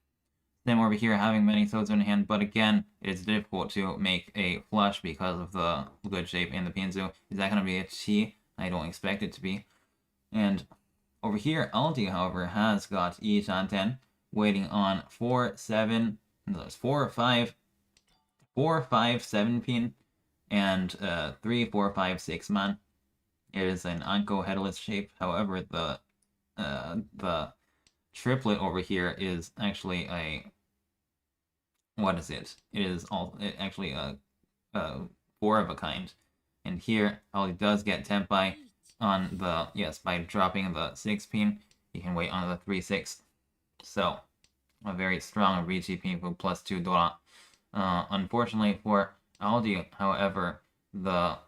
Then over here having many Sozo in hand, but again, it's difficult to make a flush because of the good shape in the Pinzu. Is that going to be a Chi? I don't expect it to be. And over here, Aldi, however, has got Shanten waiting on 4, 7, 5, 7 pin, and 3, 4, 5, 6 man. It is an Anko headless shape. However, the triplet over here is actually a, what is it? It is actually a 4 of a kind. And here, Aldi does get Tenpai on the, yes, by dropping the 6 pin, he can wait on the 3/6. So, a very strong Riichi Pinfu plus 2 Dora. Unfortunately for Aldi, however, the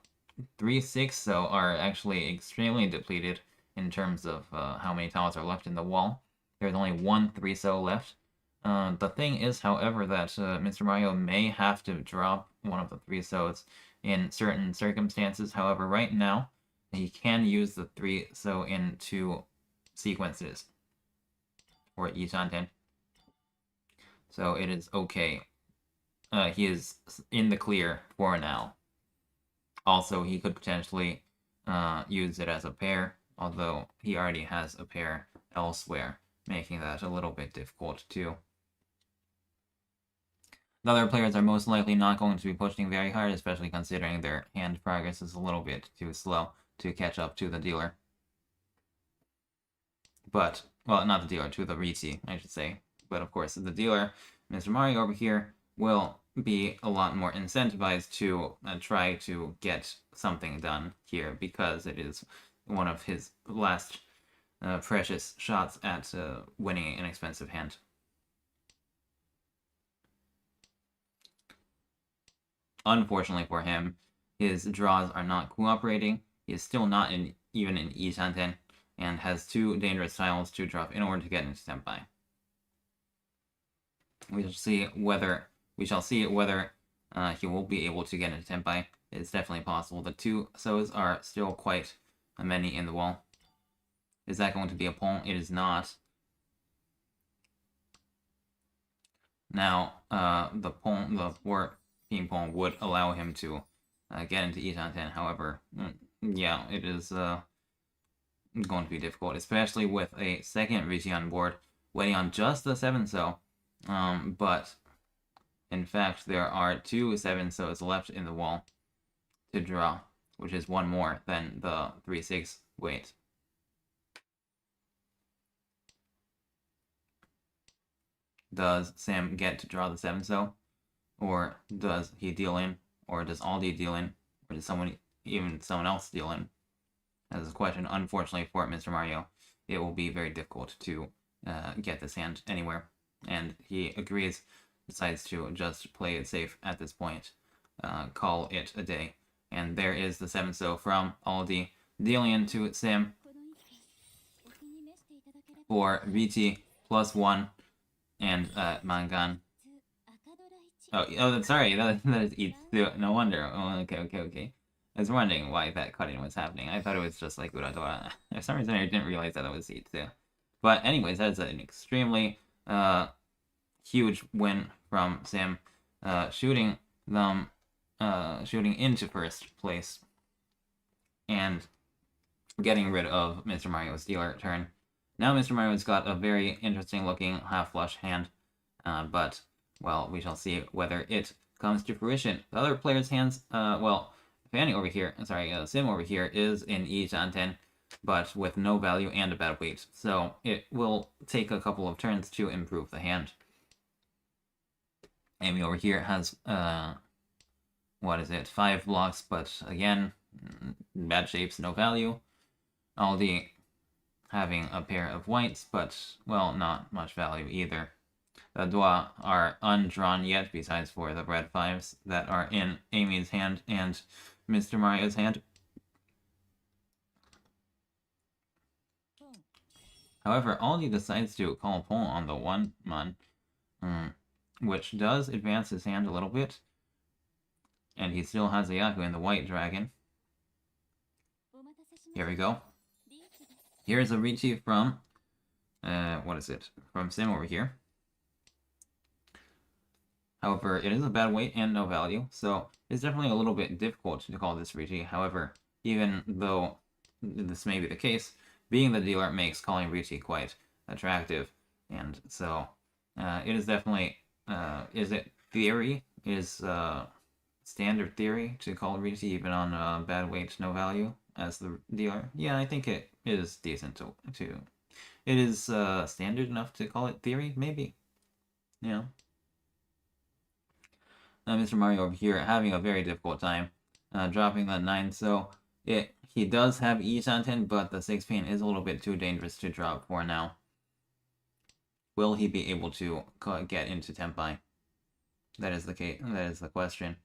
3/6 so are actually extremely depleted in terms of how many tiles are left in the wall. There's only 1 3/so left. The thing is, however, that Mr. Mario may have to drop one of the 3/sos in certain circumstances. However, right now, he can use the 3/so in 2 sequences for Shanten. So it is okay. He is in the clear for now. Also, he could potentially use it as a pair, although he already has a pair elsewhere, making that a little bit difficult too. The other players are most likely not going to be pushing very hard, especially considering their hand progress is a little bit too slow to catch up to the dealer. But, well, not the dealer, to the Riichi, I should say. But of course, the dealer, Mr. Mario over here, will be a lot more incentivized to try to get something done here, because it is one of his last precious shots at winning an expensive hand. Unfortunately for him, his draws are not cooperating. He is still not even in Shanten, and has 2 dangerous tiles to drop in order to get into Senpai. We shall see whether he will be able to get into Senpai. It's definitely possible. The 2/sos are still quite many in the wall. Is that going to be a Pong? It is not. Now, the 4 ping pong would allow him to get into Shanten. However, yeah, it is going to be difficult, especially with a second Riichi on board, waiting on just the 7/so. But in fact, there are 2 7/sos left in the wall to draw, which is 1 more than the 3/6 wait. Does Sam get to draw the 7/so? Or does he deal in? Or does Aldi deal in? Or does someone else deal in? As a question, unfortunately for Mr. Mario, it will be very difficult to get this hand anywhere. And he agrees, decides to just play it safe at this point, call it a day. And there is the 7/so from Aldi, dealing into Sam for Riichi +1 and Mangan. Oh, sorry, that is Itsu. No wonder. Oh, okay. I was wondering why that cutting was happening. I thought it was just like Uradora. For some reason, I didn't realize that it was Itsu. But anyways, that's an extremely huge win from Sim, shooting into first place and getting rid of Mr. Mario's dealer turn. Now Mr. Mario's got a very interesting looking half flush hand, but, well, we shall see whether it comes to fruition. The other player's hands, well, Fanny over here, Sim over here is in Hanchan, but with no value and a bad weight, so it will take a couple of turns to improve the hand. Amy over here has, 5 blocks, but again, bad shapes, no value. Aldi having a pair of whites, but, well, not much value either. The Dua are undrawn yet, besides for the red 5s that are in Amy's hand and Mr. Mario's hand. However, Aldi decides to call pull on the 1-mon, which does advance his hand a little bit. And he still has a Yaku in the white dragon. Here we go. Here's a Riichi from, from Sim over here. However, it is a bad weight and no value, so it's definitely a little bit difficult to call this Riichi. However, even though this may be the case, being the dealer makes calling Riichi quite attractive. And so, it is definitely, is it theory? Is, standard theory to call Riichi even on bad weight, no value as the dealer? Yeah, I think it is decent to it is standard enough to call it theory, maybe. Yeah. Mr. Mario over here having a very difficult time dropping that 9, so he does have Hanchan, but the 6 pin is a little bit too dangerous to drop for now. Will he be able to get into Tenpai? That is the case. That is the question.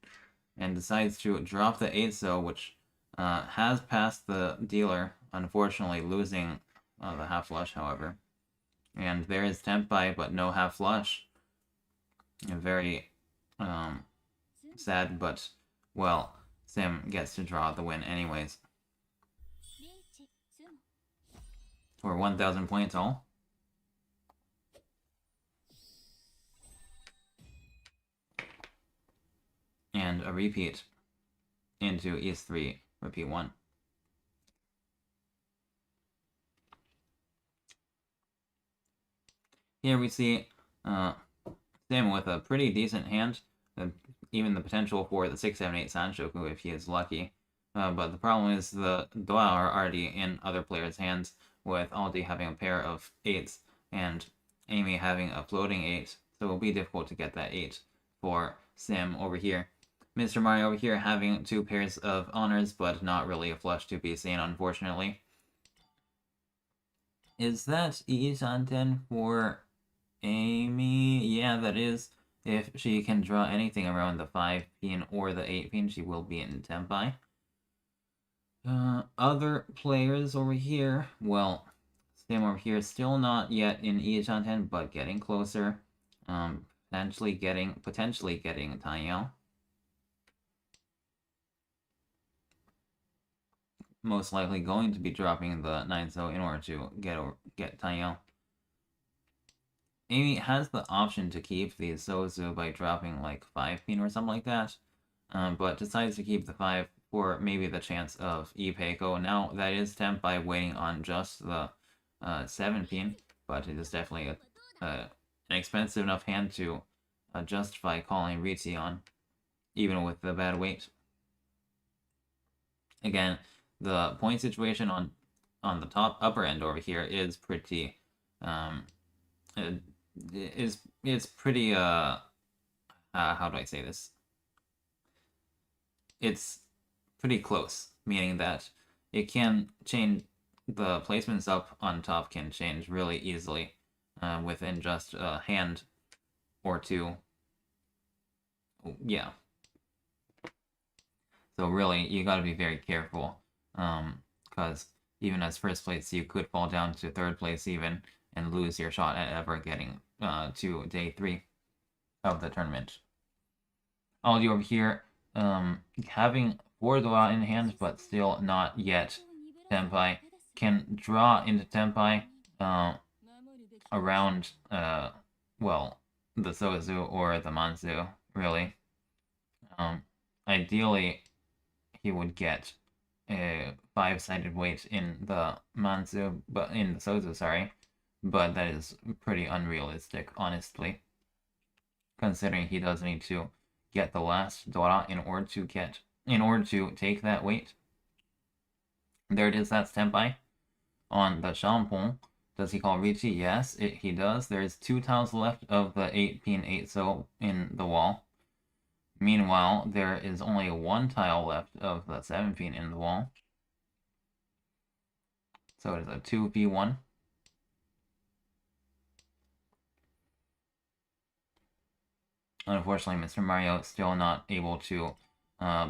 And decides to drop the 8 so, which has passed the dealer, unfortunately losing the half flush, however. And there is Tenpai, but no half flush. Very sad, but, well, Sim gets to draw the win anyways. For 1,000 points all. And a repeat into East 3, repeat 1. Here we see Sim with a pretty decent hand, even the potential for the 6, 7, 8 Sanshoku if he is lucky. But the problem is the Dua are already in other players' hands, with Aldi having a pair of 8s and Amy having a floating 8, so it will be difficult to get that 8 for Sim over here. Mr. Mario over here having 2 pairs of honors, but not really a flush to be seen, unfortunately. Is that Hanchan for Amy? Yeah, that is. If she can draw anything around the 5 pin or the 8 pin, she will be in Tenpai. Other players over here, well, Sim over here still not yet in Hanchan, but getting closer. Potentially getting Tanyao. Most likely going to be dropping the 9 so in order to get Tanyao. Amy has the option to keep the Sozu by dropping like 5 pin or something like that, but decides to keep the 5 for maybe the chance of Ipeiko. Now that is Tenpai waiting on just the 7 pin, but it is definitely an expensive enough hand to justify calling Riichi on, even with the bad weight. Again, the point situation on the top upper end over here is pretty it's pretty how do I say this? It's pretty close, meaning that it can change, the placements up on top can change really easily within just a hand or two. Yeah. So really, you gotta be very careful, because even as first place, you could fall down to third place even, and lose your shot at ever getting to day 3 of the tournament. Aldi over here, having 4 Dua in hand, but still not yet Tenpai, can draw into Tenpai around, well, the Sozu or the Manzu, really. Ideally, he would get a 5-sided weight in the Manzu, but in the Sozu, sorry. But that is pretty unrealistic, honestly, considering he does need to get the last Dora in order to take that weight. There it is, that's Tenpai. On the Shampoo, does he call Riichi? Yes, he does. There's 2 tiles left of the 8-pin 8-so in the wall. Meanwhile, there is only 1 tile left of the 7-pin in the wall. So it is a 2v1. Unfortunately, Mr. Mario is still not able to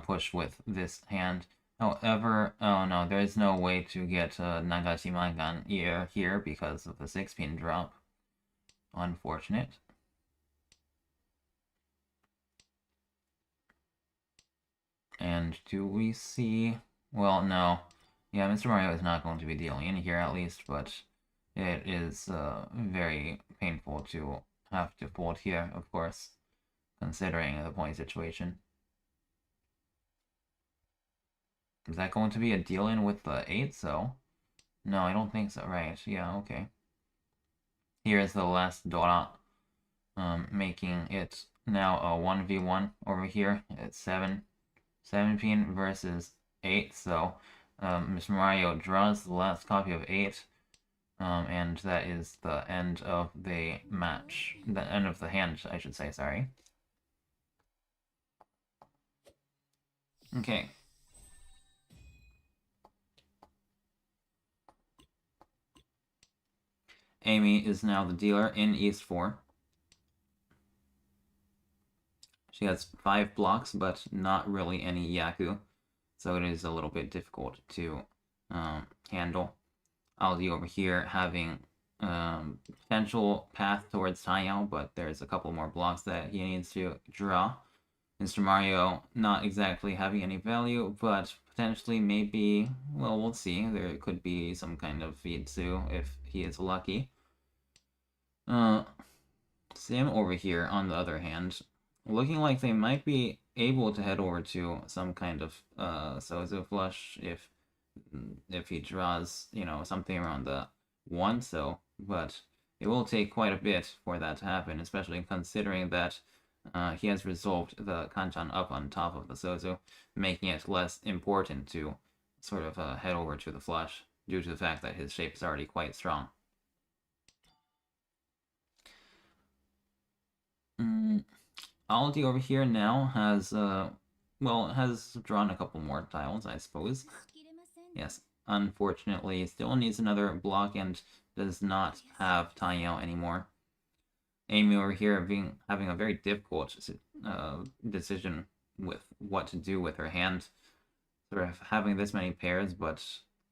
push with this hand. However, oh no, there is no way to get Nagashi Mangan here because of the 6-pin drop. Unfortunate. And do we see... Well, no. Yeah, Mr. Mario is not going to be dealing in here at least, but it is very painful to have to fold here, of course, considering the point situation. Is that going to be a deal-in with the 8-so? No, I don't think so. Right, yeah, okay. Here is the last Dora, making it now a 1v1 over here. It's 7-pin versus 8, so Mr. Mario draws the last copy of 8, and that is the end of the match. The end of the hand, I should say, sorry. Okay. Amy is now the dealer in East 4. She has 5 blocks, but not really any Yaku, so it is a little bit difficult to handle. Aldi over here having potential path towards Taiyao, but there's a couple more blocks that he needs to draw. Mr. Mario not exactly having any value, but potentially maybe, well, we'll see. There could be some kind of Fitsu if he is lucky. Sim over here, on the other hand, looking like they might be able to head over to some kind of Sozu flush if he draws, you know, something around the 1-so, but it will take quite a bit for that to happen, especially considering that he has resolved the Hanchan up on top of the Sozu, making it less important to sort of head over to the flush due to the fact that his shape is already quite strong. Aldi over here now has, well, has drawn a couple more tiles, I suppose. Yes, unfortunately, still needs another block and does not have Taiyao anymore. Amy over here having a very difficult decision with what to do with her hand. Sort of having this many pairs, but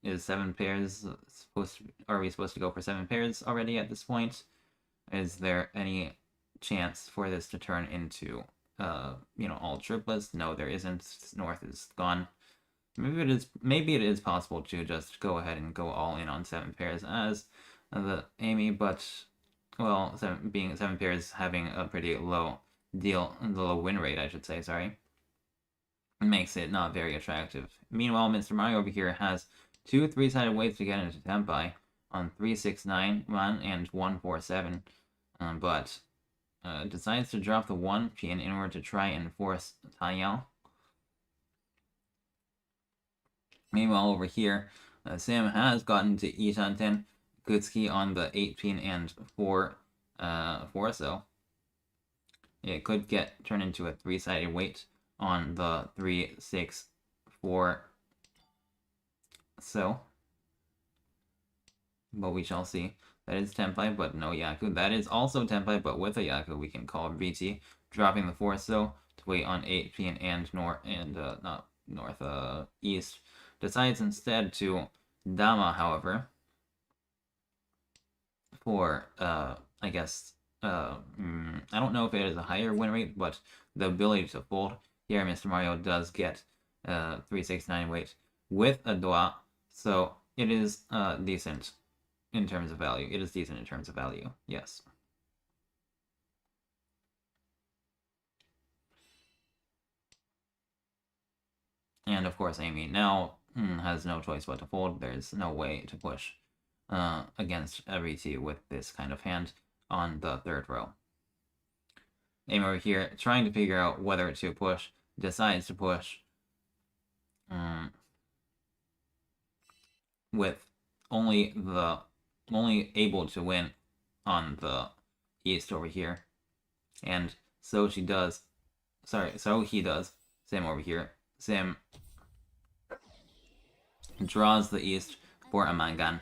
is 7 pairs supposed to... Are we supposed to go for 7 pairs already at this point? Is there any chance for this to turn into, you know, all triplets? No, there isn't. North is gone. Maybe it is possible to just go ahead and go all in on 7 pairs as the Amy, but well, being 7 pairs having a pretty low win rate, I should say, sorry, makes it not very attractive. Meanwhile, Mr. Mario over here has 2 3-sided weights to get into Tenpai on 369 1 and 147, but decides to drop the 1-pin in order to try and force Taiyao. Meanwhile, over here, Sam has gotten to Ishanten, Gutsuki on the 8-pin and 4-so. It could turn into a 3-sided weight on the 3-6-4. So, but we shall see. That is Tenpai, but no Yaku. That is also Tenpai, but with a Yaku. We can call Riichi, dropping the 4-so to wait on 8-pin and east. Decides instead to Dama, however, for, I guess, I don't know if it is a higher win rate, but the ability to fold. Here, Mr. Mario does get 369 weight with a Dua, so it is decent in terms of value. It is decent in terms of value, yes. And of course, Amy now has no choice but to fold. There's no way to push against Riichi with this kind of hand on the third row. Amy over here trying to figure out whether to push, decides to push with only able to win on the east over here. And so she does. So he does. Same over here. Sim draws the east for a Mangan.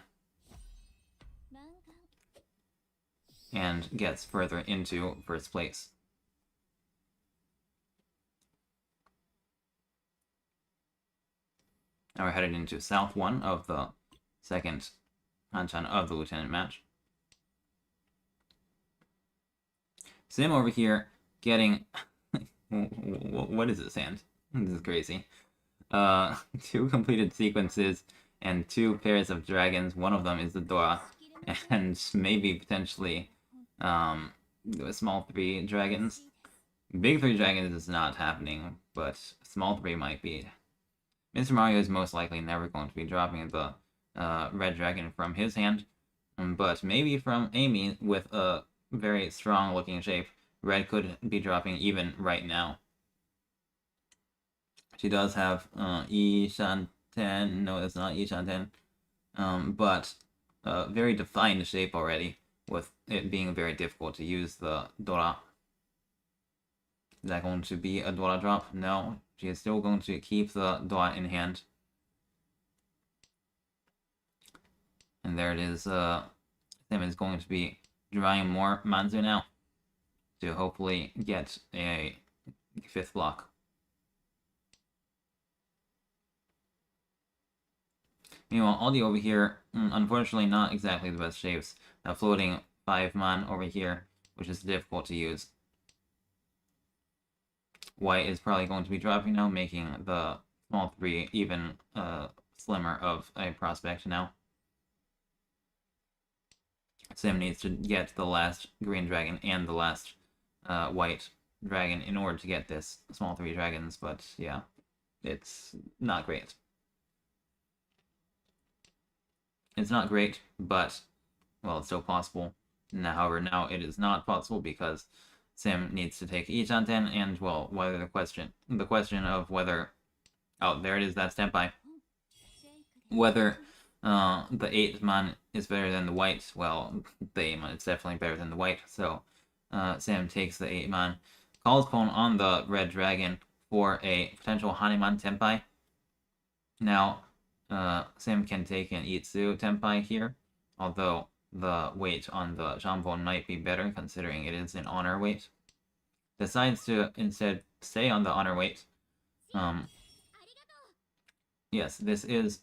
And gets further into first place. Now we're headed into South 1 of the second Hanchan of the Lieutenant match. Sim over here getting... what is this hand? This is crazy. 2 completed sequences and 2 pairs of dragons. One of them is the Dora, and maybe potentially small 3 dragons. Big 3 dragons is not happening, but small 3 might be. Mr. Mario is most likely never going to be dropping the red dragon from his hand, but maybe from Amy with a very strong looking shape, red could be dropping even right now. She does have Ishanten, no it's not Ishanten, but a very defined shape already, with it being very difficult to use the Dora. Is that going to be a Dora drop? No, she is still going to keep the Dora in hand. And there it is. Sim is going to be drawing more Manzu now to hopefully get a 5th block. Meanwhile, Aldi over here, unfortunately not exactly the best shapes. Floating 5-man over here, which is difficult to use. White is probably going to be dropping now, making the small 3 even slimmer of a prospect now. Sim needs to get the last green dragon and the last white dragon in order to get this small 3 dragons, but yeah, it's not great. It's not great, but, well, it's still possible. However, now it is not possible because Sim needs to take Ishanten, and, well, whether the question of whether, oh, there it is, that's Tenpai. Whether the 8-man is better than the white, well, the 8-man is definitely better than the white, so Sim takes the 8-man, calls Pon on the red dragon for a potential Hanuman Tenpai. Now, Sim can take an Itsu Tenpai here, although the weight on the Chombo might be better considering it is an honor weight. Decides to instead stay on the honor weight. Yes, this is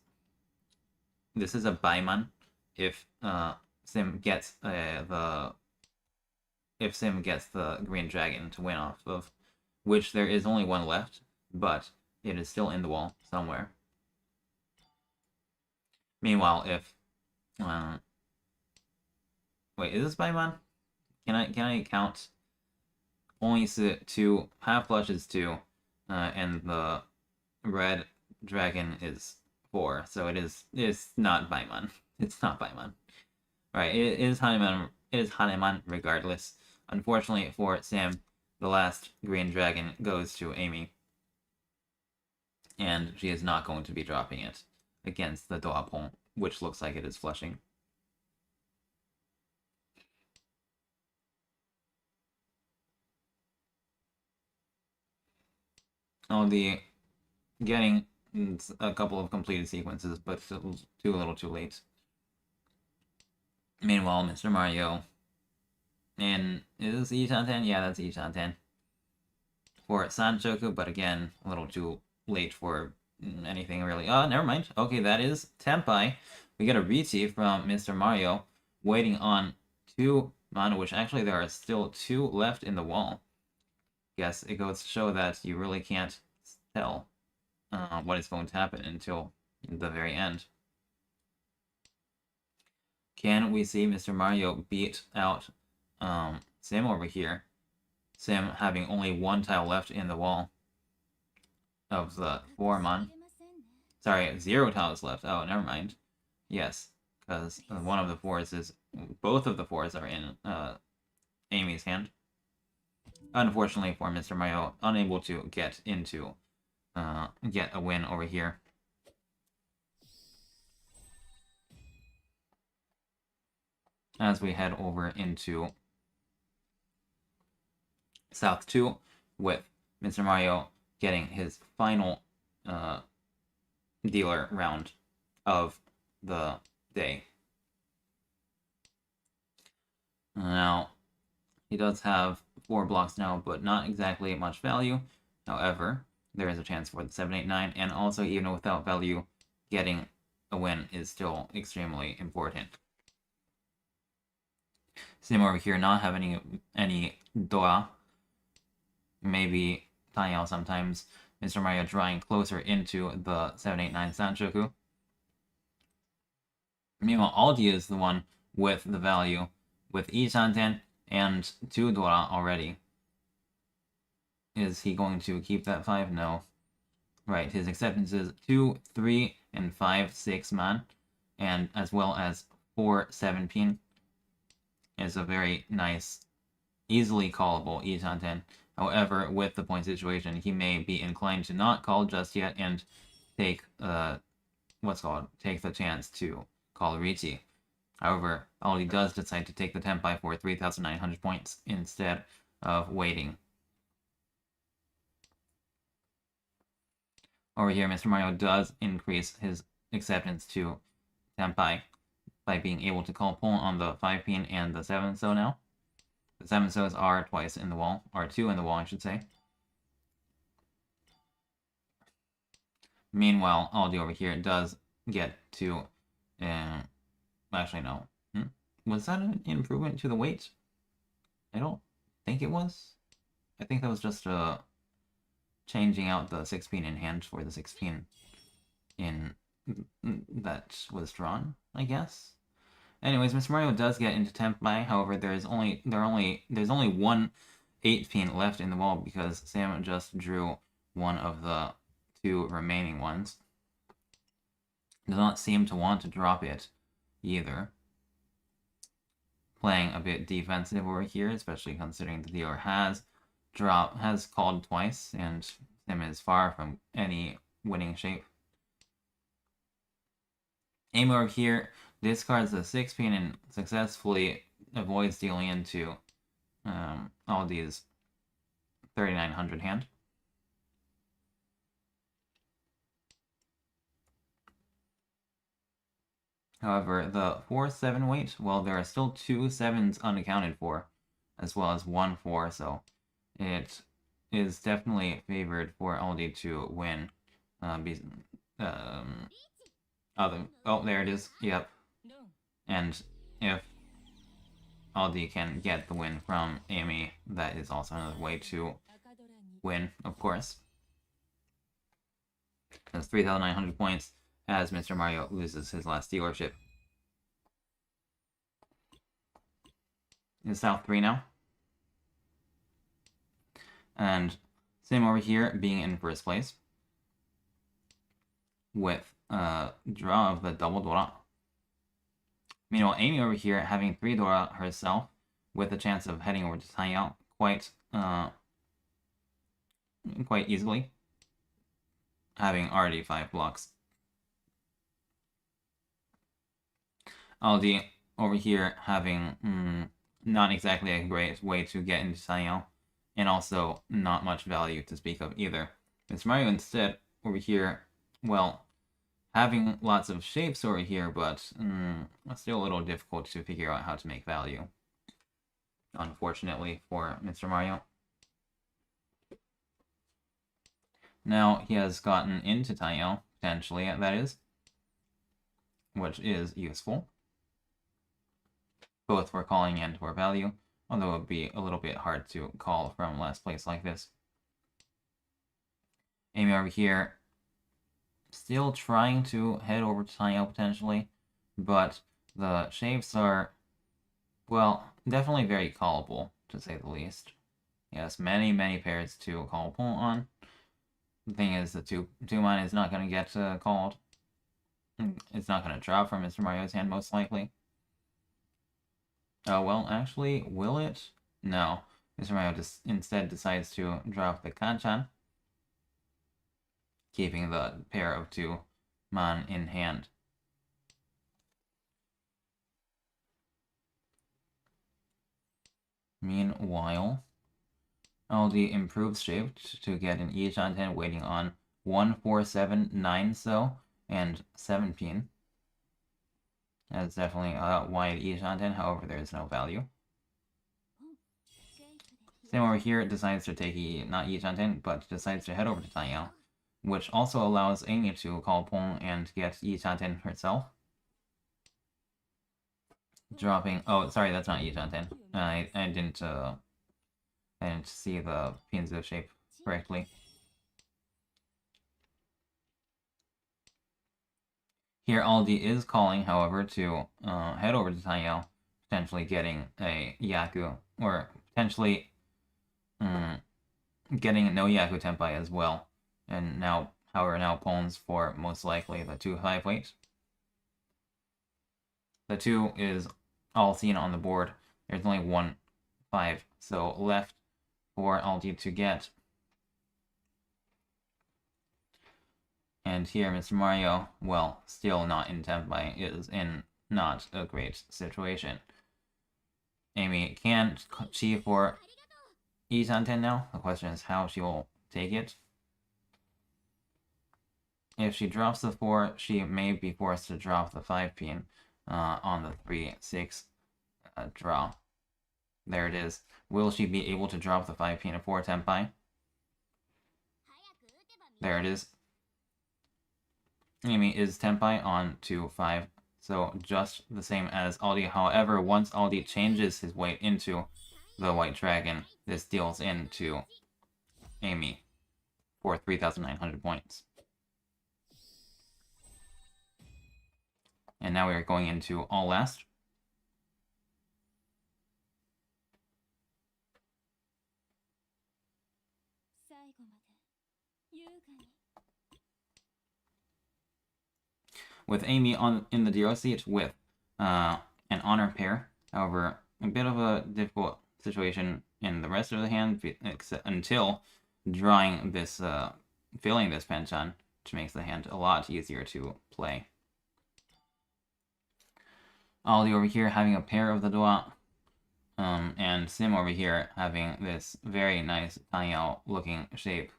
a Baiman if Sim gets the green dragon to win off of, which there is only one left, but it is still in the wall somewhere. Meanwhile, if wait, is this Baiman? Can I count? Only 2 half flush is 2, and the red dragon is 4, so it's not Baiman. It's not Baiman. Right, it is Hanuman. It is Hanuman regardless. Unfortunately for Sam, the last green dragon goes to Amy, and she is not going to be dropping it against the Doapon, which looks like it is flushing. Oh, getting a couple of completed sequences, but a little too late. Meanwhile, Mr. Mario, and is this Ishanten? Yeah, that's Ishanten. For Sanchoku, but again, a little too late for anything really. Oh, never mind. Okay, that is Tenpai. We get a Riichi from Mr. Mario, waiting on 2 mana, which actually there are still 2 left in the wall. Yes, it goes to show that you really can't tell what is going to happen until the very end. Can we see Mr. Mario beat out Sim over here? Sim having only 1 tile left in the wall. of the 4-mon. Sorry, 0 tiles left. Oh, never mind. Yes, because one of the 4s is... Both of the 4s are in Amy's hand. Unfortunately for Mr. Mario, unable to get into... get a win over here. As we head over into South 2 with Mr. Mario getting his final dealer round of the day. Now, he does have 4 blocks now, but not exactly much value. However, there is a chance for the 7, 8, 9, and also even without value, getting a win is still extremely important. Same over here, not having any Dora. Maybe Tanyao sometimes. Mr. Mario drawing closer into the 7, 8, 9 Sanchoku. Meanwhile, Aldi is the one with the value, with Ishanten and 2 Dora already. Is he going to keep that 5? No. Right, his acceptance is 2, 3, and 5, 6 man, and as well as 4, 7 pin. Is a very nice, easily callable Ishanten. However, with the point situation, he may be inclined to not call just yet and take take the chance to call Riichi. However, Aldi does decide to take the Tenpai for 3,900 points instead of waiting. Over here, Mr. Mario does increase his acceptance to Tenpai by being able to call Pon on the 5 pin and the 7 so now. The 7 so's are twice in the wall, or 2 in the wall, I should say. Meanwhile, Aldi over here does get to... actually, no. Was that an improvement to the weight? I don't think it was. I think that was just changing out the 6 pin in hand for the 6 pin in that was drawn, I guess. Anyways, Mr. Mario does get into Tenpai. However, there's only one 8 pin left in the wall because Sam just drew one of the 2 remaining ones. Does not seem to want to drop it either. Playing a bit defensive over here, especially considering the dealer has called twice, and Sam is far from any winning shape. Aim over here discards the 6 pin and successfully avoids dealing into Aldi's 3,900 hand. However, the 4-7 weight, well, there are still 2 7s unaccounted for, as well as 1 4, so it is definitely favored for Aldi to win. Oh, there it is. Yep. And if Aldi can get the win from Amy, that is also another way to win, of course. That's 3,900 points as Mr. Mario loses his last dealership. It's South 3 now. And same over here, being in first place. With draw of the double Dora. Meanwhile, Amy over here having 3 Dora herself, with a chance of heading over to Tanyao quite easily, having already 5 blocks. Aldi over here having not exactly a great way to get into Tanyao, and also not much value to speak of either. Mr. Mario instead over here, well, having lots of shapes over here, but still a little difficult to figure out how to make value. Unfortunately for Mr. Mario. Now he has gotten into Tanyao, potentially, that is, which is useful. Both for calling and for value, although it would be a little bit hard to call from last place like this. Amy over here, still trying to head over to Tanyao potentially, but the shapes are, well, definitely very callable, to say the least. Yes, many pairs to call Pon on. The thing is, the 2-2 is not going to get called. It's not going to drop from Mr. Mario's hand, most likely. Oh, well, actually, will it? No. Mr. Mario just instead decides to drop the Hanchan, keeping the pair of 2 man in hand. Meanwhile, Aldi improves shape to get an Hanchan waiting on 1, 4, 7, 9 so, and 17. That's definitely a wide Hanchan, however there is no value. Same over here, it decides to take not Hanchan, but decides to head over to Taiyao, which also allows Amy to call Pong and get Hanchan herself. Dropping. Oh, sorry, that's not Hanchan. I didn't see the Pinzu shape correctly. Here, Aldi is calling, however, to head over to Taiyao, potentially getting a Yaku, or potentially getting no Yaku Tenpai as well. And now, however, now Pons for most likely the 2-5 weight. The 2 is all seen on the board. There's only 1 5, so left for Aldi to get. And here, Mr. Mario, well, still not in Tenpai, is in not a great situation. Amy can chi for Hanchan now. The question is how she will take it. If she drops the 4, she may be forced to drop the 5 pin on the 3-6 draw. There it is. Will she be able to drop the 5 pin for Tenpai? There it is. Amy is Tenpai on to 5, so just the same as Aldi. However, once Aldi changes his weight into the White Dragon, this deals into Amy for 3,900 points. And now we are going into all last. With Amy in the DRO seat with an honor pair. However, a bit of a difficult situation in the rest of the hand until drawing this, filling this Hanchan, which makes the hand a lot easier to play. Aldi over here having a pair of the Dua, and Sim over here having this very nice Taiyao looking shape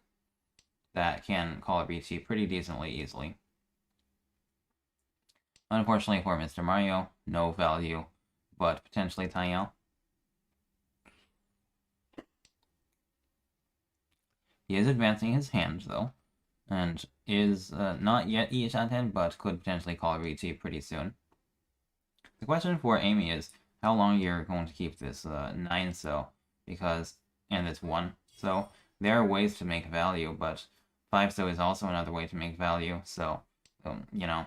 that can call a Riichi pretty decently easily. Unfortunately for Mr. Mario, no value, but potentially Taiyao. He is advancing his hand, though, and is not yet Hanchan, but could potentially call Riichi pretty soon. The question for Amy is how long you're going to keep this 9 so, because, and this 1 so. There are ways to make value, but 5 so is also another way to make value, so, you know,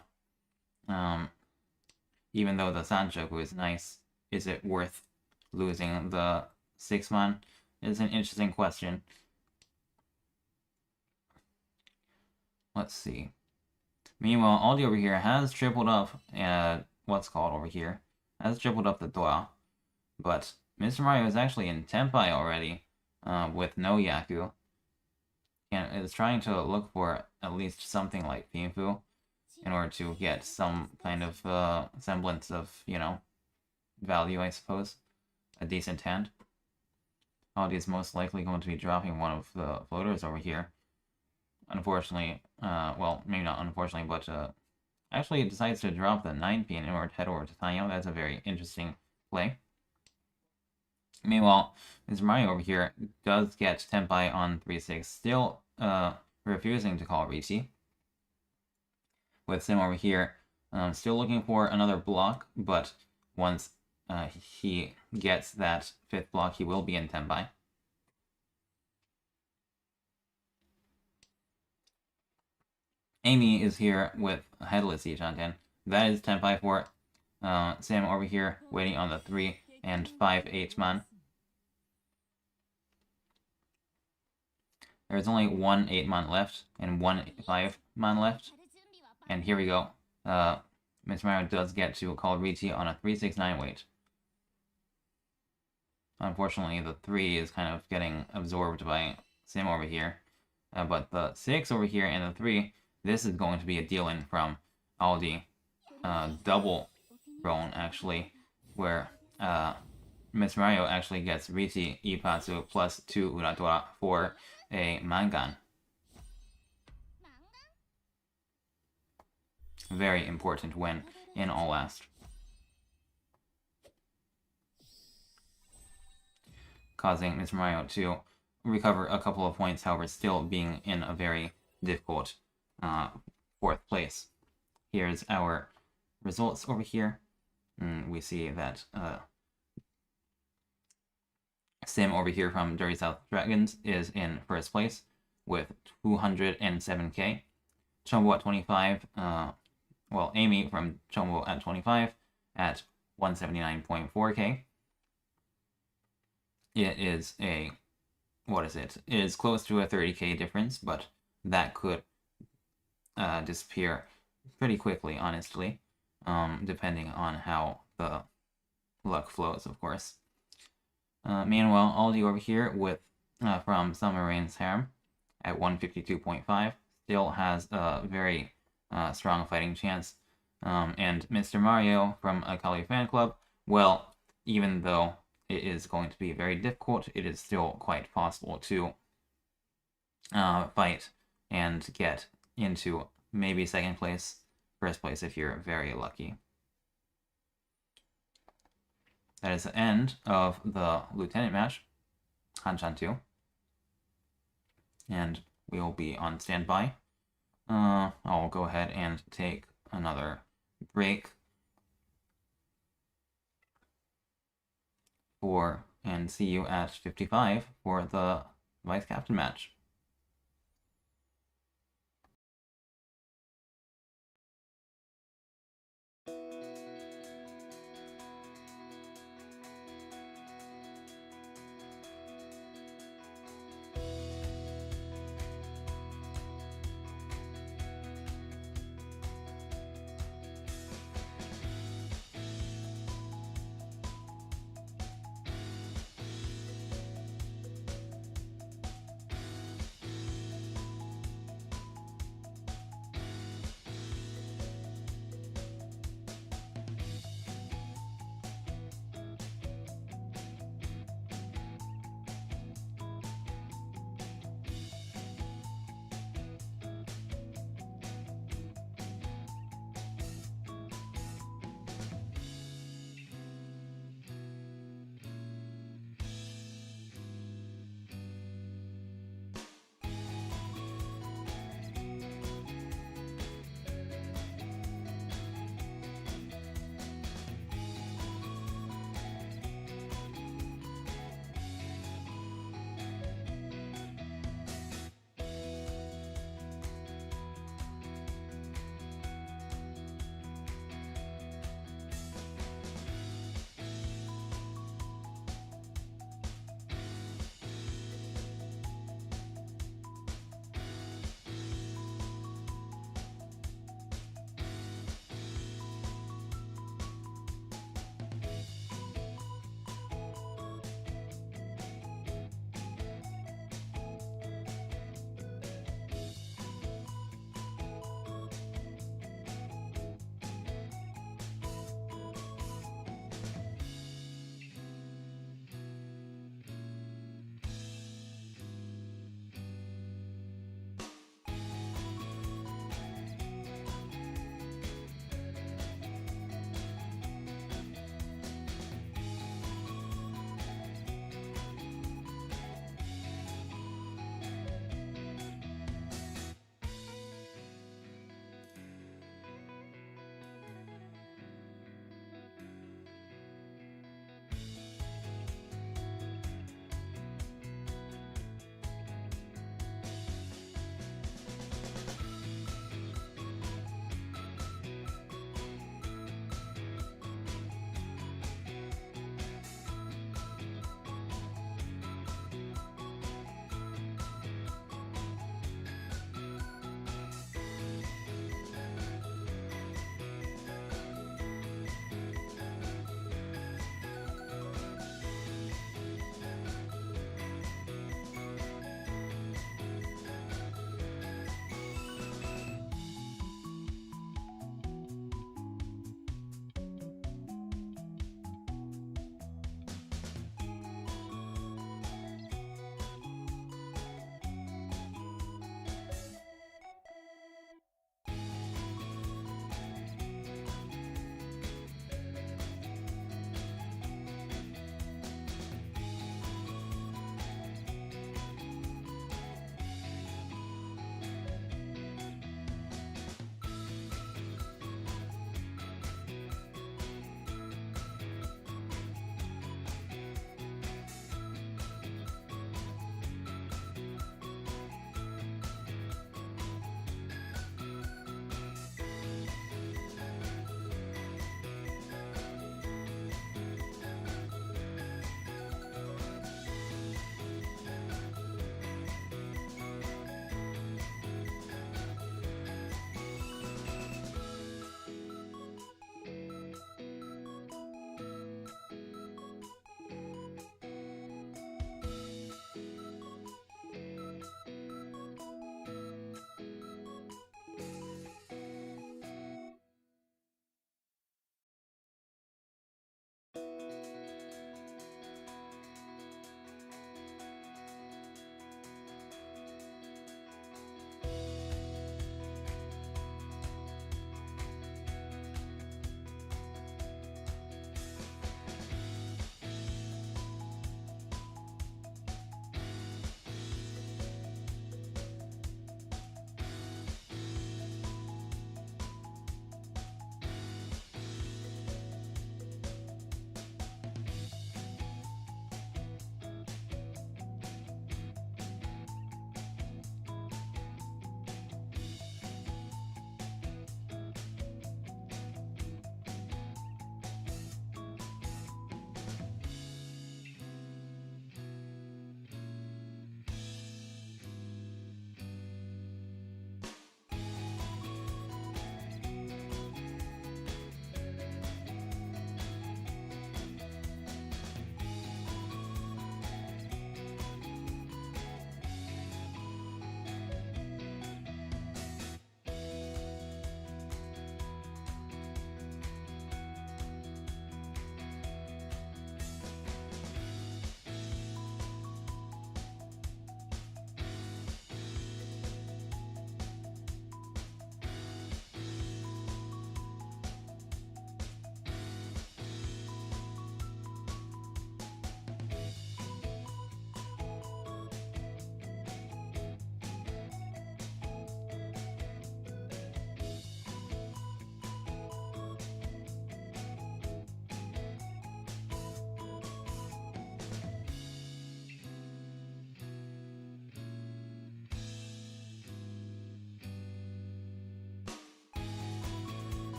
even though the Sanchoku is nice, is it worth losing the 6-man? Is an interesting question. Let's see. Meanwhile, Aldi over here has tripled up, what's called over here, has tripled up the Dua, but Mr. Mario is actually in Tenpai already, with no Yaku, and is trying to look for at least something like Pinfu in order to get some kind of semblance of, you know, value, I suppose. A decent hand. Aldi is most likely going to be dropping one of the floaters over here. Unfortunately, well, maybe not unfortunately, but actually it decides to drop the 9 pin in order to head over to Taiyao. That's a very interesting play. Meanwhile, Mr. Mario over here does get Tenpai on 3-6, still refusing to call Riichi. With Sim over here, still looking for another block, but once he gets that 5th block, he will be in Tenpai. Amy is here with Headless Hanchan. That is Tenpai for Sim over here, waiting on the 3 and 5 8-man. There's only one 8-man left and one 5-man left. And here we go. Mr. Mario does get to call Riichi on a 369 weight. Unfortunately, the 3 is kind of getting absorbed by Sim over here. But the 6 over here and the 3, this is going to be a deal-in from Aldi. Double thrown, actually, where Mr. Mario actually gets Riichi Ipatsu plus 2 Uratora for a Mangan. Very important win in All Last. Causing Mr. Mario to recover a couple of points, however, still being in a very difficult 4th place. Here's our results over here. We see that Sim over here from Dirty South Dragons is in 1st place with 207k. Chombo at 25. Well, Amy from Chombo at 25 at 179.4k. It is a, what is it? It is close to a 30k difference, but that could disappear pretty quickly, honestly, depending on how the luck flows, of course. Meanwhile, Aldi over here with from Summer Rain's Harem at 152.5 still has a very strong fighting chance. And Mr. Mario from Akali Fan Club, well, even though it is going to be very difficult, it is still quite possible to fight and get into maybe 2nd place, 1st place if you're very lucky. That is the end of the Lieutenant match, Hanchan 2. And we will be on standby. I'll go ahead and take another break and see you at 55 for the Vice Captain match.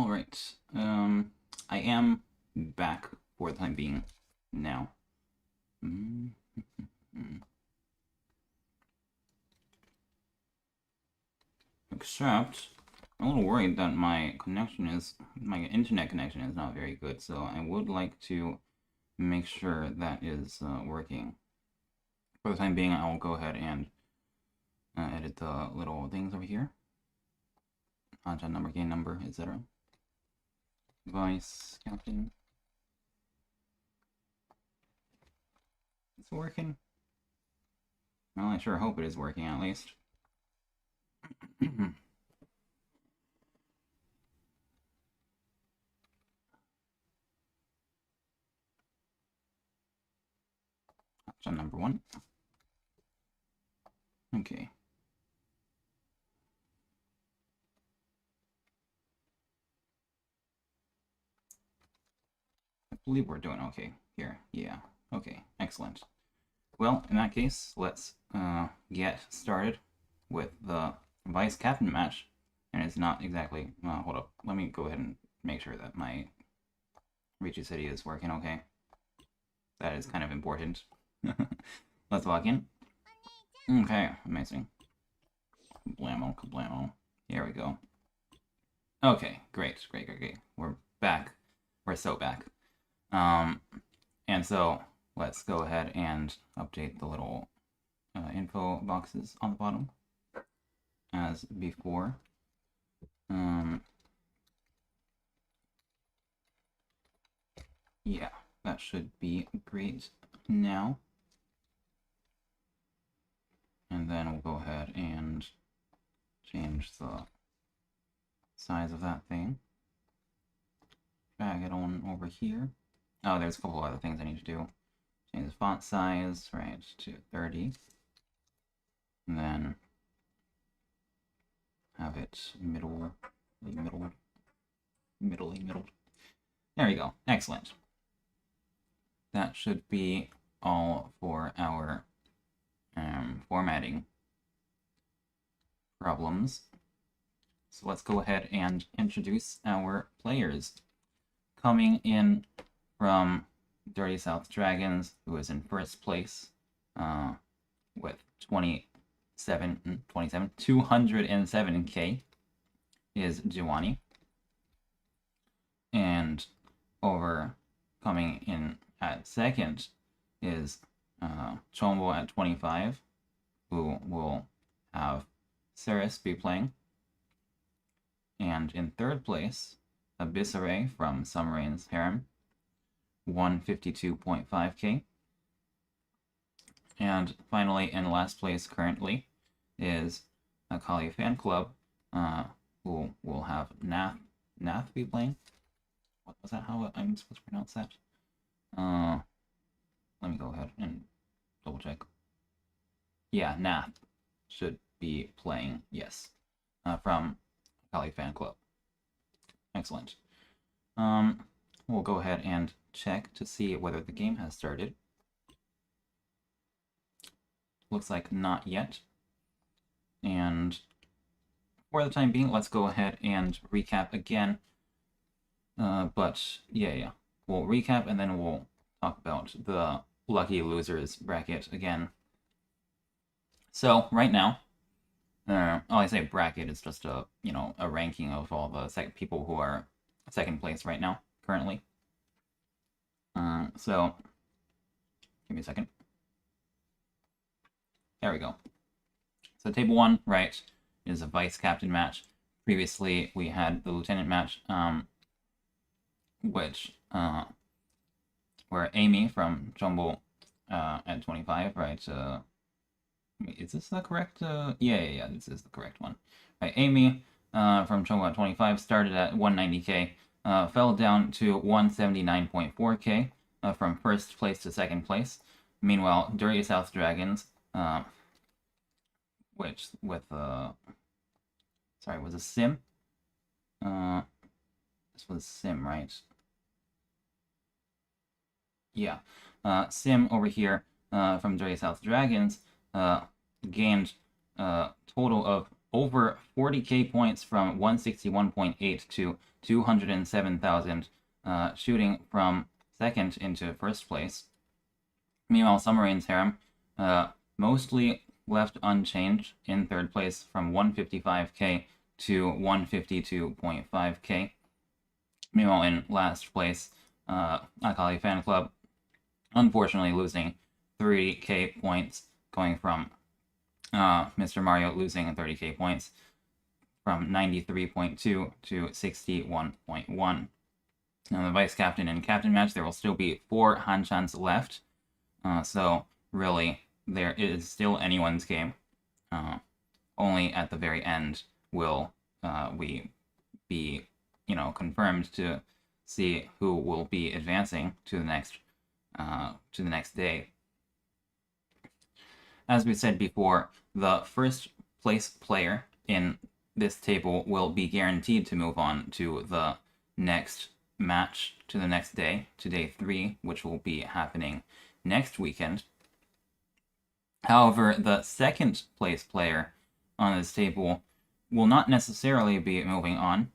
Alright. I am back for the time being now. Except, I'm a little worried that my internet connection is not very good, so I would like to make sure that is working. For the time being, I'll go ahead and edit the little things over here. Hanchan number, game number, etc. Vice captain. It's working. Well, I sure hope it is working at least. Option number 1. Okay. I believe we're doing okay here. Yeah. Okay. Excellent. Well, in that case, let's get started with the vice captain match. And it's not exactly... hold up. Let me go ahead and make sure that my Riichi City is working okay. That is kind of important. Let's log in. Okay, amazing. Kablamo, kablamo. Here we go. Okay, great. We're back. We're so back. And so let's go ahead and update the little info boxes on the bottom as before. Yeah, that should be great now. And then we'll go ahead and change the size of that thing. Drag it on over here. Oh, there's a couple other things I need to do. Change the font size, right, to 30. And then have it middle. There we go. Excellent. That should be all for our formatting problems. So let's go ahead and introduce our players. Coming in from Dirty South Dragons, who is in first place with 207k, is Jiwani. And over coming in at second is Chombo at 25, who will have Ceres be playing. And in third place, Abyssare from Sumrain's Harem, 152.5k. And finally, in last place currently, is Akali Fan Club, who will have Nath be playing. What was that? How I'm supposed to pronounce that? Let me go ahead and double check. Yeah, Nath should be playing, yes, from Akali Fan Club. Excellent. We'll go ahead and check to see whether the game has started. Looks like not yet. And for the time being, let's go ahead and recap again. But yeah, we'll recap and then we'll talk about the lucky losers bracket again. So right now, I say bracket is just a ranking of all the people who are second place right now currently. So give me a second. There we go. So table 1, right, is a vice captain match. Previously we had the lieutenant match, which where Amy from Chombo at 25, right? Is this the correct? Yeah, this is the correct one. Right, Amy from Chombo at 25 started at 190k, fell down to 179.4k from first place to second place. Meanwhile, Dirty South Dragons, which with was a sim. This was sim, right? Yeah, sim over here from Dirty South Dragons gained a total of over 40k points from 161.8 to 207,000, shooting from second into first place. Meanwhile, Summer Harem, mostly left unchanged in third place from 155k to 152.5k. Meanwhile, in last place, Akali Fan Club, unfortunately losing 30k points, going from Mr. Mario losing 30k points from 93.2 to 61.1. Now, the vice captain and captain match, there will still be 4 Hanchans left. So, really, there is still anyone's game. Only at the very end will we be, confirmed to see who will be advancing to the next day. As we said before, the first place player in this table will be guaranteed to move on to the next match, to the next day, to day 3, which will be happening next weekend. However, the second place player on this table will not necessarily be moving on,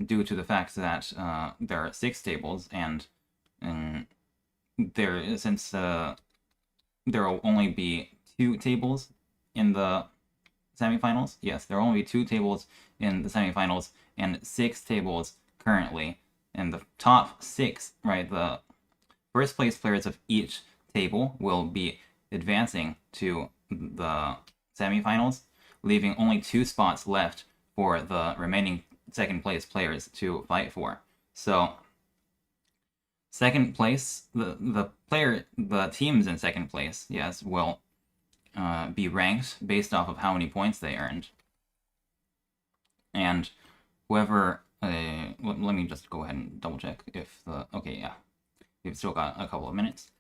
due to the fact that there are 6 tables, and since there will only be 2 tables in the semifinals. Yes, there will only be 2 tables in the semifinals and 6 tables currently. And the top 6, right, the first place players of each table will be advancing to the semifinals, leaving only 2 spots left for the remaining second place players to fight for. So, second place, the teams in second place, yes, will be ranked based off of how many points they earned. And whoever, let me just go ahead and double check if okay, yeah, we've still got a couple of minutes.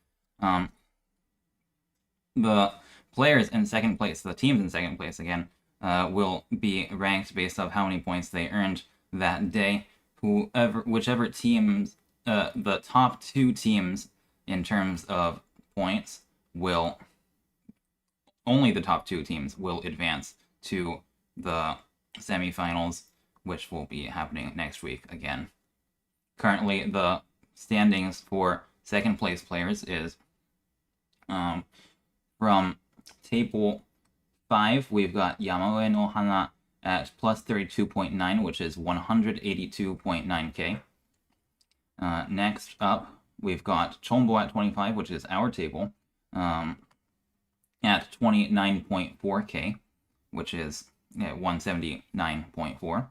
The players in second place, the teams in second place again, will be ranked based off how many points they earned that day. Whichever teams, the top 2 teams in terms of points will, only the top 2 teams will advance to the semifinals, which will be happening next week again. Currently, the standings for second place players is from table 5, we've got Yamaue no Hana at plus 32.9, which is 182.9k. Next up, we've got Chombo at 25, which is our table, at 29.4k, which is 179.4.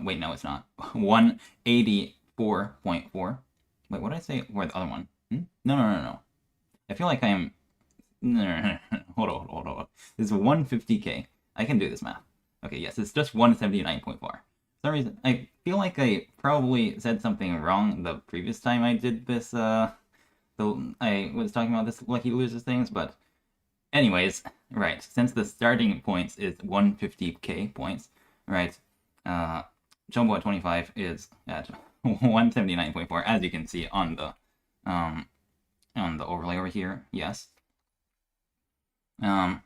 Wait, no, it's not. 184.4. Wait, what did I say? Where's the other one? No. I feel like I'm... No. Hold on. This is 150k. I can do this math. Okay, yes, it's just 179.4. For some reason, I feel like I probably said something wrong the previous time I did this, I was talking about this Lucky Losers things, but anyways, right, since the starting points is 150k points, right, Chombo at 25 is at 179.4, as you can see on the overlay over here, yes. And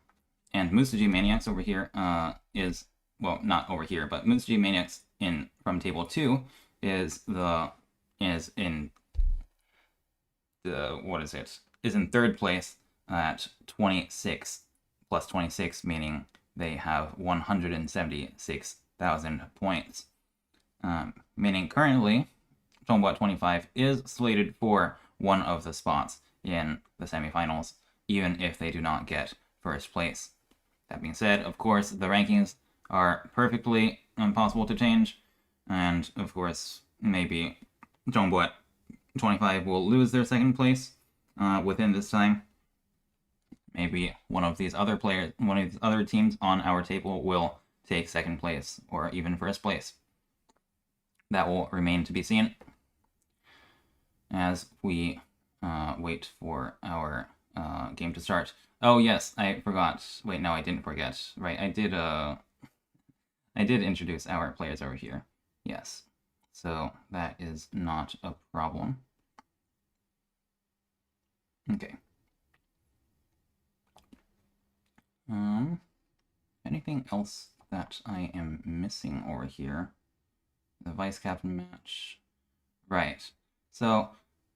Musuji Maniacs over here is, well, not over here, but Musuji Maniacs from table 2 is in third place at 26 plus 26, meaning they have 176,000 points. Meaning currently, Chombo at 25 is slated for one of the spots in the semifinals, even if they do not get first place. That being said, of course, the rankings are perfectly impossible to change, and of course, maybe Chombo at 25 will lose their second place within this time. Maybe one of these other teams on our table will take second place or even first place. That will remain to be seen as we wait for our game to start. Oh yes, I forgot. Wait, no, I didn't forget. Right, I did introduce our players over here. Yes, so that is not a problem. Okay. Anything else that I am missing over here? The vice captain match. Right. So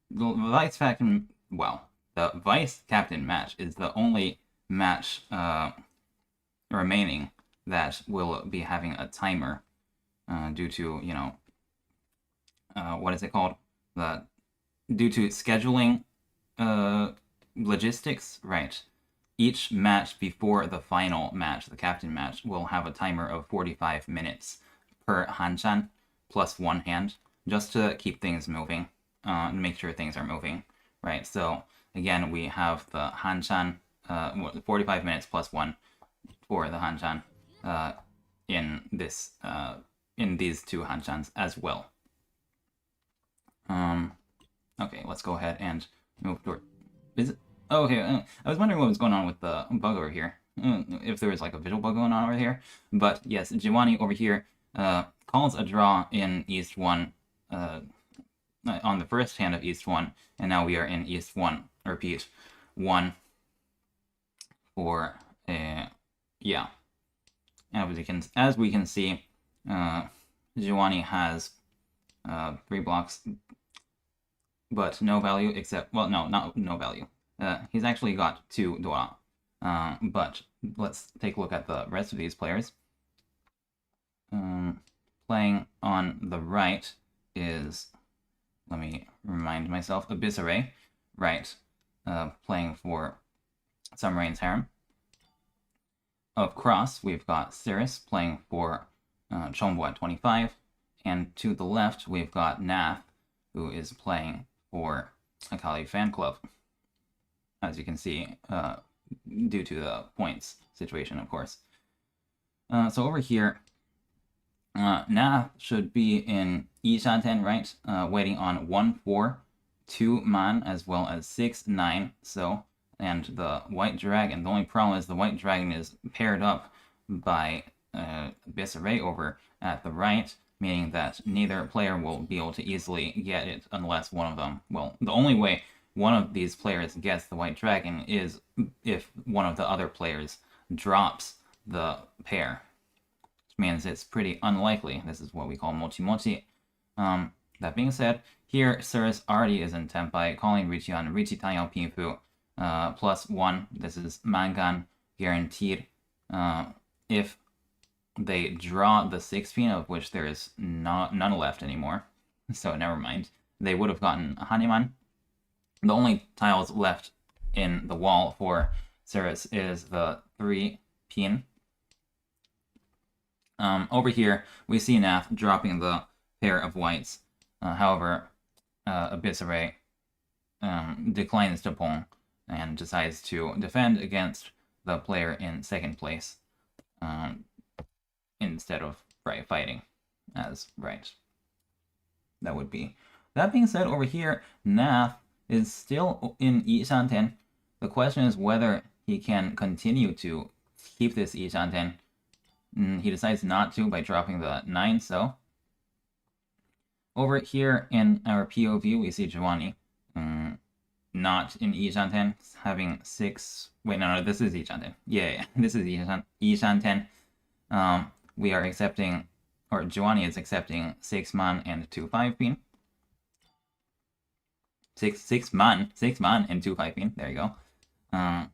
the vice captain, well, the vice captain match is the only match remaining that will be having a timer due to, you know, what is it called? Due to scheduling logistics, right? Each match before the final match, the captain match, will have a timer of 45 minutes per Hanchan plus one hand, just to keep things moving, and make sure things are moving, right? So again, we have the Hanchan, 45 minutes plus one for the Hanchan in this in these two Hanchans as well. Okay, let's go ahead and move toward. Is it? Oh, okay. I was wondering what was going on with the bug over here. If there was like a visual bug going on over here. But yes, Giovanni over here calls a draw in East 1 on the first hand of East 1, and now we are in East 1. Repeat, 1 for yeah. As we can see, Giovanni has 3 blocks, but no value except, well, no, not no value. He's actually got 2 Dora. But let's take a look at the rest of these players. Playing on the right is, let me remind myself, Abyssare, right, playing for Submarine's Harem. Of cross, we've got Cirrus playing for Chombo at 25, and to the left, we've got Nath, who is playing for Akali Fan Club, as you can see, due to the points situation, of course. So over here, Nath should be in Ishanten, right? Waiting on 1-4, 2 Man, as well as 6-9, so, and the White Dragon. The only problem is the White Dragon is paired up by Abyssare over at the right, meaning that neither player will be able to easily get it unless one of them, well, the only way one of these players gets the White Dragon is if one of the other players drops the pair, which means it's pretty unlikely. This is what we call mochi mochi. That being said, here Cirrus already is in Tenpai, calling Riichi on Riichi Tanyao Pinfu, +1. This is Mangan, guaranteed. If they draw the 6 pin, of which there is none left anymore, so never mind, they would have gotten Haneman. The only tiles left in the wall for Cirrus is the 3 pin. Over here, we see Nath dropping the pair of whites. However, Abyssare declines to Pong and decides to defend against the player in second place instead of fighting as right. That would be. That being said, over here, Nath is still in Ishanten. The question is whether he can continue to keep this Ishanten. He decides not to by dropping the 9, so. Over here in our POV, we see Giovanni not in Ishanten, having 6. Wait, no, this is Ishanten. Yeah, this is Ishanten. We are accepting, or Giovanni is accepting 6 man and 2 5 pin. 6 man and 2 5 pin. There you go.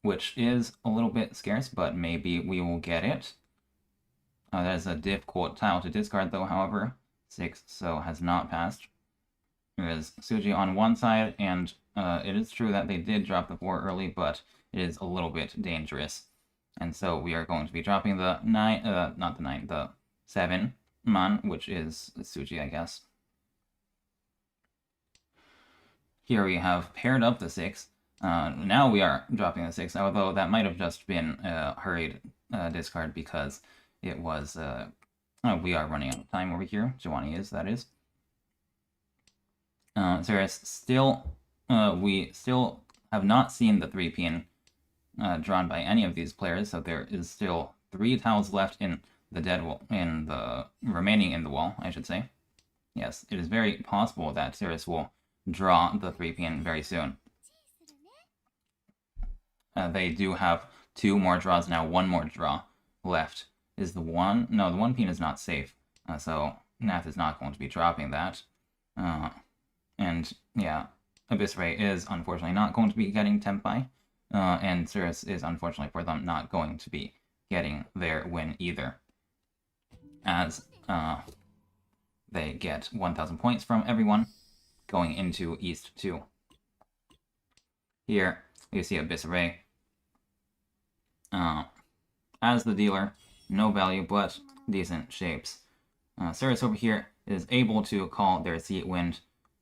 Which is a little bit scarce, but maybe we will get it. That is a difficult tile to discard, though. However, 6 so has not passed. There is Suji on one side, and it is true that they did drop the 4 early, but it is a little bit dangerous. And so we are going to be dropping the 9, not the 9, the 7 man, which is Suji, I guess. Here we have paired up the 6. Now we are dropping the 6, although that might have just been a hurried discard because it was, we are running out of time over here. Giovanni is, that is. Cirrus still, we still have not seen the 3 pin drawn by any of these players, so there is still 3 tiles left in the dead wall, in the remaining in the wall, I should say. Yes, it is very possible that Cirrus will draw the 3 pin very soon. They do have 2 more draws now, 1 more draw left. Is the 1? No, the 1 pin is not safe, so Nath is not going to be dropping that. And yeah, Abyss Ray is unfortunately not going to be getting Tempai, and Cirrus is unfortunately for them not going to be getting their win either, as they get 1,000 points from everyone going into East 2. Here, you see Abyss Ray as the dealer, no value, but decent shapes. Cirrus over here is able to call their Seat Wind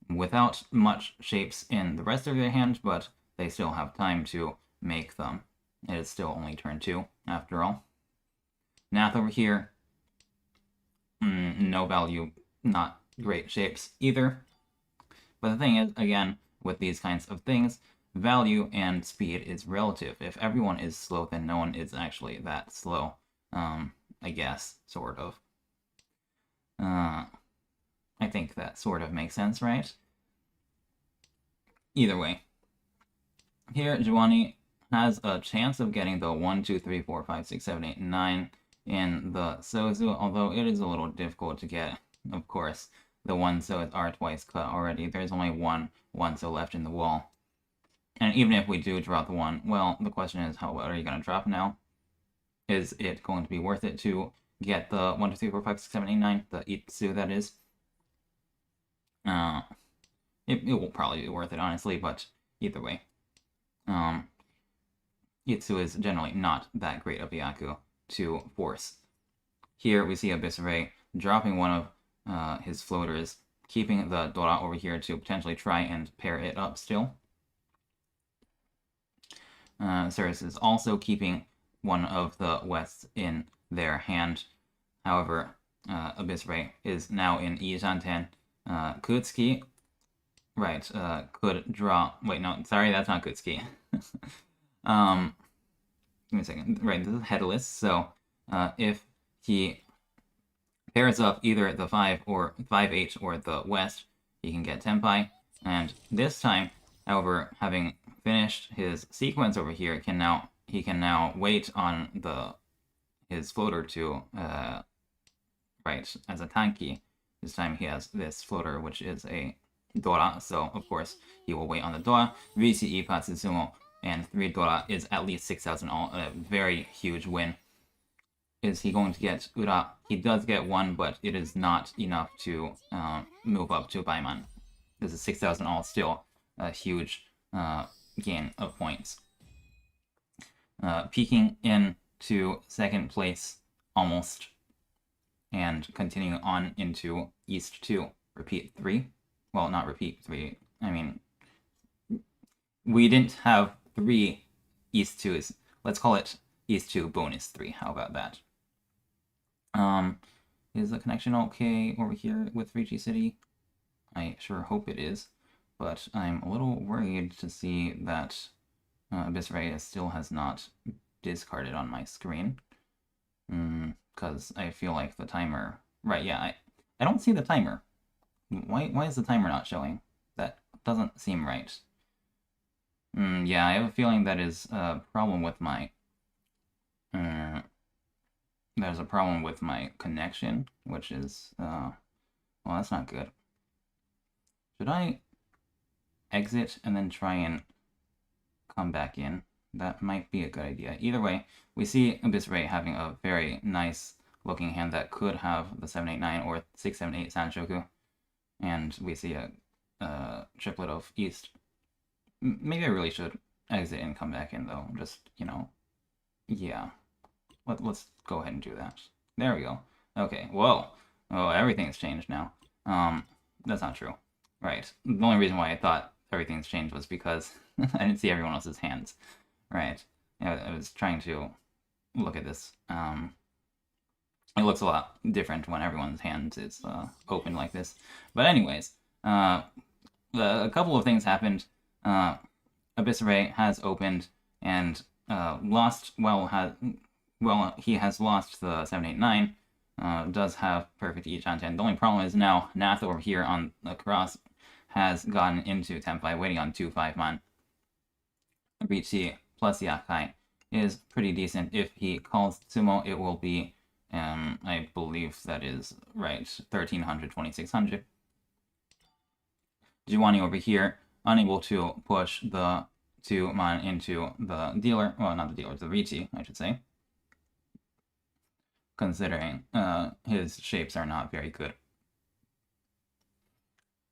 without much shapes in the rest of their hand, but they still have time to make them. It is still only turn 2, after all. Nath over here, no value, not great shapes either. But the thing is, again, with these kinds of things, value and speed is relative. If everyone is slow, then no one is actually that slow. I guess, sort of. I think that sort of makes sense, right? Either way. Here, Giovanni has a chance of getting the 1, 2, 3, 4, 5, 6, 7, 8, 9 in the Sozu, although it is a little difficult to get, of course. The 1 So are twice cut already. There's only one So left in the wall. And even if we do drop the 1, well, the question is, what are you going to drop now? Is it going to be worth it to get the 1, 2, 3, 4, 5, 6, 7, 8, 9, the Itsu, that is? It will probably be worth it, honestly, but either way. Itsu is generally not that great of Yaku to force. Here we see Abyss Ray dropping one of his floaters, keeping the Dora over here to potentially try and pair it up still. Cirrus is also keeping one of the Wests in their hand. However, Abyss Ray is now in Ijanten. Kutsuki, right, could draw... Wait, no, sorry, that's not Kutsuki. Give me a second. Right, this is headless, so if he pairs up either the 5 or 5-8 or the West, he can get Tempai. And this time, however, having finished his sequence over here, he can now wait on his floater to right as a Tanki. This time he has this floater, which is a Dora, so of course he will wait on the Dora. Riichi, Patsusumo, and 3 Dora is at least 6,000 all, a very huge win. Is he going to get Ura? He does get 1, but it is not enough to move up to Baiman. This is 6,000 all, still a huge gain of points. Peeking into second place almost, and continuing on into East 2. Repeat 3. Well, not repeat 3. I mean, we didn't have 3 East 2s. Let's call it East 2 bonus 3. How about that? Is the connection okay over here with Riichi City? I sure hope it is, but I'm a little worried to see that Abyss Ray still has not discarded on my screen. Because I feel like the timer... Right, yeah, I don't see the timer. Why is the timer not showing? That doesn't seem right. Yeah, I have a feeling that is a problem with my... there's a problem with my connection, which is... well, that's not good. Should I exit and then try and come back in? That might be a good idea. Either way, we see Abyss Ray having a very nice looking hand that could have the 7-8-9 or 6-7-8 Sanshoku. And we see a triplet of East. Maybe I really should exit and come back in, though. Just, you know, yeah. Let's go ahead and do that. There we go. Okay, whoa. Oh, everything's changed now. That's not true. Right. The only reason why I thought everything's changed was because I didn't see everyone else's hands. Right. I was trying to look at this. It looks a lot different when everyone's hands is open like this. But anyways, a couple of things happened. Abyss Ray has opened and lost. He has lost the 7-8-9. Does have perfect Ijanten. The only problem is now Nath over here on the cross has gotten into Tempai, waiting on 2 5-man. Riichi plus Yakai is pretty decent. If he calls Sumo, it will be, I believe that is right, 1300, 2600. Giovanni over here, unable to push the 2-mon into the dealer, well, not the dealer, the Riichi, I should say, considering his shapes are not very good.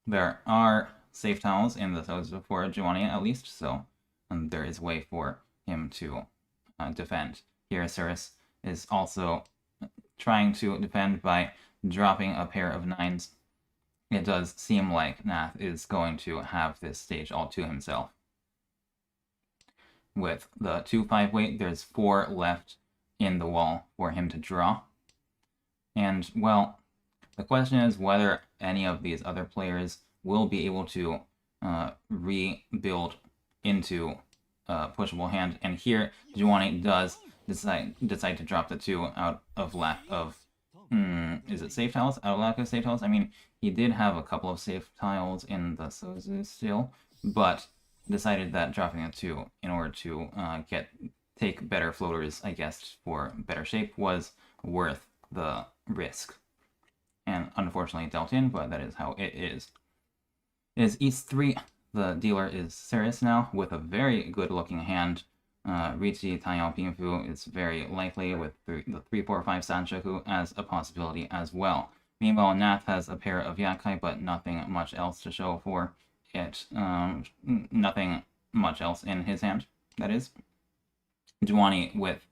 There are safe tiles in the Sozu for Giovanni at least, so there is a way for him to defend. Here, Cirrus is also trying to defend by dropping a pair of 9s. It does seem like Nath is going to have this stage all to himself. With the 2-5 weight, there's 4 left in the wall for him to draw. And, well, the question is whether any of these other players will be able to rebuild into a pushable hand. And here, Giovanni does decide to drop the 2 out of lack of... is it safe tiles? Out of lack of safe tiles? I mean, he did have a couple of safe tiles in the Sozu still, but decided that dropping the 2 in order to take better floaters, I guess, for better shape was worth the risk. And unfortunately dealt in, but that is how it is. It is East 3. The dealer is Sirius now, with a very good-looking hand. Riichi, Taiyao, Pinfu is very likely, with the 3-4-5 Sanshoku as a possibility as well. Meanwhile, Nath has a pair of Yakai, but nothing much else to show for it. Nothing much else in his hand, that is. Giovanni with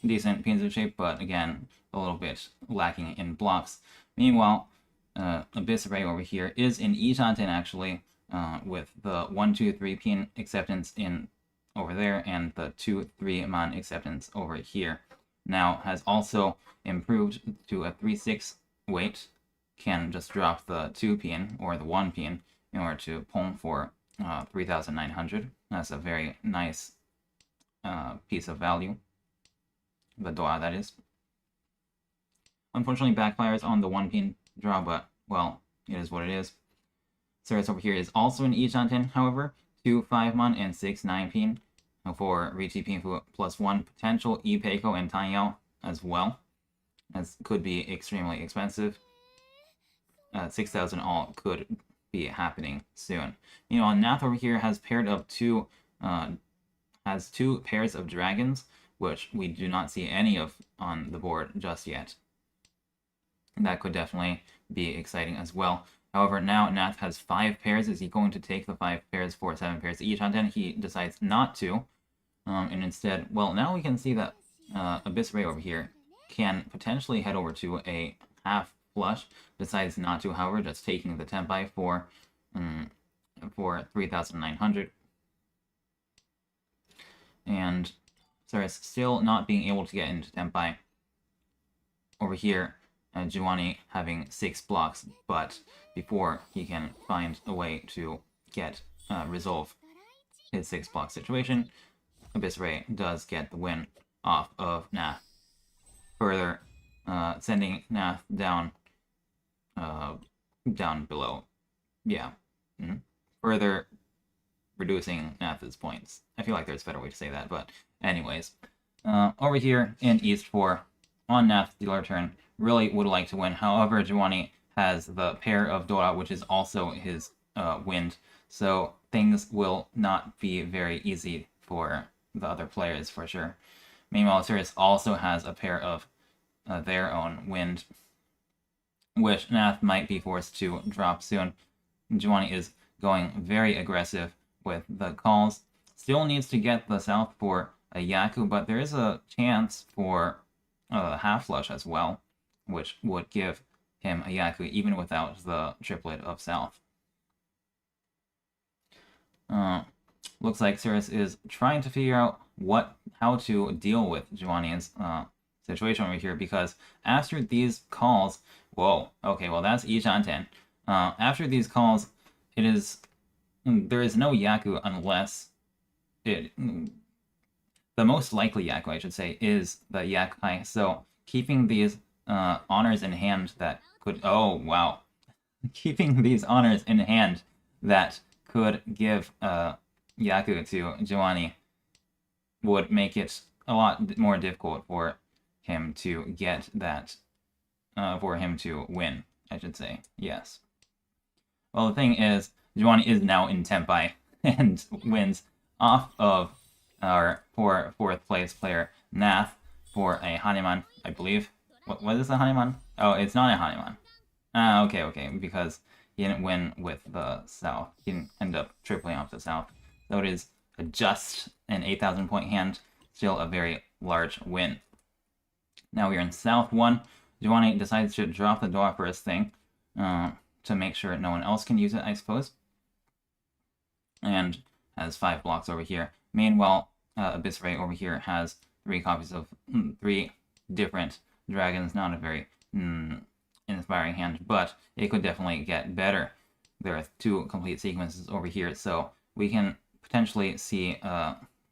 decent Pinzu shape, but again, a little bit lacking in blocks. Meanwhile, Abyss Ray over here is in Ishanten actually, with the 1-2-3 pin acceptance in over there and the 2-3-mon acceptance over here. Now has also improved to a 3-6 weight, can just drop the 2 pin or the 1 pin in order to pull for 3,900. That's a very nice piece of value. The Doa, that is. Unfortunately, backfires on the 1 pin draw, but, well, it is what it is. Sirius over here is also an Ishanten, however, 2-5-mon and 6-9 pin for Riichi Pinfu plus 1 potential Ipeiko and Taiyao as well. As could be extremely expensive. 6,000 all could be happening soon. Meanwhile, Nath over here has paired up two pairs of dragons, which we do not see any of on the board just yet. That could definitely be exciting as well. However, now Nath has 5 pairs. Is he going to take the 5 pairs for 7 pairs each? And then he decides not to. And instead, well, now we can see that Abyss Ray over here can potentially head over to a half flush. Decides not to, however, just taking the Tenpai for 3,900. And Sirius still not being able to get into Tenpai. Over here, Giovanni having 6 blocks, but before he can find a way to get resolve his 6-block situation, Abyss Ray does get the win off of Nath, further sending Nath down below. Yeah. Further reducing Nath's points. I feel like there's a better way to say that, but anyways. Over here in East 4, on Nath's dealer turn, really would like to win. However, Giovanni has the pair of Dora, which is also his wind, so things will not be very easy for the other players for sure. Meanwhile, Sirius also has a pair of their own wind, which Nath might be forced to drop soon. Giovanni is going very aggressive with the calls. Still needs to get the south for a Yaku, but there is a chance for a half flush as well, which would give him a Yaku even without the triplet of south. Looks like Sirius is trying to figure out how to deal with Giovanni's situation over here, because after these calls, whoa, okay, well that's Ishanten. After these calls, there is no Yaku unless the most likely Yaku, I should say, is the Yakai. So keeping these honors in hand that could, oh wow, keeping these honors in hand that could give Yaku to Giovanni would make it a lot more difficult for him to get that, for him to win, I should say. Yes. Well, the thing is, Giovanni is now in Tempai and wins off of our poor fourth place player, Nath, for a Hanuman, I believe. What is a Hanuman? Oh, it's not a Hanuman. Ah, okay, because he didn't win with the South. He didn't end up tripling off the South. So it is just an 8,000 point hand, still a very large win. Now we're in South 1. Giovanni decides to drop the Doa for his thing, to make sure no one else can use it, I suppose. And has 5 blocks over here. Meanwhile, Abyss Ray over here has 3 copies of 3 different dragons. Not a very inspiring hand, but it could definitely get better. There are 2 complete sequences over here, so we can potentially see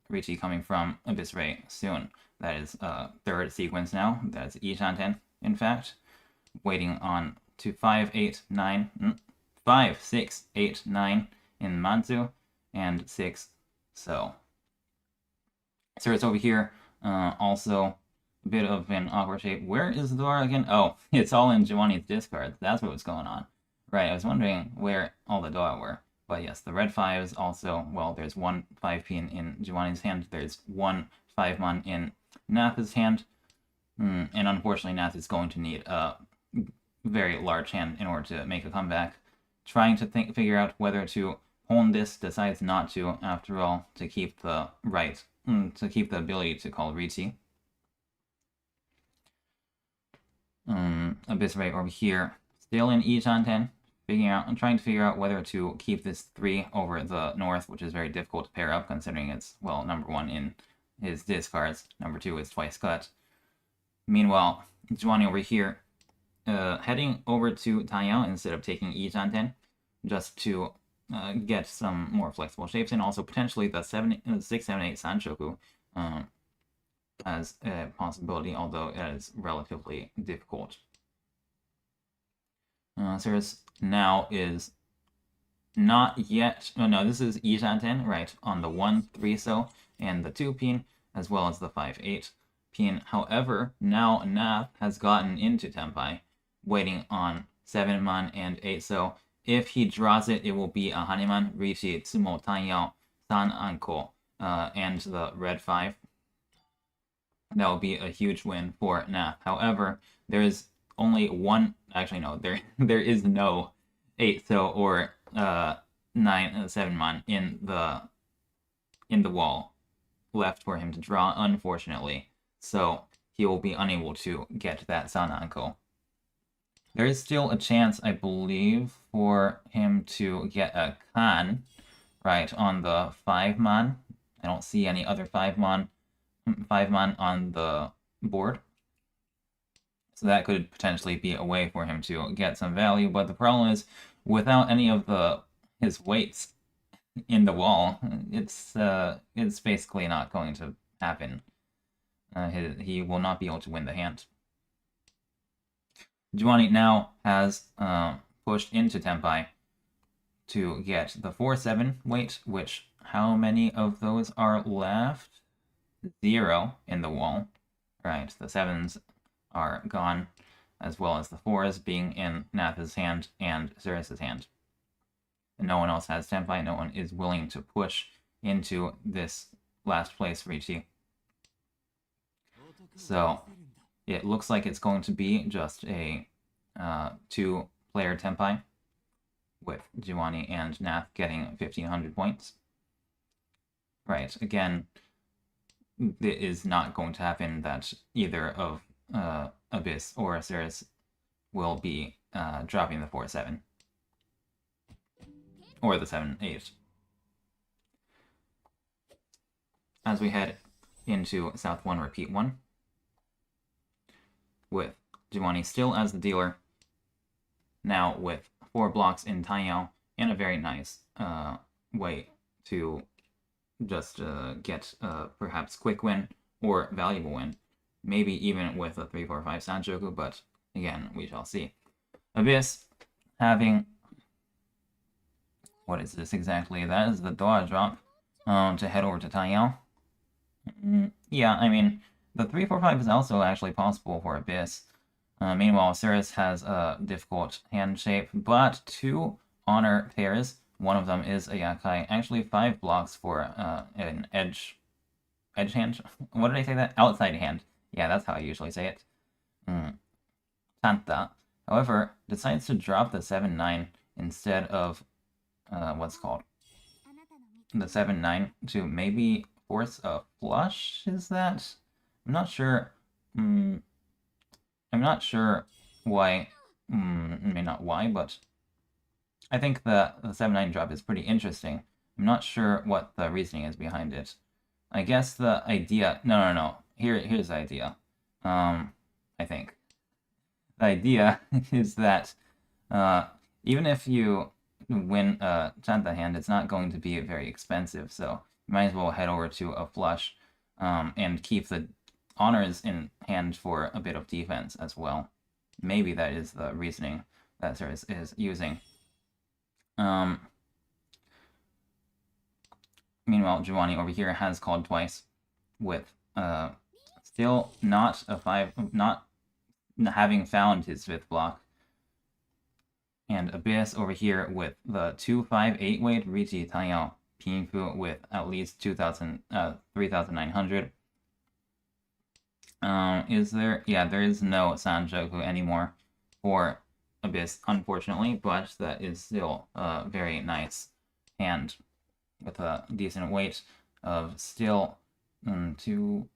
Riichi coming from Abyss Ray soon. That is 3rd sequence now. That's Ishanten, in fact. Waiting on to 5, 8, 9, 5, 6, 8, 9 in Manzu, and 6, so. It's over here, also a bit of an awkward shape. Where is the door again? Oh, it's all in Giovanni's discards. That's what was going on. Right, I was wondering where all the Doa were. But yes, the red 5s also, well, there's 1 5-pin in Giovanni's hand, there's 1 5-mon in Nath's hand, and unfortunately Nath is going to need a very large hand in order to make a comeback. Trying to figure out whether to hone this, decides not to, after all, to keep the to keep the ability to call Riichi. Abyss Ray over here, still in Ishanten, trying to figure out whether to keep this 3 over the north, which is very difficult to pair up considering it's, well, number 1 in his discards, number 2 is twice cut. Meanwhile, Giovanni over here, heading over to Taiyao instead of taking Ishanten, just to get some more flexible shapes, and also potentially the 6, 7, 8 Sanshoku as a possibility, although it is relatively difficult. Cirrus now is not yet, no, this is Ishanten, right, on the 1, 3 so, and the 2 pin, as well as the 5, 8 pin. However, now Nath has gotten into Tempai, waiting on 7-mon and 8 so. If he draws it, it will be a Hanuman, Riichi, Tsumo, Taiyao, San Anko, and the red 5. That will be a huge win for Nath. However, there is only one, actually no, there is no 8 so or 9 7-mon in the wall left for him to draw, unfortunately. So he will be unable to get that San Anko. There is still a chance, I believe, for him to get a Kan, right, on the 5-mon. I don't see any other 5-mon on the board. So that could potentially be a way for him to get some value, but the problem is, without any of his weights in the wall, it's basically not going to happen. He will not be able to win the hand. Giovanni now has pushed into Tempai to get the 4-7 weight, which, how many of those are left? 0 in the wall. Right, the 7s are gone, as well as the 4s being in Nath's hand and Cirrus's hand. And no one else has Tempai, no one is willing to push into this last place Riichi. So it looks like it's going to be just a 2-player Tempai, with Giovanni and Nath getting 1,500 points. Right, again, it is not going to happen that either of Abyss or Cirrus will be dropping the 4-7. Or the 7-8. As we head into South 1, Repeat 1, with Giovanni still as the dealer, now with 4 blocks in Taiyao, and a very nice way to just get perhaps quick win or valuable win. Maybe even with a 3-4-5 Sanshoku, but again, we shall see. Abyss having... What is this exactly? That is the Doa drop to head over to Taiyao. Yeah, I mean, the 3-4-5 is also actually possible for Abyss. Meanwhile, Cirrus has a difficult hand shape, but 2 honor pairs. One of them is a Yakai. Actually, 5 blocks for an edge hand. What did I say that? Outside hand. Yeah, that's how I usually say it. Tanta, however, decides to drop the 7-9 instead of what's called the 7-9 to maybe force a flush. Is that? I'm not sure. I'm not sure why. I mean, not why, but I think the 7-9 drop is pretty interesting. I'm not sure what the reasoning is behind it. I guess the idea. No. Here's the idea. I think the idea is that even if you win a Chanta hand, it's not going to be very expensive, so you might as well head over to a flush and keep the honors in hand for a bit of defense as well. Maybe that is the reasoning that Cirrus is using. Meanwhile, Giovanni over here has called twice with still not a 5, not having found his 5th block. And Abyss over here with the 2-5-8 weight Riichi Taiyao Pinfu with at least 3,900. Is there? Yeah, there is no Sanjoku anymore for Abyss, unfortunately, but that is still a very nice hand with a decent weight of still 2.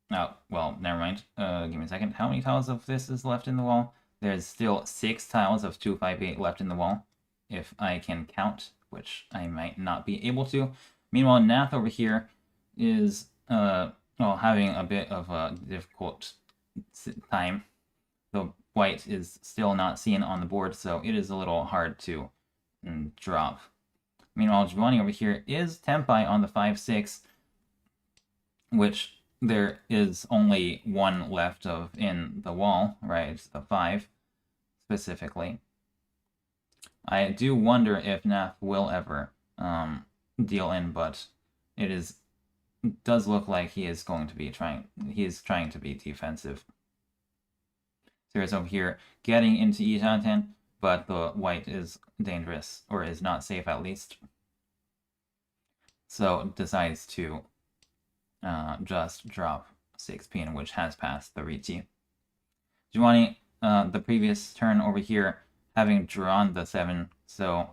Oh, well, never mind. Give me a second. How many tiles of this is left in the wall? There's still 6 tiles of 2-5-8 left in the wall, if I can count, which I might not be able to. Meanwhile, Nath over here is having a bit of a difficult time. The white is still not seen on the board, so it is a little hard to drop. Meanwhile, Giovanni over here is Tempai on the 5-6, which there is only 1 left of in the wall, right? The 5, specifically. I do wonder if Nath will ever deal in, but it does look like he is going to be trying to be defensive. Cirrus over here getting into Ishanten, but the white is dangerous, or is not safe at least. So decides to just drop 6 pin, which has passed the Riichi. Giovanni, the previous turn over here, having drawn the 7, so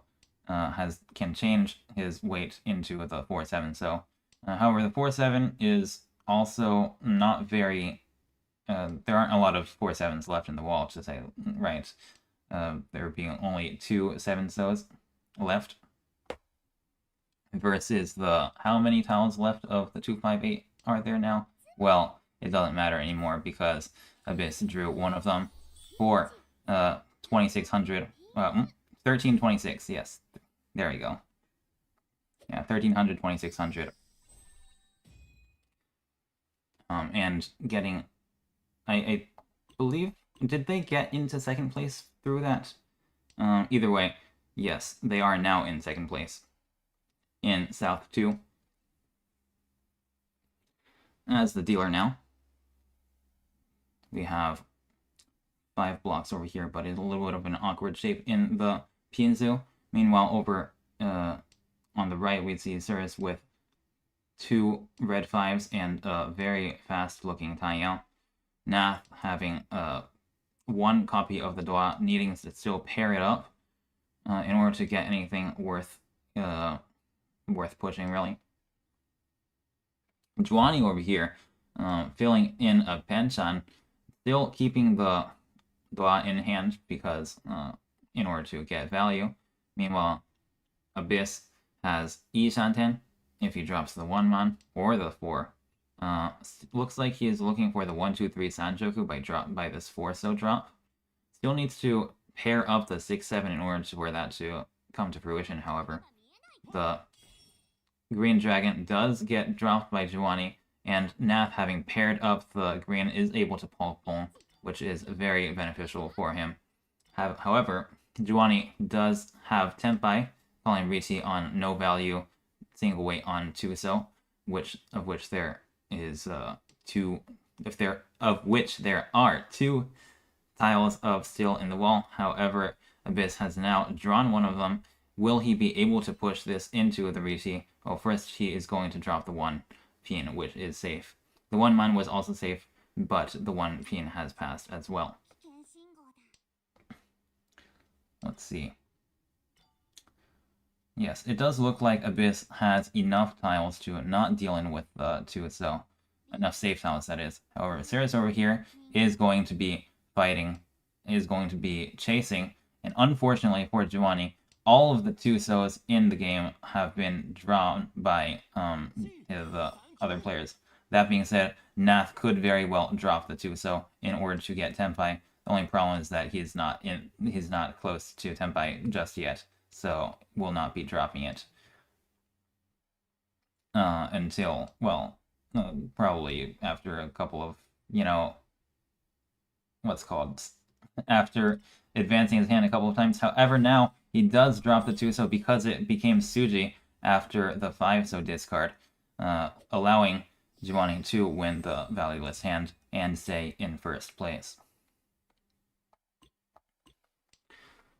can change his weight into the 4-7. So, however, the 4-7 is also not very. There aren't a lot of 4-7s left in the wall, to say right. There being only 2 7-sos left. Versus the how many tiles left of the 2-5-8 are there now? Well, it doesn't matter anymore because Abyss drew one of them for 2,600. 1326. Yes, there we go. Yeah, 1,300, 2,600. And getting, I believe, did they get into 2nd place through that? Either way, yes, they are now in 2nd place. In South 2 as the dealer now. We have 5 blocks over here, but it's a little bit of an awkward shape in the Pinzu. Meanwhile, over on the right, we see Cirrus with 2 red 5s and a very fast-looking Taiyao. Nath having 1 copy of the Dua, needing to still pair it up in order to get anything worth pushing, really. Giovanni over here, filling in a Hanchan, still keeping the Dua in hand because in order to get value. Meanwhile, Abyss has Ishanten if he drops the 1-man or the 4. Looks like he is looking for the 1-2-3 Sanjoku by this 4-so drop. Still needs to pair up the 6-7 in order for that to come to fruition, however. The green dragon does get dropped by Giovanni, and Nath, having paired up the green, is able to pull, which is very beneficial for him. However, Giovanni does have Tempai, calling Riichi on no value, single weight on 2-so. which there is two, of which there are two tiles of steel in the wall. However, Abyss has now drawn one of them. Will he be able to push this into the Riichi? Well, first he is going to drop the one pin, which is safe. The one mine was also safe, but the one pin has passed as well. Let's see. Yes, it does look like Abyss has enough tiles to not deal in with the 2, so enough safe tiles, that is. However, Sirius over here is going to be fighting, is going to be chasing, and unfortunately for Giovanni, all of the 2-sos in the game have been drawn by the other players. That being said, Nath could very well drop the 2-so in order to get Tenpai. The only problem is that he's not close to Tenpai just yet, so will not be dropping it until, well, probably after a couple of, after advancing his hand a couple of times. However, now he does drop the 2-so because it became Suji after the 5-so discard, allowing Giovanni to win the valueless hand and stay in first place.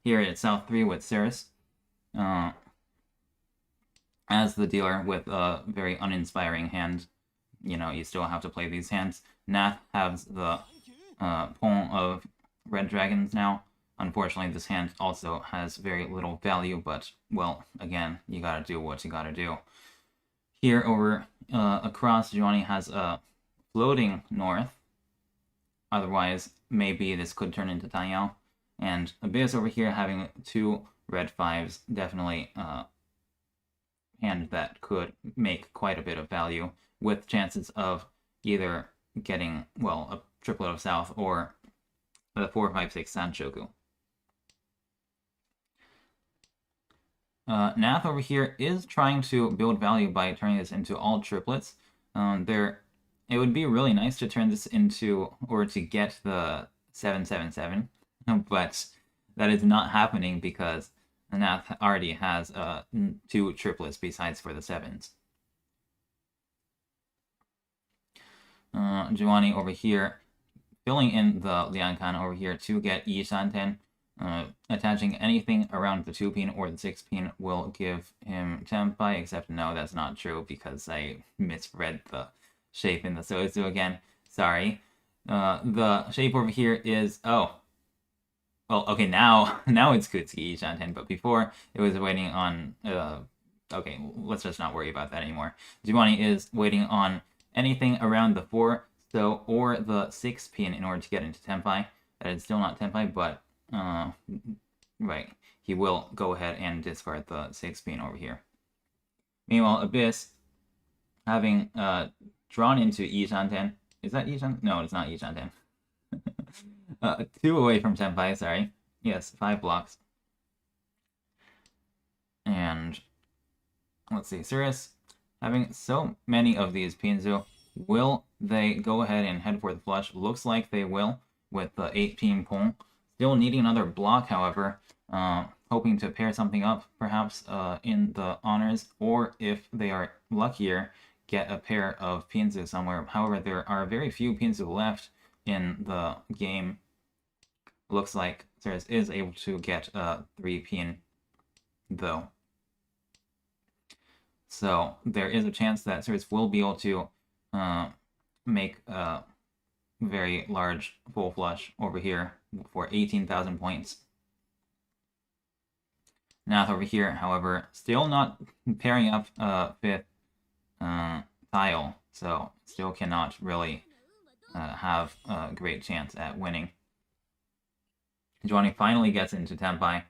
Here at South 3 with Ceres, as the dealer with a very uninspiring hand, you still have to play these hands. Nath has the Pong of Red Dragons now. Unfortunately, this hand also has very little value, but, well, again, you gotta do what you gotta do. Here over across, Giovanni has a floating north. Otherwise, maybe this could turn into Taiyao. And Abyss over here having 2 red 5s, definitely hand that could make quite a bit of value, with chances of either getting, well, a triplet of South or the 4-5-6 Sanshoku. Nath over here is trying to build value by turning this into all triplets. It would be really nice to turn this into, or to get the 7-7-7, but that is not happening because Nath already has 2 triplets besides for the 7s. Giovanni over here filling in the Liankan over here to get Yi Shanten. Attaching anything around the 2-pin or the 6-pin will give him Tenpai, except no, that's not true because I misread the shape in the Soizu again. Sorry. The shape over here is, well, okay, now it's Kutsuki Shanten, but before it was waiting on, okay, let's just not worry about that anymore. Giovanni is waiting on anything around the 4-so or the 6-pin in order to get into Tenpai. That is still not Tenpai, but right, he will go ahead and discard the 6-pin over here. Meanwhile, Abyss, having drawn into Yi Shanten, is that Yi Shanten? No, it's not Yi Shanten. 2 away from Tenpai, sorry. Yes, 5 blocks. And let's see, Sirius, having so many of these Pinzu, will they go ahead and head for the flush? Looks like they will, with the 8-pin Pong. Still needing another block, however, hoping to pair something up, perhaps in the honors, or if they are luckier, get a pair of Pinzu somewhere. However, there are very few Pinzu left in the game. Looks like Ceres is able to get a 3-pin, though. So there is a chance that Ceres will be able to make a very large full flush over here for 18,000 points. Nath over here, however, still not pairing up a 5th tile, so still cannot really have a great chance at winning. Giovanni finally gets into Tenpai,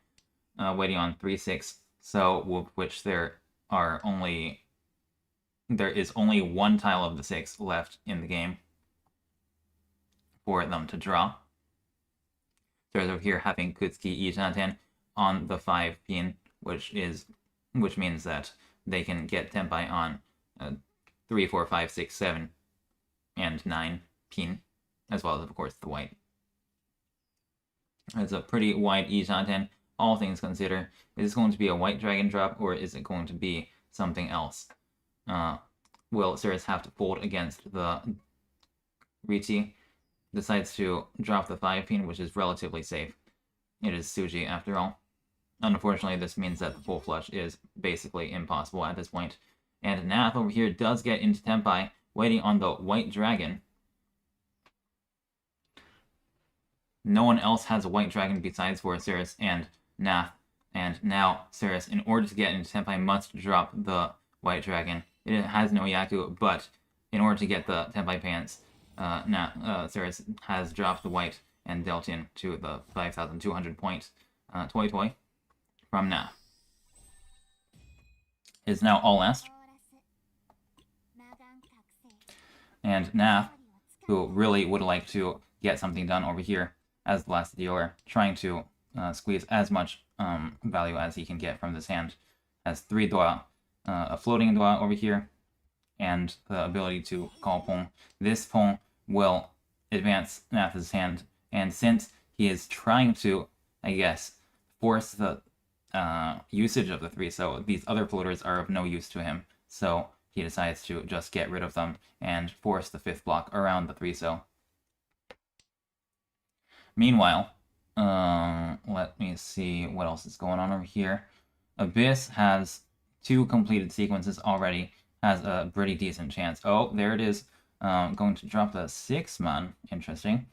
waiting on 3-6, so with which there is only 1 tile of the 6 left in the game for them to draw. There's over here having Kutsuki Ishanten on the 5-pin, which means that they can get Tenpai on 3, 4, 5, 6, 7, and 9-pin, as well as, of course, the white. It's a pretty wide Ishanten, all things considered. Is this going to be a white dragon drop, or is it going to be something else? will Sirius have to fold against the Riichi. Decides to drop the 5-pin, which is relatively safe. It is Suji after all. Unfortunately, this means that the full flush is basically impossible at this point. And Nath over here does get into Tenpai, waiting on the White Dragon. No one else has a White Dragon besides for Sirius and Nath. And now Sirius, in order to get into Tenpai, must drop the White Dragon. It has no Yaku, but in order to get the Tenpai pants, Sirius has dropped the White and dealt in to the 5,200 point Toy Toy from Nath. Is now all last. And Nath, who really would like to get something done over here as the last dealer, trying to squeeze as much value as he can get from this hand, has 3 Dua, a floating Dua over here, and the ability to call Pong. This Pong will advance Nath's hand, and since he is trying to, I guess, force the usage of the 3, so these other floaters are of no use to him, so he decides to just get rid of them and force the 5th block around the 3, so. Meanwhile, let me see what else is going on over here. Abyss has 2 completed sequences already, has a pretty decent chance. Oh, there it is. Going to drop the 6-man. Interesting.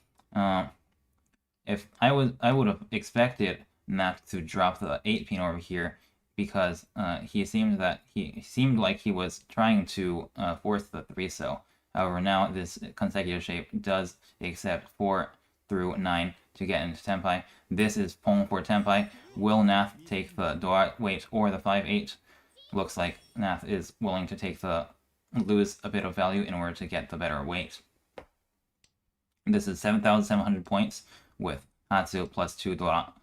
If I would have expected Nath to drop the 8-pin over here, because he seemed like he was trying to force the 3-so. However, now this consecutive shape does accept 4 through 9 to get into Tenpai. This is Pong for Tenpai. Will Nath take the Dua weight or the 5-8? Looks like Nath is willing to lose a bit of value in order to get the better weight. This is 7,700 points with Hatsu plus 2 Dora.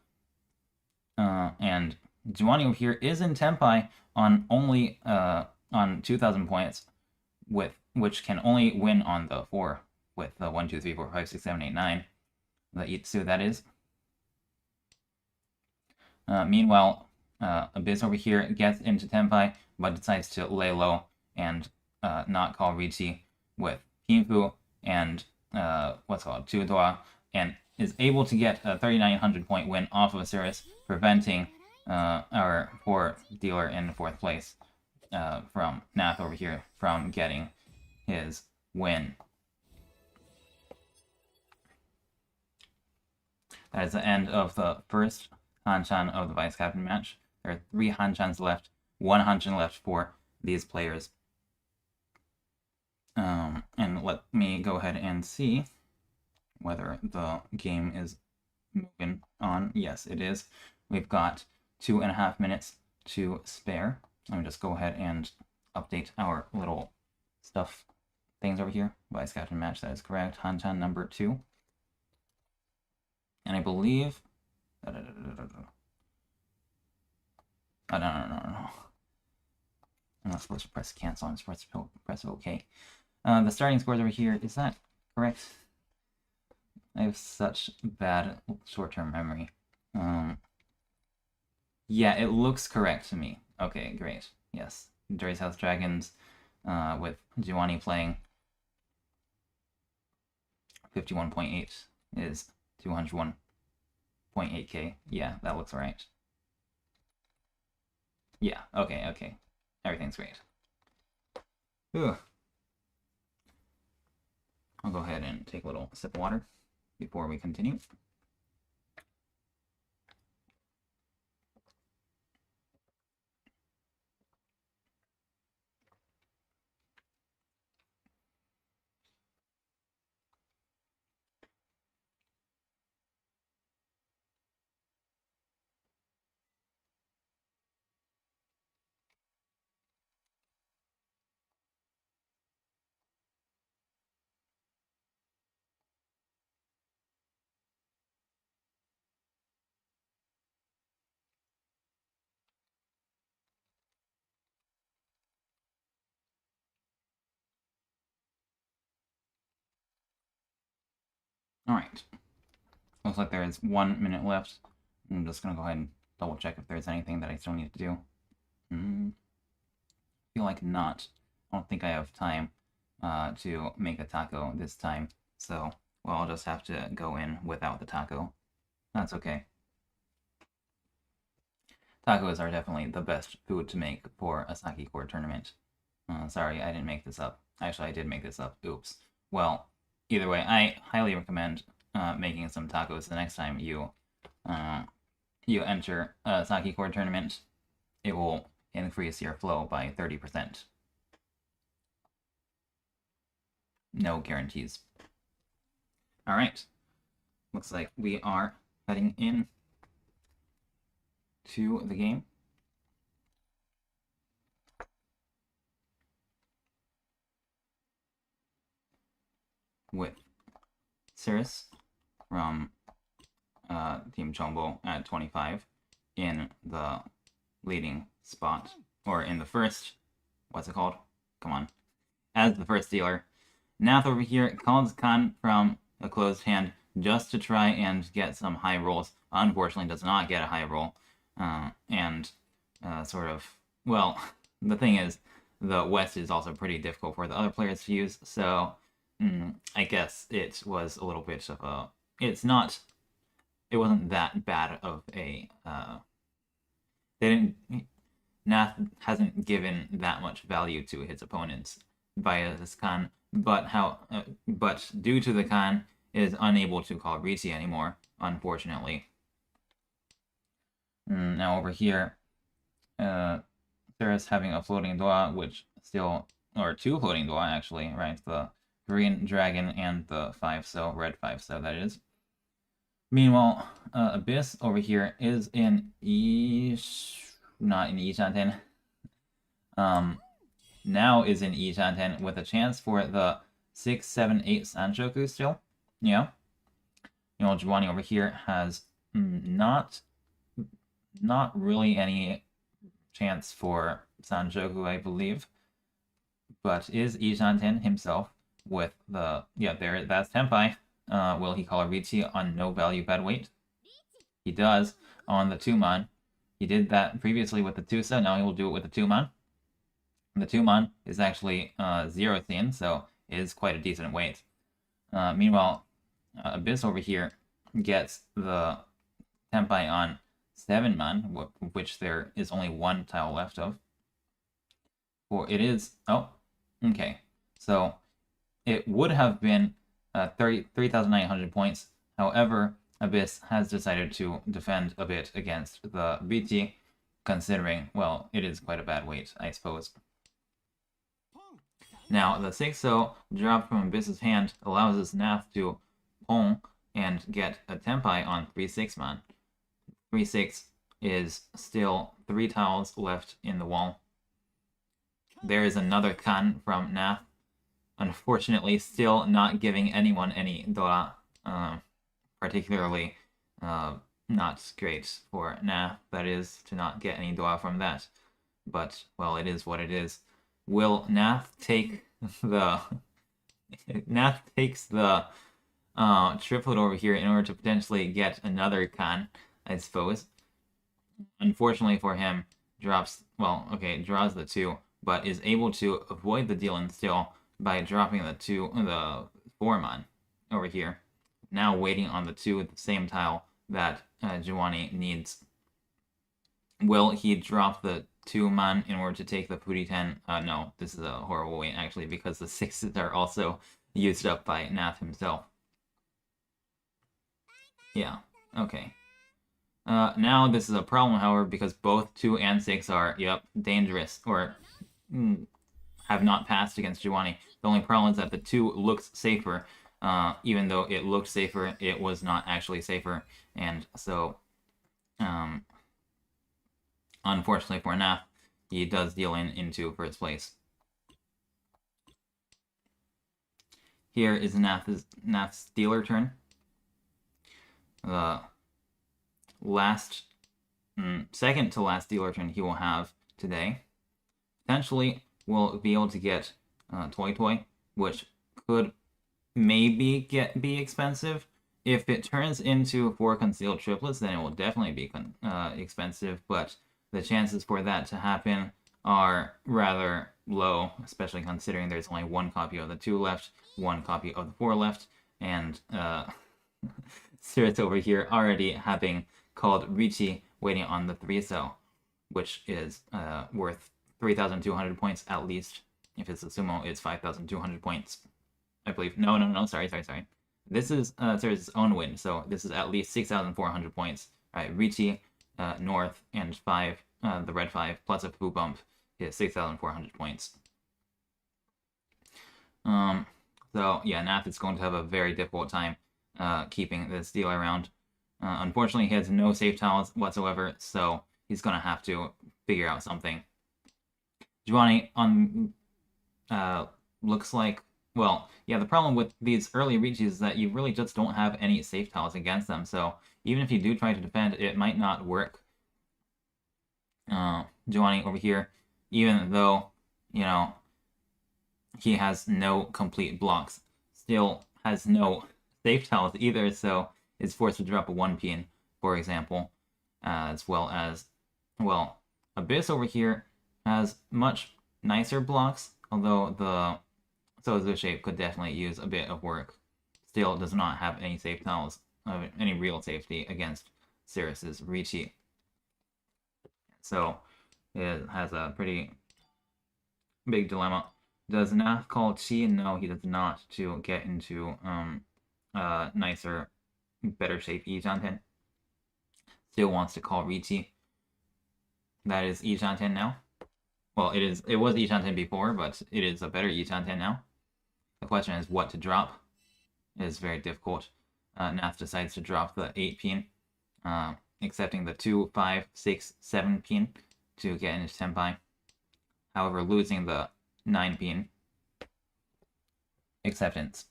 And Juwani over here is in Tenpai on only on 2,000 points, which can only win on the 4 with the 1, 2, 3, 4, 5, 6, 7, 8, 9. The Itsu, that is. Meanwhile, Abyss over here gets into Tenpai, but decides to lay low and not call Riichi with Kinfu and 2 Dua, and is able to get a 3,900 point win off of Sirius, preventing our poor dealer in 4th place from Nath over here from getting his win. That is the end of the first Hanchan of the Vice Captain match. There are 3 Hanchans left, 1 Hanchan left for these players. And let me go ahead and see whether the game is moving on. Yes, it is. We've got 2.5 minutes to spare. Let me just go ahead and update our little stuff things over here. Vice Captain match, that is correct. Hanchan number 2. And I believe... No. I'm not supposed to press cancel, I'm supposed to press OK. The starting scores over here, is that correct? I have such bad short-term memory. Yeah, it looks correct to me. Okay, great. Yes. Dirty House Dragons with Juwani playing 51.8 is 201.8k. Yeah, that looks right. Yeah, okay. Everything's great. Ugh. I'll go ahead and take a little sip of water before we continue. Alright. Looks like there is 1 minute left. I'm just going to go ahead and double check if there's anything that I still need to do. Feel like not. I don't think I have time to make a taco this time. So, well, I'll just have to go in without the taco. That's okay. Tacos are definitely the best food to make for a Sakicord tournament. Sorry, I didn't make this up. Actually, I did make this up. Oops. Well, either way, I highly recommend making some tacos the next time you enter a Sakicord tournament. It will increase your flow by 30%. No guarantees. All right. Looks like we are heading in to the game. With Cirrus from Team Chombo at 25 in the leading spot, or in the first, what's it called? Come on. As the first dealer. Nath over here calls Khan from a closed hand just to try and get some high rolls. Unfortunately, does not get a high roll. And sort of, well, the thing is, the West is also pretty difficult for the other players to use, so I guess it was a little bit of a... It wasn't that bad of a... Nath hasn't given that much value to his opponents via this Khan, but due to the Khan, is unable to call Riichi anymore, unfortunately. Now over here, Sarah's having a floating Dua, which still, or two floating Dua actually, right? The green dragon and the 5-so, red 5-so that is. Meanwhile, Abyss over here is in not in Ishanten. Now is in Ishanten with a chance for the 6, 7, 8 Sanshoku still. Yeah. Giovanni over here has not really any chance for Sanshoku, I believe, but is Ishanten himself with the... Yeah, there, that's Tenpai. Will he call a Riichi on no value bad weight? He does on the 2-man. He did that previously with the 2-so, now he will do it with the 2-man. The 2-man is actually 0 thin, so it is quite a decent weight. Meanwhile, Abyss over here gets the Tenpai on 7-man, which there is only 1 tile left of. For it is... Oh, okay. So it would have been 3,900 points. However, Abyss has decided to defend a bit against the Riichi, considering, well, it is quite a bad weight, I suppose. Now, the 6-so dropped from Abyss's hand allows his Nath to Pong and get a Tenpai on 3-6-man. 3-6 is still 3 tiles left in the wall. There is another Kan from Nath. Unfortunately, still not giving anyone any Dora. Particularly not great for Nath, that is, to not get any Dora from that. But, well, it is what it is. Will Nath take the... Nath takes the triplet over here in order to potentially get another Kan, I suppose. Unfortunately for him, drops... Well, okay, draws the 2, but is able to avoid the deal-in still by dropping the 4-man over here. Now waiting on the 2 at the same tile that Giovanni needs. Will he drop the 2-man in order to take the Puri-10? No, this is a horrible wait, actually, because the 6s are also used up by Nath himself. Yeah, okay. Now this is a problem, however, because both 2 and 6 are, yep, dangerous, or have not passed against Giovanni. The only problem is that the 2 looks safer. Even though it looked safer, it was not actually safer, and so, unfortunately for Nath, he does deal into first place. Here is Nath's dealer turn. The second to last dealer turn he will have today. Potentially, we'll be able to get Toy, which could maybe be expensive. If it turns into 4 concealed triplets, then it will definitely be expensive, but the chances for that to happen are rather low, especially considering there's only one copy of the 2 left, one copy of the 4 left, and Sirius over here already having called Riichi waiting on the 3-cell, which is worth 3,200 points at least. If it's a sumo, it's 5,200 points, I believe. No, sorry. This is Sirius' own win, so this is at least 6,400 points. Alright, Riichi, North, and 5, the red 5, plus a foo bump is 6,400 points. So yeah, Nath is going to have a very difficult time keeping this deal around. Unfortunately, he has no safe tiles whatsoever, so he's going to have to figure out something. Giovanni looks like, well, yeah, the problem with these early Riichis is that you really just don't have any safe tiles against them, so even if you do try to defend, it might not work. Giovanni over here, even though, you know, he has no complete blocks, still has no safe tiles either, so is forced to drop a 1-pin, for example, as well as, well, Abyss over here has much nicer blocks, although the Sozu shape could definitely use a bit of work. Still does not have any safe tiles, any real safety against Sirius's Riichi. So it has a pretty big dilemma. Does Nath call Chi? No, he does not, to get into nicer, better shape Ijanten. Still wants to call Riichi. That is Ijanten now. Well, it was Ijanten before, but it is a better Ijanten now. The question is what to drop. It is very difficult. Nath decides to drop the 8-pin, accepting the 2, 5, 6, 7-pin to get into Tenpai. However, losing the 9-pin acceptance.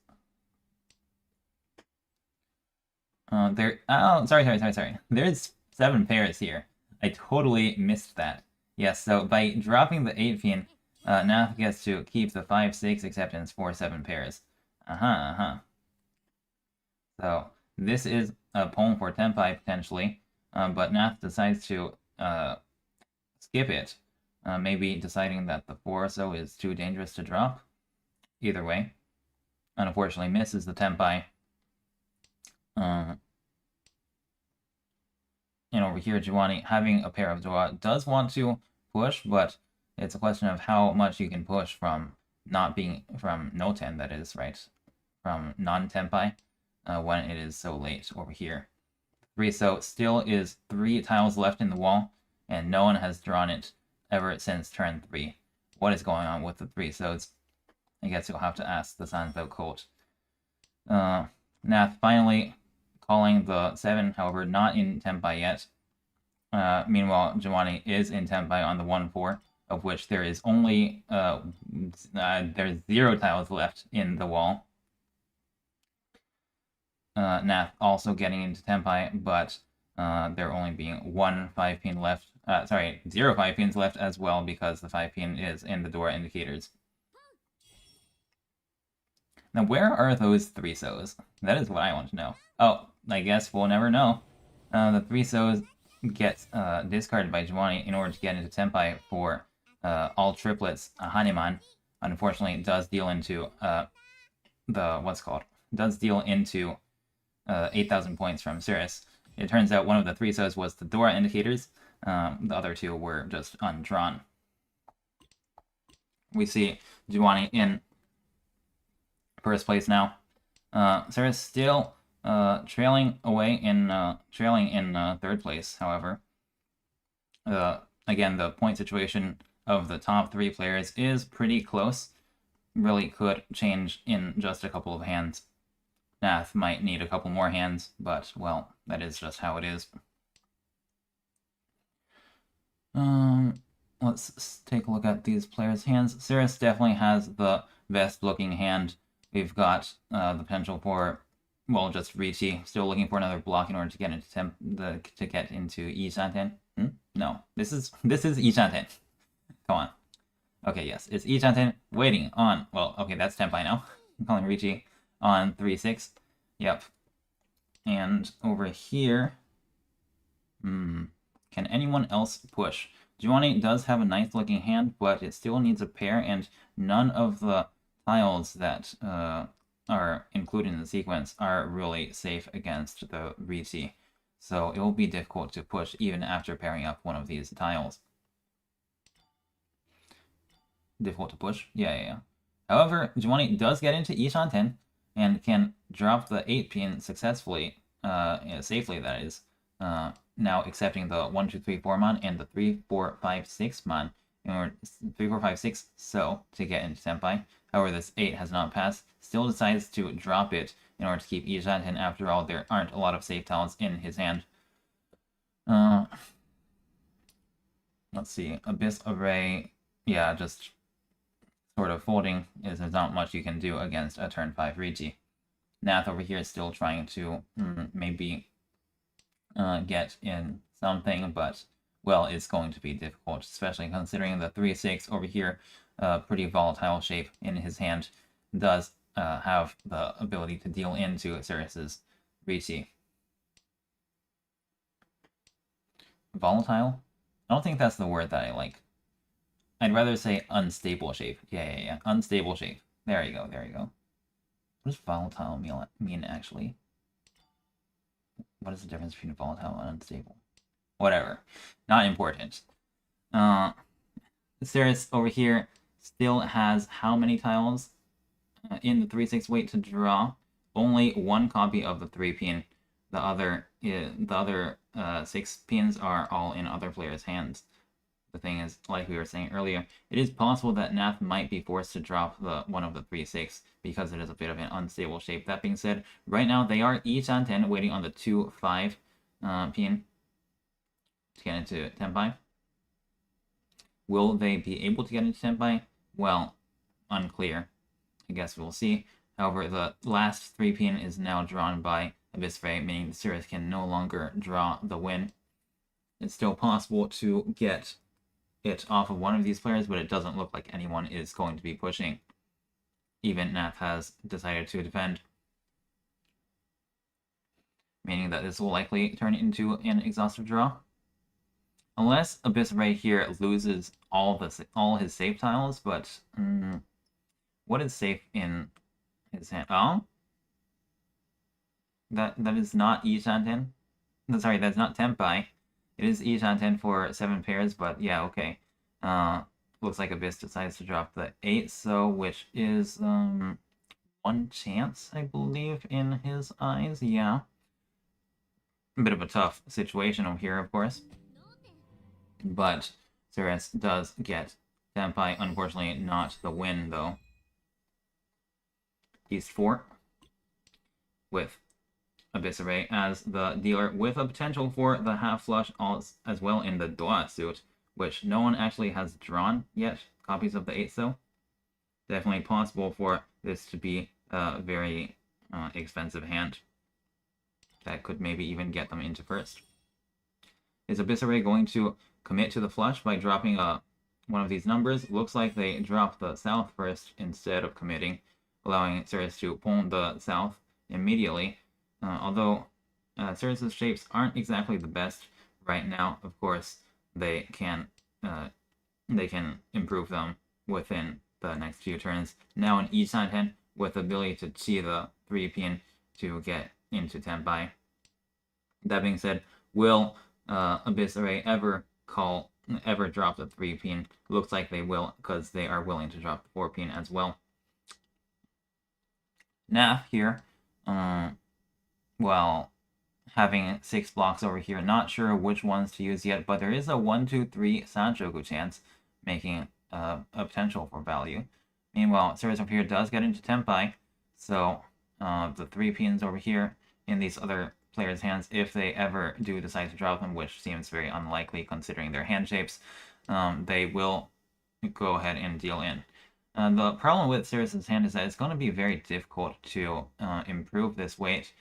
Sorry. There's 7 pairs here. I totally missed that. Yes, so by dropping the 8-pin, Nath gets to keep the 5, 6 acceptance for 7 pairs. So this is a poem for Tenpai potentially, but Nath decides to skip it. Maybe deciding that the 4 or so is too dangerous to drop. Either way. Unfortunately misses the Tenpai. And over here, Giovanni, having a pair of Doa, does want to push, but it's a question of how much you can push from not being, from no ten, that is, right? From non-Tenpai, when it is so late over here. 3, so still is 3 tiles left in the wall, and no one has drawn it ever since turn 3. What is going on with the 3 so's? I guess you'll have to ask the Sanzo Colt. Nath finally calling the 7, however, not in Tenpai yet. Meanwhile, Giovanni is in Tenpai on the 1-4, of which there is only, there's 0 tiles left in the wall. Nath also getting into Tenpai, but there only being 1 5-pin left. 0 5-pins left as well, because the 5-pin is in the door indicators. Now, where are those 3 so's? That is what I want to know. Oh, I guess we'll never know. The 3 so's gets discarded by Giovanni in order to get into Tenpai for all triplets. Haneman, unfortunately, does deal into does deal into 8,000 points from Sirius. It turns out one of the 3 so's was the Dora indicators. The other 2 were just undrawn. We see Giovanni in first place now. Sirius still trailing in third place, however. Again, the point situation of the top 3 players is pretty close. Really could change in just a couple of hands. Nath might need a couple more hands, but, well, that is just how it is. Let's take a look at these players' hands. Sirius definitely has the best-looking hand. We've got the potential for, well, just Riichi. Still looking for another block in order to get into Ijanten. No, this is Ijanten. Come on. Okay, yes, it's Ijanten waiting on. Well, okay, that's Tenpai now. I'm calling Riichi on 3-6. Yep. And over here, can anyone else push? Juwani does have a nice looking hand, but it still needs a pair, and none of the tiles that are included in the sequence are really safe against the Riichi. So it will be difficult to push even after pairing up one of these tiles. Difficult to push? Yeah. However, Juwani does get into Hanchan and can drop the 8 pin successfully, safely that is. Now accepting the 1, 2, 3, 4 mon and the 3, 4, 5, 6 mon in order 3, 4, 5, 6 so to get into Senpai. However, this 8 has not passed. Still decides to drop it in order to keep Hanchan. After all, there aren't a lot of safe tiles in his hand. Let's see. Abyss Array. Yeah, just sort of folding is there's not much you can do against a turn 5 Riichi. Nath over here is still trying to maybe get in something, but, well, it's going to be difficult, especially considering the 3-6 over here, pretty volatile shape in his hand, does have the ability to deal into Sirius's Riichi. Volatile? I don't think that's the word that I like. I'd rather say unstable shape. Yeah. Unstable shape. There you go. What does volatile mean, actually? What is the difference between volatile and unstable? Whatever. Not important. Sirius over here still has how many tiles in the 3-6 weight to draw? Only one copy of the 3 pin. The other 6 pins are all in other players' hands. The thing is, like we were saying earlier, it is possible that Nath might be forced to drop one of the 3-6 because it is a bit of an unstable shape. That being said, right now they are each on 10, waiting on the 2-5 pin to get into Senpai. Will they be able to get into Senpai? Well, unclear. I guess we'll see. However, the last 3 pin is now drawn by Abyss Ray, meaning the Sirius can no longer draw the win. It's still possible to get it off of one of these players, but it doesn't look like anyone is going to be pushing. Even Nath has decided to defend, meaning that this will likely turn into an exhaustive draw. Unless Abyss Ray here loses all his safe tiles, but what is safe in his hand? Oh? That is not Hanchan. Sorry, that's not Senpai. It is Hanchan for 7 pairs, but yeah, okay. Looks like Abyss decides to drop the 8, so which is 1 chance, I believe, in his eyes. Yeah. A bit of a tough situation over here, of course. But Sirius does get Senpai, unfortunately not the win, though. East 4 with Abyss Array as the dealer, with a potential for the half flush as well in the Doa suit, which no one actually has drawn yet copies of the 8, though. Definitely possible for this to be a very expensive hand that could maybe even get them into first. Is Abyss Array going to commit to the flush by dropping one of these numbers? Looks like they drop the south first instead of committing, allowing Sirius to pull the south immediately. Although Sirius's shapes aren't exactly the best right now, of course, they can improve them within the next few turns. Now in Hanchan with the ability to chi the 3 pin to get into Senpai. That being said, will Abyss Array ever drop the 3 pin? Looks like they will, because they are willing to drop the 4 pin as well. Nath here, well, having 6 blocks over here, not sure which ones to use yet, but there is a 1, 2, 3 Sanchoku chance, making a potential for value. Meanwhile, Sirius over here does get into Senpai, so the 3 pins over here in these other players' hands, if they ever do decide to drop them, which seems very unlikely considering their hand shapes, they will go ahead and deal in. The problem with Sirius's hand is that it's going to be very difficult to improve this weight.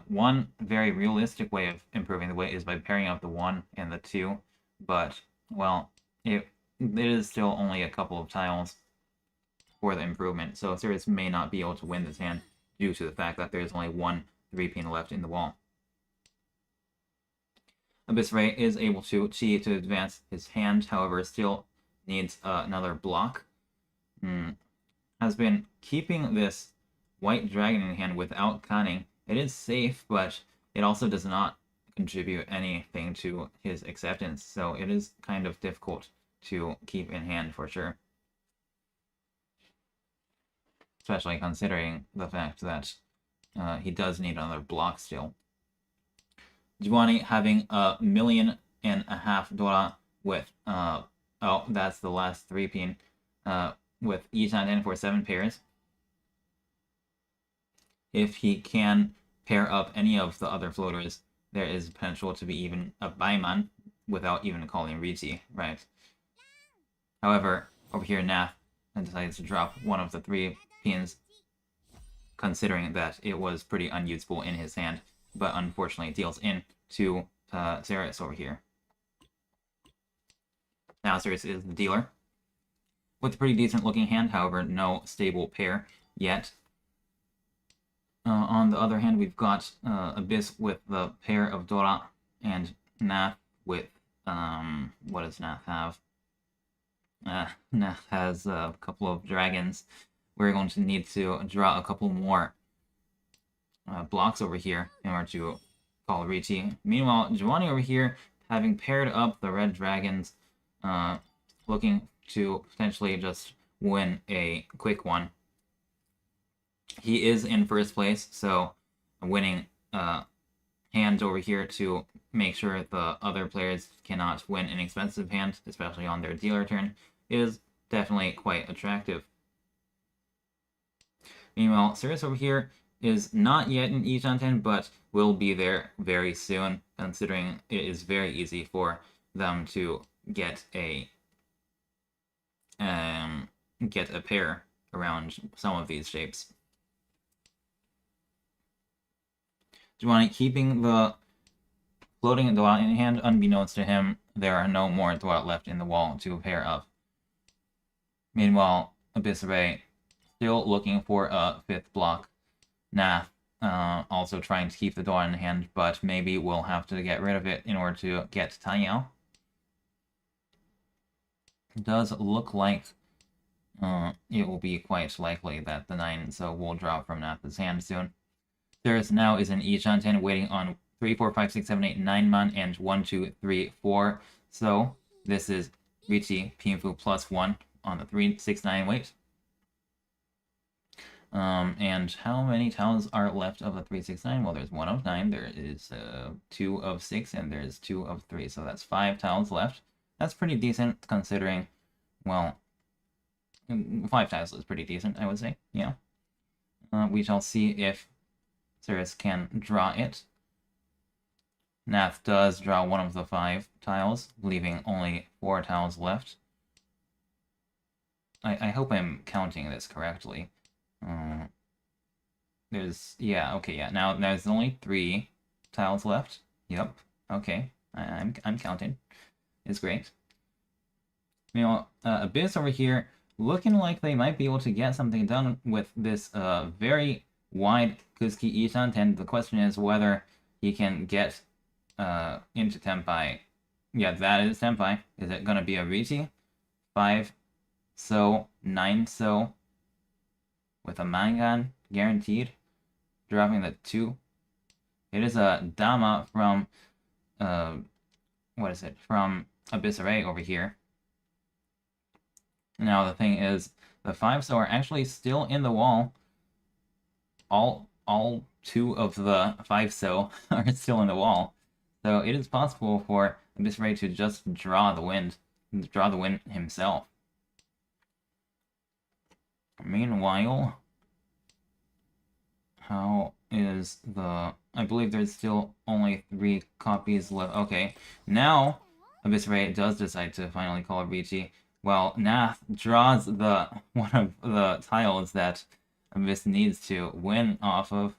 One very realistic way of improving the weight is by pairing up the 1 and the 2, but, well, it is still only a couple of tiles for the improvement, so Sirius may not be able to win this hand due to the fact that there's only 1 3 pin left in the wall. Abyss Ray is able to Chi to advance his hand, however, still needs another block. Has been keeping this white dragon in hand without cunning. It is safe, but it also does not contribute anything to his acceptance, so it is kind of difficult to keep in hand for sure. Especially considering the fact that he does need another block still. Juwani having $1.5 million with, oh, that's the last 3-pin, with each Anton for 7 pairs. If he can pair up any of the other floaters, there is potential to be even a Baiman without even calling Riichi, right? However, over here, Nath decides to drop one of the 3 pins, considering that it was pretty unusable in his hand, but unfortunately deals in to Xerus over here. Now Xerus is the dealer, with a pretty decent looking hand, however, no stable pair yet. On the other hand, we've got Abyss with the pair of Dora and Nath with, what does Nath have? Nath has a couple of dragons. We're going to need to draw a couple more blocks over here in order to call Riichi. Meanwhile, Juwani over here, having paired up the red dragons, looking to potentially just win a quick one. He is in first place, so winning hands over here to make sure the other players cannot win an expensive hand, especially on their dealer turn, is definitely quite attractive. Meanwhile, Xerus over here is not yet in Hanchan, but will be there very soon, considering it is very easy for them to get a pair around some of these shapes. Juwani keeping the floating Dua in hand. Unbeknownst to him, there are no more Dua left in the wall to pair up. Meanwhile, Abyss Ray still looking for a 5th block. Nath also trying to keep the Dua in hand, but maybe we'll have to get rid of it in order to get Tanyao. It does look like it will be quite likely that the 9 so will drop from Nath's hand soon. Xerus now is in Hanchan waiting on 3, 4, 5, 6, 7, 8, 9 man and 1, 2, 3, 4. So this is Riichi Pinfu +1 on the 3, 6, 9 wait. And how many tiles are left of the 3, 6, 9? Well, there's 1 of 9, there is 2 of 6, and there's 2 of 3. So that's 5 tiles left. That's pretty decent considering, well, 5 tiles is pretty decent, I would say. Yeah. We shall see if Xerus can draw it. Nath does draw one of the 5 tiles, leaving only 4 tiles left. I hope I'm counting this correctly. There's, yeah, okay, yeah. Now there's only 3 tiles left. Yep, okay. I'm counting. It's great. Meanwhile, Abyss over here, looking like they might be able to get something done with this very wide Kusuki Hanchan. The question is whether he can get into Tenpai. Yeah, that is Tenpai. Is it gonna be a Riichi? 5 so, 9 so, with a Mangan guaranteed, dropping the 2. It is a Dama from, what is it? From Abyss Array over here. Now the thing is, the 5 so are actually still in the wall. All 2 of the 5 so are still in the wall. So it is possible for Abyss Ray to just draw the win himself. Meanwhile, how is the... I believe there's still only 3 copies left. Okay, now Abyss Ray does decide to finally call Riichi. Well, Nath draws the one of the tiles that Abyss needs to win off of.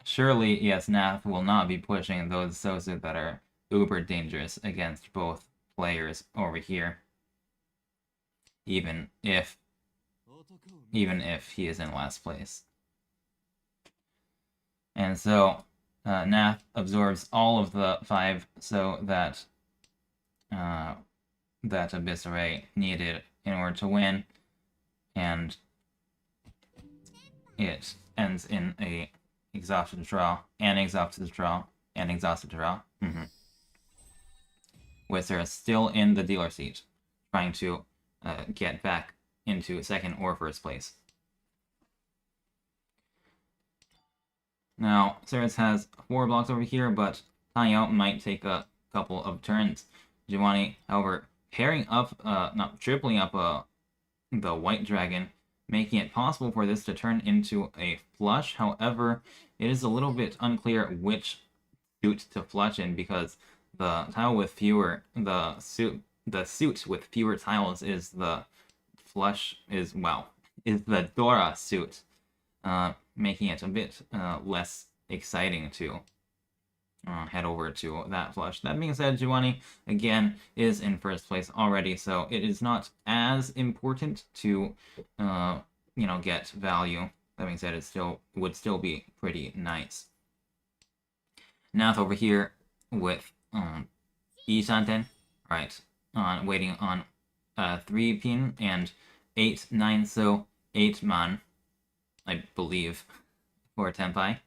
Surely, yes, Nath will not be pushing those Sosu that are uber dangerous against both players over here. Even if he is in last place. And so, Nath absorbs all of the 5, so that that Abyss Array needed in order to win, and it ends in a exhausted draw, and exhausted draw, and exhausted draw. With her still in the dealer seat, trying to get back into second or first place. Now, Ceres has 4 blocks over here, but Tanyo might take a couple of turns. Giovanni, however, pairing up, not tripling up the white dragon, making it possible for this to turn into a flush. However, it is a little bit unclear which suit to flush in, because the tile with fewer, the suit with fewer tiles is the flush, is the Dora suit, making it a bit less exciting to head over to that flush. That being said, Giovanni, again, is in first place already, so it is not as important to, get value. That being said, it would still be pretty nice. Nath over here with Ishanten, right, waiting on 3 pin and 8, 9, so 8 man, I believe, for Tenpai.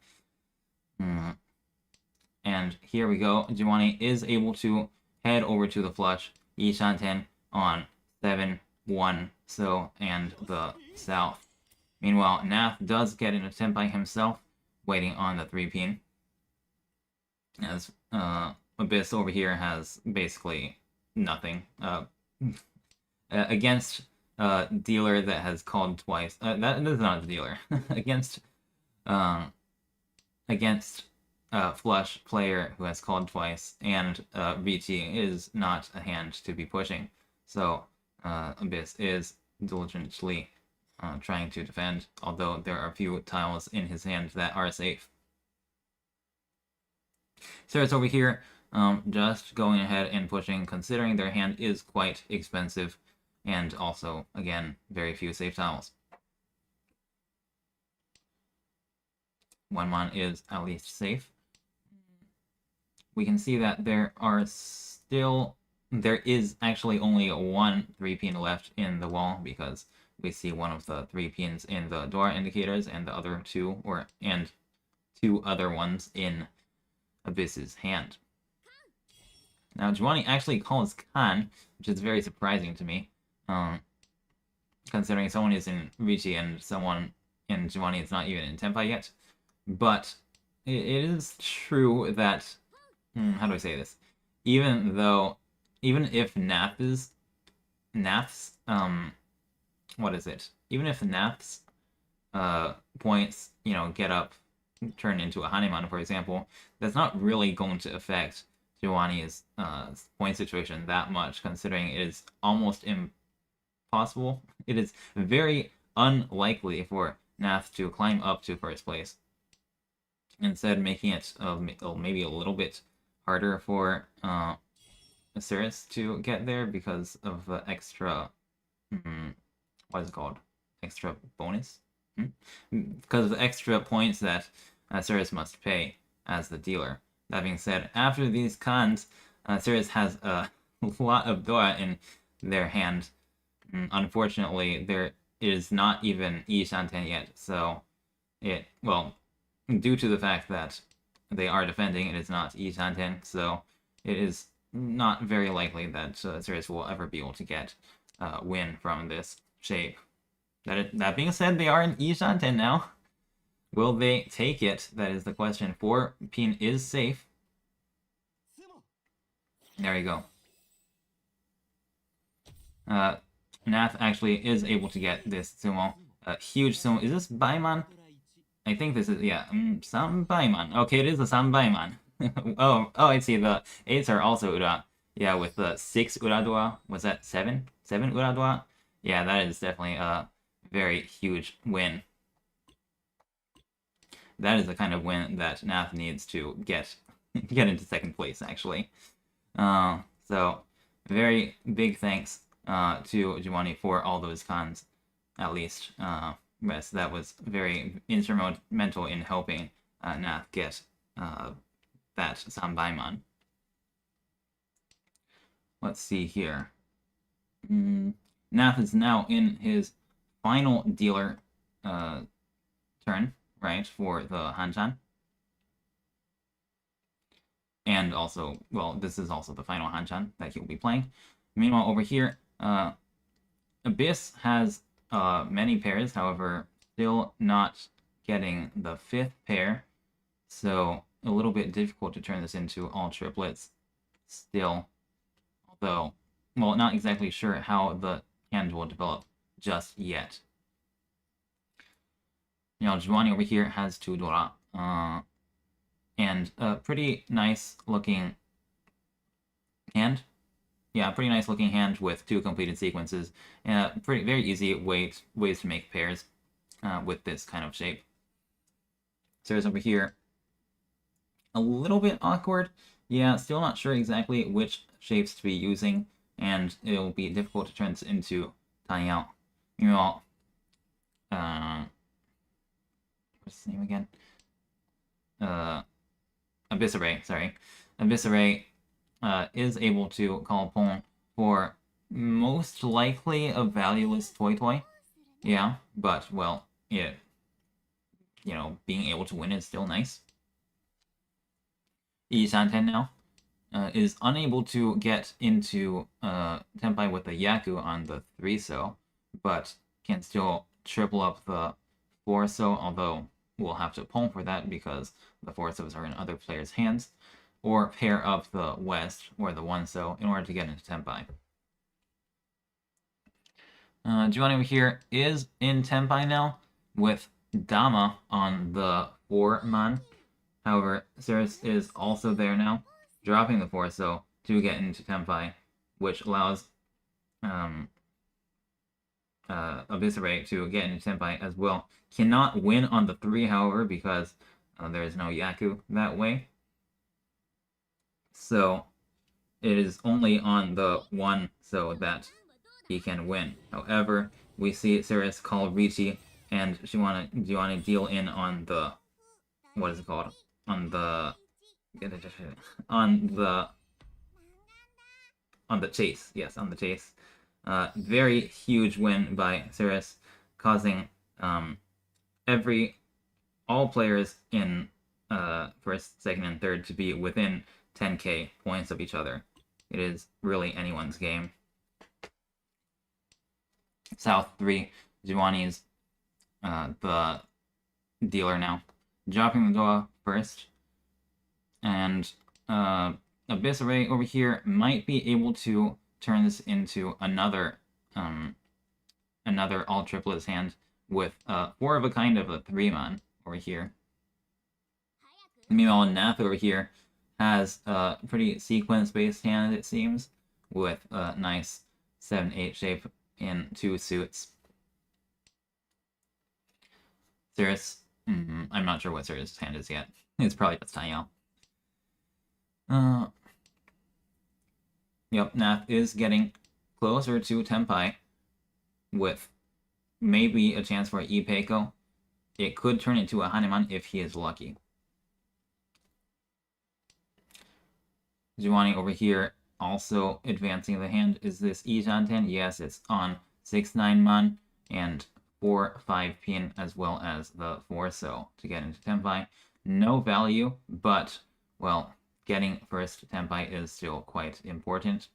And here we go. Giovanni is able to head over to the flush. Ishanten on 7, 1, so, and the south. Meanwhile, Nath does get into Tenpai himself, waiting on the 3 pin. As Abyss over here has basically nothing. Against dealer that has called twice. That is not a dealer. against flush player who has called twice, and Riichi is not a hand to be pushing. So Abyss is diligently trying to defend, although there are a few tiles in his hand that are safe. Ceres over here, just going ahead and pushing, considering their hand is quite expensive, and also, again, very few safe tiles. 1-1 is at least safe. We can see that there is actually only 1 3-pin left in the wall, because we see one of the 3 pins in the Dora indicators, and the other 2, and 2 other ones in Abyss's hand. Now, Giovanni actually calls Khan, which is very surprising to me, considering someone is in Riichi and someone in Giovanni is not even in Tenpai yet. But it is true that, how do I say this? Even if Nath's, even if Nath's points, get up, turn into a Haneman, for example, that's not really going to affect Giovanni's point situation that much, considering it is almost impossible. It is very unlikely for Nath to climb up to first place, instead making it maybe a little bit harder for Ceres to get there because of the extra, what is it called? Extra bonus? Because of the extra points that Ceres must pay as the dealer. That being said, after these cons, Ceres has a lot of Dora in their hand. Unfortunately, there is not even Ishanten yet, so due to the fact that they are defending, it is not Ishanten, so it is not very likely that Ceres will ever be able to get a win from this shape. That being said, they are in Ishanten now. Will they take it? That is the question. 4 pin is safe. There you go. Nath actually is able to get this sumo. A huge sumo. Is this Baiman? I think this is, yeah, Sanbaiman. Okay, it is a Sanbaiman. oh, I see. The 8s are also Ura. Yeah, with the 6 Uradua. Was that 7? 7 Uradua? Yeah, that is definitely a very huge win. That is the kind of win that Nath needs to get into second place, actually. So, very big thanks to Giovanni for all those cons, at least. That was very instrumental in helping Nath get that Sanbaimon. Let's see here. Nath is now in his final dealer turn, right, for the Hanchan. And also, well, this is also the final Hanchan that he'll be playing. Meanwhile, over here, Abyss has many pairs, however, still not getting the 5th pair, so a little bit difficult to turn this into all triplets still, although, well, not exactly sure how the hand will develop just yet. Now, Juani over here has 2 Dora, and a pretty nice looking hand. Yeah, pretty nice looking hand with 2 completed sequences, and very easy ways to make pairs with this kind of shape. Sarah's over here, a little bit awkward. Yeah, still not sure exactly which shapes to be using, and it'll be difficult to turn this into Tanyao. Meanwhile, what's his name again? Abyssarray, sorry. Abyssarray is able to call upon for most likely a valueless toy. Yeah, but, well, it, being able to win is still nice. Isanten now is unable to get into Tenpai with the Yaku on the 3-so, but can still triple up the 4-so, although we'll have to pull for that because the 4-sos are in other players' hands, or pair up the West or the 1-so in order to get into Tenpai. Giovanni over here is in Tenpai now with Dama on the 4-man. However, Cirrus is also there now, dropping the 4-so to get into Tenpai, which allows Abyssarray to get into Tenpai as well. Cannot win on the 3, however, because there is no Yaku that way. So it is only on the 1-so that he can win. However, we see Cirrus call Riichi, and do you want to deal in on the, what is it called? On the chase. Yes, on the chase. Very huge win by Cirrus, causing all players in first, second, and third to be within 10k points of each other. It is really anyone's game. South 3, Giovanni's the dealer now, dropping the Doa first, and Abyssarray over here might be able to turn this into another all triplets hand with 4 of a kind of a 3-man over here. Meanwhile, Nath over here has a pretty sequence-based hand, it seems, with a nice 7-8 shape in 2 suits. Cirrus, I'm not sure what Cirrus' hand is yet. It's probably just Tanyao. Yep, Nath is getting closer to Tenpai with maybe a chance for Ipeiko. It could turn into a Haneman if he is lucky. Giovanni over here also advancing the hand. Is this Ijanten? Yes, it's on 6-9-man and 4-5 pin as well as the 4-so to get into Tenpai. No value, but, well, getting first Tenpai is still quite important.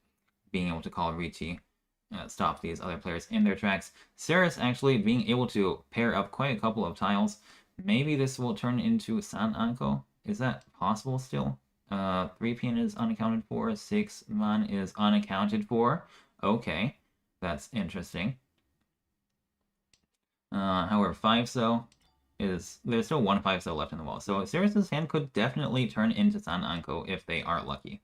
Being able to call Riichi, stop these other players in their tracks. Cirrus actually being able to pair up quite a couple of tiles. Maybe this will turn into San Anko. Is that possible still? 3 pin is unaccounted for, 6-man is unaccounted for. Okay, that's interesting. However, 5-so is, there's still 1 5-so left in the wall. So Cirrus's hand could definitely turn into San Anko if they are lucky.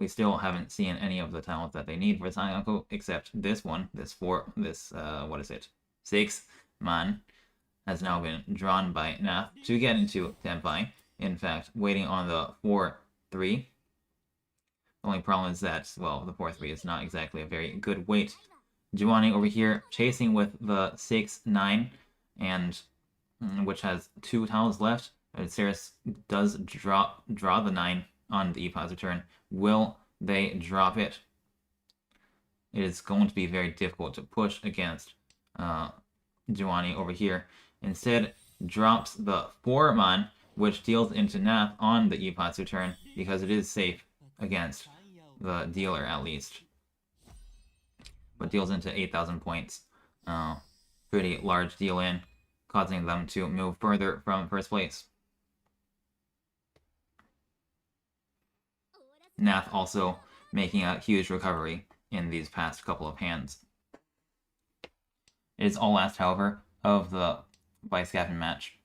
We still haven't seen any of the tiles that they need for San Anko except this one, what is it? 6-man has now been drawn by Nath to get into Tenpai. In fact, waiting on the 4-3. The only problem is that, well, the 4-3 is not exactly a very good weight. Giovanni over here chasing with the 6-9, and
which has 2 tiles left. Ceres does draw the 9 on the E-positive turn. Will they drop it? It is going to be very difficult to push against Juani over here. Instead, drops the 4-mon, which deals into Nath on the E-positive turn because it is safe against the dealer at least. But deals into 8,000 points. Pretty large deal in, causing them to move further from first place. Nath also making a huge recovery in these past couple of hands. It is all last, however, of the vice captain match.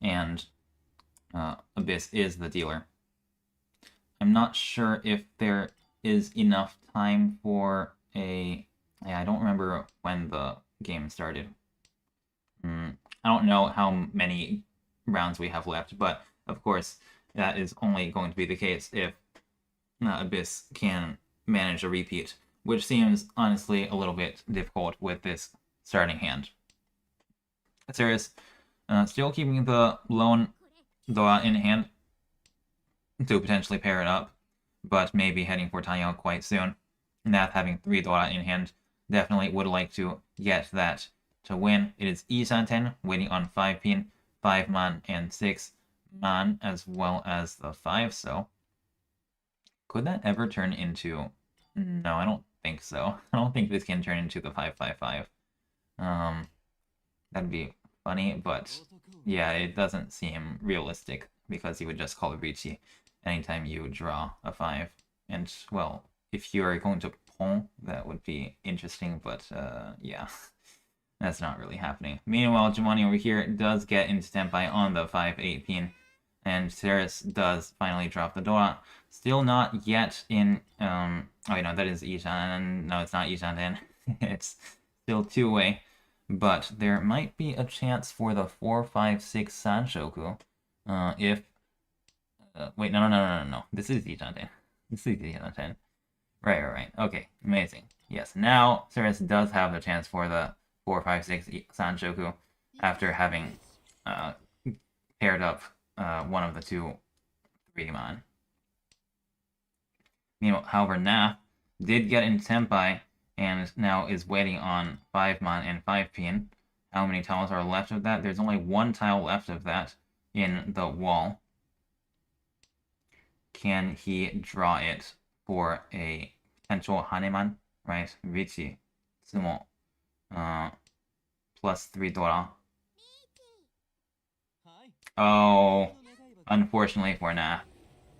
And Abyss is the dealer. I'm not sure if there is enough time for a... Yeah, I don't remember when the game started. I don't know how many rounds we have left, but of course that is only going to be the case if Abyss can manage a repeat, which seems honestly a little bit difficult with this starting hand. Ceres still keeping the lone Doa in hand to potentially pair it up, but maybe heading for Tanyo quite soon. Nath having 3 Doa in hand definitely would like to get that to win. It is Isanten waiting on 5 pin, 5 man, and 6 man, as well as the 5, so could that ever turn into... No, I don't think so. I don't think this can turn into the 5-5-5. That'd be funny, but yeah, it doesn't seem realistic because you would just call it Riichi anytime you draw a 5. And, well, if you're going to Pon, that would be interesting, but yeah, that's not really happening. Meanwhile, Jumani over here does get into Tenpai on the 5-8 pin, and Ceres does finally drop the Dora. Still not yet in... oh, wait, no, that is Ishan. No, it's not Ishan then. It's still 2-way. But there might be a chance for the 4-5-6 Sanshoku. If... wait, no. This is Ishan. This is Ishan. Right. Okay, amazing. Yes, now Ceres does have the chance for the 4-5-6 Sanshoku after having paired up one of the 2 3-mon. However, Nath did get in Tenpai and now is waiting on 5-mon and 5 pin. How many tiles are left of that? There's only 1 tile left of that in the wall. Can he draw it for a potential Haneman? Right, Riichi, Sumo, plus 3 Dora. Oh, unfortunately for Nath,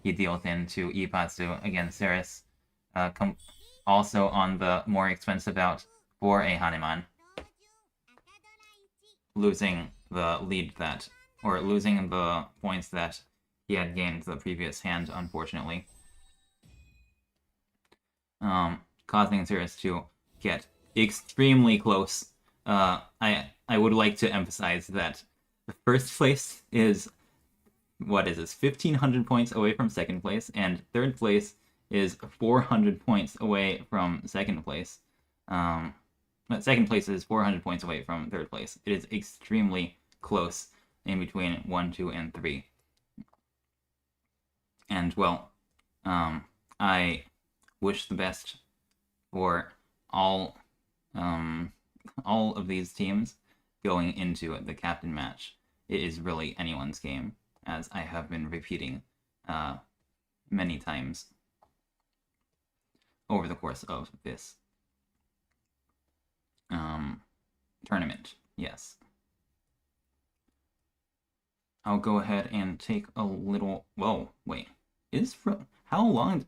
he deals into Ipatsu against Ceres. Also on the more expensive out for a Haneman. Losing the lead that, or losing the points that he had gained the previous hand, unfortunately. Causing Ceres to get extremely close. I would like to emphasize that the first place is, what is this, 1,500 points away from second place, and third place is 400 points away from second place. But second place is 400 points away from third place. It is extremely close in between 1, 2, and 3. And, well, I wish the best for all of these teams going into the captain match. It is really anyone's game, as I have been repeating many times over the course of this tournament. Yes. I'll go ahead and take a little... Whoa, wait. How long...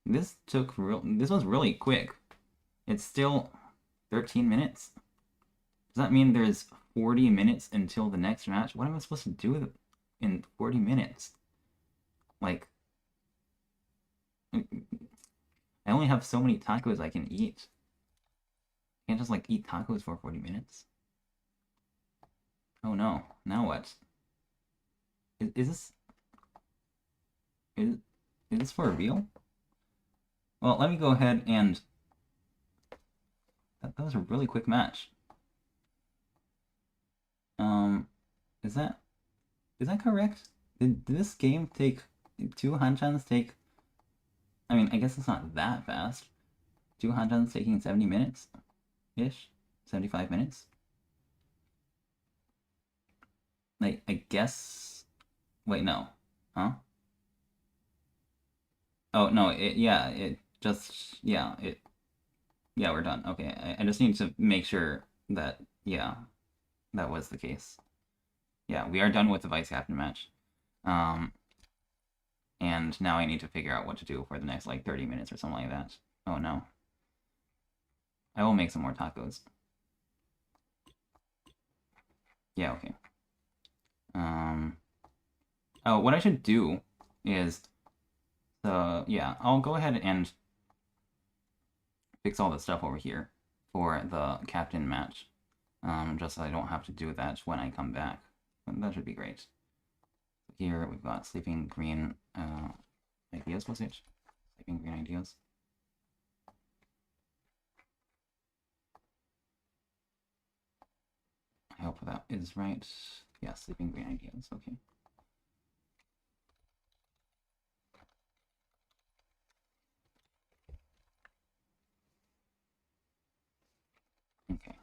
This was really quick. It's still 13 minutes? Does that mean there's 40 minutes until the next match? What am I supposed to do in 40 minutes? Like... I only have so many tacos I can eat. I can't just, like, eat tacos for 40 minutes. Oh no. Now what? Is this for real? Well, let me go ahead and... That was a really quick match.
Is that correct? Did this game take 2 Hanchans take? I mean, I guess it's not that fast. 2 Hanchans taking 70 minutes ish, 75 minutes. I guess. Wait, no, huh? Oh no, yeah, we're done. Okay, I just need to make sure that yeah, that was the case. Yeah, we are done with the vice captain match. Um, and now I need to figure out what to do for the next like 30 minutes or something like that. Oh no. I will make some more tacos. Yeah, okay. Oh, what I should do is, yeah, I'll go ahead and fix all the stuff over here for the captain match. Just so I don't have to do that when I come back. That should be great. Here we've got Sleeping Green ideas, was it? Sleeping Green ideas. I hope that is right. Yeah, Sleeping Green ideas, okay. Okay.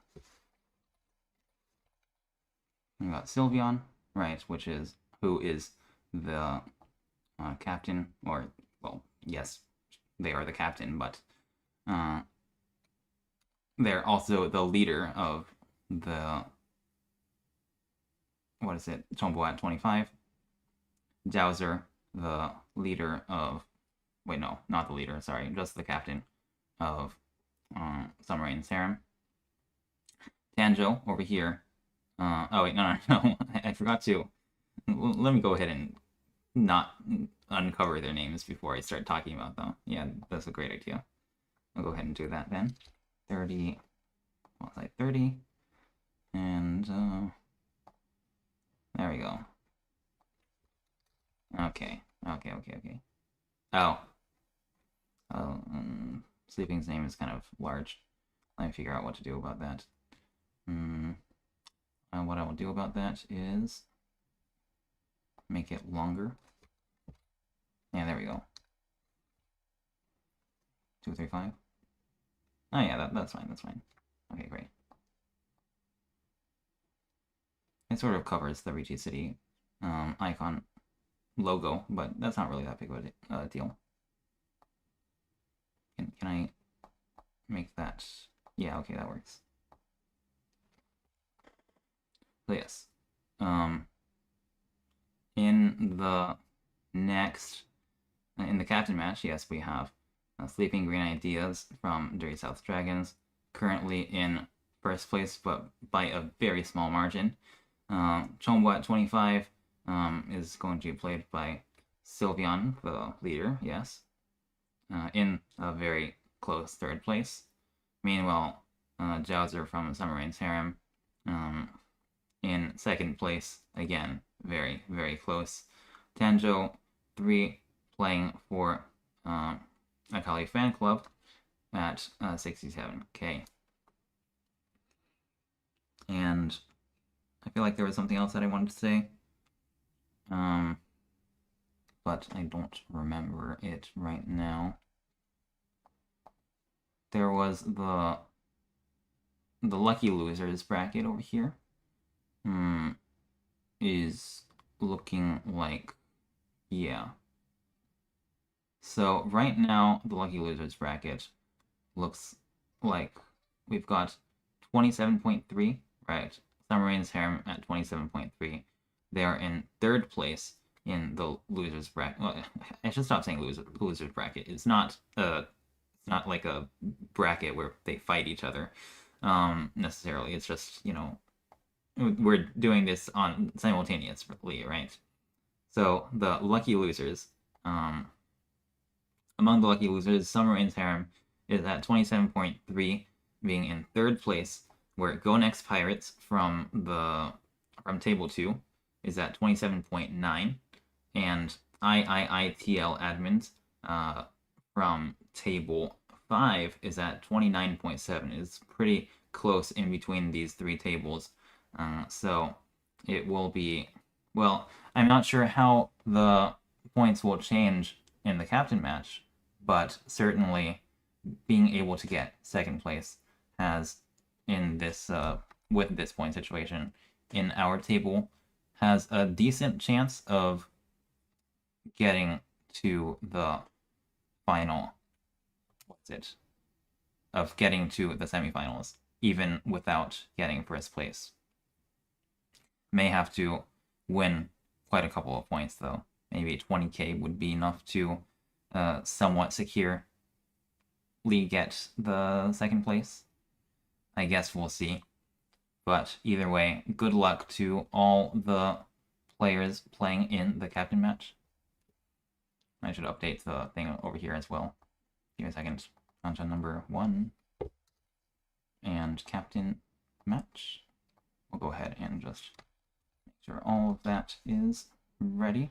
We got Sylveon, right, who is the captain, or, well, yes, they are the captain, but they're also the leader of the, what is it, Chombo at 25. Jowser, the leader of, wait, no, not the leader, sorry, just the captain of Summer Rain's Harem. Tanjo over here. Oh wait, no, I forgot to. Let me go ahead and not uncover their names before I start talking about them. Yeah, that's a great idea. I'll go ahead and do that then. 30, well, it's like 30, and there we go. Okay. Oh. Sleeping's name is kind of large. Let me figure out what to do about that. What I will do about that is make it longer. Yeah, there we go. 235. Oh yeah, that's fine. That's fine. Okay, great. It sort of covers the Riichi City icon logo, but that's not really that big of a deal. Can I make that? Yeah, okay, that works. So yes, in the captain match, yes, we have Sleeping Green Ideas from Dirty South Dragons, currently in first place, but by a very small margin. Chombo at 25 is going to be played by Sylveon, the leader, yes, in a very close third place. Meanwhile, Jowser from Summer Rain's Harem in second place, again, very, very close. Tanjo, 3, playing for Akali Fan Club at 67k. And I feel like there was something else that I wanted to say, but I don't remember it right now. There was the lucky losers bracket over here. Is looking like, yeah. So right now, the lucky losers bracket looks like we've got 27.3, right? Summer Rain's Harem at 27.3. They are in third place in the losers bracket. Well, I should stop saying losers bracket. It's not like a bracket where they fight each other necessarily. It's just, you know, we're doing this on simultaneously, right? So the lucky losers, among the lucky losers, Summer Rain's Harem is at 27.3, being in third place, where Go Next Pirates from table 2 is at 27.9, and IIITL Admins from table 5 is at 29.7. It's pretty close in between these three tables. So
it will be, well, I'm not sure how the points will change in the captain match, but certainly being able to get second place has, in this with this point situation in our table, has a decent chance of getting to the final. What's it? Of getting to the semifinals, even without getting first place. May have to win quite a couple of points, though. Maybe 20k would be enough to somewhat securely get the second place. I guess we'll see. But either way, good luck to all the players playing in the captain match. I should update the thing over here as well. Give me a second. Hanchan number 1 and captain match. We'll go ahead and just make sure all of that is ready.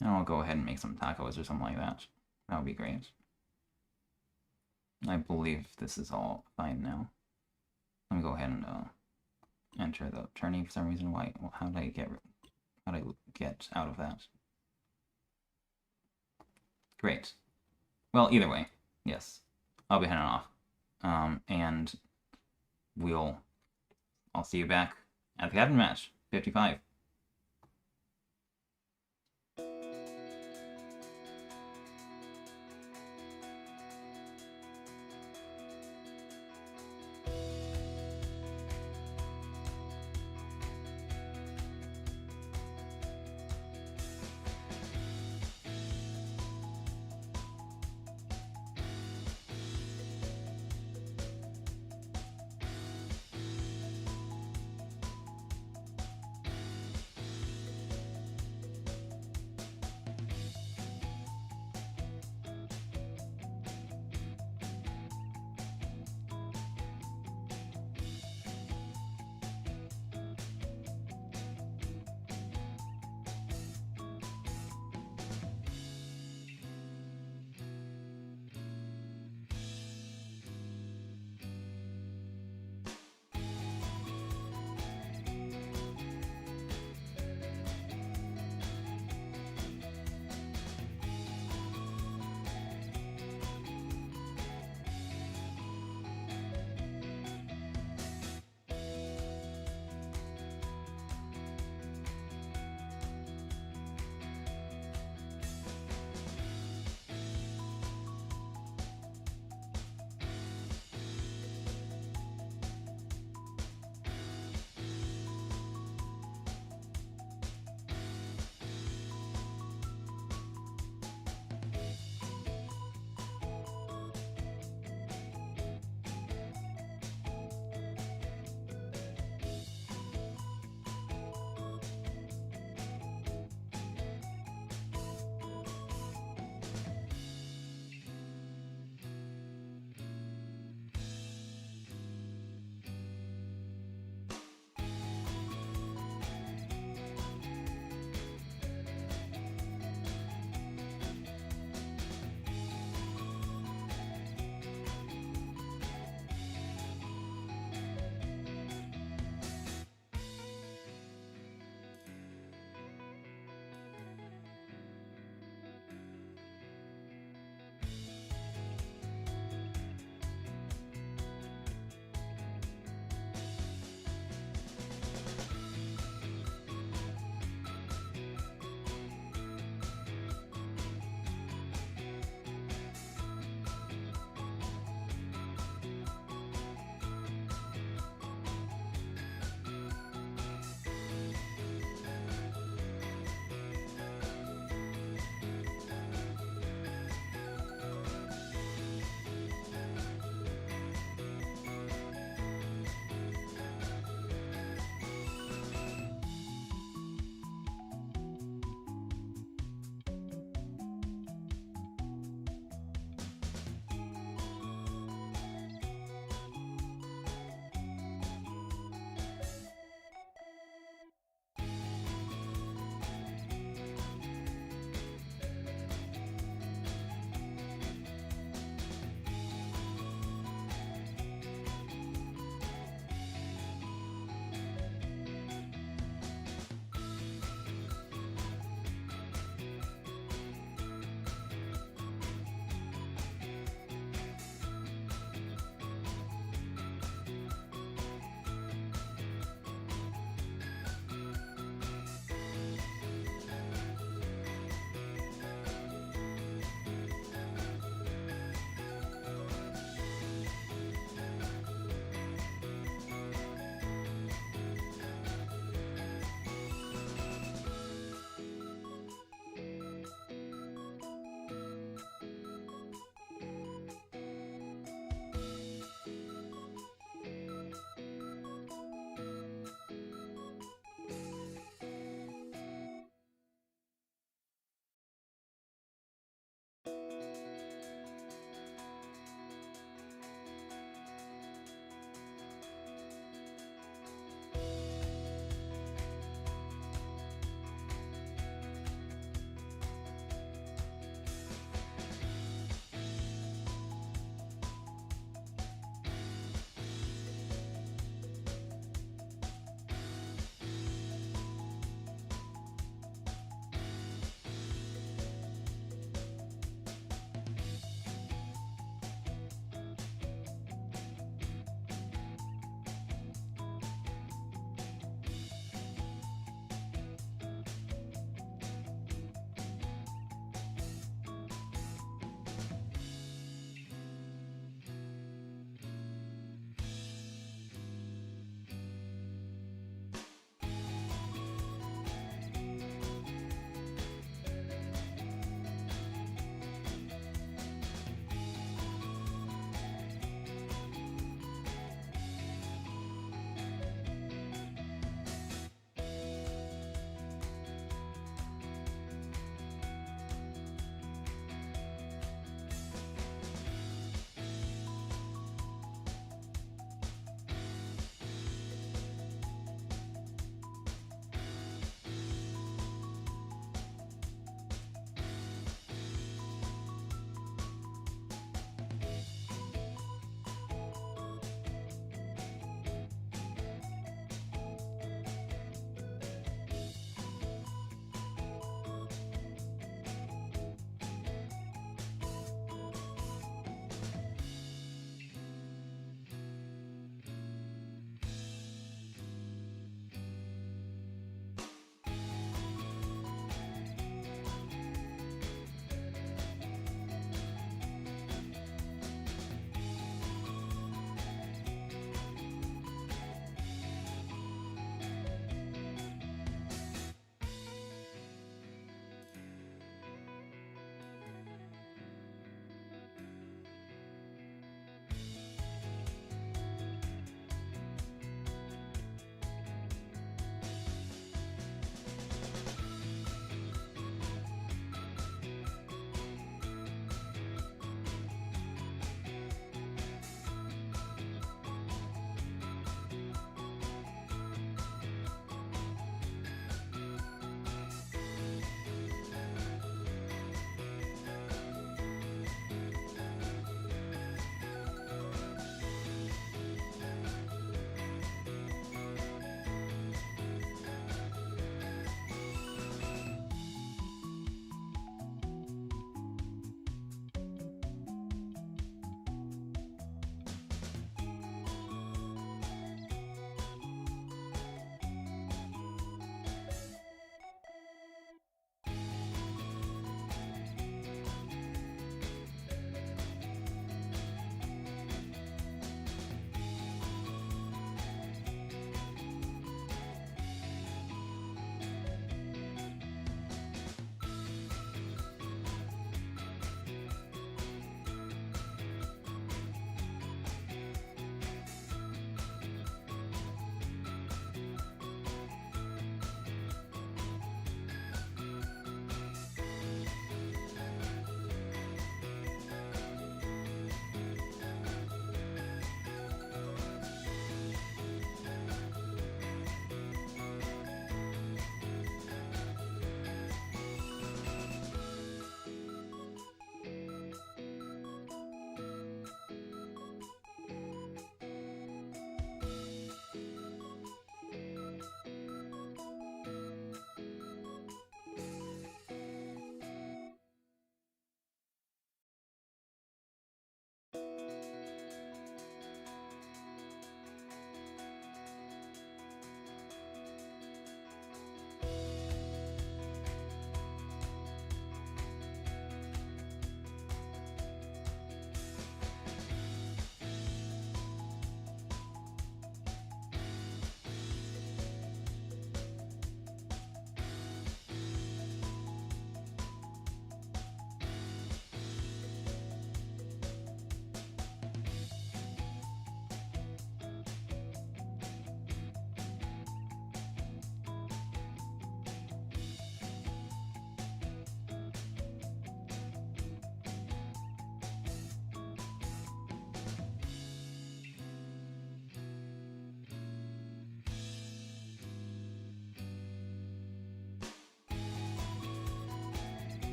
And I'll go ahead and make some tacos or something like that. That would be great. I believe this is all fine now. Let me go ahead and enter the tourney for some reason. Why? Well, how did I get out of that? Great. Well, either way, yes, I'll be heading off, and I'll see you back at the captain match 55.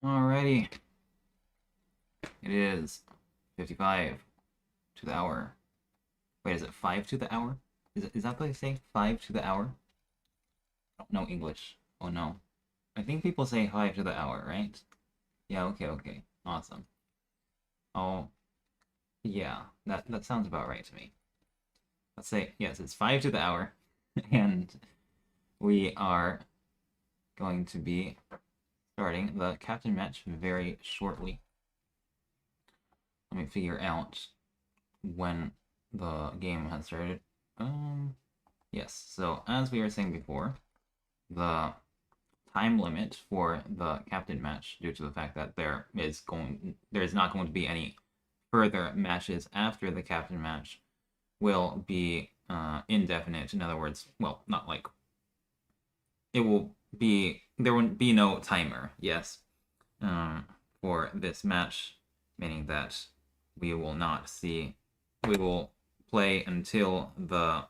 Alrighty. It is 55 to the hour. Wait, is it 5 to the hour? Is that what they say? 5 to the hour? I don't know English. Oh no. I think people say 5 to the hour, right? Yeah, okay. Awesome. Oh, yeah, that sounds about right to me. Let's say, yes, it's 5 to the hour, and we are going to be starting the captain match very shortly. Let me figure out when the game has started. Yes, so as we were saying before, the time limit for the captain match, due to the fact that there is not going to be any further matches after the captain match, will be indefinite. In other words, well, not like it will be. There will be no timer. Yes, for this match, meaning that we will not see. We will play until the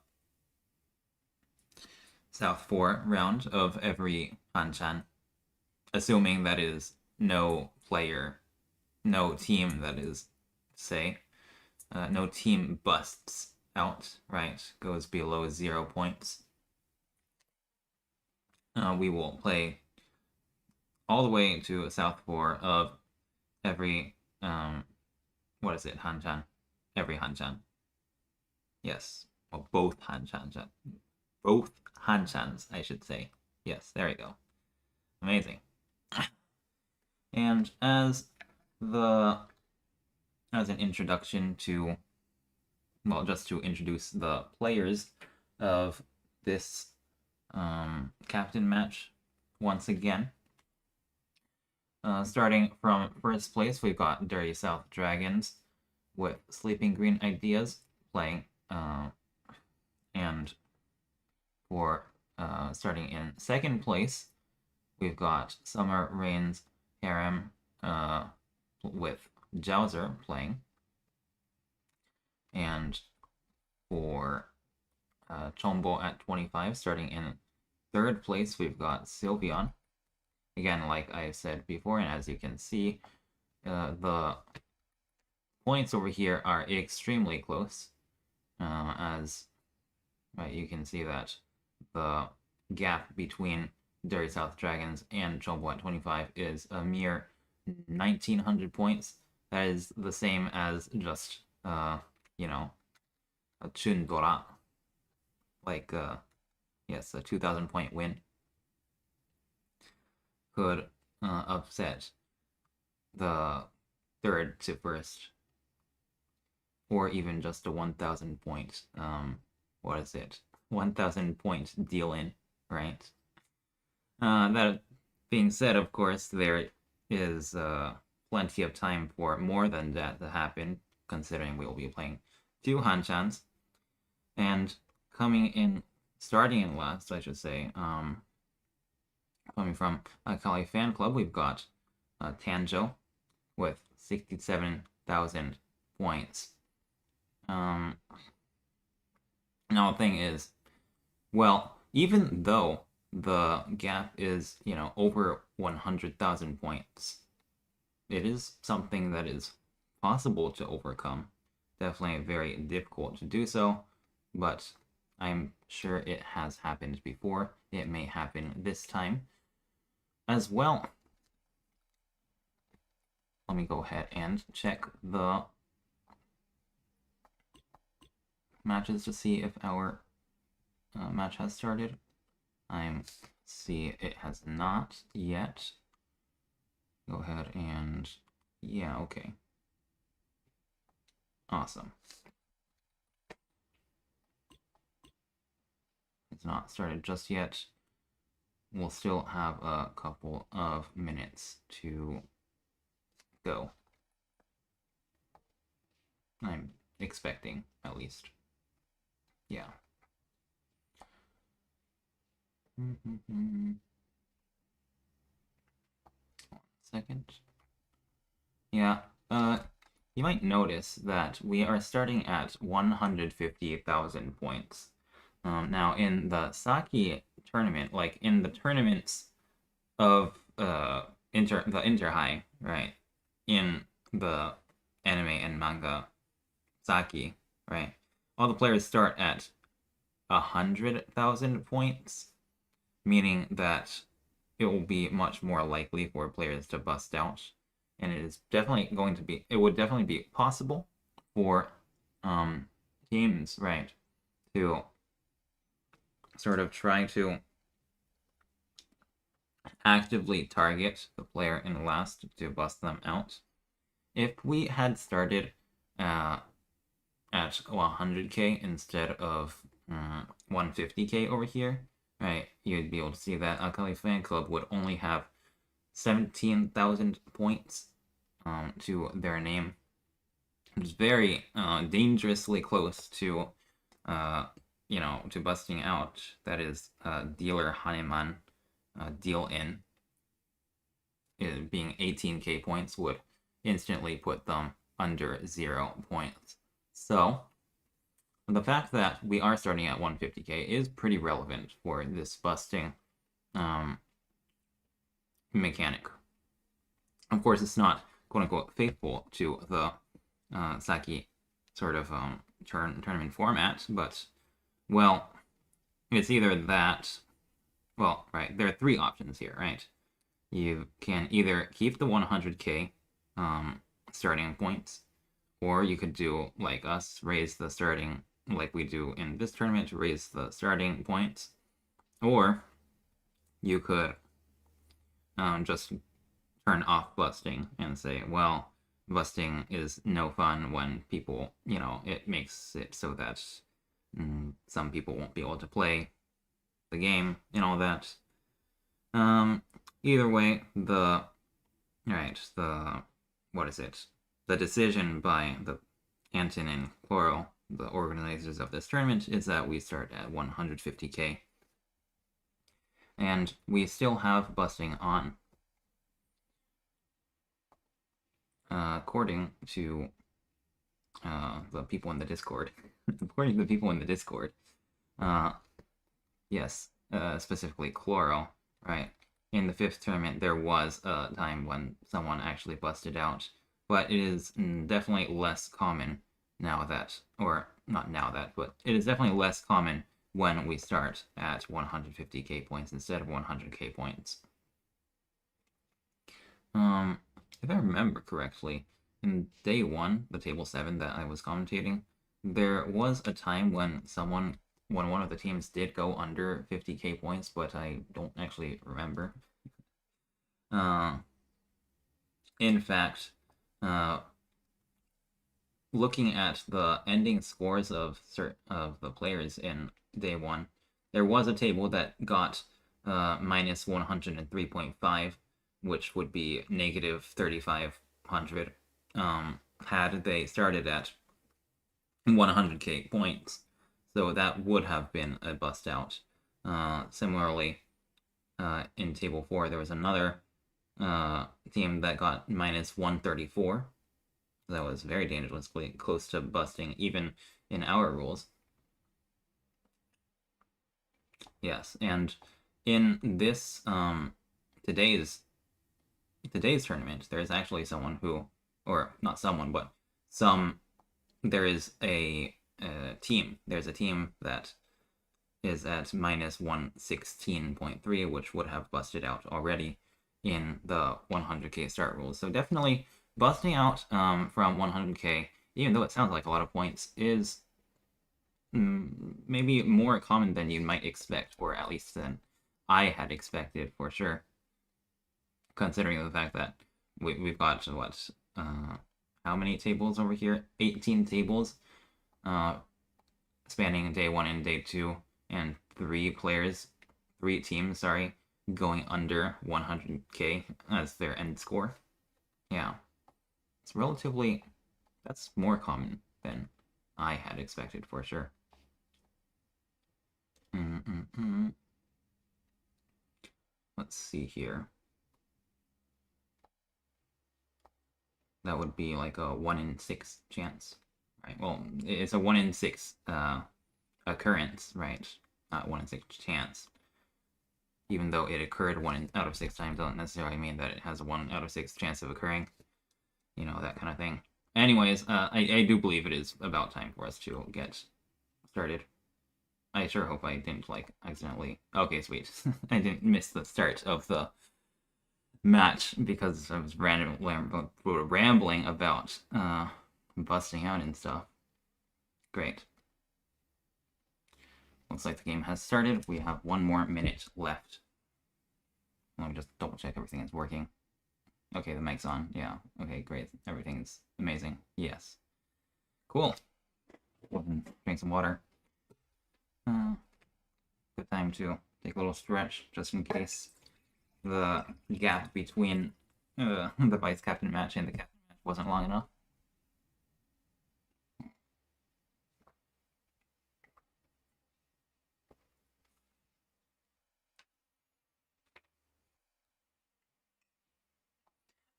South 4 round of every Hanchan, assuming that is no player, no team that is, say, no team busts out, right? Goes below 0 points. We will play all the way to South 4 of every, what is it, Hanchan? Every Hanchan. Yes. Well, both Hanchans. Both Hanchans, I should say. Yes, there we go. Amazing. And as an introduction to, well, just to introduce the players of this captain match once again. Starting from first place, we've got Dirty South Dragons with Sleeping Green Ideas playing, and for starting in second place, we've got Summer Rain's Harem with Jowser playing, and for Chombo at 25, starting in third place, we've got Sylveon. Again, like I said before, and as you can see, the points over here are extremely close, as you can see that the gap between Dirty South Dragons and Chombo at 25 is a mere 1,900 points. That is the same as just, you know, a Chundora. Like, yes, a 2,000 point win could upset the third to first, or even just a 1,000 point, what is it? 1,000 point deal in, right? That being said, of course, there is plenty of time for more than that to happen, considering we will be playing 2 Hanchans. And starting in last, I should say, coming from Akali Fan Club, we've got Tanjo with 67,000 points. Now the thing is, well, even though the gap is, over 100,000 points, it is something that is possible to overcome. Definitely very difficult to do so, but I'm sure it has happened before. It may happen this time as well. Let me go ahead and check the matches to see if our match has started. See it has not yet. Go ahead and, yeah, okay. Awesome. It's not started just yet. We'll still have a couple of minutes to go. I'm expecting, at least. Yeah. One second. Yeah, you might notice that we are starting at 150,000 points. Now, in the Saki tournament, like in the tournaments of inter high, right, in the anime and manga Saki, right, all the players start at 100,000 points, meaning that it will be much more likely for players to bust out, and it would definitely be possible for teams, right, to sort of try to actively target the player in last to bust them out. If we had started at 100k instead of 150k over here, right, you'd be able to see that Akali Fan Club would only have 17,000 points to their name, which is very dangerously close to to busting out. That is dealer Haneman deal in. It being 18k points would instantly put them under 0 points. So the fact that we are starting at 150k is pretty relevant for this busting mechanic. Of course, it's not quote-unquote faithful to the Saki sort of tournament format, but, well, it's either that, well, right, there are 3 options here, right? You can either keep the 100k starting points, or you could do like us, raise the starting, like we do in this tournament, to raise the starting points, or you could just turn off busting and say, well, busting is no fun when people, it makes it so that some people won't be able to play the game and all that. Either way, the decision by the Anton and Kloro, the organizers of this tournament, is that we start at 150k. And we still have busting on. According to the people in the Discord, yes, specifically Kloro, right? In the 5th tournament, there was a time when someone actually busted out, but it is definitely less common now that, or not now that, but it is definitely less common when we start at 150k points instead of 100k points. If I remember correctly, in day 1, the table 7 that I was commentating, there was a time when one of the teams did go under 50k points, but I don't actually remember. In fact, looking at the ending scores of the players in day 1, there was a table that got minus 103.5, which would be negative 3,500 had they started at 100k points. So that would have been a bust out. Similarly, in table 4, there was another team that got minus 134. That was very dangerously close to busting, even in our rules. Yes, and in this today's tournament, there is actually someone who, or not someone, but there is a team. There's a team that is at minus 116.3, which would have busted out already in the 100k start rules. So definitely busting out from 100k, even though it sounds like a lot of points, is maybe more common than you might expect, or at least than I had expected for sure. Considering the fact that we've got what, how many tables over here? 18 tables, spanning day 1 and day 2, and 3 teams, sorry, going under 100k as their end score. Yeah, it's relatively, that's more common than I had expected for sure. Let's see here. That would be like a 1 in 6 chance, right? Well, it's a 1 in 6 occurrence, right? Not 1 in 6 chance. even though it occurred 1 out of 6 times, doesn't necessarily mean that it has a 1 out of 6 chance of occurring. You know, that kind of thing. Anyways, I do believe it is about time for us to get started. I sure hope I didn't, like, accidentally... Okay, sweet. I didn't miss the start of the match because I was rambling about busting out and stuff. Great. Looks like the game has started. We have 1 more minute left. Let me just double check everything is working. Okay, the mic's on. Yeah. Okay, great. Everything's amazing. Yes. Cool. Drink some water. Good time to take a little stretch, just in case the gap between the vice captain match and the captain match wasn't long enough.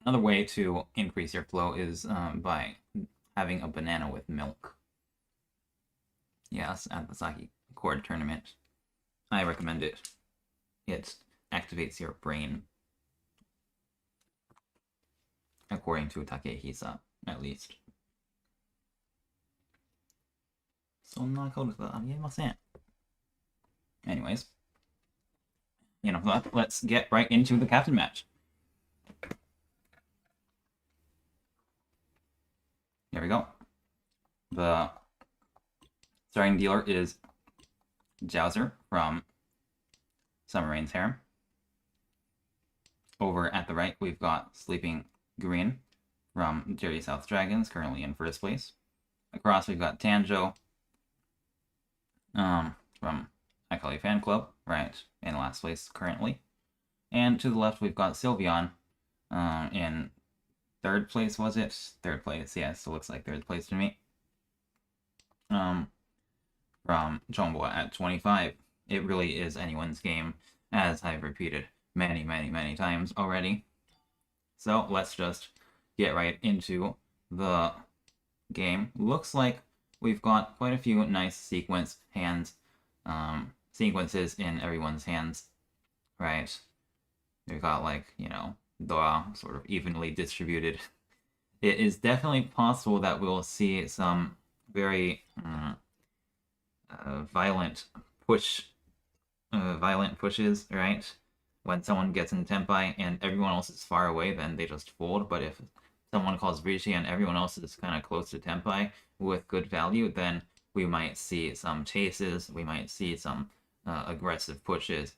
Another way to increase your flow is by having a banana with milk. Yes, at the Sakicord tournament. I recommend it. It activates your brain. According to Takehisa, at least. Anyways. You know, let's get right into the captain match. There we go. The starting dealer is Jowser from Summer Rain's Harem. Over at the right, we've got Sleeping Green from Dirty South Dragons, currently in first place. Across, we've got Tanjo from Akali Fan Club, right in last place currently. And to the left, we've got Sylveon in third place, was it? Third place, yes, it looks like third place to me. From Chombo at 25. It really is anyone's game, as I've repeated many, many, many times already. So let's just get right into the game. Looks like we've got quite a few nice sequences in everyone's hands, right? We've got, like, you know, Dora sort of evenly distributed. It is definitely possible that we'll see some very violent pushes, right? When someone gets in Tenpai and everyone else is far away, then they just fold. But if someone calls Riichi and everyone else is kind of close to Tenpai with good value, then we might see some chases, we might see some aggressive pushes,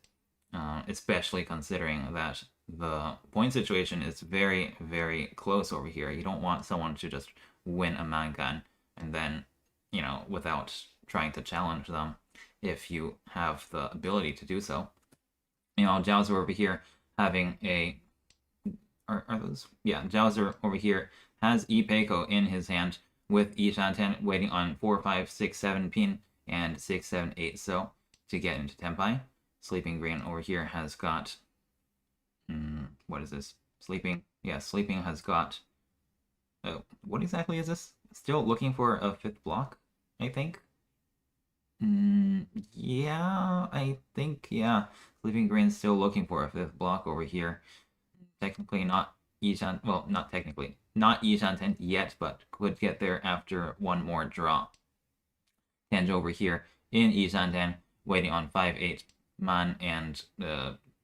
especially considering that the point situation is very, very close over here. You don't want someone to just win a Mangan and then, you know, without trying to challenge them if you have the ability to do so. You know, Jowser over here having a... Are those? Yeah, Jowser over here has Ipeiko in his hand with Ishanten waiting on 4, 5, 6, 7 pin and 6, 7, 8 so to get into Tenpai. Sleeping Green over here has got... what is this? Sleeping? Yeah, Sleeping has got... what exactly is this? Still looking for a 5th block, I think? Yeah, I think, yeah. Sleeping Green's still looking for a 5th block over here. Technically not Ishan... Well, not technically. Not Ishanten yet, but could get there after one more draw. Tanjo over here in Ishanten, waiting on 5-8 man and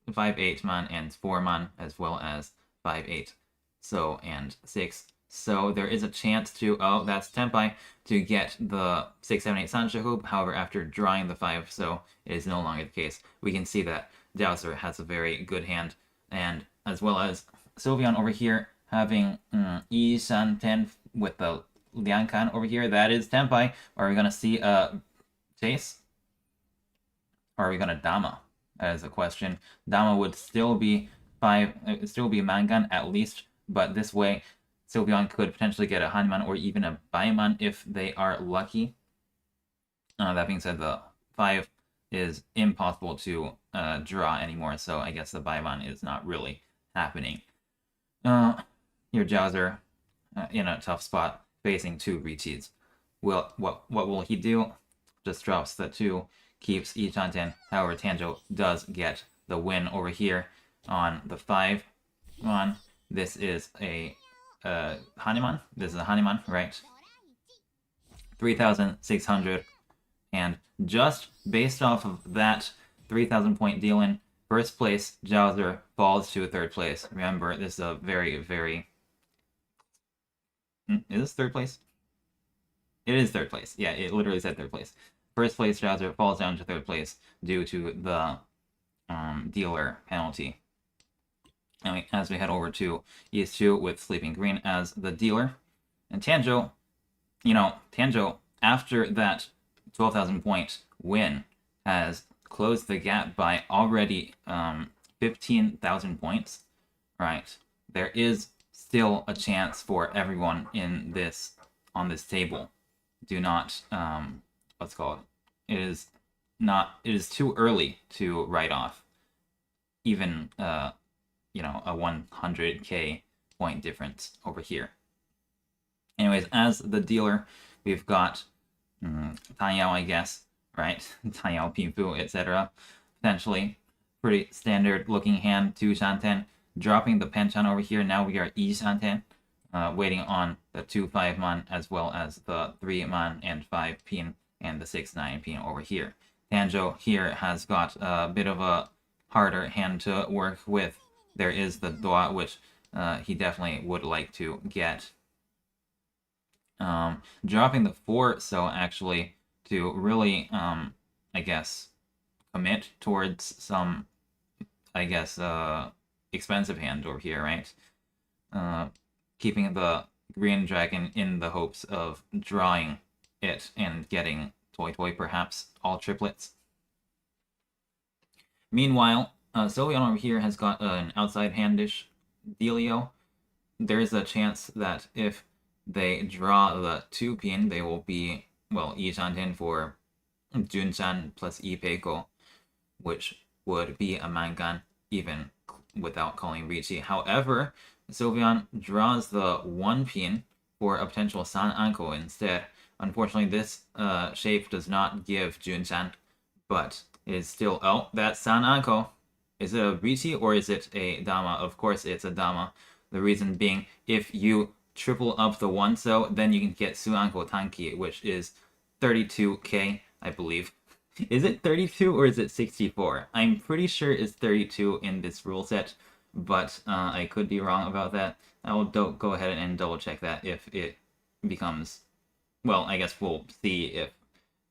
5-8 man and 4 man, as well as 5-8 so and 6. So there is a chance to, oh, that's Tenpai, to get the 6, 7, 8 Sanshoku. However, after drawing the 5, so it is no longer the case. We can see that Jowser has a very good hand, and as well as Sylveon over here having Ishanten with the Liankan over here. That is Tenpai. Are we going to see a chase? Or are we going to Dama? That is a question. Dama would still be Mangan at least, but this way Sylveon could potentially get a Hanman or even a Baiman if they are lucky. That being said, the 5 is impossible to draw anymore, so I guess the Baiman is not really happening. Your Jowser in a tough spot, facing 2 Riichis. What will he do? Just drops the 2, keeps Ishanten. However, Tanjo does get
the win over here on the 5 mon. This is a Hanuman. This is a Hanuman, right? 3,600. And just based off of that 3,000 point deal-in, first place Jowser falls to third place. Remember, this is a very, very... Is this third place? It is third place. Yeah, it literally said third place. First place Jowser falls down to third place due to the dealer penalty. And as we head over to East 2 with Sleeping Green as the dealer. And Tanjo, Tanjo, after that 12,000 point win, has closed the gap by already 15,000 points. Right. There is still a chance for everyone in this on this table. Do not what's called. It is too early to write off even a 100k point difference over here. Anyways, as the dealer, we've got Tanyao, I guess, right? Tanyao, Pinfu, etc. Potentially pretty standard looking hand, 2 Shanten. Dropping the Penchan over here. Now we are E Shanten, waiting on the 2-5 man as well as the 3 man and 5 pin and the 6-9 pin over here. Tanjo here has got a bit of a harder hand to work with. There is the Dua, which he definitely would like to get. Dropping the 4, so actually to really, I guess, commit towards some, I guess, expensive hand over here, right? Keeping the green dragon in the hopes of drawing it and getting Toy perhaps all triplets. Meanwhile, Sylveon over here has got an outside handish dealio. There is a chance that if they draw the 2 pin, they will be, well, E Shanten for Junchan plus E Peiko, which would be a Mangan even without calling Riichi. However, Sylveon draws the 1 pin for a potential San Anko instead. Unfortunately, this shape does not give Junchan, but it is still... Oh, that's San Anko. Is it a Riichi or is it a Dama? Of course it's a Dama. The reason being, if you triple up the 1 so, then you can get Su Anko Tanki, which is 32k, I believe. Is it 32 or is it 64? I'm pretty sure it's 32 in this rule set, but I could be wrong about that. I will go ahead and double check that if it becomes... Well, I guess we'll see if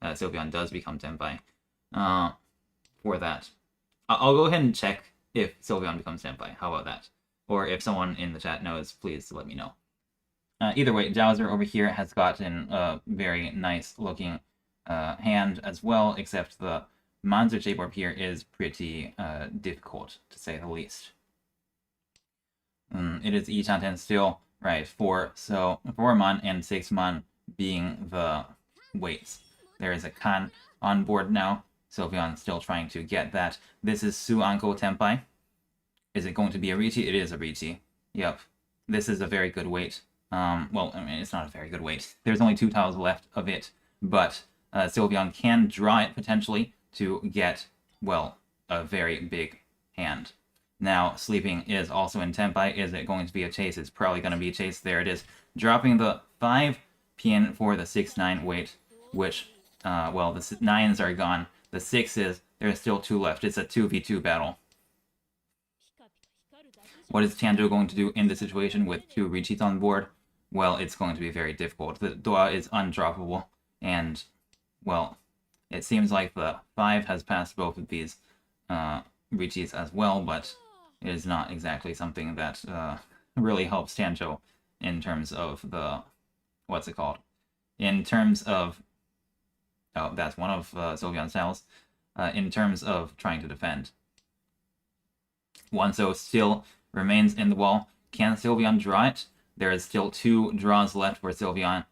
Sylveon does become Tenpai for that. I'll go ahead and check if Sylveon becomes Tenpai. How about that? Or if someone in the chat knows, please let me know. Either way, Jowser over here has gotten a very nice looking hand as well, except the monster shape over here is pretty difficult, to say the least. It is Ichanten still, right, 4 mon and 6 mon being the weights. There is a Kan on board now. Sylveon still trying to get that. This is Su Anko Tenpai. Is it going to be a Riichi? It is a Riichi. Yep. This is a very good weight. Well, I mean, it's not a very good weight. There's only 2 tiles left of it, but Sylveon can draw it potentially to get, well, a very big hand. Now, Sleeping is also in Tenpai. Is it going to be a chase? It's probably going to be a chase. There it is. Dropping the 5 pin for the 6-9 weight, which, well, the 9s are gone. The 6s, there's still 2 left. It's a 2v2 battle. What is Tanjo going to do in this situation with 2 Riichis on board? Well, it's going to be very difficult. The Dua is undroppable, and, well, it seems like the 5 has passed both of these Riichis as well, but it is not exactly something that really helps Tanjo in terms of the... What's it called? In terms of... Oh, that's one of Sylveon's styles. In terms of trying to defend. 1-0 still remains in the wall. Can Sylveon draw it? There is still 2 draws left for Sylveon.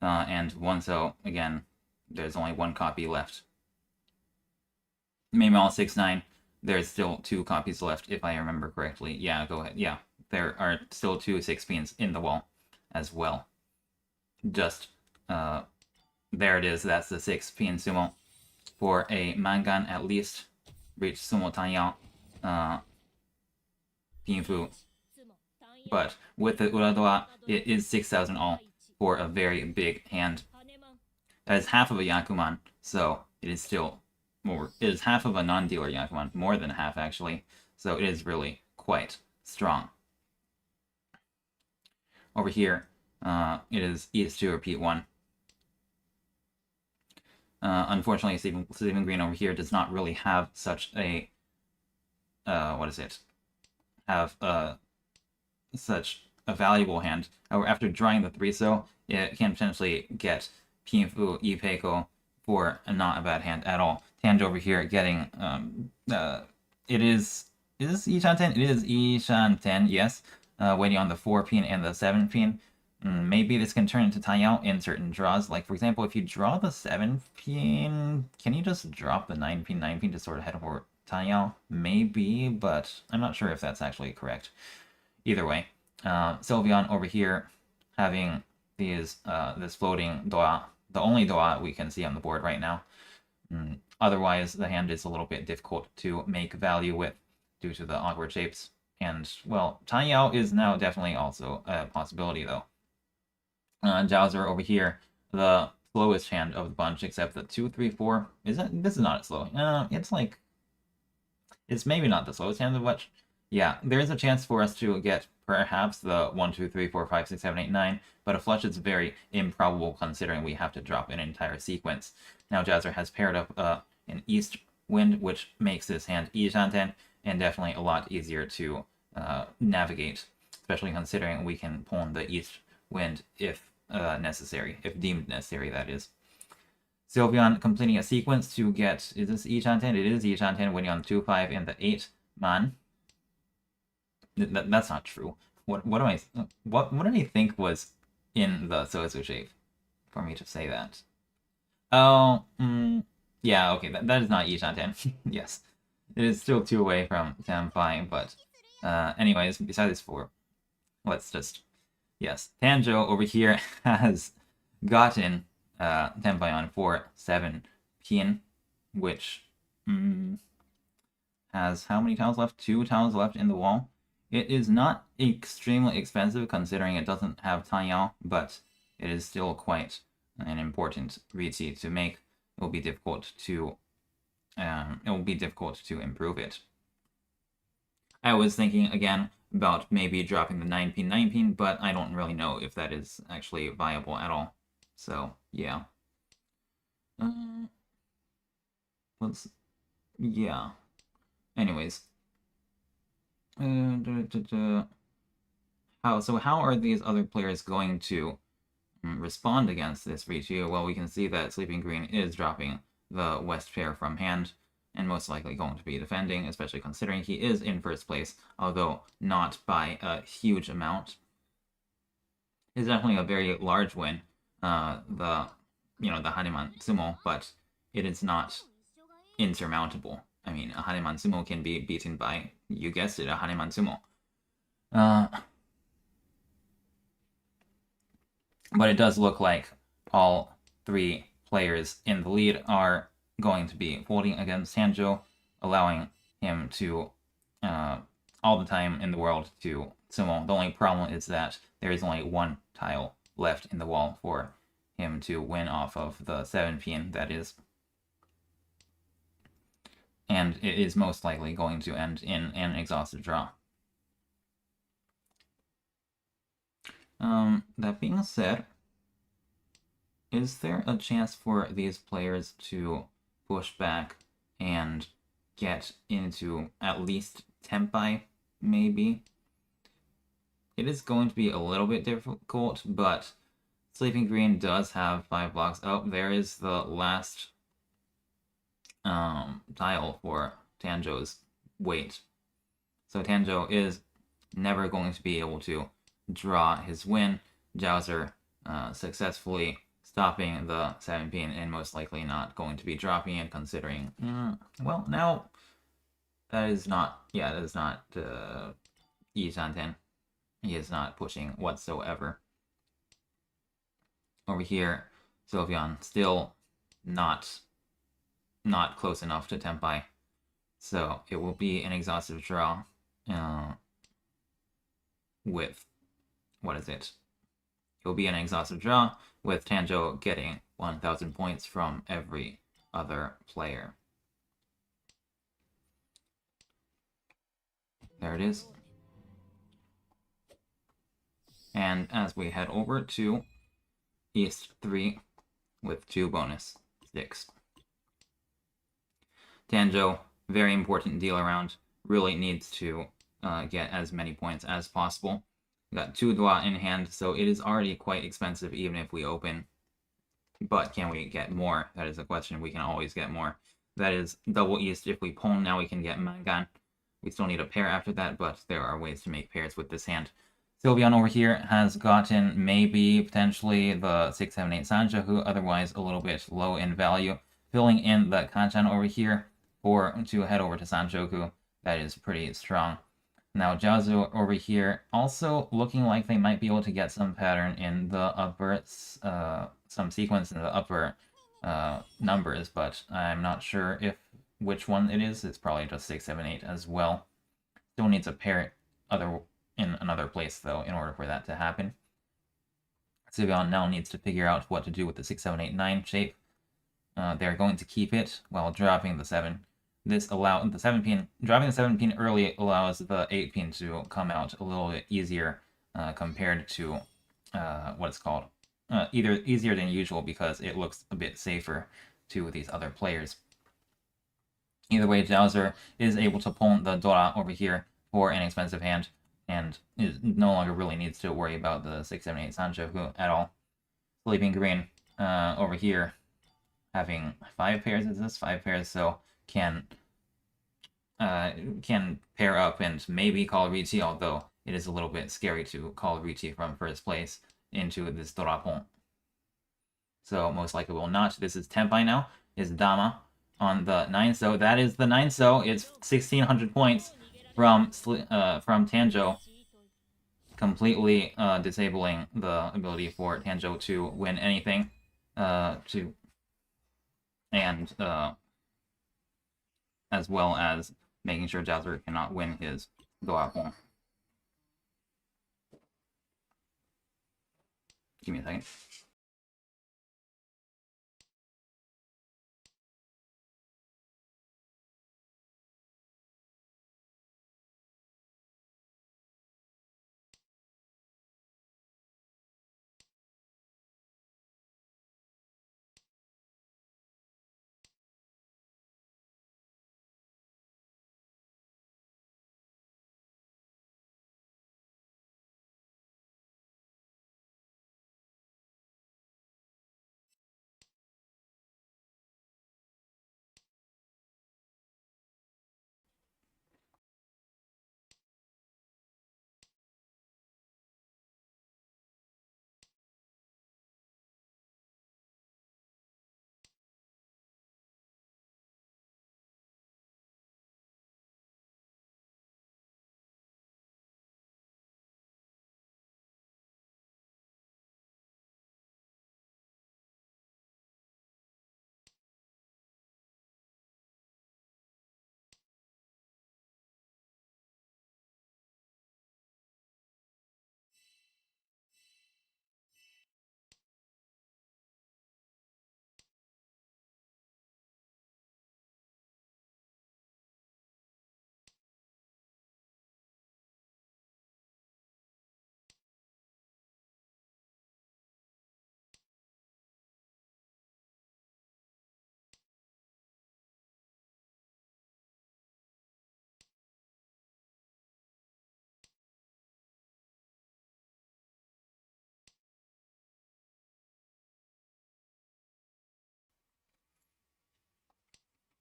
And 1-0, again, there's only 1 copy left. Meanwhile, 6-9, there's still 2 copies left, if I remember correctly. Yeah, go ahead. Yeah, there are still 2 6-pins in the wall as well. Just, there it is. That's the 6-pin sumo for a Mangan at least. Reach Sumo Tanyao.
Pinfu. But with the Uradoa, it is 6,000 all for a very big hand. That is half of a Yakuman, so it is still more. It is half of a non-dealer Yakuman, more than half actually. So it is really quite strong. Over here, it is ES2 or P1. Unfortunately, Sylveon Green over here does not really have such a have such a valuable hand. However, after drawing the 3-so, it can potentially get Pinfu Ipeiko for not a bad hand at all. Tanjo over here getting it is this Ishan 10? It is Ishan 10, yes. Waiting on the 4-pin and the 7-pin. Maybe this can turn into Taiyao in certain draws. Like, for example, if you draw the 7-pin, can you just drop the 9-pin to sort of head for Taiyao? Maybe, but I'm not sure if that's actually correct. Either way, Sylveon over here having these this floating Doa, the only Doa we can see on the board right now. Otherwise, the hand is a little bit difficult to make value with due to the awkward shapes. And, well, Taiyao is now definitely also a possibility, though. Jowser over here, the slowest hand of the bunch, except the 2, 3, 4. This is not slow. It's like... It's maybe not the slowest hand of the bunch. Yeah, there is a chance for us to get perhaps the 1, 2, 3, 4, 5, 6, 7, 8, 9, but a flush is very improbable considering we have to drop an entire sequence. Now Jowser has paired up an East Wind, which makes this hand Ishanten, and definitely a lot easier to navigate, especially considering we can pawn the East Wind if necessary, if deemed necessary, that is. Sylveon completing a sequence to get, is this Ishanten? It is Ishanten, winning on 2, 5, and the 8 man. That's not true. What did I think was in the Sozu shape for me to say that? Oh, yeah, okay, that is not Ishanten. Yes, it is still 2 away from Tenpai, but anyways, besides this 4, let's just, yes, Tanjo over here has gotten Tenpai on 4, 7 pin, which has how many tiles left? 2 tiles left in the wall. It is not extremely expensive considering it doesn't have Taiyao, but it is still quite an important Riichi to make. It will be difficult to improve it. I was thinking again about maybe dropping the 9-pin, but I don't really know if that is actually viable at all. So yeah. Yeah. Anyways. How are these other players going to respond against this Riichi? Well, we can see that Sleeping Green is dropping the West pair from hand, and most likely going to be defending, especially considering he is in first place, although not by a huge amount. It's definitely a very large win, the Haneman Sumo, but it is not insurmountable. I mean, a Haneman Sumo can be beaten by, you guessed it, a Haneman Sumo. But it does look like all 3 players in the lead are going to be holding against Tanjo, allowing him to, all the time in the world to sumo. The only problem is that there is only 1 tile left in the wall for him to win off of the 7-pin, that is. And it is most likely going to end in an exhausted draw. That being said, is there a chance for these players to push back and get into at least Tenpai, maybe? It is going to be a little bit difficult, but Sleeping Green does have 5 blocks. Oh, there is the last tile for Tanjo's weight. So Tanjo is never going to be able to draw his win. Jowser successfully stopping the 7-pin and most likely not going to be dropping it, considering, well, now that is not, yeah, that is not Yi-Santen. He is not pushing whatsoever. Over here, Sylveon still not close enough to Tenpai.
So it will be an exhaustive draw with, what is it? It will be an exhaustive draw with Tanjo getting 1,000 points from every other player. There it is. And as we head over to East 3 with 2 bonus 6. Tanjo, very important deal around, really needs to get as many points as possible. We got 2 Dwa in hand, so it is already quite expensive even if we open. But can we get more? That is a question. We can always get more. That is double East. If we pawn now, we can get Mangan. We still need a pair after that, but there are ways to make pairs with this hand. Sylveon over here has gotten maybe potentially the 6, 7, 8 Sanjaku, otherwise a little bit low in value. Filling in the Hanchan over here to head over to Sanjoku. That is pretty strong. Now Jiaozu over here also looking like they might be able to get some pattern in the upper, some sequence in the upper numbers, but I'm not sure if which one it is. It's probably just 6, 7, 8 as well. Still needs a pair in another place though in order for that to happen. Sylveon now needs to figure out what to do with the 6, 7, 8, 9 shape. They're going to keep it while dropping the 7. This dropping the 7 pin early allows the 8 pin to come out a little bit easier compared to what it's called. Either easier than usual because it looks a bit safer to these other players. Either way, Jiaozu is able to pull the Dora over here for an expensive hand and no longer really needs to worry about the 6, 7, 8 Sanjoku at all. Sleeping Green over here having 5 pairs, is this? 5 pairs, so can pair up and maybe call Riichi, although it is a little bit scary to call Riichi from first place into this Dorapon. So most likely will not. This is Tenpai now, is Dama on the 9, so that is the 9, so it's 1,600 points from Tanjo, completely disabling the ability for Tanjo to win anything, as well as making sure Jiaozu cannot win his Dorapon. Give me a second.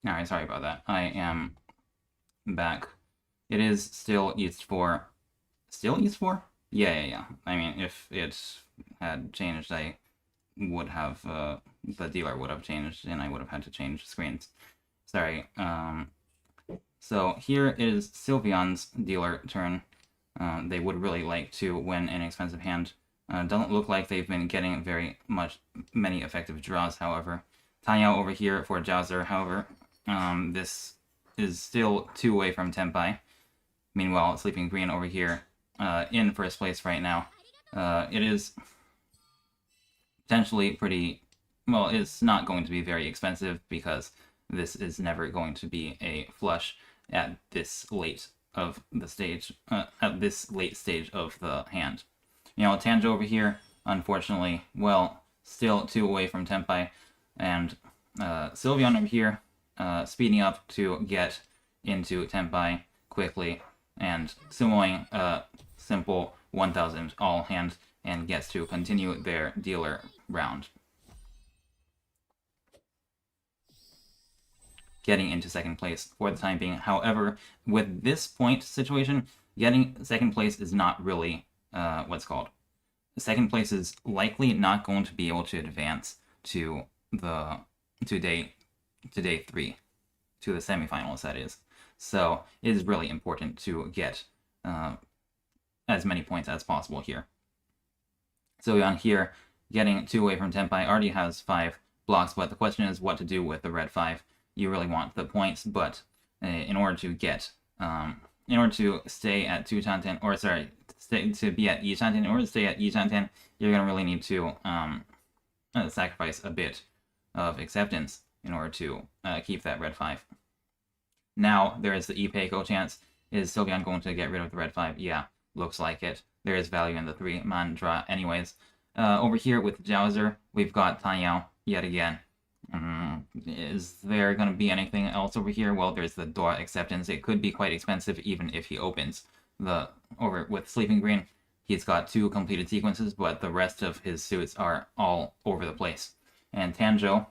Alright, sorry about that. I am back. It is still East 4. Still East 4? Yeah. I mean, if it had changed, I would have, the dealer would have changed, and I would have had to change screens. Sorry. So here is Sylveon's dealer turn. They would really like to win an expensive hand. Doesn't look like they've been getting many effective draws, however. Tanyao over here for Jiaozu, however. This
is still 2 away from Tenpai. Meanwhile, Sleeping Green over here in first place right now. It is potentially pretty... Well, it's not going to be very expensive because this is never going to be a flush at this late of the stage, at this late stage of the hand. You know, Tanjo over here, unfortunately, well, still 2 away from Tenpai, and Sylveon over here, speeding up to get into Tenpai quickly, and sumoing a simple 1000 all hand, and gets to continue their dealer round. Getting into second place for the time being. However, with this point situation, getting second place is not really what's called. Second place is likely not going to be able to advance to day 3, to the semifinals, that is. So it is really important to get as many points as possible here. So on here, getting 2 away from Tenpai, already has 5 blocks, but the question is what to do with the red 5. You really want the points, but in order to get, in order to stay at 2-10, or sorry, to be at 1-10, in order to stay at 1-10, you're going to really need to sacrifice a bit of acceptance in order to keep that red 5. Now, there is the Ipeiko chance. Is Sylveon going to get rid of the red 5? Yeah, looks like it. There is value in the 3-man draw anyways. Over here with Jowser, we've got Tanyao yet again. Is there going to be anything else over here? Well, there's the Dora acceptance. It could be quite expensive even if he opens the... Over with Sleeping Green, he's got 2 completed sequences, but the rest of his suits are all over the place. And Tanjo,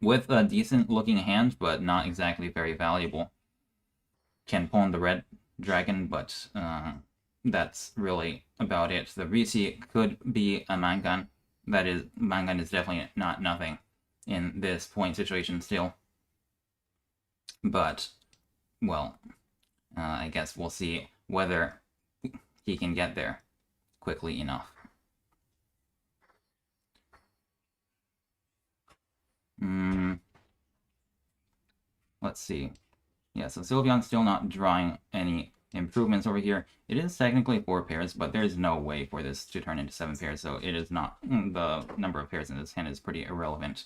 with a decent looking hand, but not exactly very valuable, can pawn the red dragon, but that's really about it. The Riichi could be a Mangan. That is, Mangan is definitely not nothing in this point situation still. But, well, I guess we'll see whether he can get there quickly enough. Let's see. Yeah, so Sylveon's still not drawing any improvements over here. It is technically 4 pairs, but there's no way for this to turn into 7 pairs, so it is not... The number of pairs in this hand is pretty irrelevant.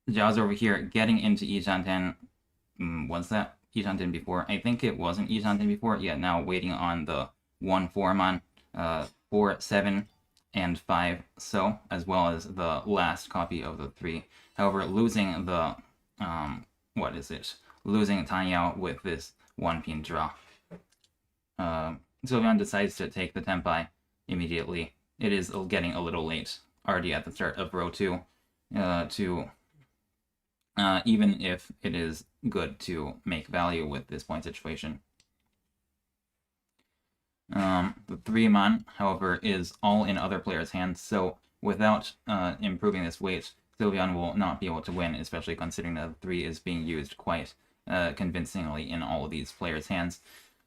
Jaws over here getting into 1-10. Was that 1-10 before? I think it wasn't 1-10 before. Yeah, now waiting on the 1-4-man, 4, 7, and 5 so, as well as the last copy of the 3. However, losing the... what is it? Losing Tanyao with this 1-pin draw. Sylveon decides to take the Tenpai immediately. It is getting a little late, already at the start of row 2, even if it is good to make value with this point situation. The 3-man, however, is all in other players' hands, so without improving this weight, Sylveon will not be able to win, especially considering that the 3 is being used quite convincingly in all of these players' hands.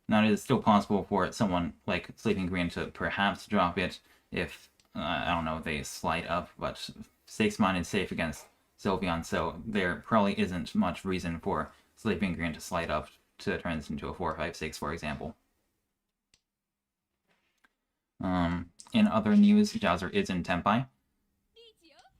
Now, it is still possible for someone like Sleeping Green to perhaps drop it if, I don't know, they slide up, but 6-man is safe against Sylveon, so there probably isn't much reason for Sleeping Green to slide up to turn this into a 4-5-6, for example. In other news, Jowser is in Tenpai,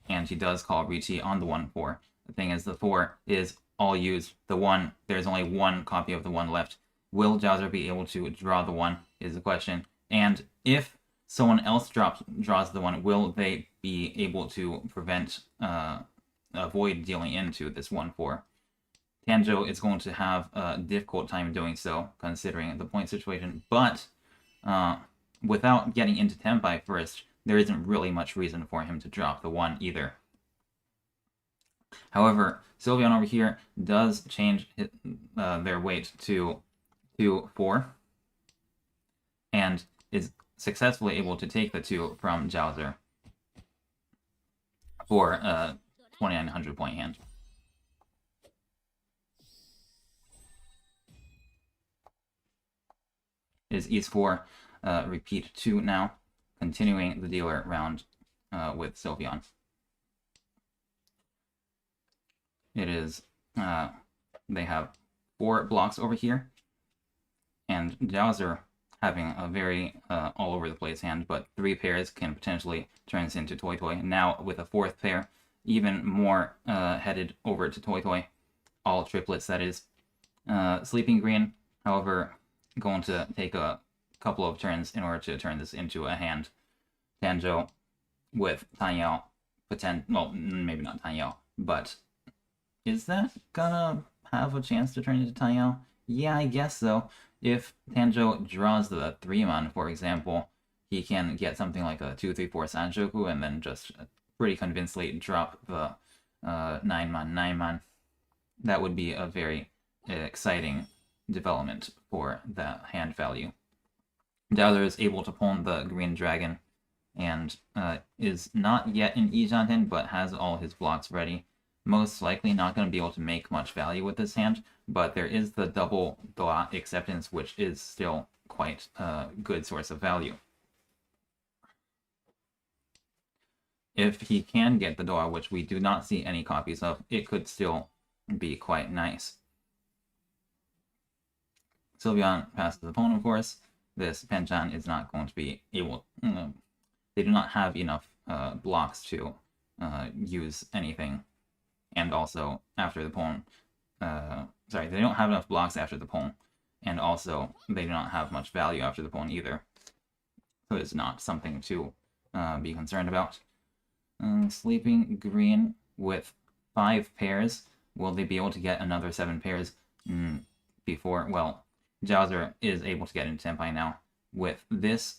and he does call Riichi on the 1-4. The thing is, the 4 is all used. The 1, there's only 1 copy of the 1 left. Will Jowser be able to draw the 1 is the question. And if someone else draws the 1, will they be able to avoid dealing into this 1-4? Tanjo is going to have a difficult time doing so, considering the point situation, but without getting into Tenpai first, there isn't really much reason for him to drop the 1 either. However, Sylveon over here does change their weight to 4, and is successfully able to take the 2 from Jowser for a 2900 point hand. Is East 4 repeat 2 now, continuing the dealer round with Sylveon. It is they have 4 blocks over here, and Jowser having a very all over the place hand, but 3 pairs can potentially turn this into Toy Toy. Now with a 4th pair, even more headed over to Toy Toy, all triplets that is. Sleeping Green, however, going to take a couple of turns in order to turn this into a hand. Tanjo with Tanyao, well, maybe not Tanyao, but is that gonna have a chance to turn into Tanyao? Yeah, I guess so. If Tanjo draws the 3-man, for example, he can get something like a 2-3-4 Sanchoku and then just pretty convincingly drop the 9-man 9-man. That would be a very exciting development for the hand value. Dowler is able to pawn the green dragon and is not yet in Ijanten, but has all his blocks ready. Most likely not going to be able to make much value with this hand, but there is the double Doa acceptance, which is still quite a good source of value. If he can get the Doa, which we do not see any copies of, it could still be quite nice. Sylveon passes the pawn, of course. This Hanchan is not going to be able... they do not have enough blocks to use anything. And also, after the pawn... sorry, they don't have enough blocks after the pawn. And also, they do not have much value after the pawn either. So it's not something to be concerned about. Sleeping Green with 5 pairs. Will they be able to get another 7 pairs before? Well, Jowser is able to get into Tenpai now. With this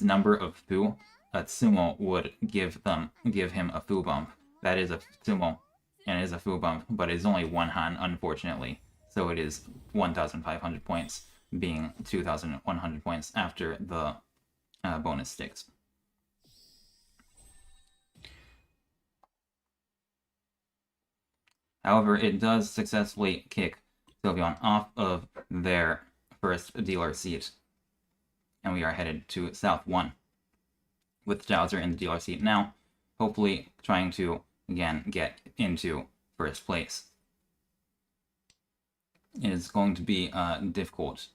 number of Fu, a Sumo would give him a Fu bump. That is a Sumo, and it is a Fu bump, but it is only 1 Han, unfortunately. So it is 1,500 points, being 2,100 points after the bonus sticks. However, it does successfully kick Sylveon off of their first dealer seat. And we are headed to South 1 with Jowser in the dealer seat now, hopefully trying to, again, get into first place. It is going to be a difficult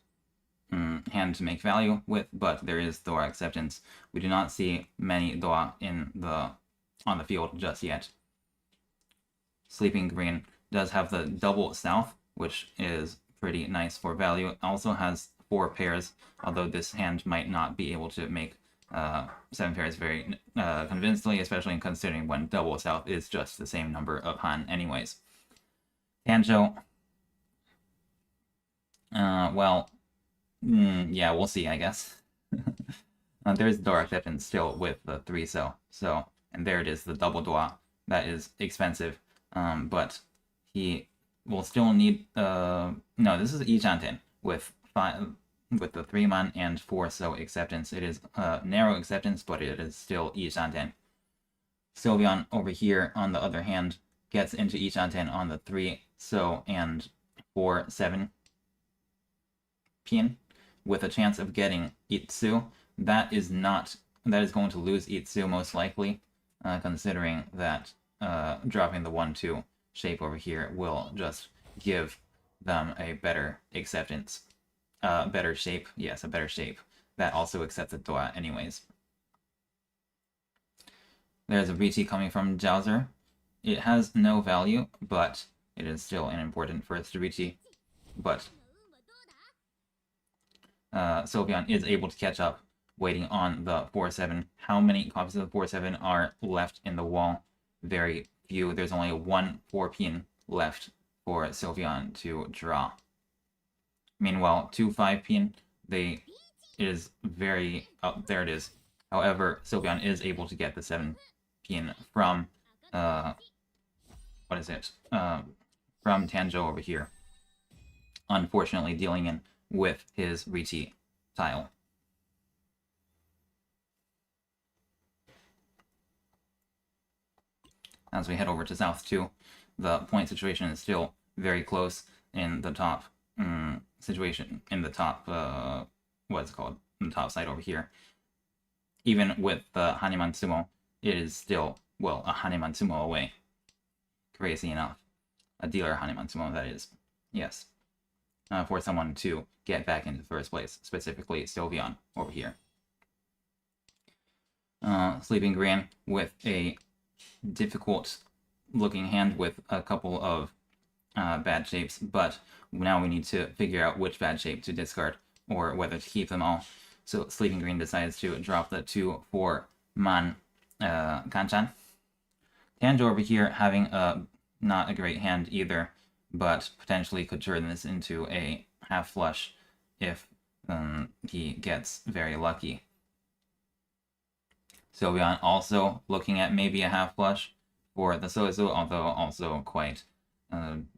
hand to make value with, but there is Doa acceptance. We do not see many Doa on the field just yet. Sleeping Green does have the double South, which is pretty nice for value. It also has 4 pairs, although this hand might not be able to make 7 pairs very convincingly, especially considering when double South is just the same number of Han anyways. Tanjo, well, yeah, we'll see, I guess. There's Doa acceptance still with the 3 so, and there it is, the double Doa. That is expensive. But he will still need no, this is Ijanten with the 3-man and 4 so acceptance. It is narrow acceptance, but it is still Ijanten. Sylveon over here, on the other hand, gets into Ijanten on the 3 so and 4 7 pin with a chance of getting Itsu. That is going to lose Itsu most likely, considering that dropping the 1-2 shape over here will just give them a better acceptance. Better shape, yes, a better shape. That also accepts the Doa anyways. There's a Riichi coming from Jowser. It has no value, but it is still an important first Riichi. But Sylveon is able to catch up, waiting on the 4-7. How many copies of the 4-7 are left in the wall? Very few. There's only 1 4-pin left for Sylveon to draw. Meanwhile, 2 5-pin, it is very... oh, there it is. However, Sylveon is able to get the 7-pin from... what is it? From Tanjo over here. Unfortunately, dealing in with his Riichi tile. As we head over to South 2, the point situation is still very close in the top situation, in the top, what's it called? In the top side over here. Even with the Haneman Sumo, it is still, well, a Haneman Sumo away. crazy enough. A dealer Haneman sumo, that is. Yes. For someone to get back into first place, specifically Sylveon over here. Sleeping Green with a difficult looking hand with a couple of bad shapes, but now we need to figure out which bad shape to discard or whether to keep them all. So Sleeping Green decides to drop the 2-4 Man Hanchan. Tanjo over here having not a great hand either, but potentially could turn this into a half flush if he gets very lucky. Sylveon also looking at maybe a half flush for the Sozu, although also quite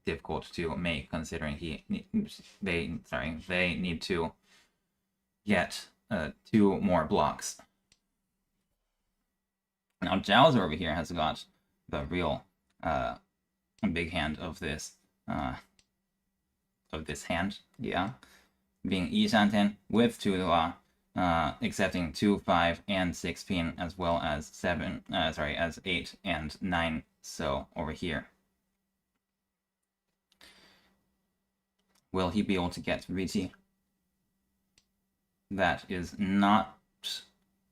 difficult to make considering they need to get 2 more blocks. Now Jowser over here has got the real big hand of this hand, yeah, being Ishanten with 2 Dua, accepting 2, 5, and 6 pin as well as 8 and 9. So over here, will he be able to get Riichi? That is not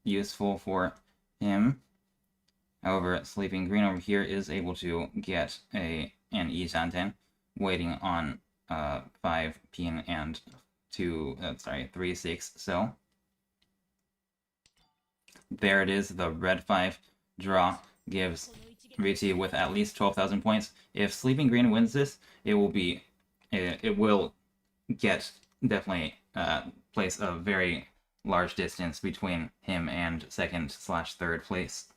useful for him. However, Sleeping Green over here is able to get an Ishanten, waiting on 5 pin and 3, 6. So there it is. The red 5 draw gives Riichi with at least 12,000 points. If Sleeping Green wins this, it will get definitely place a very large distance between him and 2nd/3rd place.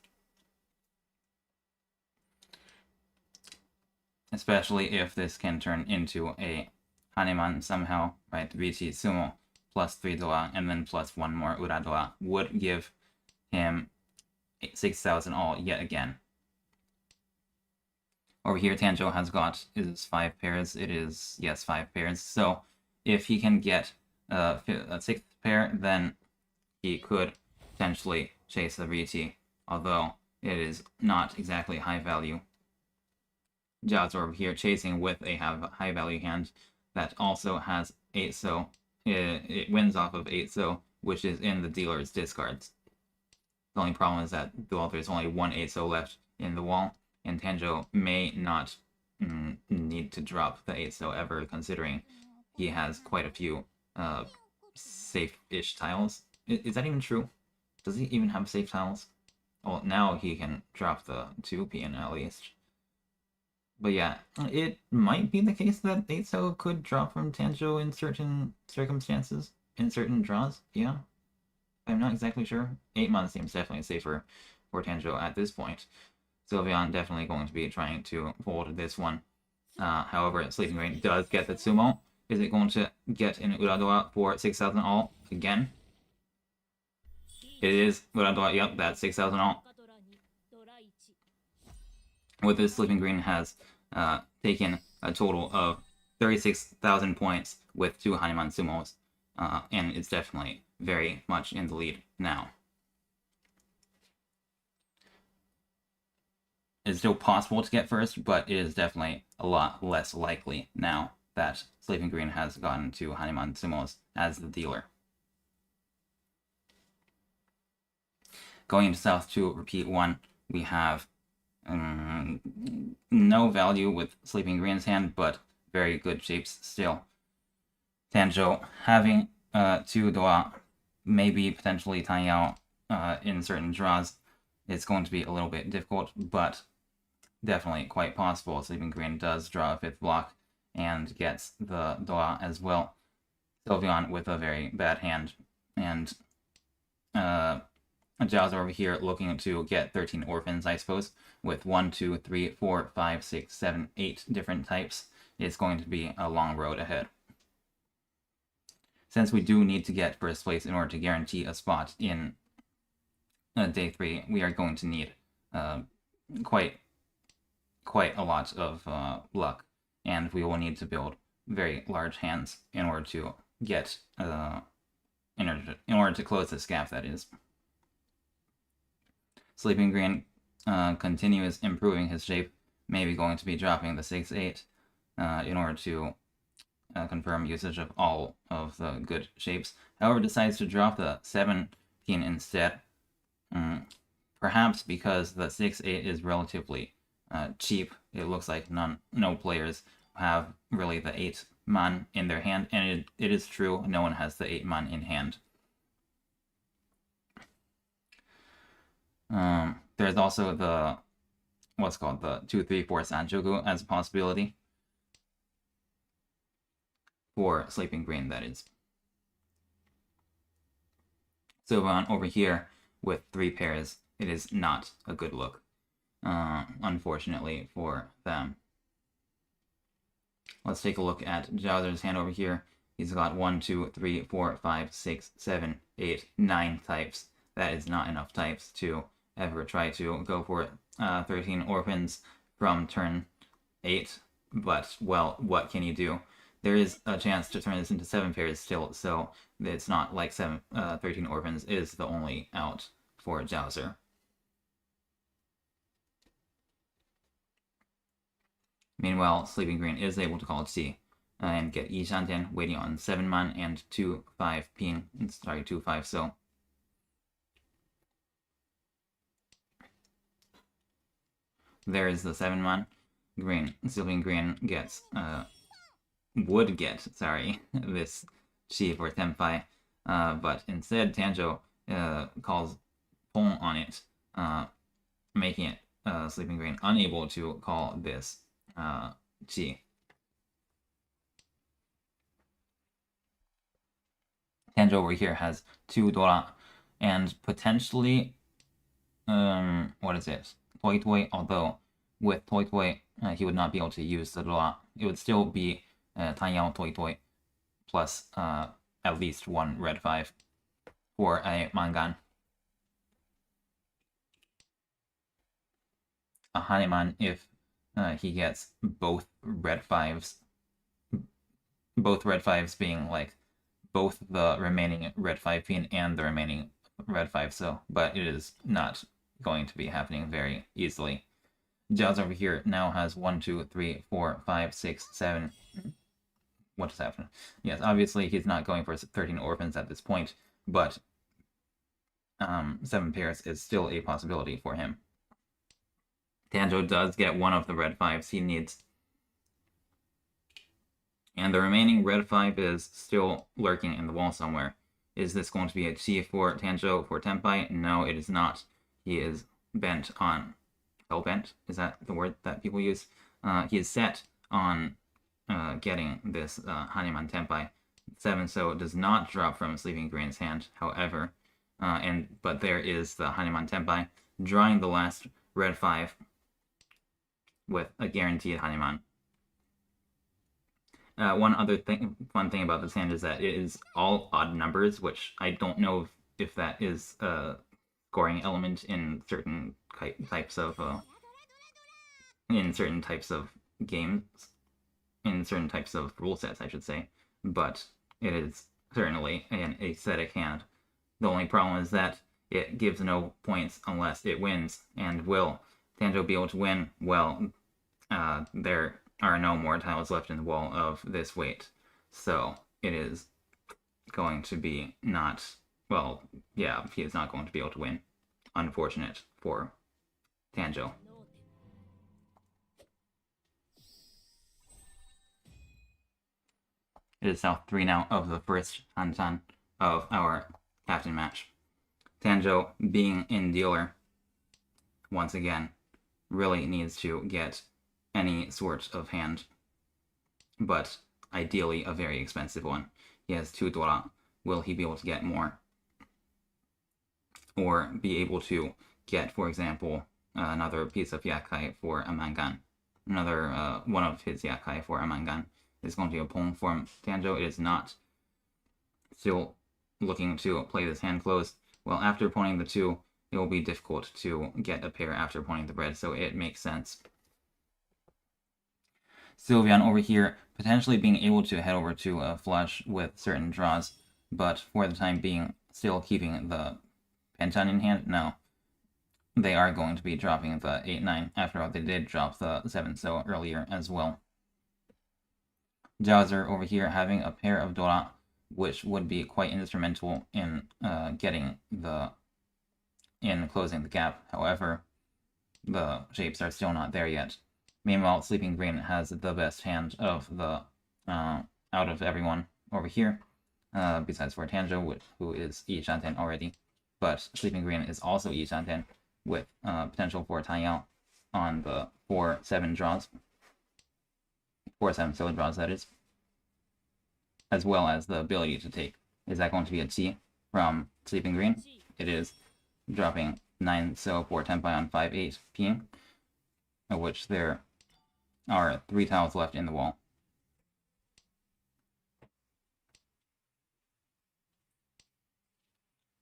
Especially if this can turn into a Haneman somehow, right? Riichi Sumo plus 3 Doa and then plus 1 more Ura Doa would give him 6,000 all yet again. Over here, Tanjo has got his 5 pairs. It is, yes, 5 pairs. So if he can get a 6th pair, then he could potentially chase the Riichi, although it is not exactly high value. Jiao's over here chasing with a high value hand that also has 8 so. It wins off of 8 so, which is in the dealer's discards. The only problem is that there's only 1 8 so left in the wall, and Tanjo may not need to drop the 8 so ever, considering he has quite a few safe-ish tiles. Is that even true? Does he even have safe tiles? Well, now he can drop the 2 pin at least. But yeah, it might be the case that 8 so could drop from Tanjo in certain circumstances, in certain draws, yeah. I'm not exactly sure. 8 months seems definitely safer for Tanjo at this point. Sylveon definitely going to be trying to fold this one. However, Sleeping Green does get the Sumo. Is it going to get an Uradoa for 6,000 all again? It is Uradoa, yep, that's 6,000 all. With this, Sleeping Green has taken a total of 36,000 points with 2 Haneman Sumos, and it's definitely very much in the lead now. It's still possible to get first, but it is definitely a lot less likely now that Sleeping Green has gotten 2 Haneman Sumos as the dealer. Going into South to repeat 1, we have no value with Sleeping Green's hand, but very good shapes still. Tanjo having 2 Doa, maybe potentially tying out in certain draws. It's going to be a little bit difficult, but definitely quite possible. Sleeping Green does draw a 5th block and gets the Doa as well. Sylveon with a very bad hand, and Jiao's over here looking to get 13 orphans, I suppose, with 1, 2, 3, 4, 5, 6, 7, 8 different types. It's going to be a long road ahead. Since we do need to get first place in order to guarantee a spot in day 3, we are going to need quite a lot of luck, and we will need to build very large hands in order to get in order to close this gap, that is. Sleeping Green continues improving his shape maybe going to be dropping the 6-8 in order to confirm usage of all of the good shapes. However, decides to drop the 17 instead. Perhaps because the 6-8 is relatively cheap. It looks like no players have really the 8 man in their hand, and it is true, no one has the 8 man in hand. There's also the what's called the 2-3-4 Sanjoku as a possibility for Sleeping Green, that is. Sylveon over here with 3 pairs, it is not a good look, unfortunately for them. Let's take a look at Jowser's hand over here. He's got 1, 2, 3, 4, 5, 6, 7, 8, 9 types. That is not enough types to ever try to go for 13 orphans from turn 8. But, well, what can you do? There is a chance to turn this into 7 pairs still, so it's not like 13 orphans is the only out for Jowser. Meanwhile, Sleeping Green is able to call T and get Yishanten waiting on 7 man and 2-5 pin. Sorry, 2-5, so. There is the 7 man. Green. Sleeping Green gets, would get, sorry, this Chi for Tenpai, but instead Tanjo calls Pong on it, making it Sleeping Green unable to call this Chi. Tanjo over here has 2 Dora and potentially what is it? Toy Toy, although with Toy Toy he would not be able to use the Dora. It would still be Tanyao Toy Toy plus at least 1 red 5 for a Mangan. A Haneman if he gets both red 5s. Both red 5s being like both the remaining red 5 pin and the remaining red 5, so, but it is not going to be happening very easily. Jowser over here now has 1, 2, 3, 4, 5, 6, 7. What just happened? Yes, obviously he's not going for 13 orphans at this point, but 7 pairs is still a possibility for him. Tanjo does get 1 of the red 5s he needs. And the remaining red 5 is still lurking in the wall somewhere. Is this going to be a Chi for Tanjo for Tenpai? No, it is not. He is bent on... hell-bent? Is that the word that people use? He is set on getting this Haneman Tenpai. 7 so does not drop from Sleeping Green's hand, however. But there is the Haneman Tenpai, drawing the last red 5 with a guaranteed Haneman. One other fun thing about this hand is that it is all odd numbers, which I don't know if that is a scoring element in certain types of games, in certain types of rule sets, I should say. But it is certainly an aesthetic hand. The only problem is that it gives no points unless it wins. And will Tanjo be able to win? Well, there are no more tiles left in the wall of this weight. So it is going to be not, well, yeah, he is not going to be able to win. Unfortunate for Tanjo. It is South 3 now of the first Hanchan of our captain match. Tanjo, being in dealer, once again, really needs to get any sort of hand, but ideally a very expensive one. He has 2 Dora. Will he be able to get more? Or be able to get, for example, another piece of Yakai for a Mangan. Another one of his Yakai for a Mangan. Is going to be a Pong from Tanjo. It is not. Still looking to play this hand closed. Well, after pointing the 2, it will be difficult to get a pair after pointing the red, so it makes sense. Sylveon over here, potentially being able to head over to a flush with certain draws, but for the time being, still keeping the Hanchan in hand. No. they are going to be dropping the 8-9. After all, they did drop the 7 so earlier as well. Jowser over here having a pair of Dora, which would be quite instrumental in closing the gap. However, the shapes are still not there yet. Meanwhile, Sleeping Green has the best hand of the out of everyone over here, besides for Tanjo, who is Yi Shanten already. But Sleeping Green is also Yi Shanten with potential for Tanyao on the 4-7 draws. 4-7 solo draws, that is. As well as the ability to take. Is that going to be a T from Sleeping Green? It is. Dropping 9 so for Tenpai on 5-8 ping, of which there are 3 tiles left in the wall.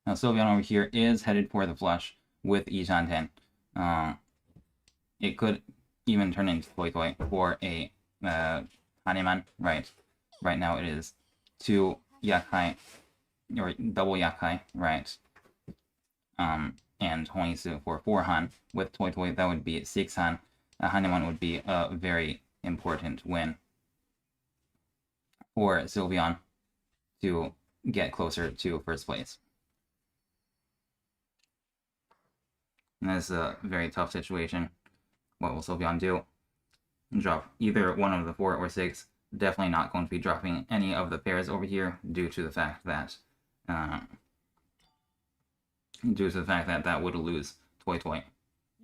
Now Sylveon over here is headed for the flush with Yi Shanten. It could even turn into Toy Toy for a Haneman. Right now it is 2 Yakai, or double Yakai, right? And Honisu for 4 Han. With Toy Toy, that would be 6 Han. Haneman would be a very important win for Sylveon to get closer to first place. And that's a very tough situation. What will Sylveon do? Drop either one of the 4 or 6. Definitely not going to be dropping any of the pairs over here due to the fact that that would lose Toy Toy.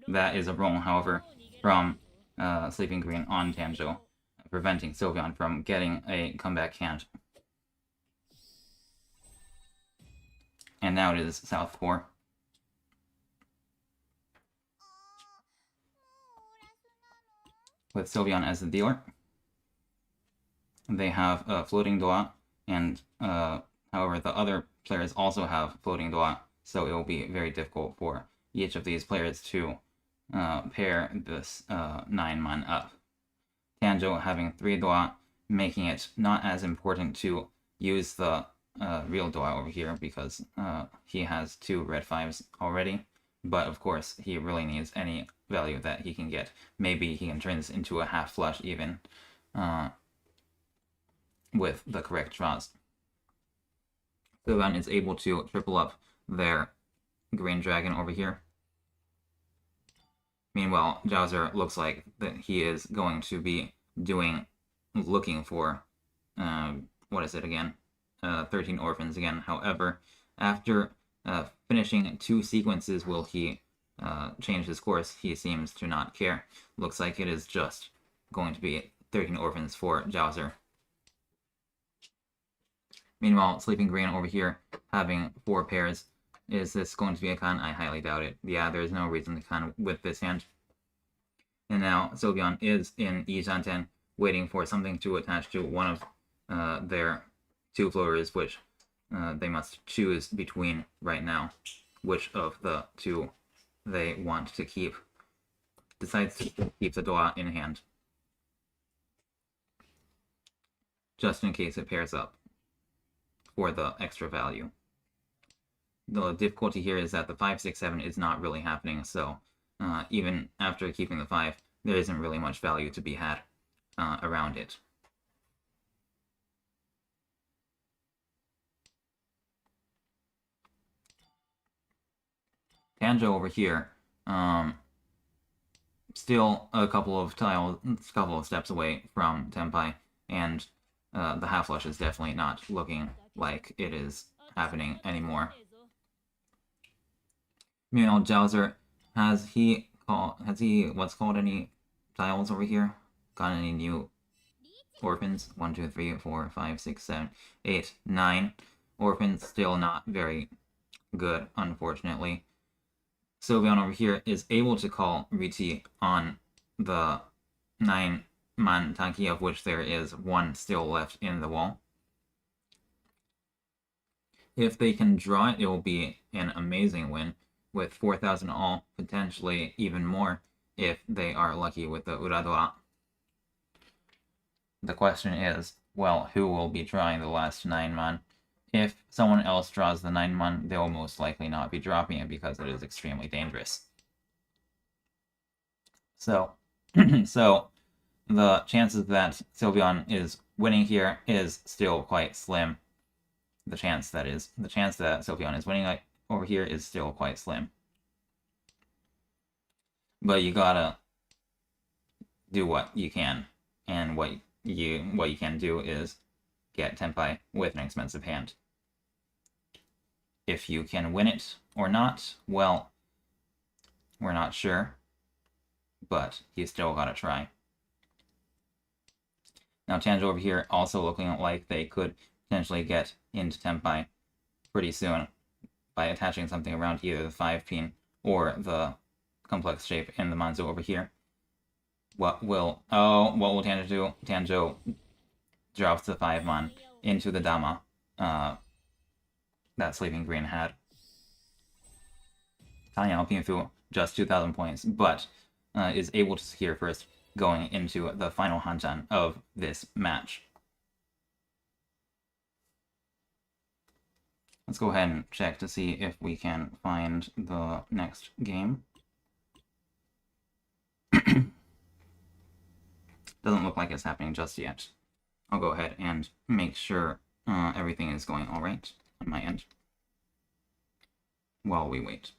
That is a roll, however, from Sleeping Green on Tanjo, preventing Sylveon from getting a comeback hand. And now it is South 4. With Sylveon as the dealer. They have a floating Doa, and however, the other players also have floating Doa, so it will be very difficult for each of these players to pair this 9-man up. Tanjo having 3 Doa, making it not as important to use the real Doa over here because he has 2 red 5s already, but of course he really needs any value that he can get. Maybe he can turn this into a half flush even with the correct draws. Sylveon is able to triple up their green dragon over here. Meanwhile, Jowser looks like that he is going to be looking for, what is it again? 13 orphans again. However, after finishing 2 sequences, will he change his course? He seems to not care. Looks like it is just going to be 13 orphans for Jowser. Meanwhile, Sleeping Green over here having 4 pairs. Is this going to be a con? I highly doubt it. Yeah, there's no reason to con with this hand. And now Sylveon is in Yi Shanten, waiting for something to attach to one of their 2 floaters, which they must choose between right now. Which of the 2 they want to keep. Decides to keep the Doa in hand, just in case it pairs up for the extra value. The difficulty here is that the 5, 6, 7 is not really happening, so even after keeping the 5, there isn't really much value to be had around it. Tanjo over here, still a couple of steps away from Tenpai, and the half flush is definitely not looking like it is happening anymore. Meanwhile, Jowser, has he what's called any tiles over here? Got any new orphans? 1, 2, 3, 4, 5, 6, 7, 8, 9 orphans. Still not very good, unfortunately. Sylveon over here is able to call Riichi on the 9-man Taki, of which there is 1 still left in the wall. If they can draw it, it will be an amazing win, with 4,000 all, potentially even more if they are lucky with the Uradora. The question is, well, who will be drawing the last 9-man? If someone else draws the 9-man, they will most likely not be dropping it because it is extremely dangerous.
So, so the chances that Sylveon is winning here is still quite slim. The chance that Sylveon is winning over here is still quite slim. But you gotta do what you can, and what you can do is get Tenpai with an expensive hand. If you can win it or not, well, we're not sure, but you still gotta try. Now Tanjo over here also looking like they could potentially get into Tenpai pretty soon by attaching something around either the 5-pin or the complex shape in the Manzo over here. What will Tanjo do? Tanjo drops the 5-mon into the Dama that Sleeping Green had. Tanyao Pinfu just 2,000 points, but is able to secure first going into the final Hanchan of this match. Let's go ahead and check to see if we can find the next game. Doesn't look like it's happening just yet. I'll go ahead and make sure everything is going all right on my end while we wait.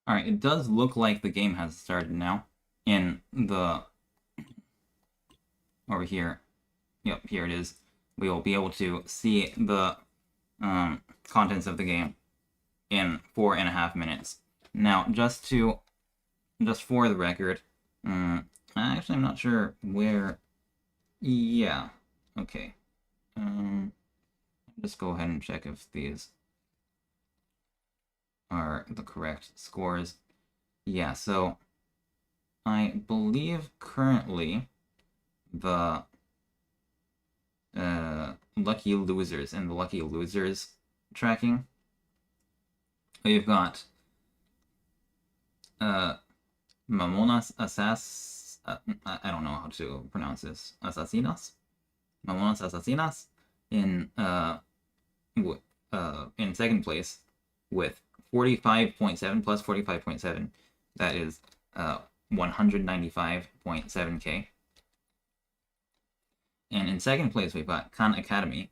Alright, it does look like the game has started now. In the... over here. Yep, here it is. We will be able to see the contents of the game in 4.5 minutes. Now, just for the record, actually I'm not sure where... Yeah, okay. Just go ahead and check if these are the correct scores. Yeah, so I believe currently the lucky losers in the lucky losers tracking, we've got Mamonas Asas. I don't know how to pronounce this. Asasinas, Mamonas Asasinas in second place with 45.7 plus 45.7. That is 195.7k. And in second place, we've got Khan Academy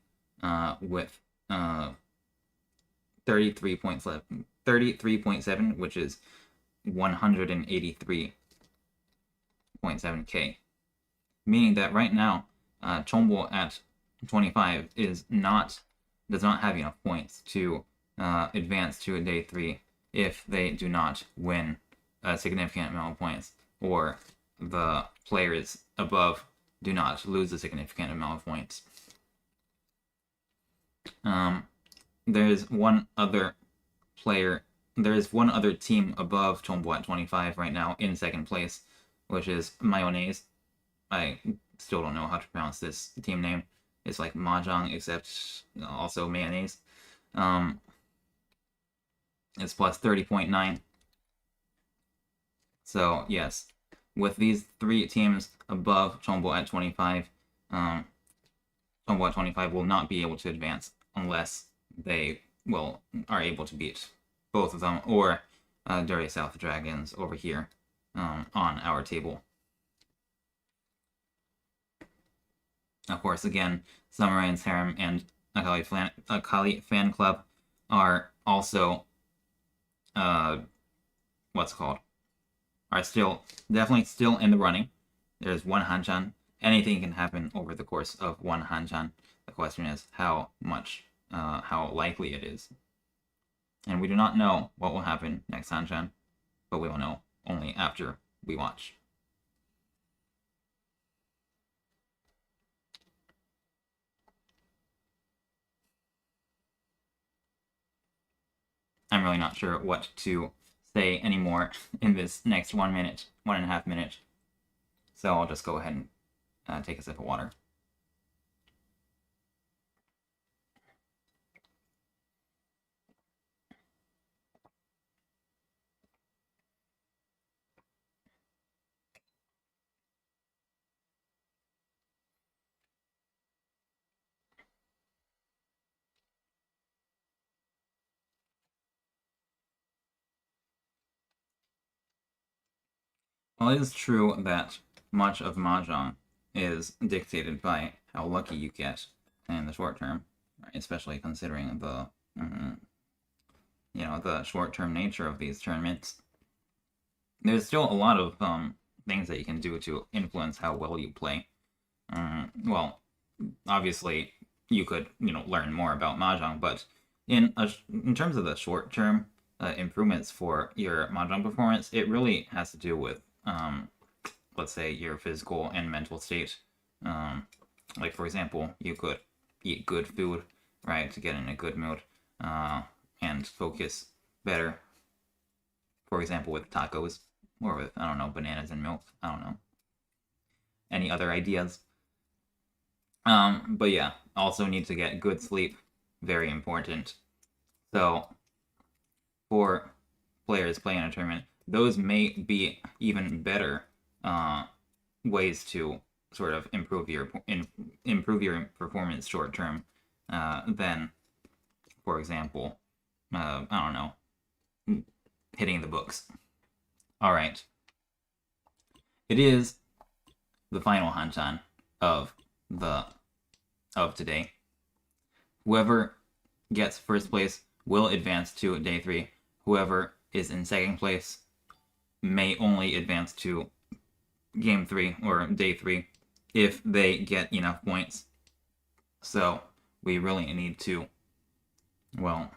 with 33.7, which is 183.7k. Meaning that right now, Chombo at 25 does not have enough points to advance to day 3 if they do not win a significant amount of points, or the players above do not lose a significant amount of points. There's one other team above Chombo at 25 right now in second place, which is Mayonnaise. I still don't know how to pronounce this team name. It's like Mahjong, except also mayonnaise. It's plus 30.9. So, yes, with these 3 teams above Chombo at 25, Chombo at 25 will not be able to advance unless they are able to beat both of them, or Dirty South Dragons over here on our table. Of course, again, Samurai's Harem and Akali Fan Club are also what's it called, are still definitely still in the running. There's one Hanchan. Anything can happen over the course of one Hanchan. The question is how likely it is. And we do not know what will happen next Hanchan, but we will know only after we watch. I'm really not sure what to say anymore in this next 1 minute, 1.5 minutes. So I'll just go ahead and take a sip of water. Well, it is true that much of Mahjong is dictated by how lucky you get in the short term, right? Especially considering the the short term nature of these tournaments. There's still a lot of things that you can do to influence how well you play. Well, obviously you could learn more about Mahjong, but in terms of the short term improvements for your Mahjong performance, it really has to do with let's say your physical and mental state. Like for example, you could eat good food, right, to get in a good mood and focus better. For example, with tacos or with bananas and milk. I don't know. Any other ideas? But yeah, also need to get good sleep. Very important. So for players playing in a tournament, those may be even better ways to sort of improve your performance short term than, for example, I don't know, hitting the books. All right, it is the final Hanchan of today. Whoever gets first place will advance to day 3. Whoever is in second place may only advance to game 3 or day 3 if they get enough points. So we really need to, well,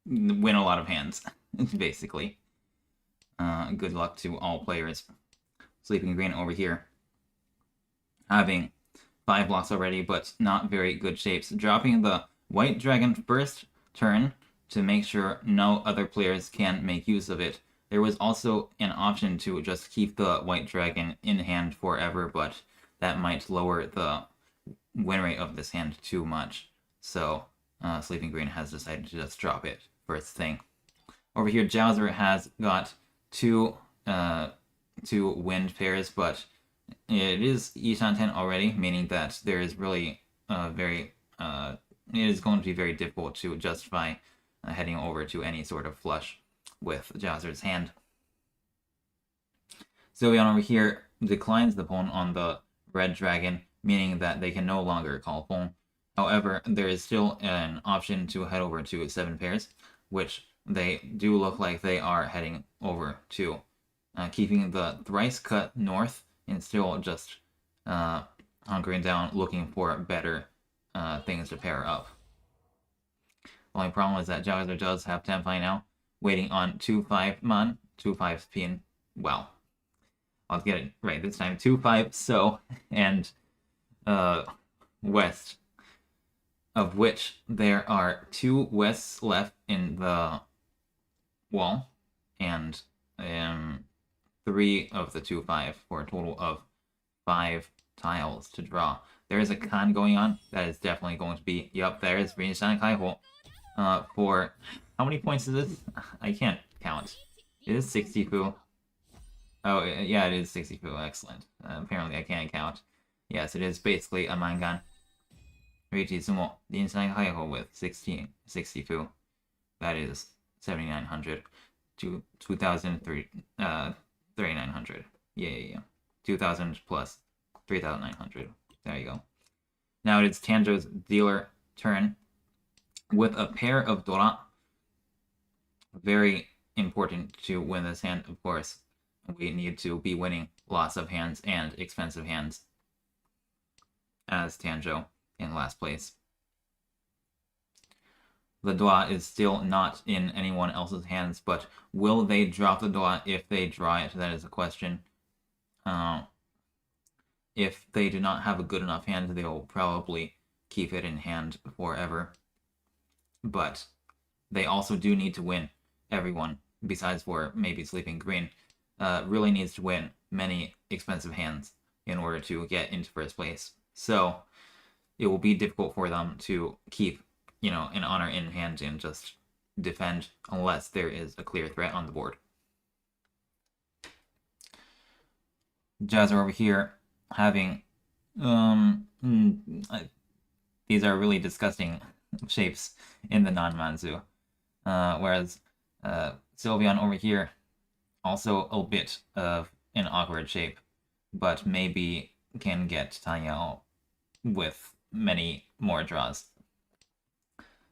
win a lot of hands, basically. Good luck to all players. Sleeping Green over here, having 5 blocks already, but not very good shapes. Dropping the White Dragon first turn to make sure no other players can make use of it. There was also an option to just keep the White Dragon in hand forever, but that might lower the win rate of this hand too much. So Sleeping Green has decided to just drop it first thing. Over here, Jowser has got two wind pairs, but it is Ishan 10 already, meaning that there is really it is going to be very difficult to justify heading over to any sort of flush with Jowser's hand. Sylveon over here declines the pawn on the red dragon, meaning that they can no longer call pawn. However, there is still an option to head over to 7 pairs, which they do look like they are heading over to, keeping the thrice cut north and still just hunkering down, looking for better things to pair up. The only problem is that Jowser does have Tenpai now, waiting on 2-5 Man, 2-5 Pin. Well, I'll get it right this time. 2-5 So, and West, of which there are 2 Wests left in the wall, and 3 of the 2-5 for a total of 5 tiles to draw. There is a con going on. That is definitely going to be, yup, there is Riichi Kaiho. For how many points is this? I can't count. It is 60 fu. Oh, yeah, it is 60 fu. Excellent. Apparently, I can't count. Yes, it is basically a mangan. Riichi Sumo, the Riichi Kaiho with 60 fu. That is 7,900 to 3,900. Yeah. 2,000 plus 3,900. There you go. Now it is Tanjo's dealer turn with a pair of Dora. Very important to win this hand, of course. We need to be winning lots of hands and expensive hands as Tanjo in last place. The Dua is still not in anyone else's hands, but will they drop the Dua if they draw it? That is a question. If they do not have a good enough hand, they will probably keep it in hand forever. But they also do need to win. Everyone, besides for maybe Sleeping Green, really needs to win many expensive hands in order to get into first place. So it will be difficult for them to keep, an honor in hand and just defend unless there is a clear threat on the board. Jazz are over here having these are really disgusting shapes in the non-Manzu. Whereas Sylveon over here, also a bit of an awkward shape, but maybe can get Tanyao with many more draws.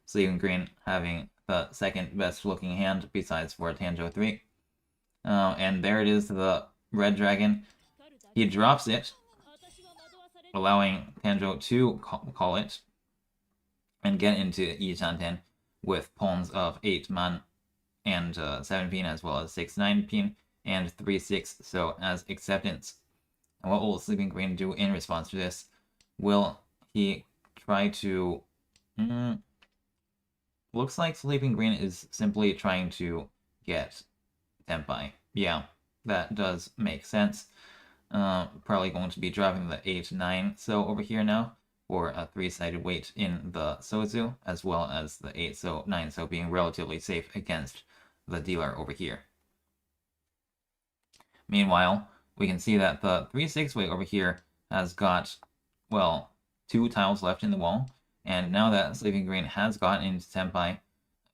Sleeping Green having the second best looking hand besides for Tanjo 3. And there it is, the red dragon. He drops it, allowing Tanjo to call it and get into Yishanten with pawns of 8 man and 7 pin as well as 6-9 pin and 3-6, so as acceptance. And what will Sleeping Green do in response to this? Will he try to... Looks like Sleeping Green is simply trying to get Tenpai. Yeah, that does make sense. Probably going to be dropping the 8-9 so over here now for a 3-sided weight in the Sozu, as well as the 8-9 so being relatively safe against the dealer over here. Meanwhile, we can see that the 3-6 weight over here has got, well, 2 tiles left in the wall, and now that Sleeping Green has gotten into Tenpai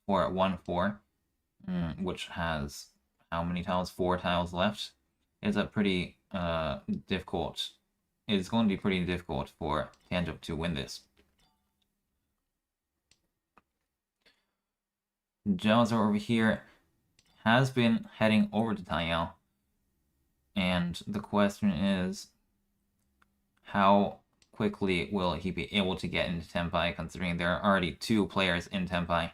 for 1-4, which has how many tiles? 4 tiles left. It's a pretty difficult. It's going to be pretty difficult for Tanjo to win this. Jalzar over here has been heading over to Tanyao, and the question is, how quickly will he be able to get into Tenpai, considering there are already 2 players in Tenpai?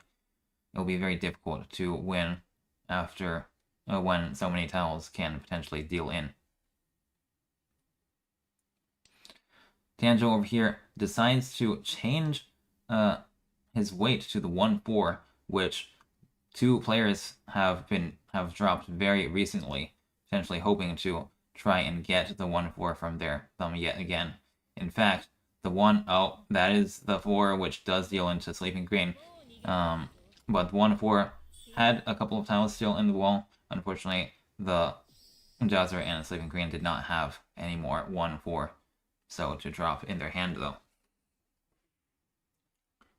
It will be very difficult to win after when so many tiles can potentially deal in. Tanjo over here decides to change his weight to the 1-4, which 2 players have dropped very recently, potentially hoping to try and get the 1-4 from their thumb yet again. In fact, the that is the 4 which does deal into Sleeping Green. But the 1-4 had a couple of tiles still in the wall. Unfortunately, the Jazzer and Sleeping Green did not have any more 1-4, so to drop in their hand though.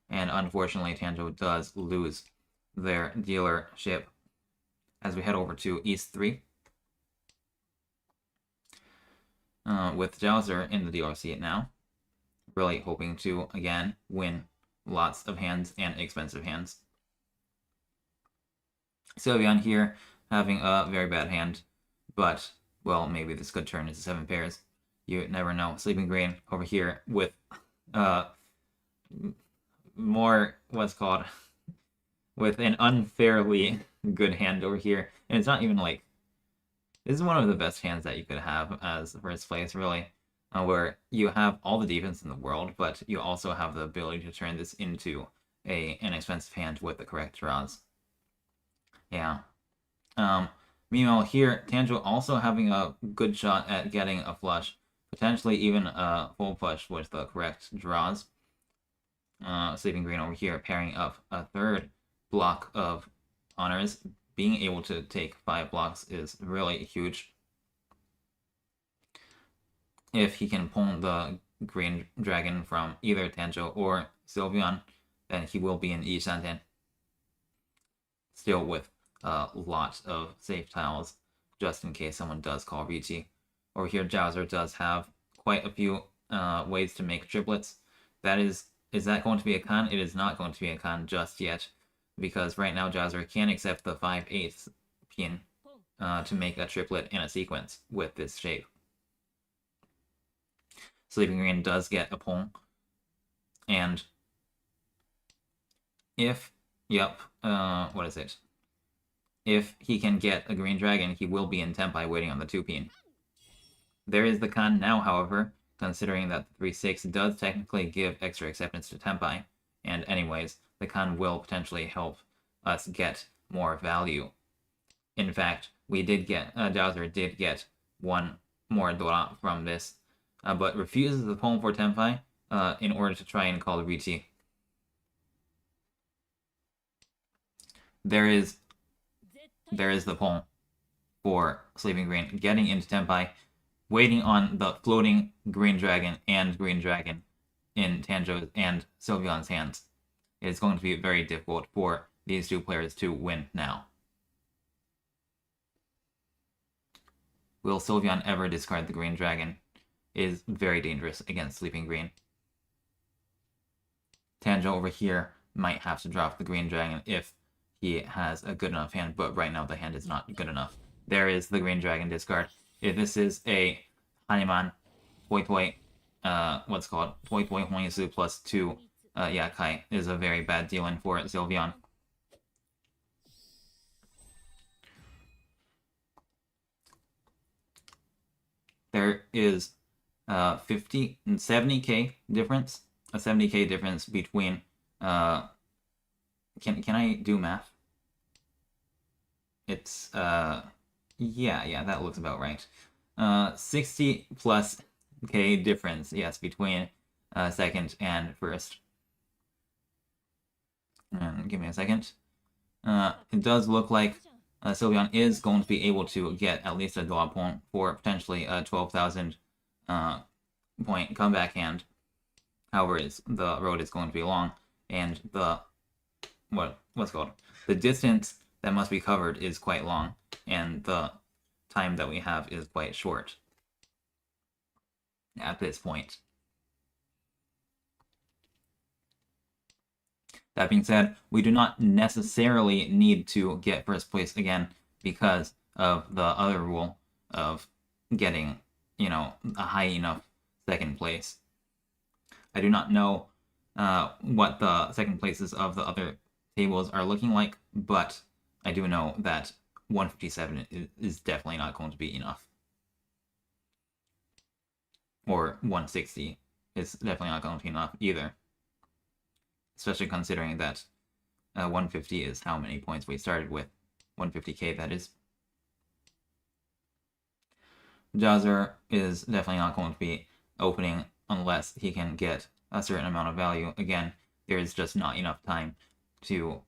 And unfortunately, Tanjo does lose their dealership as we head over to East 3. With Jowser in the dealer seat now, really hoping to, again, win lots of hands and expensive hands. Sylveon here having a very bad hand, but, well, maybe this could turn into 7 pairs. You never know. Sleeping Green over here with more, what's called, with an unfairly good hand over here. And it's not even like, this is one of the best hands that you could have as first place, really, where you have all the defense in the world, but you also have the ability to turn this into an expensive hand with the correct draws. Yeah. Meanwhile here, Tanjo also having a good shot at getting a flush, potentially even a full flush with the correct draws. Sleeping Green over here pairing up a 3rd block of honors. Being able to take 5 blocks is really huge. If he can pull the Green Dragon from either Tanjo or Sylveon, then he will be in Yishanten. Still with a lot of safe tiles, just in case someone does call Riichi. Over here, Jowser does have quite a few ways to make triplets. Is that going to be a con? It is not going to be a con just yet. because right now Jazzer can accept the 5/8 pin to make a triplet in a sequence with this shape. Sleeping Green does get a pull, and if, what is it? If he can get a Green Dragon, he will be in Tempai waiting on the 2-pin. There is the con now, however, considering that the 3/6 does technically give extra acceptance to Tempai, and anyways, the con will potentially help us get more value. In fact, we did get, Dowser did get one more Dora from this, but refuses the poem for Tempai in order to try and call Riichi. There is the poem for Sleeping Green getting into Tempai, waiting on the floating Green Dragon and Green Dragon in Tanjo's and Sylveon's hands. It is going to be very difficult for these two players to win now. Will Sylveon ever discard the Green Dragon? It is very dangerous against Sleeping Green. Tanjo over here might have to drop the Green Dragon if he has a good enough hand, but right now the hand is not good enough. There is the Green Dragon discard. If this is a Haneman, Toy Toy, what's called Toy Toy Honyasu plus 2 Yakai is a very bad deal-in for Sylveon. There is 50 and 70k difference, a 70k difference between can I do math? It's yeah, that looks about right. 60 plus k difference, yes, between second and first. Give me a second. It does look like Sylveon is going to be able to get at least a draw point for potentially a 12,000 point comeback hand. However, the road is going to be long, and the what's called the distance that must be covered is quite long, and the time that we have is quite short at this point. That being said, we do not necessarily need to get first place again because of the other rule of getting, a high enough second place. I do not know what the second places of the other tables are looking like, but I do know that 157 is definitely not going to be enough. Or 160 is definitely not going to be enough either. Especially considering that 150 is how many points we started with. 150k, that is. Jazzer is definitely not going to be opening unless he can get a certain amount of value. Again, there is just not enough time to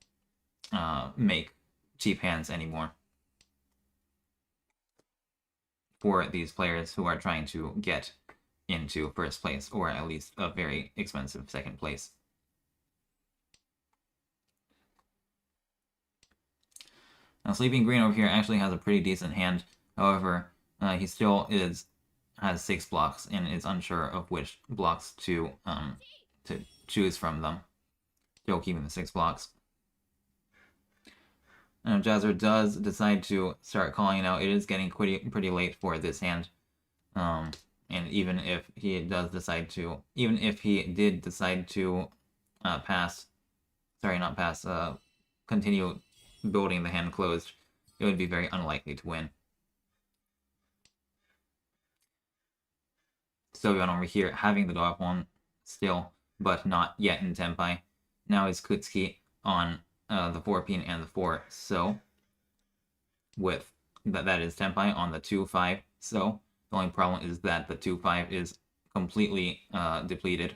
make cheap hands anymore for these players who are trying to get into first place, or at least a very expensive second place. Now, Sleeping Green over here actually has a pretty decent hand. However, he still has 6 blocks and is unsure of which blocks to choose from them. Still keeping the 6 blocks. Now, Jazzer does decide to start calling it out. It is getting pretty late for this hand. And even if he did decide to continue building the hand closed, it would be very unlikely to win. Sylveon over here having the dog one still, but not yet in Tempai. Now is Kutsuki on the 4-pin and the 4, so with that is Tempai on the 2-5, so the only problem is that the 2-5 is completely depleted.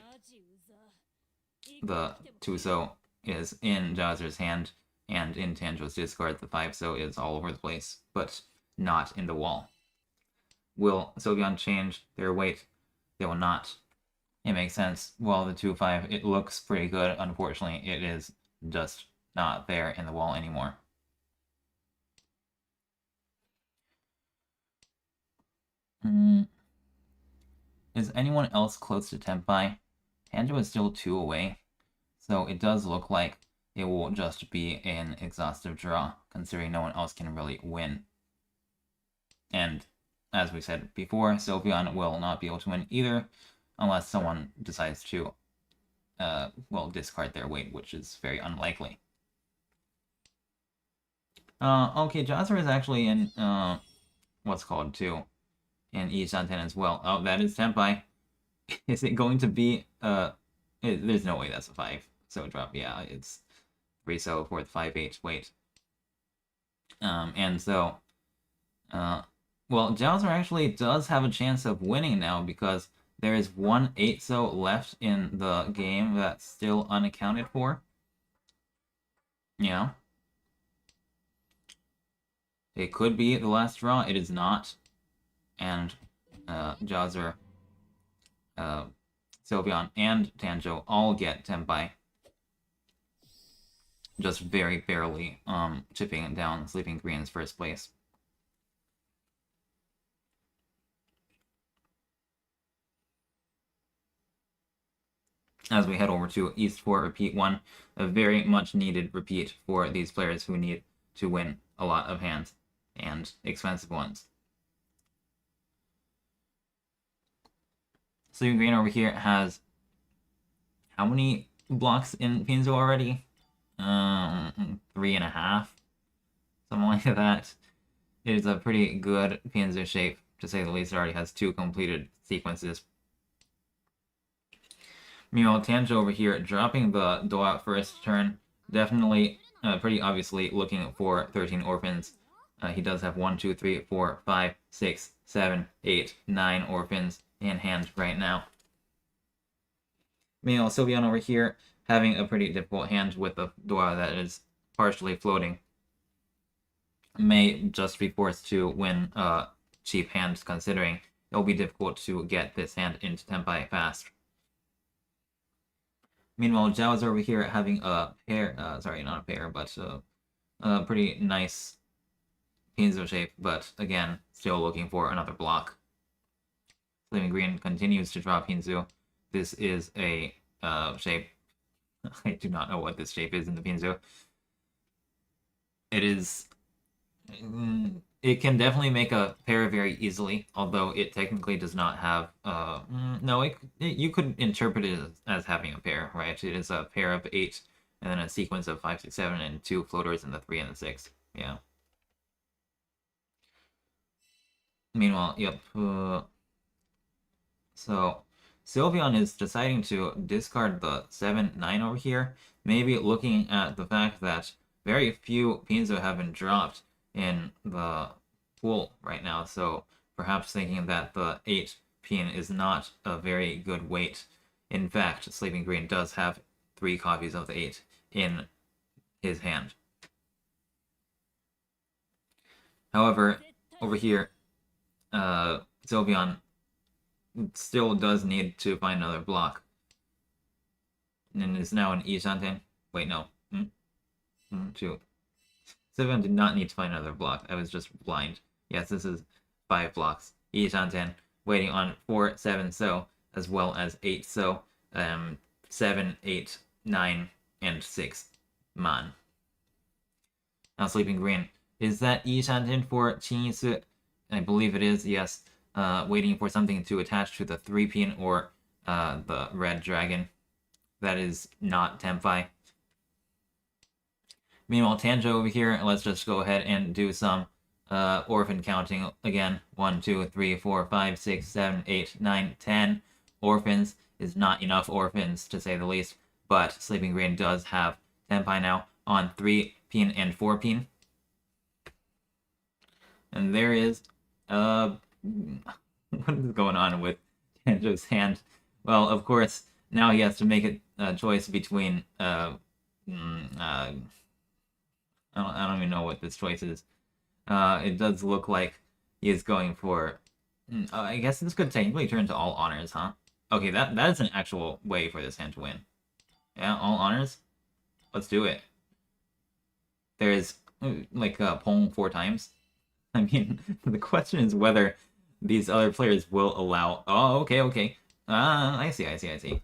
The 2-so is in Jazzer's hand, and in Tanjo's discard, the 5-so is all over the place, but not in the wall. Will Sylveon change their weight? They will not. It makes sense. Well, the 2-5, it looks pretty good. Unfortunately, it is just not there in the wall anymore. Is anyone else close to Tempai? Tanjo is still 2 away, so it does look like it will just be an exhaustive draw, considering no one else can really win. And as we said before, Sylveon will not be able to win either, unless someone decides to, discard their weight, which is very unlikely. Okay, Jazzer is actually in, what's called, too, in Ishanten as well. Oh, that is Senpai. Is it going to be, there's no way that's a 5. So drop, yeah, it's 3 so for the 5-8 weight. And so, well, Jowser actually does have a chance of winning now because there is 1 8 so left in the game that's still unaccounted for. Yeah. It could be the last draw. It is not. And Jowser, Sylveon, and Tanjo all get Tenpai. Just very barely chipping down Sleeping Green's first place. As we head over to East 4 Repeat 1, a very much needed repeat for these players who need to win a lot of hands, and expensive ones. Sleeping Green over here has how many blocks in Pinzo already? 3.5, something like that. It is a pretty good Pinzo shape, to say the least. It already has 2 completed sequences. Meanwhile, Tanjo over here dropping the Doa first turn, definitely pretty obviously looking for 13 orphans. He does have 1, 2, 3, 4, 5, 6, 7, 8, 9 orphans in hand right now. Meanwhile, Sylveon over here having a pretty difficult hand with a Doa that is partially floating. May just be forced to win cheap hands, considering it'll be difficult to get this hand into Tenpai fast. Meanwhile, Zhao's over here having a pair, sorry, not a pair, but a pretty nice Pinzo shape, but again, still looking for another block. Sleeping Green continues to draw Pinzo. This is a shape. I do not know what this shape is in the Pinzo. It is... It can definitely make a pair very easily, although it technically does not have... no, you could interpret it as having a pair, right? It is a pair of 8, and then a sequence of 5, 6, 7, and 2 floaters in the 3 and the 6. Yeah. Meanwhile, yep. So, Sylveon is deciding to discard the 7, 9 over here, maybe looking at the fact that very few Pinzo have been dropped in the pool right now, so perhaps thinking that the 8 pin is not a very good weight. In fact, Sleeping Green does have 3 copies of the 8 in his hand. However, over here, Sylveon still does need to find another block. And is now in Ishanten. Wait, no. 2. Sylveon did not need to find another block. I was just blind. Yes, this is 5 blocks. Ishanten waiting on 4, 7 so, as well as 8 so, 7, 8, 9, and 6 man. Now Sleeping Green. Is that Ishanten for Chinsu? I believe it is, yes. Waiting for something to attach to the 3 pin or the red dragon. That is not Tenpai. Meanwhile, Tanjo over here, let's just go ahead and do some orphan counting again. 1, 2, 3, 4, 5, 6, 7, 8, 9, 10 orphans is not enough orphans, to say the least. But Sleeping Green does have Tenpai now on 3 pin and 4 pin. And there is what is going on with Tanjo's hand? Well, of course, now he has to make a choice between I don't even know what this choice is. It does look like he is going for... I guess this could technically turn to all honors, huh? Okay, that is an actual way for this hand to win. Yeah, all honors? Let's do it. There is, like, Pong 4 times. I mean, the question is whether these other players will allow... Oh, okay. I see.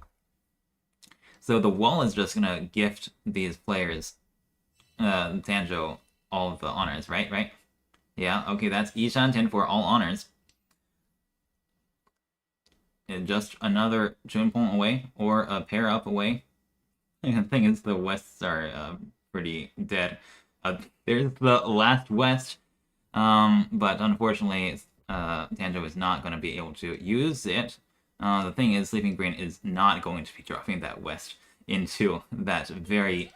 So the wall is just gonna gift these players, Tanjo, all of the honors, right? Right? Yeah, okay, that's Ishanten for all honors. And just another Junpong away, or a pair up away. And the thing is, the Wests are pretty dead. There's the last West, but unfortunately, Tanjo is not going to be able to use it. The thing is, Sleeping Green is not going to be dropping that West into that very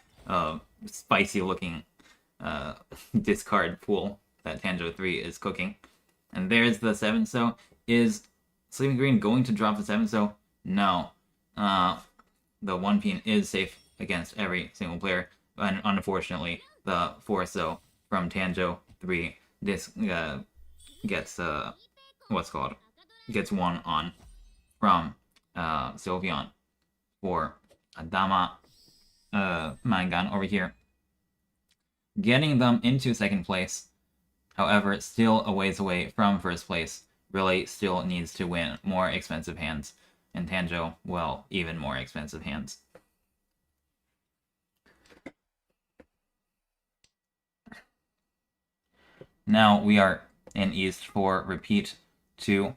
spicy-looking discard pool that Tanjo 3 is cooking. And there's the 7, so is Sleeping Green going to drop the 7, so no. The 1 pin is safe against every single player, and unfortunately, the 4 so from Tanjo 3 gets gets 1 on from Sylveon for Adama Mangan over here, getting them into second place. However, still a ways away from first place. Really still needs to win more expensive hands, and Tanjo, well, even more expensive hands. Now we are in East for repeat 2.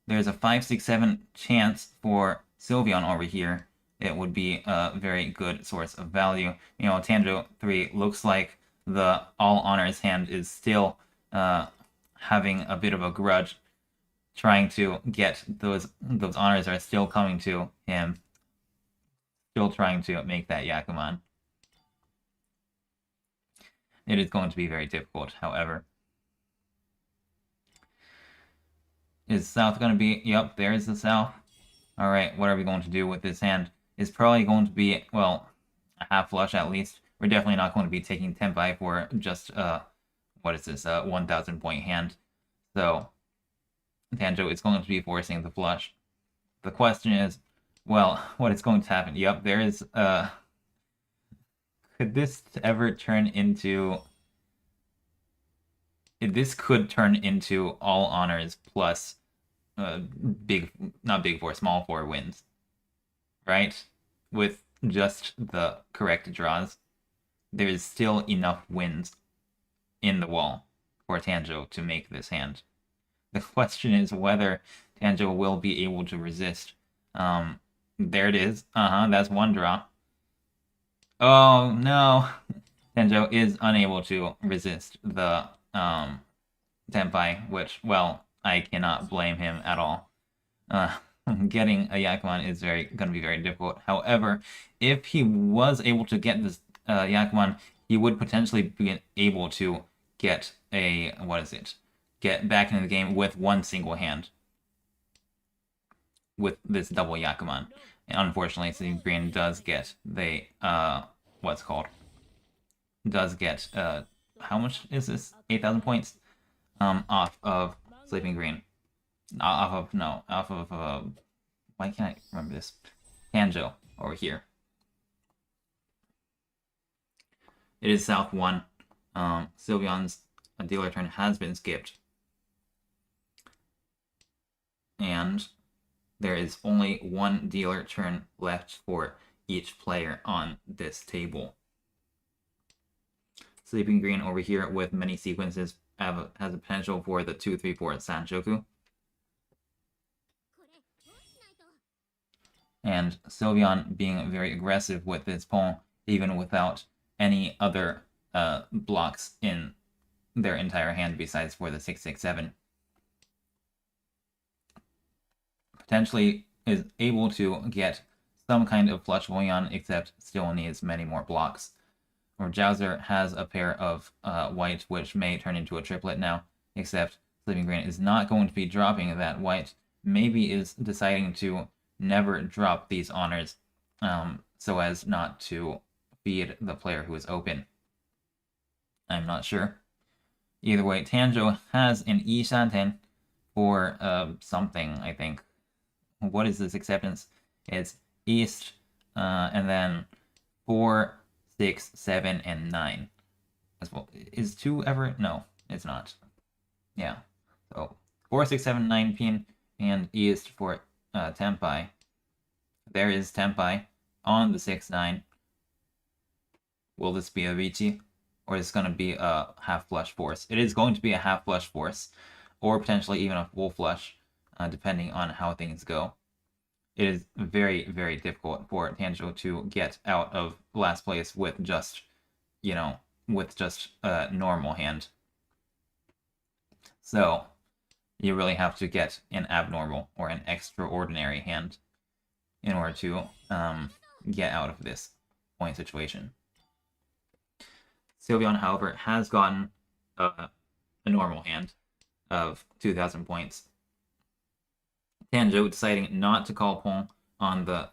There's a 5, 6, 7 chance for Sylveon over here. It would be a very good source of value. You know, Tanjo 3 looks like the all honors hand is still having a bit of a grudge, trying to get those honors are still coming to him, still trying to make that Yakuman. It is going to be very difficult, however. Is South going to be... Yep, there's the South. Alright, what are we going to do with this hand? It's probably going to be, well, a half flush at least. We're definitely not going to be taking Tenpai for just, what is this, 1,000 point hand. So, Tanjo is going to be forcing the flush. The question is, well, what is going to happen? Yep, there is, could this ever turn into... This could turn into all honors plus small four wins, right? With just the correct draws, there is still enough wins in the wall for Tanjo to make this hand. The question is whether Tanjo will be able to resist. There it is. That's one draw. Oh no, Tanjo is unable to resist the Tenpai, which, well, I cannot blame him at all. Getting a Yakuman is going to be very difficult. However, if he was able to get this Yakuman, he would potentially be able to get a, get back into the game with one single hand with this double Yakuman. And unfortunately, Sleeping Green does get the, does get, how much is this? 8,000 points off of Sleeping Green. Why can't I remember this? Tanjo over here. It is South 1. Sylveon's dealer turn has been skipped. And there is only one dealer turn left for each player on this table. Sleeping Green over here with many sequences has a potential for the 2, 3, 4 Sanchoku. And Sylveon being very aggressive with his pawn, even without any other blocks in their entire hand besides for the 6, 6, 7. Potentially is able to get some kind of flush going on, except still needs many more blocks. Or Jowser has a pair of white, which may turn into a triplet now, except Sleeping Green is not going to be dropping that white. Maybe is deciding to never drop these honors so as not to feed the player who is open. I'm not sure. Either way, Tanjo has an Ishanten for something, I think. What is this acceptance? It's East, and then 4, 6, 7, and 9. As well. Is 2 ever? No, it's not. Yeah. So 4, 6, 7, 9 pin, and East for Tenpai. there is Tenpai on the 6-9. Will this be a Riichi? Or is it going to be a half flush force? It is going to be a half flush force, or potentially even a full flush, depending on how things go. It is very, very difficult for Tanjiro to get out of last place with just, with just a normal hand. So, you really have to get an abnormal or an extraordinary hand in order to get out of this point situation. Sylveon, however, has gotten a normal hand of 2,000 points. Tanjiro deciding not to call Pong on the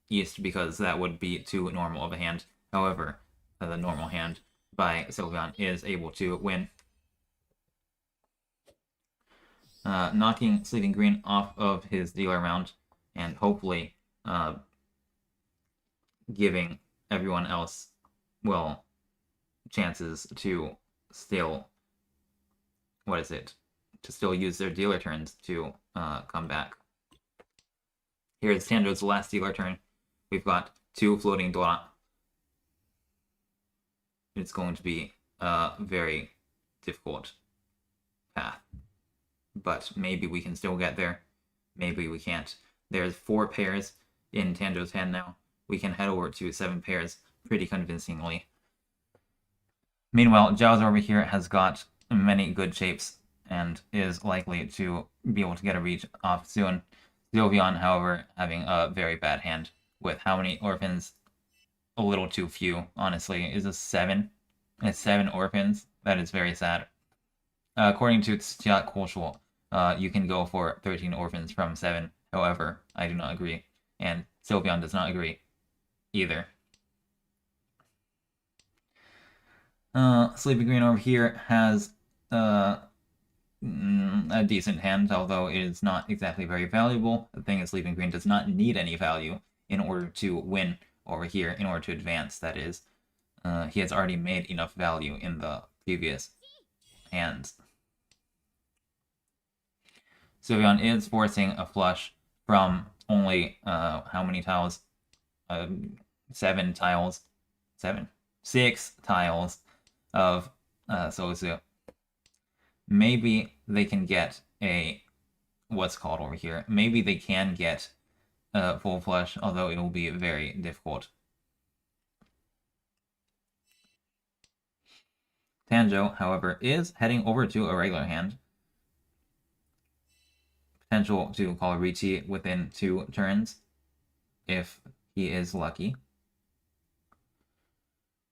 East because that would be too normal of a hand. However, the normal hand by Sylveon is able to win. Knocking Sleeping Green off of his dealer round and hopefully giving everyone else, well, chances to still, to still use their dealer turns to come back. Here's Tanjiro's last dealer turn. We've got 2 floating dot. It's going to be a very difficult path. But maybe we can still get there. Maybe we can't. There's 4 pairs in Tanjiro's hand now. We can head over to 7 pairs pretty convincingly. Meanwhile, Zhao's over here has got many good shapes and is likely to be able to get a reach off soon. Sylveon, however, having a very bad hand with how many orphans? A little too few, honestly. Is a 7? It's 7 orphans. That is very sad. According to Tsiat Kulshul, you can go for 13 orphans from 7. However, I do not agree. And Sylveon does not agree either. Sleeping Green over here has a decent hand, although it is not exactly very valuable. The thing is, Sleeping Green does not need any value in order to win over here, in order to advance, that is. He has already made enough value in the previous hands. Sylveon is forcing a flush from only, how many tiles? 7 tiles. 7? 6 tiles of Sosu. Maybe they can get a, what's called over here? Maybe they can get a full flush, although it will be very difficult. Tanjiro, however, is heading over to a regular hand. Potential to call Riichi within 2 turns, if he is lucky.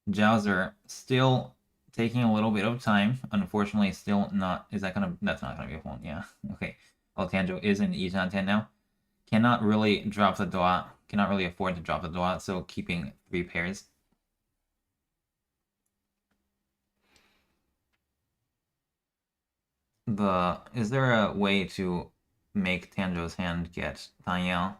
Zhao still taking a little bit of time. Unfortunately, still not. That's not gonna be a phone. Yeah. Okay. Well, Tanjiro is in Ichan 10 now. Cannot really drop the Doa. Cannot really afford to drop the Doa, so keeping 3 pairs. Is there a way to make Tanjiro's hand get Tanyao?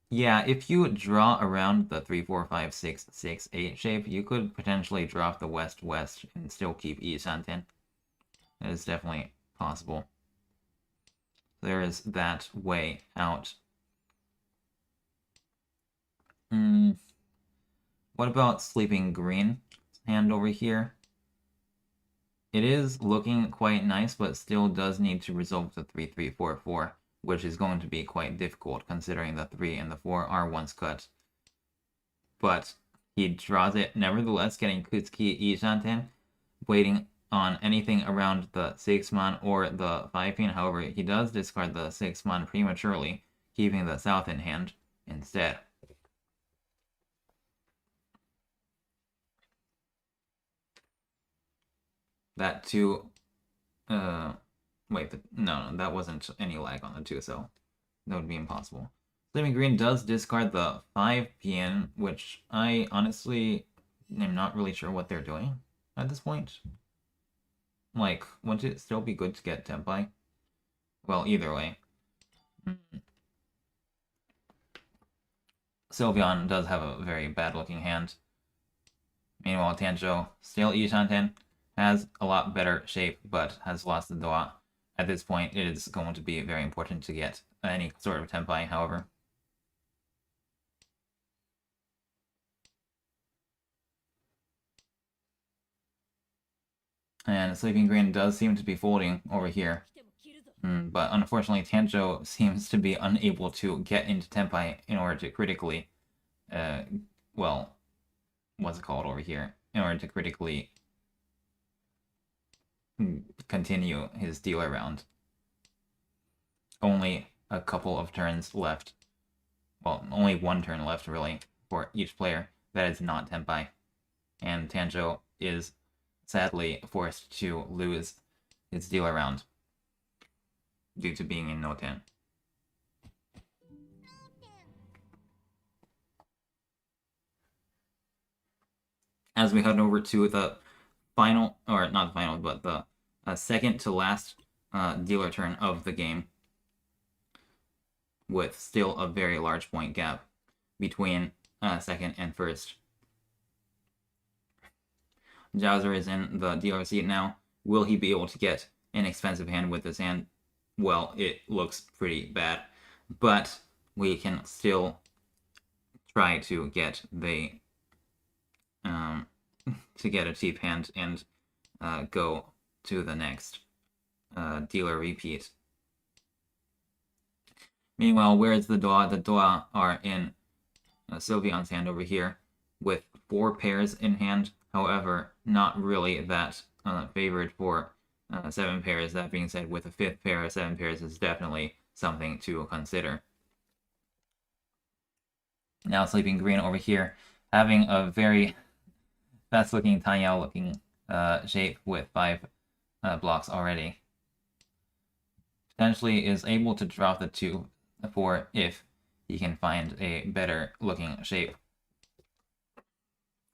Yeah, if you draw around the 3, 4, 5, 6, 6, 8 shape, you could potentially drop the west-west and still keep Ishanten. That is definitely possible. There is that way out. What about Sleeping Green hand over here? It is looking quite nice, but still does need to resolve the 3, 3, 4, 4, which is going to be quite difficult considering the 3 and the 4 are once cut. But he draws it nevertheless, getting Kutsuki Ishanten, waiting on anything around the 6-man or the 5-pin. However, he does discard the 6-man prematurely, keeping the south in hand instead. That 2... wait, no, that wasn't any lag on the 2, so that would be impossible. Sleeping Green does discard the 5-pin, which I honestly am not really sure what they're doing at this point. Like, wouldn't it still be good to get Tenpai? Well, either way. Sylveon does have a very bad-looking hand. Meanwhile, Tanjiro, still Ishanten, has a lot better shape, but has lost the Doa. at this point, it is going to be very important to get any sort of Tenpai, however. And Sleeping Green does seem to be folding over here. But unfortunately, Tanjo seems to be unable to get into Tenpai in order to critically, well, what's it called over here? In order to critically continue his dealer round. Only a couple of turns left. Well, only one turn left, really, for each player that is not Tenpai. And Tanjo is sadly forced to lose his dealer round due to being in no-ten. As we head over to the final, or not the final, but the second to last dealer turn of the game, with still a very large point gap between second and first. Jowser is in the dealer seat now. Will he be able to get an expensive hand with this hand? Well, it looks pretty bad, but we can still try to get the to get a cheap hand and go to the next dealer repeat. Meanwhile, where's the Doa? The Doa are in Sylveon's hand over here with 4 pairs in hand. However, not really that favored for 7 pairs. That being said, with a 5th pair of 7 pairs is definitely something to consider. Now Sleeping Green over here, having a very fast-looking, Tanyao-looking shape with 5 blocks already. Potentially is able to drop the 2-4 if he can find a better-looking shape.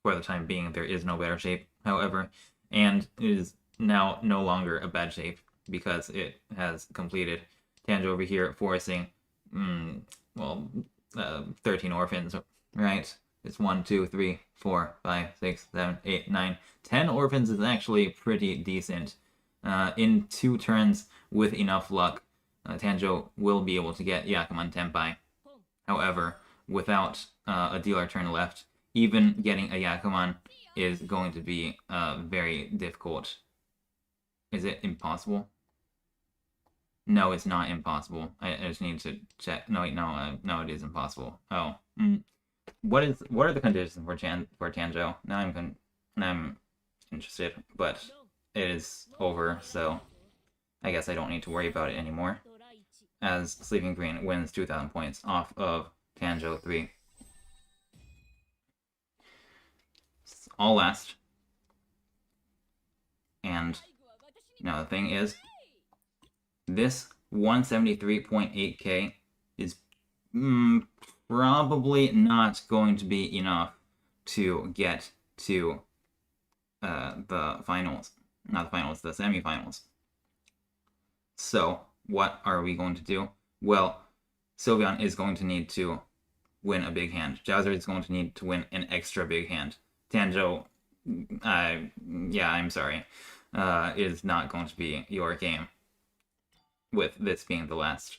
For the time being, there is no better shape, however, and it is now no longer a bad shape because it has completed. Tanjo over here forcing, 13 orphans, right? It's 1, 2, 3, 4, 5, 6, 7, 8, 9, 10 orphans is actually pretty decent. In 2 turns, with enough luck, Tanjo will be able to get Yakuman Tenpai. However, without a dealer turn left, even getting a Yakuman is going to be very difficult. Is it impossible? No, it's not impossible. I just need to check. No, wait, no, it is impossible. Oh, what are the conditions for Tanjo? Now I'm interested, but it is over, so I guess I don't need to worry about it anymore. As Sleeping Green wins 2,000 points off of Tanjo 3. All last. And now the thing is, this 173.8k is probably not going to be enough to get to the finals. Not the finals, the semifinals. So, what are we going to do? Well, Sylveon is going to need to win a big hand. Jowser is going to need to win an extra big hand. Tanjo, I'm sorry, is not going to be your game. With this being the last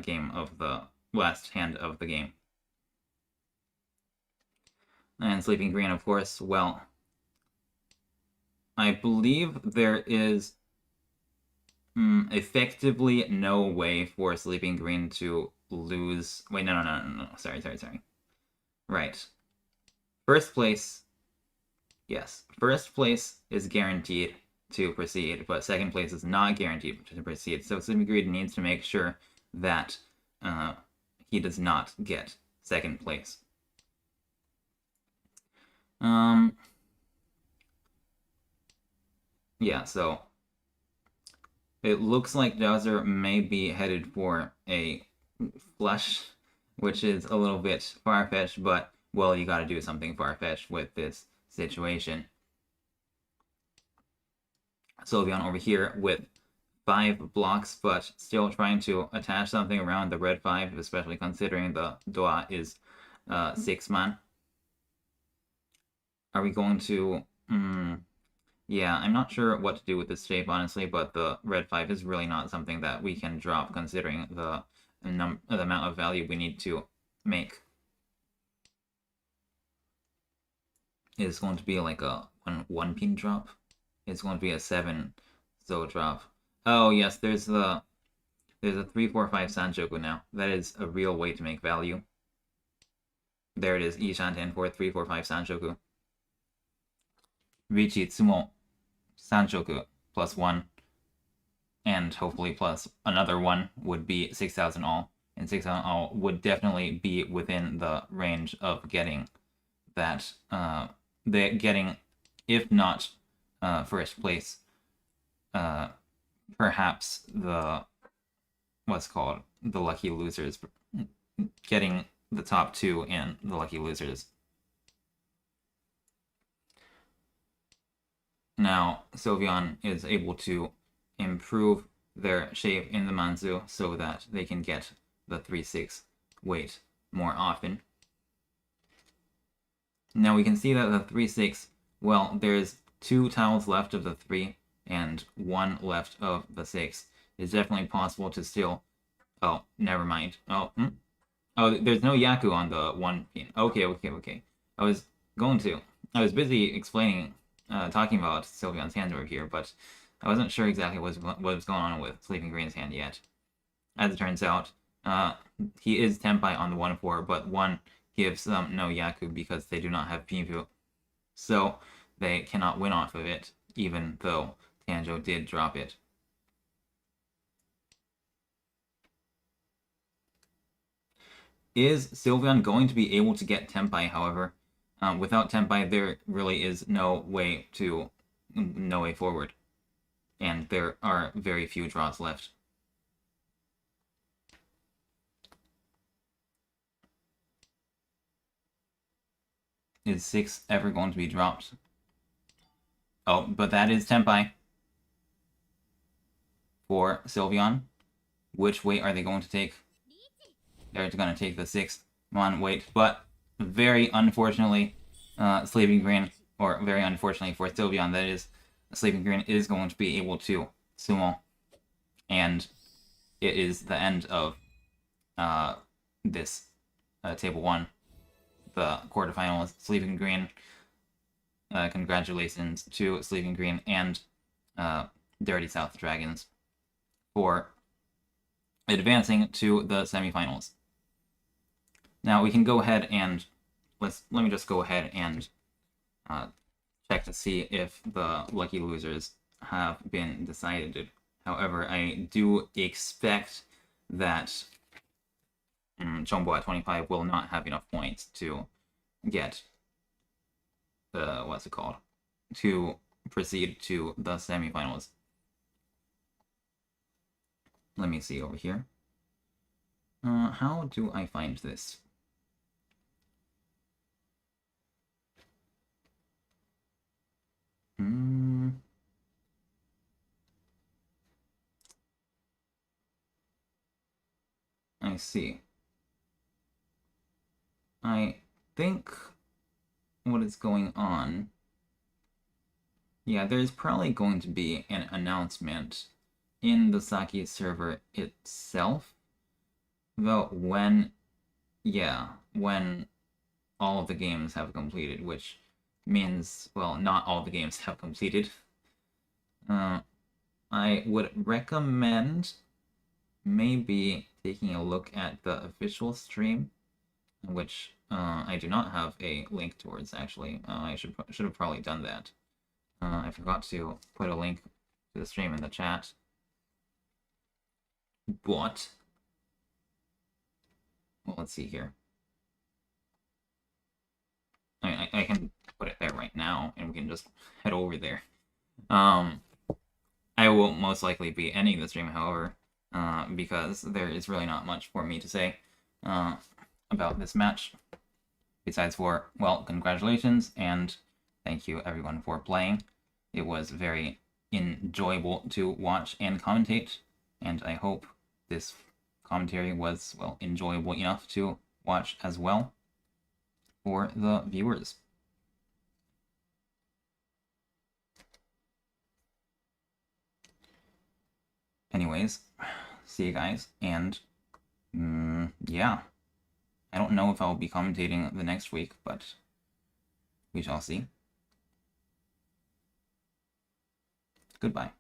game of the last hand of the game. And Sleeping Green, of course, well, I believe there is effectively no way for Sleeping Green to lose. Wait, no. Sorry. Right. First place, yes. First place is guaranteed to proceed, but second place is not guaranteed to proceed. So Sleeping Green needs to make sure that he does not get second place. Yeah, so it looks like Jowser may be headed for a flush, which is a little bit far-fetched, but, well, you gotta do something far-fetched with this situation. Sylveon over here with 5 blocks, but still trying to attach something around the red 5, especially considering the Doa is 6-man. Are we going to... Yeah, I'm not sure what to do with this shape, honestly, but the red 5 is really not something that we can drop considering the amount of value we need to make. It's going to be like a one pin drop. It's going to be a 7 so drop. Oh yes, there's a 3-4-5 Sanchoku now. That is a real way to make value. There it is, Ishanten for 3-4-5 Sanchoku. Riichi Tsumo Sanchoku plus 1, and hopefully plus another 1 would be 6,000 all. And 6,000 all would definitely be within the range of getting that, if not first place, perhaps the, the lucky losers, getting the top 2 in the lucky losers. Now, Sylveon is able to improve their shape in the Manzu so that they can get the 3-6 weight more often. Now we can see that the 3-6, well, there's 2 tiles left of the 3 and 1 left of the 6. It's definitely possible to still... Oh, never mind. Oh, there's no Yaku on the 1 pin. Okay. I was busy explaining, talking about Sylveon's hand over here, but I wasn't sure exactly what was going on with Sleeping Green's hand yet. As it turns out, he is Tenpai on the 1-4, but 1 gives them no Yaku because they do not have Pivu. So they cannot win off of it, even though Tanjo did drop it. Is Sylveon going to be able to get Tenpai, however? Without Tenpai, there really is no way forward. And there are very few draws left. Is 6 ever going to be dropped? Oh, but that is Tenpai for Sylveon. Which weight are they going to take? They're going to take the 6 mon weight, but very unfortunately, Sleeping Green, or very unfortunately for Sylveon, that is, Sleeping Green is going to be able to sumo, and it is the end of this Table 1, the quarterfinals. Sleeping Green, congratulations to Sleeping Green and Dirty South Dragons for advancing to the semifinals. Now we can go ahead and let me just go ahead and check to see if the lucky losers have been decided. However, I do expect that Chombo at 25 will not have enough points to get to proceed to the semifinals. Let me see over here. How do I find this? I see. I think what is going on... Yeah, there's probably going to be an announcement in the Saki server itself. Though when all of the games have completed, which means, well, not all the games have completed. I would recommend maybe taking a look at the official stream, which I do not have a link towards, actually. I should have probably done that. I forgot to put a link to the stream in the chat. But, well, let's see here. I can put it there right now, and we can just head over there. I will most likely be ending the stream, however, because there is really not much for me to say about this match. Besides for, well, congratulations, and thank you everyone for playing. It was very enjoyable to watch and commentate, and I hope this commentary was, well, enjoyable enough to watch as well for the viewers.
anyways, see you guys, and yeah. I don't know if I'll be commentating the next week, but we shall see. Goodbye.